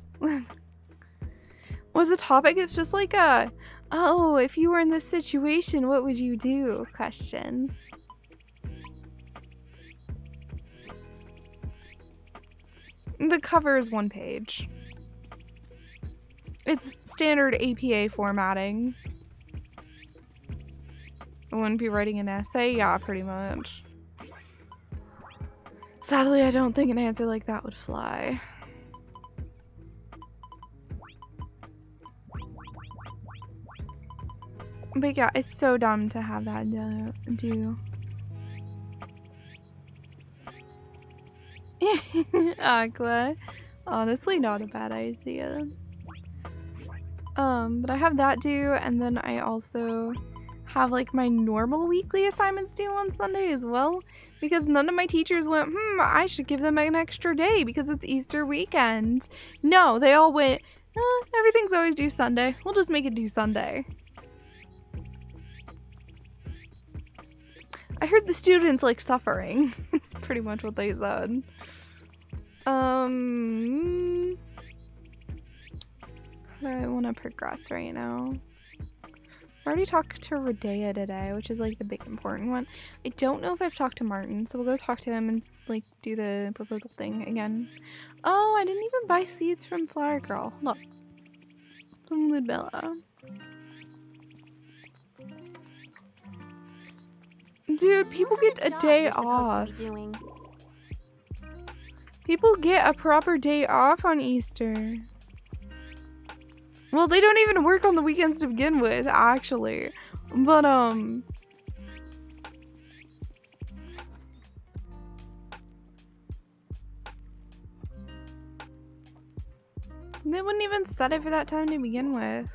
Was the topic? It's just like a, oh, if you were in this situation, what would you do? Question. The cover is 1 page. It's standard APA formatting. I wouldn't be writing an essay? Yeah, pretty much. Sadly, I don't think an answer like that would fly. But yeah, it's so dumb to have that do. Aqua. Honestly, not a bad idea. But I have that due, and then I also have like my normal weekly assignments due on Sunday as well, because none of my teachers went, I should give them an extra day because it's Easter weekend. No, they all went, everything's always due Sunday. We'll just make it due Sunday. I heard the students like suffering. That's pretty much what they said. I want to progress right now. I already talked to Radea today, which is like the big important one. I don't know if I've talked to Martin, so we'll go talk to him and like do the proposal thing again. Oh, I didn't even buy seeds from Flower Girl. Look. From Ludmilla. Dude, people get a day off. People get a proper day off on Easter. Well, they don't even work on the weekends to begin with, actually. But, they wouldn't even set it for that time to begin with.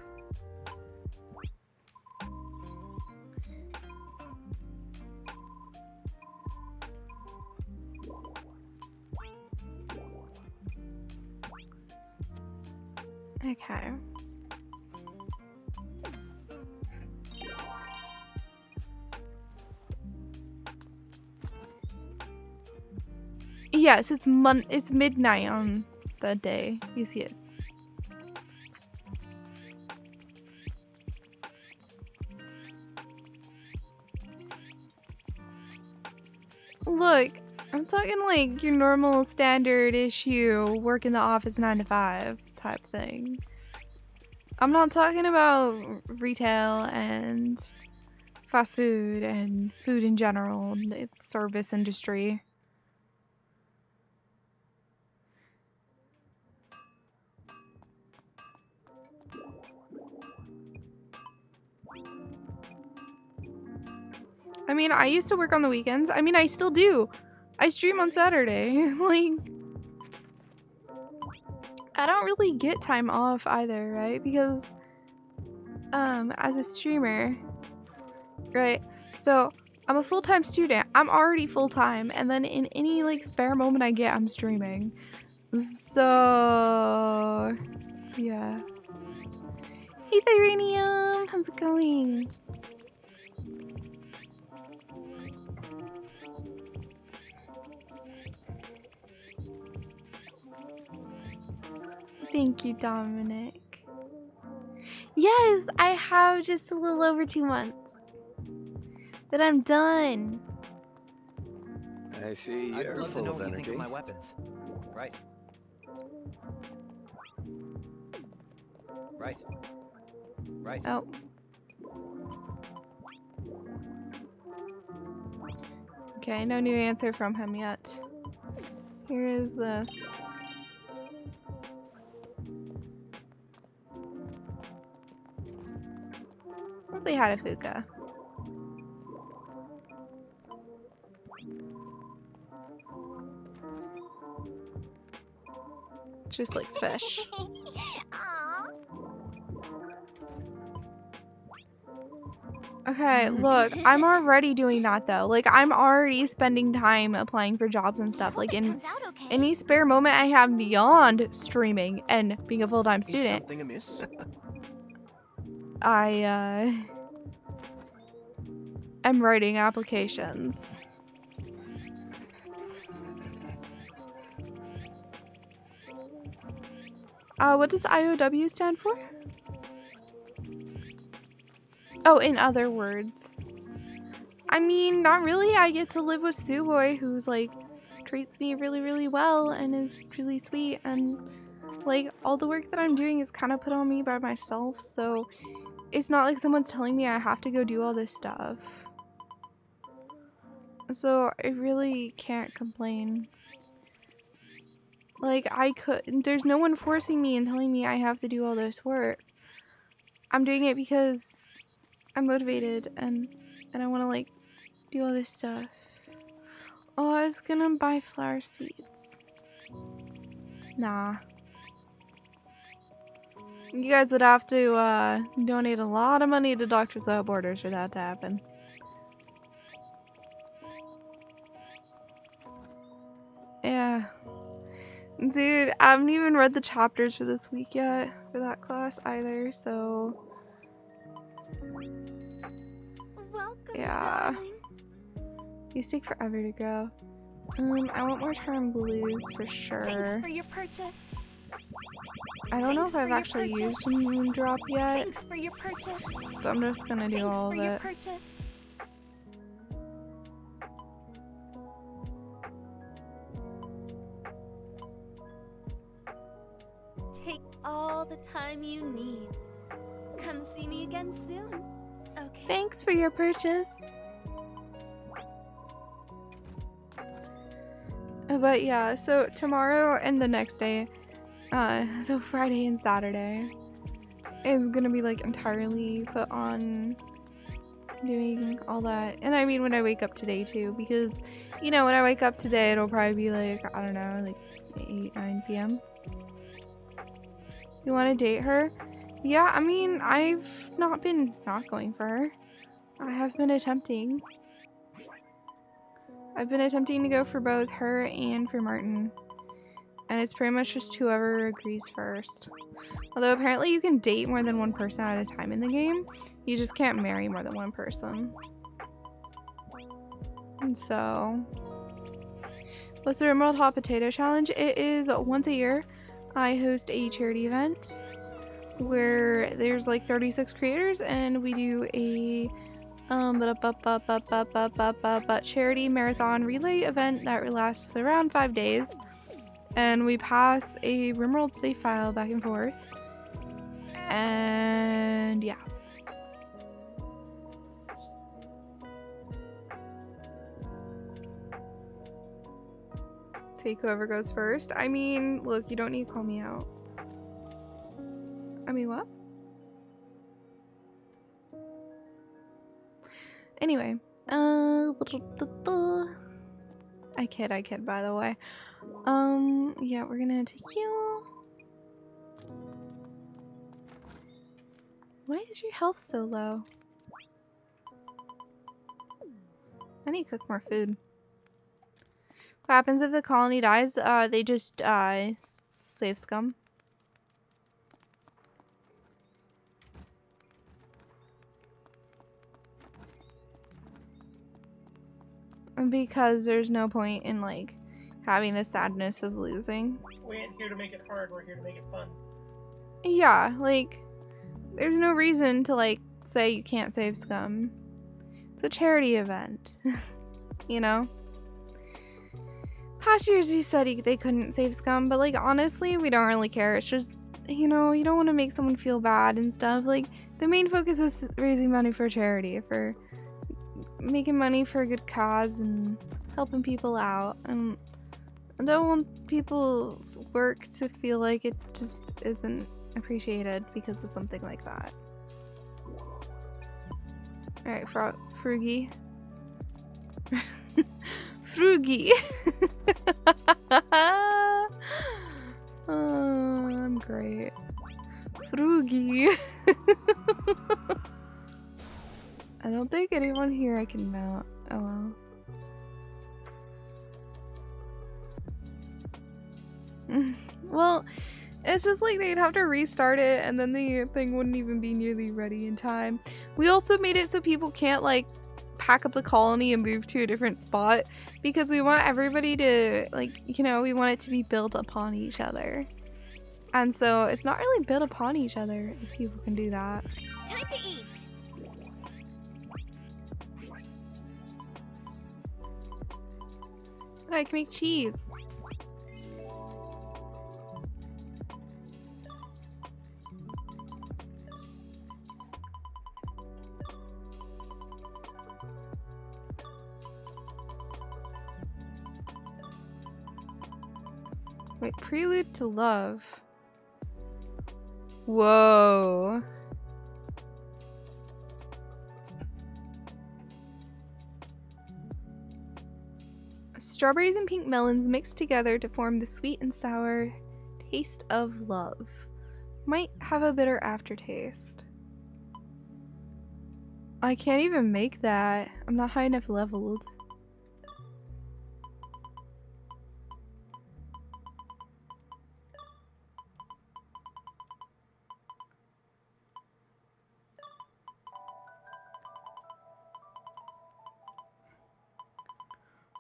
Okay. Yes, it's midnight on the day. Yes. Look, I'm talking like your normal standard issue, work in the office 9 to 5 type thing. I'm not talking about retail and fast food and food in general, the service industry. I mean, I used to work on the weekends. I mean, I still do. I stream on Saturday. Like, I don't really get time off either, right? Because, as a streamer, right? So, I'm a full-time student. I'm already full-time. And then in any, like, spare moment I get, I'm streaming. So, yeah. Hey, Thyranium! How's it going? Thank you, Dominic. Yes, I have just a little over 2 months. That I'm done. I see you're full of energy. I'd love to know what you think of my weapons. Right. Right. Oh. Okay, no new answer from him yet. Here is this. Let's say hi to Fuka. Just likes fish. Okay, look, I'm already doing that though. Like, I'm already spending time applying for jobs and stuff. Like, in any spare moment I have beyond streaming and being a full-time Is student, something amiss? I am writing applications. What does IOW stand for? Oh, in other words. I mean, not really. I get to live with Suwey, who's like treats me really, really well and is really sweet, and like all the work that I'm doing is kind of put on me by myself, so it's not like someone's telling me I have to go do all this stuff. So I really can't complain. Like, there's no one forcing me and telling me I have to do all this work. I'm doing it because I'm motivated and I want to like do all this stuff. Oh, I was gonna buy flower seeds. Nah. You guys would have to donate a lot of money to Doctors Without Borders for that to happen. Yeah. Dude, I haven't even read the chapters for this week yet for that class either, so yeah. These take forever to grow. I want more charm blues for sure. Thanks for your purchase. I don't know if I've actually used Moondrop yet. Thanks for your purchase. So I'm just gonna do all of it. Take all the time you need. Come see me again soon. Okay. Thanks for your purchase. But yeah, so tomorrow and the next day, so Friday and Saturday, is gonna be like entirely put on doing all that. And I mean when I wake up today too, because you know when I wake up today it'll probably be like, I don't know, like 8-9 p.m. You want to date her? Yeah, I mean I've not been not going for her. I have been attempting. I've been attempting to go for both her and for Martin. And it's pretty much just whoever agrees first. Although apparently you can date more than one person at a time in the game. You just can't marry more than one person. And so... what's the Emerald Hot Potato Challenge? It is once a year. I host a charity event where there's like 36 creators and we do a charity marathon relay event that lasts around 5 days, and we pass a Rimworld save file back and forth, and yeah. Take whoever goes first. I mean, look, you don't need to call me out. I mean, what? Anyway, I kid, by the way. Yeah, we're gonna take you. Why is your health so low? I need to cook more food. What happens if the colony dies? They just, save scum. Because there's no point in like having the sadness of losing. We ain't here to make it hard, we're here to make it fun. Yeah, like there's no reason to like say you can't save scum. It's a charity event. You know? Past years he said they couldn't save scum, but like honestly we don't really care. It's just, you know, you don't want to make someone feel bad and stuff. Like the main focus is raising money for charity, for making money for a good cause and helping people out, and I don't want people's work to feel like it just isn't appreciated because of something like that. Alright, Frugy. Frugy! Oh, I'm great. Frugy! I don't think anyone here I can mount. Oh well. Well, it's just like they'd have to restart it and then the thing wouldn't even be nearly ready in time. We also made it so people can't like pack up the colony and move to a different spot because we want everybody to like, you know, we want it to be built upon each other. And so it's not really built upon each other if people can do that. Time to eat. I can make cheese. Wait, prelude to love. Whoa. Strawberries and pink melons mixed together to form the sweet and sour taste of love. Might have a bitter aftertaste. I can't even make that. I'm not high enough leveled.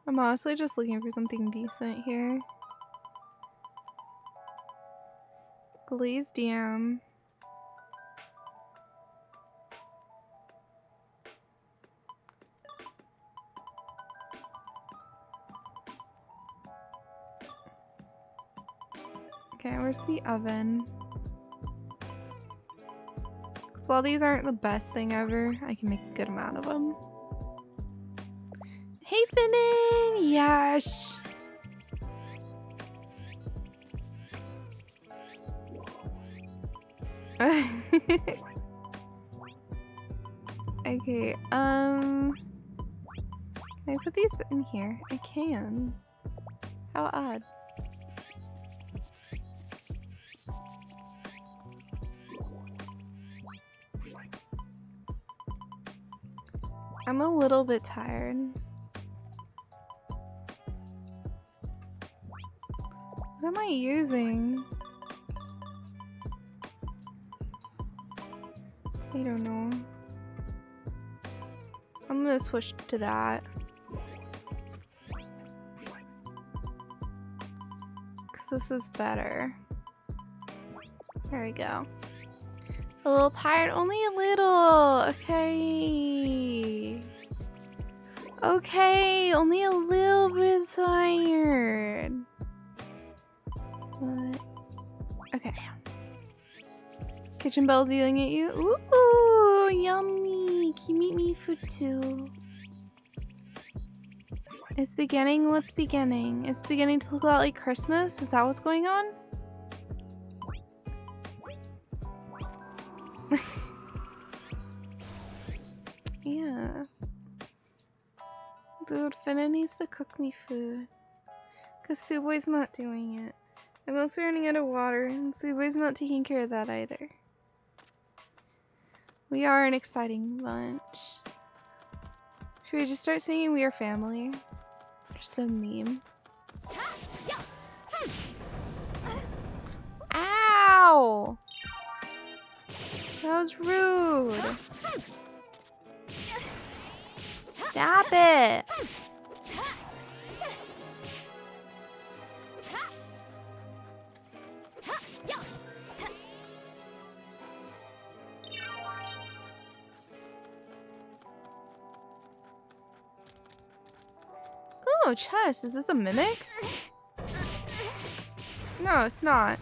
I'm honestly just looking for something decent here. Glazed yam. Okay, where's the oven? 'Cause while these aren't the best thing ever, I can make a good amount of them. Hey, Finnan! Yes! Okay, can I put these in here? I can. How odd. I'm a little bit tired. What am I using? I don't know. I'm gonna switch to that. Cause this is better. There we go. A little tired, only a little. Okay. Okay, only a little bit tired. What? Okay. Kitchen bell's yelling at you. Ooh, yummy. Can you eat me food too? It's beginning. What's beginning? It's beginning to look a lot like Christmas. Is that what's going on? Yeah. Dude, Finna needs to cook me food. Cause Suwey's not doing it. I'm also running out of water, and Suwey's not taking care of that either. We are an exciting bunch. Should we just start singing We Are Family? Just a meme. Ow! That was rude. Stop it! Oh, chest. Is this a mimic? No, it's not.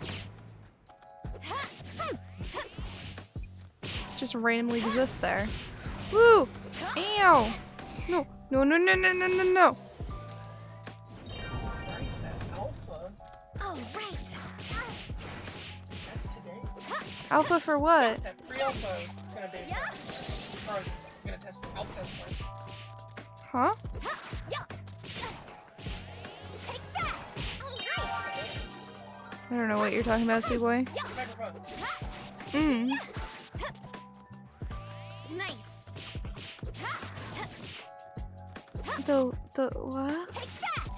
Just randomly exists there. Woo! Ow! No! No, no, no, no, no, no, no! Oh, right. That's today. Alpha for what? That free alpha is gonna be. Or gonna test alpha test first. Huh? Take that. All right. I don't know what you're talking about, Suwey. Nice. The what? Take that!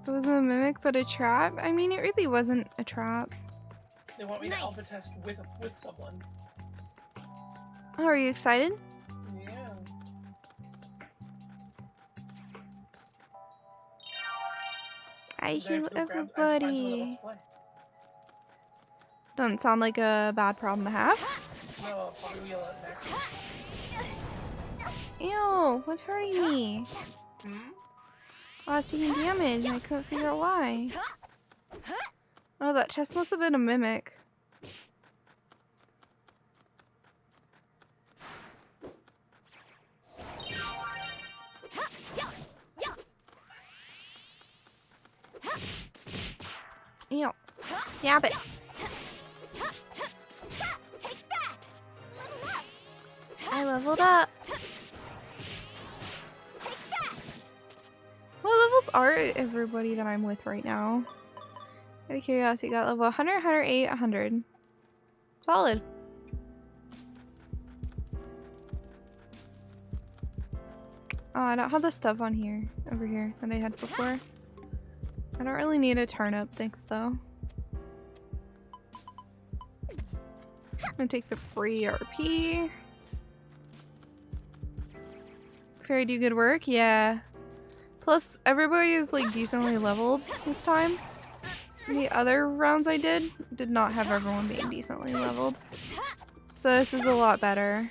It was a mimic, but a trap? I mean, it really wasn't a trap. They want me to alpha test with someone. Oh, are you excited? Yeah. I heal everybody. Doesn't sound like a bad problem to have. No, probably wheel it next. Ew, what's hurting me? I was taking damage and I couldn't figure out why. Oh, that chest must have been a mimic. Ew. Stab it. Take that! Level up! I leveled up. Take that! What levels are everybody that I'm with right now? Out of curiosity, got level 100, 108, 100. Solid. Oh, I don't have the stuff on here, over here, that I had before. I don't really need a turnip, thanks though. I'm gonna take the free RP. Fairy do good work? Yeah. Plus, everybody is like decently leveled this time. The other rounds I did not have everyone being decently leveled. So this is a lot better.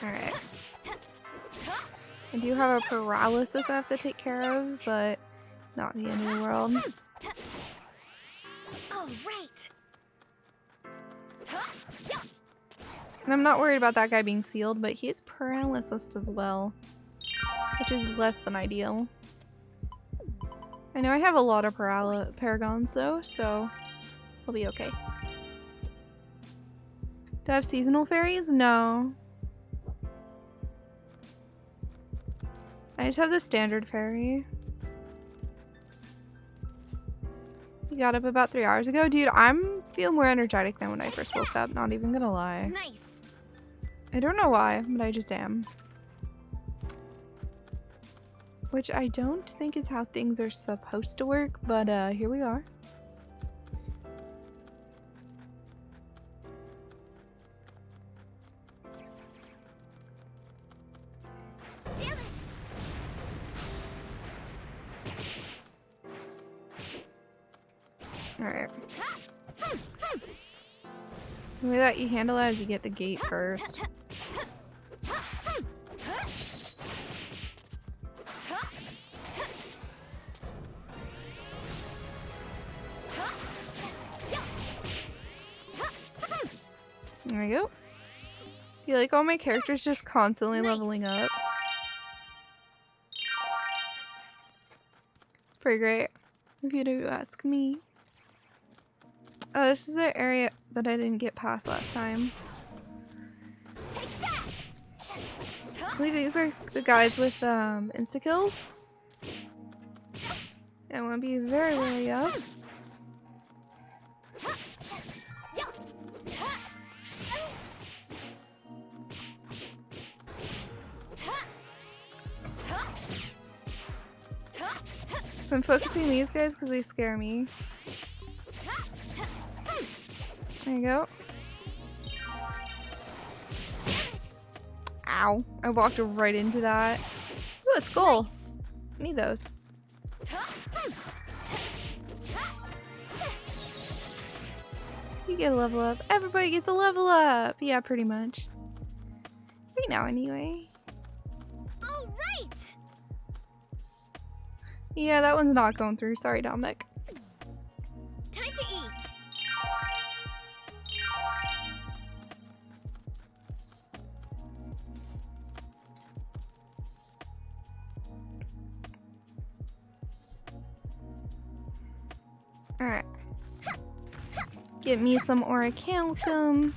Alright. I do have a paralysis I have to take care of, but not the end of the world. All right. And I'm not worried about that guy being sealed, but he is paralysis as well, which is less than ideal. I know I have a lot of paragons though, so I'll be okay. Do I have seasonal fairies? No. I just have the standard fairy. You got up about 3 hours ago? Dude, I'm feeling more energetic than when I first woke up, not even gonna lie. Nice. I don't know why, but I just am. Which I don't think is how things are supposed to work, but here we are. Damn it. Alright. The way that you handle that is you get the gate first. There we go. I feel like all my characters just constantly leveling up. It's pretty great, if you do ask me. Oh, this is an area that I didn't get past last time. I believe these are the guys with insta-kills. I want to be very wary of. So I'm focusing these guys because they scare me. There you go. Ow. I walked right into that. Ooh, a skull. I need those. You get a level up. Everybody gets a level up. Yeah, pretty much. Right now, anyway. All right. Yeah, that one's not going through. Sorry, Dominic. Time to eat. Alright. Get me some orichalcum,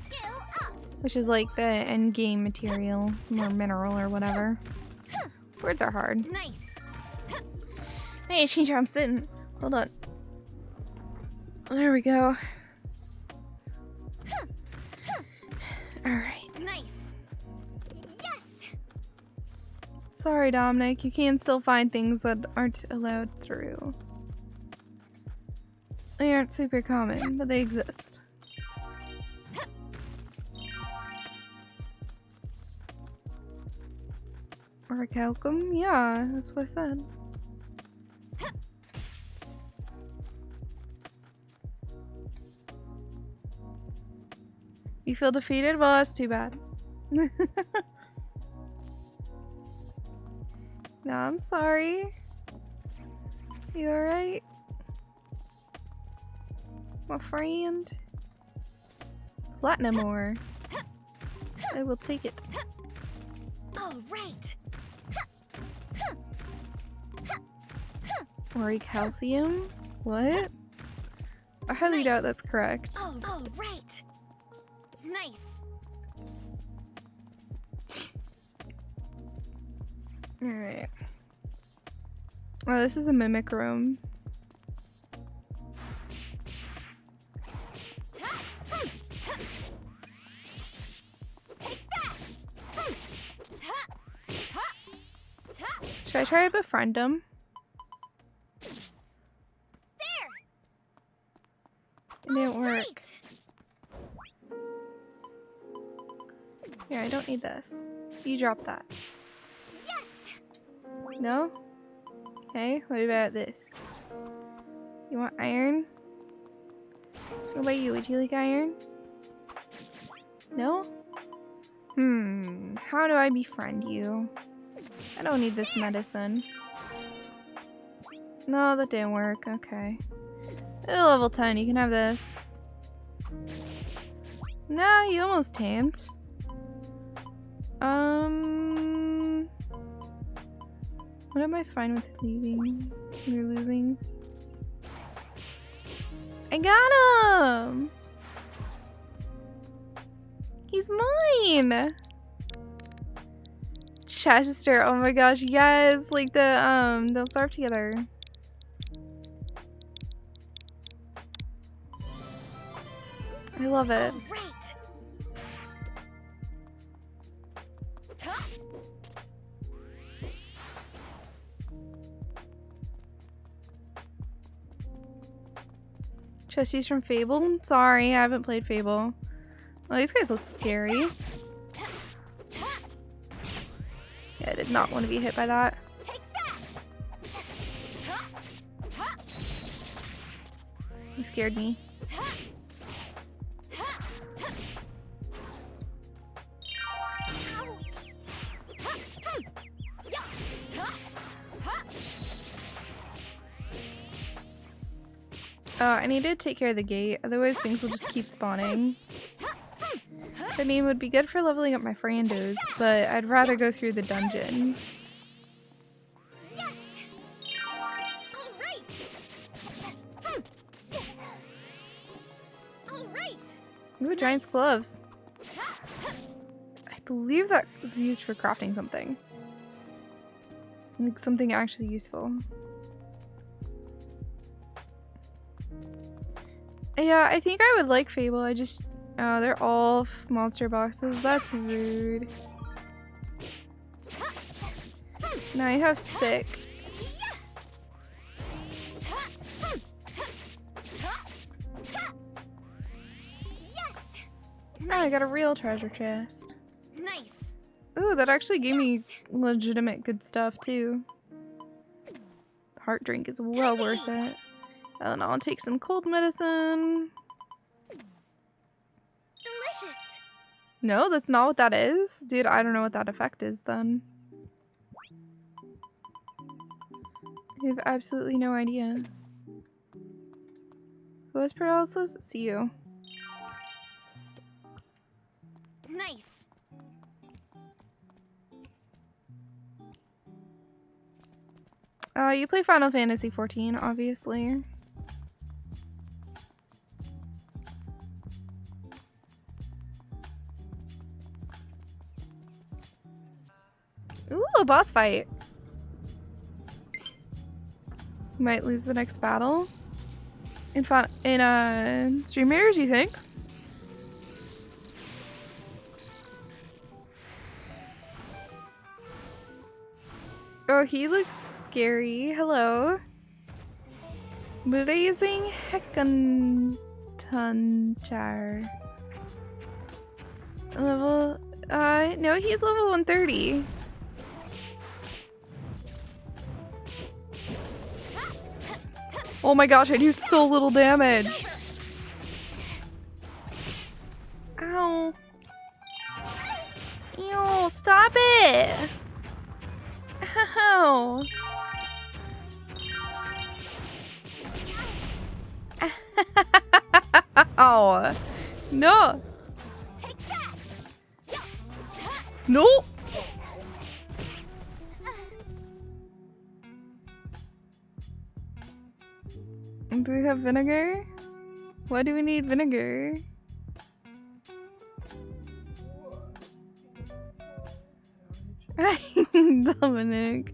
which is like the end game material, or mineral or whatever. Words are hard. Nice. I need to change how I'm sitting. Hold on. There we go. Alright. Nice. Yes. Sorry, Dominic. You can still find things that aren't allowed through. They aren't super common, but they exist. Orichalcum? Yeah, that's what I said. You feel defeated? Well, that's too bad. No, I'm sorry. You alright? My friend? Platinum ore. I will take it. All right. Orichalcum? What? I highly doubt that's correct. All right. Nice. Alright. Oh, this is a mimic room. Should I try to befriend him? It didn't work. Here, I don't need this. You drop that. Yes. No? Okay, what about this? You want iron? What about you? Would you like iron? No? How do I befriend you? I don't need this medicine. No, that didn't work. Okay. Level 10, you can have this. Nah, you almost tamed. What am I fine with leaving? You're losing. I got him! He's mine! Chester, oh my gosh, yes! Like they'll starve together. I love it. All right. Chesty's from Fable? Sorry, I haven't played Fable. Oh, these guys look scary. Yeah, I did not want to be hit by that. He scared me. I need to take care of the gate, otherwise things will just keep spawning. I mean, it would be good for leveling up my frandos, but I'd rather go through the dungeon. Yes. All right. All right. Ooh, giant's gloves. I believe that was used for crafting something. Like something actually useful. Yeah, I think I would like Fable. I just... Oh, they're all monster boxes. That's rude. Now I have sick. Now I got a real treasure chest. Nice. Ooh, that actually gave me legitimate good stuff too. Heart drink is well worth it. And I'll take some cold medicine. Delicious. No, that's not what that is. Dude, I don't know what that effect is then. I have absolutely no idea. Who has paralysis? It's you. Nice. You play Final Fantasy XIV, obviously. Ooh, a boss fight. Might lose the next battle. In Stream Raiders, you think? Oh, he looks scary. Hello. Blazing Heckantunchar. Level, no, he's level 130. Oh my gosh, I do so little damage. Ow. Ew, stop it. Ow. Ow. No. Take that. No. Do we have vinegar? Why do we need vinegar? Dominic.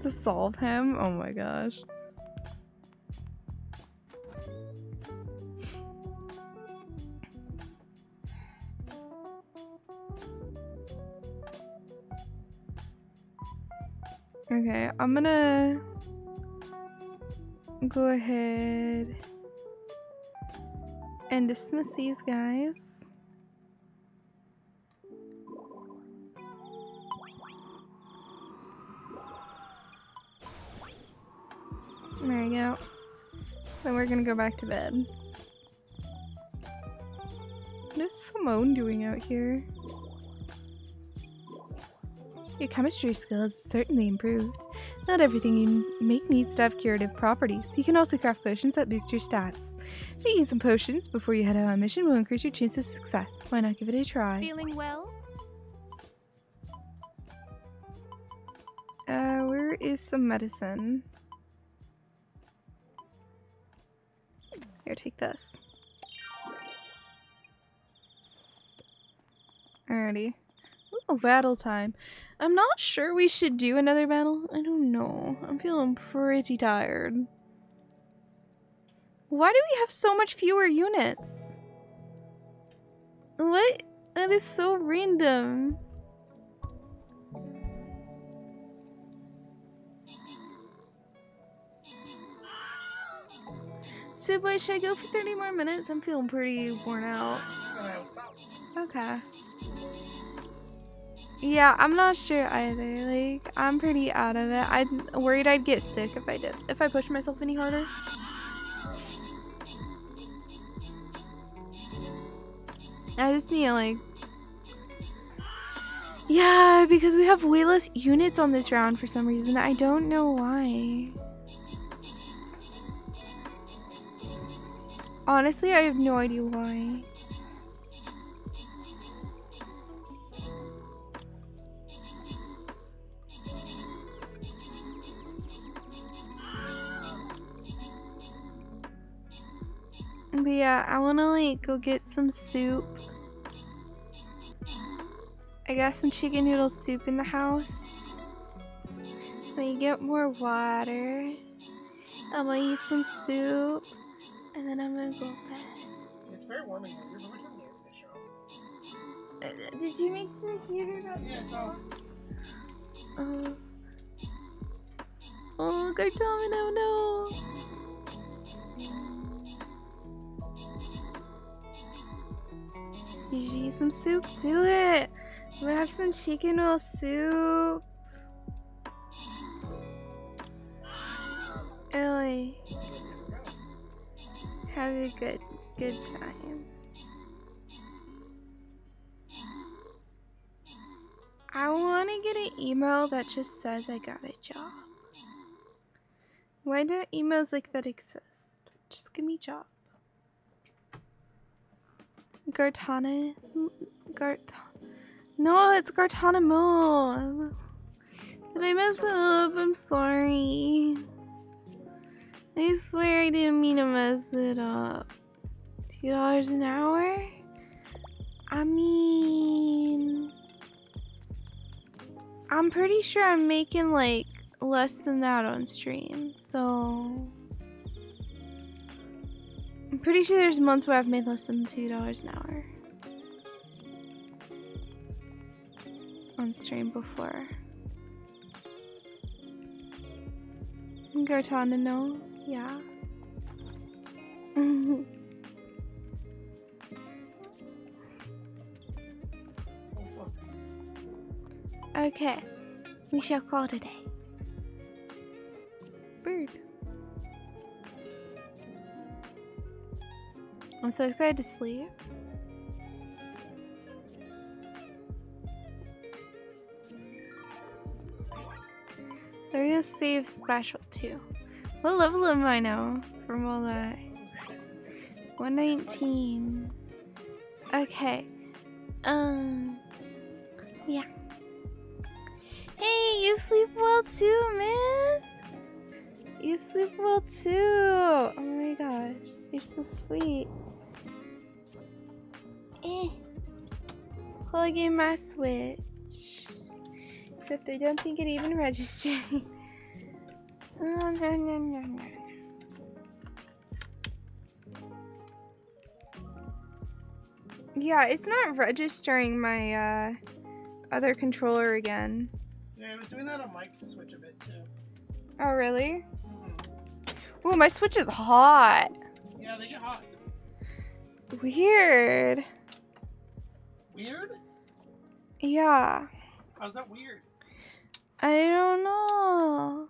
To solve him? Oh my gosh. Okay, I'm gonna go ahead and dismiss these guys. There you go. Then we're gonna go back to bed. What is Simone doing out here? Your chemistry skill has certainly improved. Not everything you make needs to have curative properties. You can also craft potions that boost your stats. Making some potions before you head out on a mission will increase your chance of success. Why not give it a try? Feeling well? Where is some medicine? Here, take this. Alrighty. Ooh, battle time. I'm not sure we should do another battle. I don't know. I'm feeling pretty tired. Why do we have so much fewer units? What? That is so random. So, boy, should I go for 30 more minutes? I'm feeling pretty worn out. Okay. Yeah, I'm not sure either. Like, I'm pretty out of it. I'm worried I'd get sick if I pushed myself any harder. I just need to, like... Yeah, because we have way less units on this round for some reason. I don't know why. Honestly, I have no idea why. But yeah, I wanna like go get some soup. I got some chicken noodle soup in the house. Let me get more water. I'm gonna eat some soup. And then I'm gonna go to bed. It's very warm in here. There's always an air conditioner. Did you make sure the heater got turned off? Oh, Gartomino, no! You should eat some soup, do it! We'll have some chicken noodle soup. Ellie. Have a good time. I want to get an email that just says I got a job. Why don't emails like that exist? Just give me a job. Gartana? No, it's Gartanamo. Did I mess it up? I'm sorry. I swear I didn't mean to mess it up. $2 an hour? I'm pretty sure I'm making like less than that on stream, so I'm pretty sure there's months where I've made less than $2 an hour on stream before. Gartana, no? Yeah. Okay, we shall call today. Bird. I'm so excited to sleep. There is save special too. What level am I now from all that? 119. Okay. Yeah. Hey, you sleep well too, man. You sleep well too. Oh my gosh, you're so sweet. Plugging my Switch. Except I don't think it even registered. Oh, no. Yeah, it's not registering my other controller again. Yeah, I was doing that on my Switch a bit too. Oh, really? Ooh, my Switch is hot. Yeah, they get hot. Weird. Weird? Yeah. How's that weird? I don't know.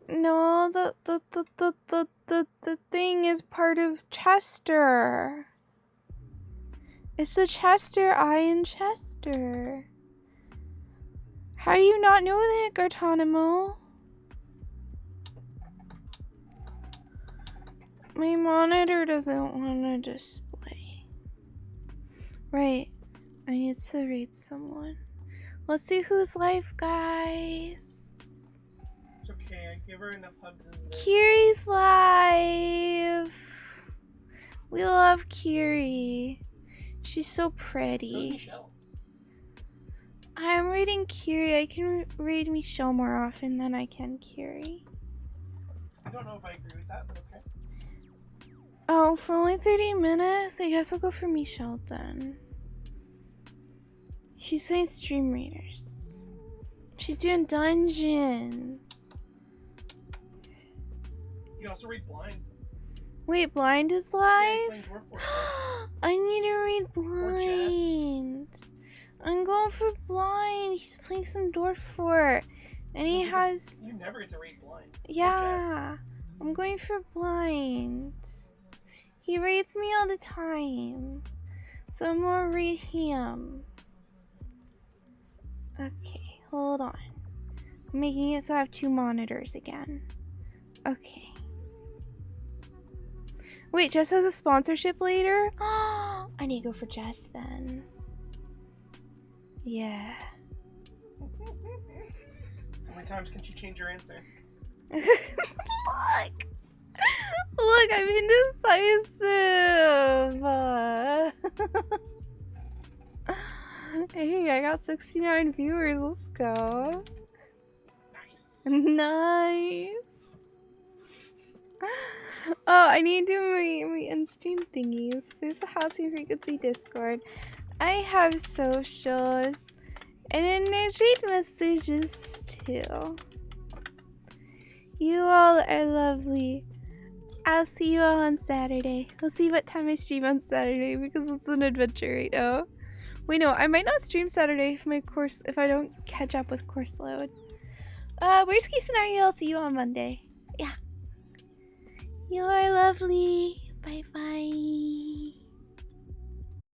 No, the thing is part of Chester. It's the Chester eye in Chester. How do you not know that, Gartanimo? My monitor doesn't want to display. Right. I need to read someone. Let's see who's live, guys. It's okay, I give her enough hugs in the day. Kiri's live. We love Kiri. She's so pretty. Michelle. I'm reading Kiri. I can read Michelle more often than I can Kiri. I don't know if I agree with that, but okay. Oh, for only 30 minutes? I guess I'll go for Michelle then. She's playing Stream Raiders. She's doing dungeons. You also read Blind. Wait, Blind is live? I need to read Blind. I'm going for Blind. He's playing some Dwarf Fort. And he has... You never get to read Blind. Yeah. I'm going for Blind. He reads me all the time. So I'm gonna read him. Okay, hold on. I'm making it so I have 2 monitors again. Okay. Wait, Jess has a sponsorship later? I need to go for Jess then. Yeah. How many times can she change her answer? Look! Look, I'm indecisive! Hey, I got 69 viewers. Let's go. Nice. Nice. Oh, I need to do my in-stream thingies. There's a Housing Frequency Discord. I have socials. And then there's read messages too. You all are lovely. I'll see you all on Saturday. We'll see what time I stream on Saturday because it's an adventure right now. Wait, no, I might not stream Saturday if I don't catch up with course load. Worst case scenario, I'll see you on Monday. Yeah. You are lovely. Bye bye.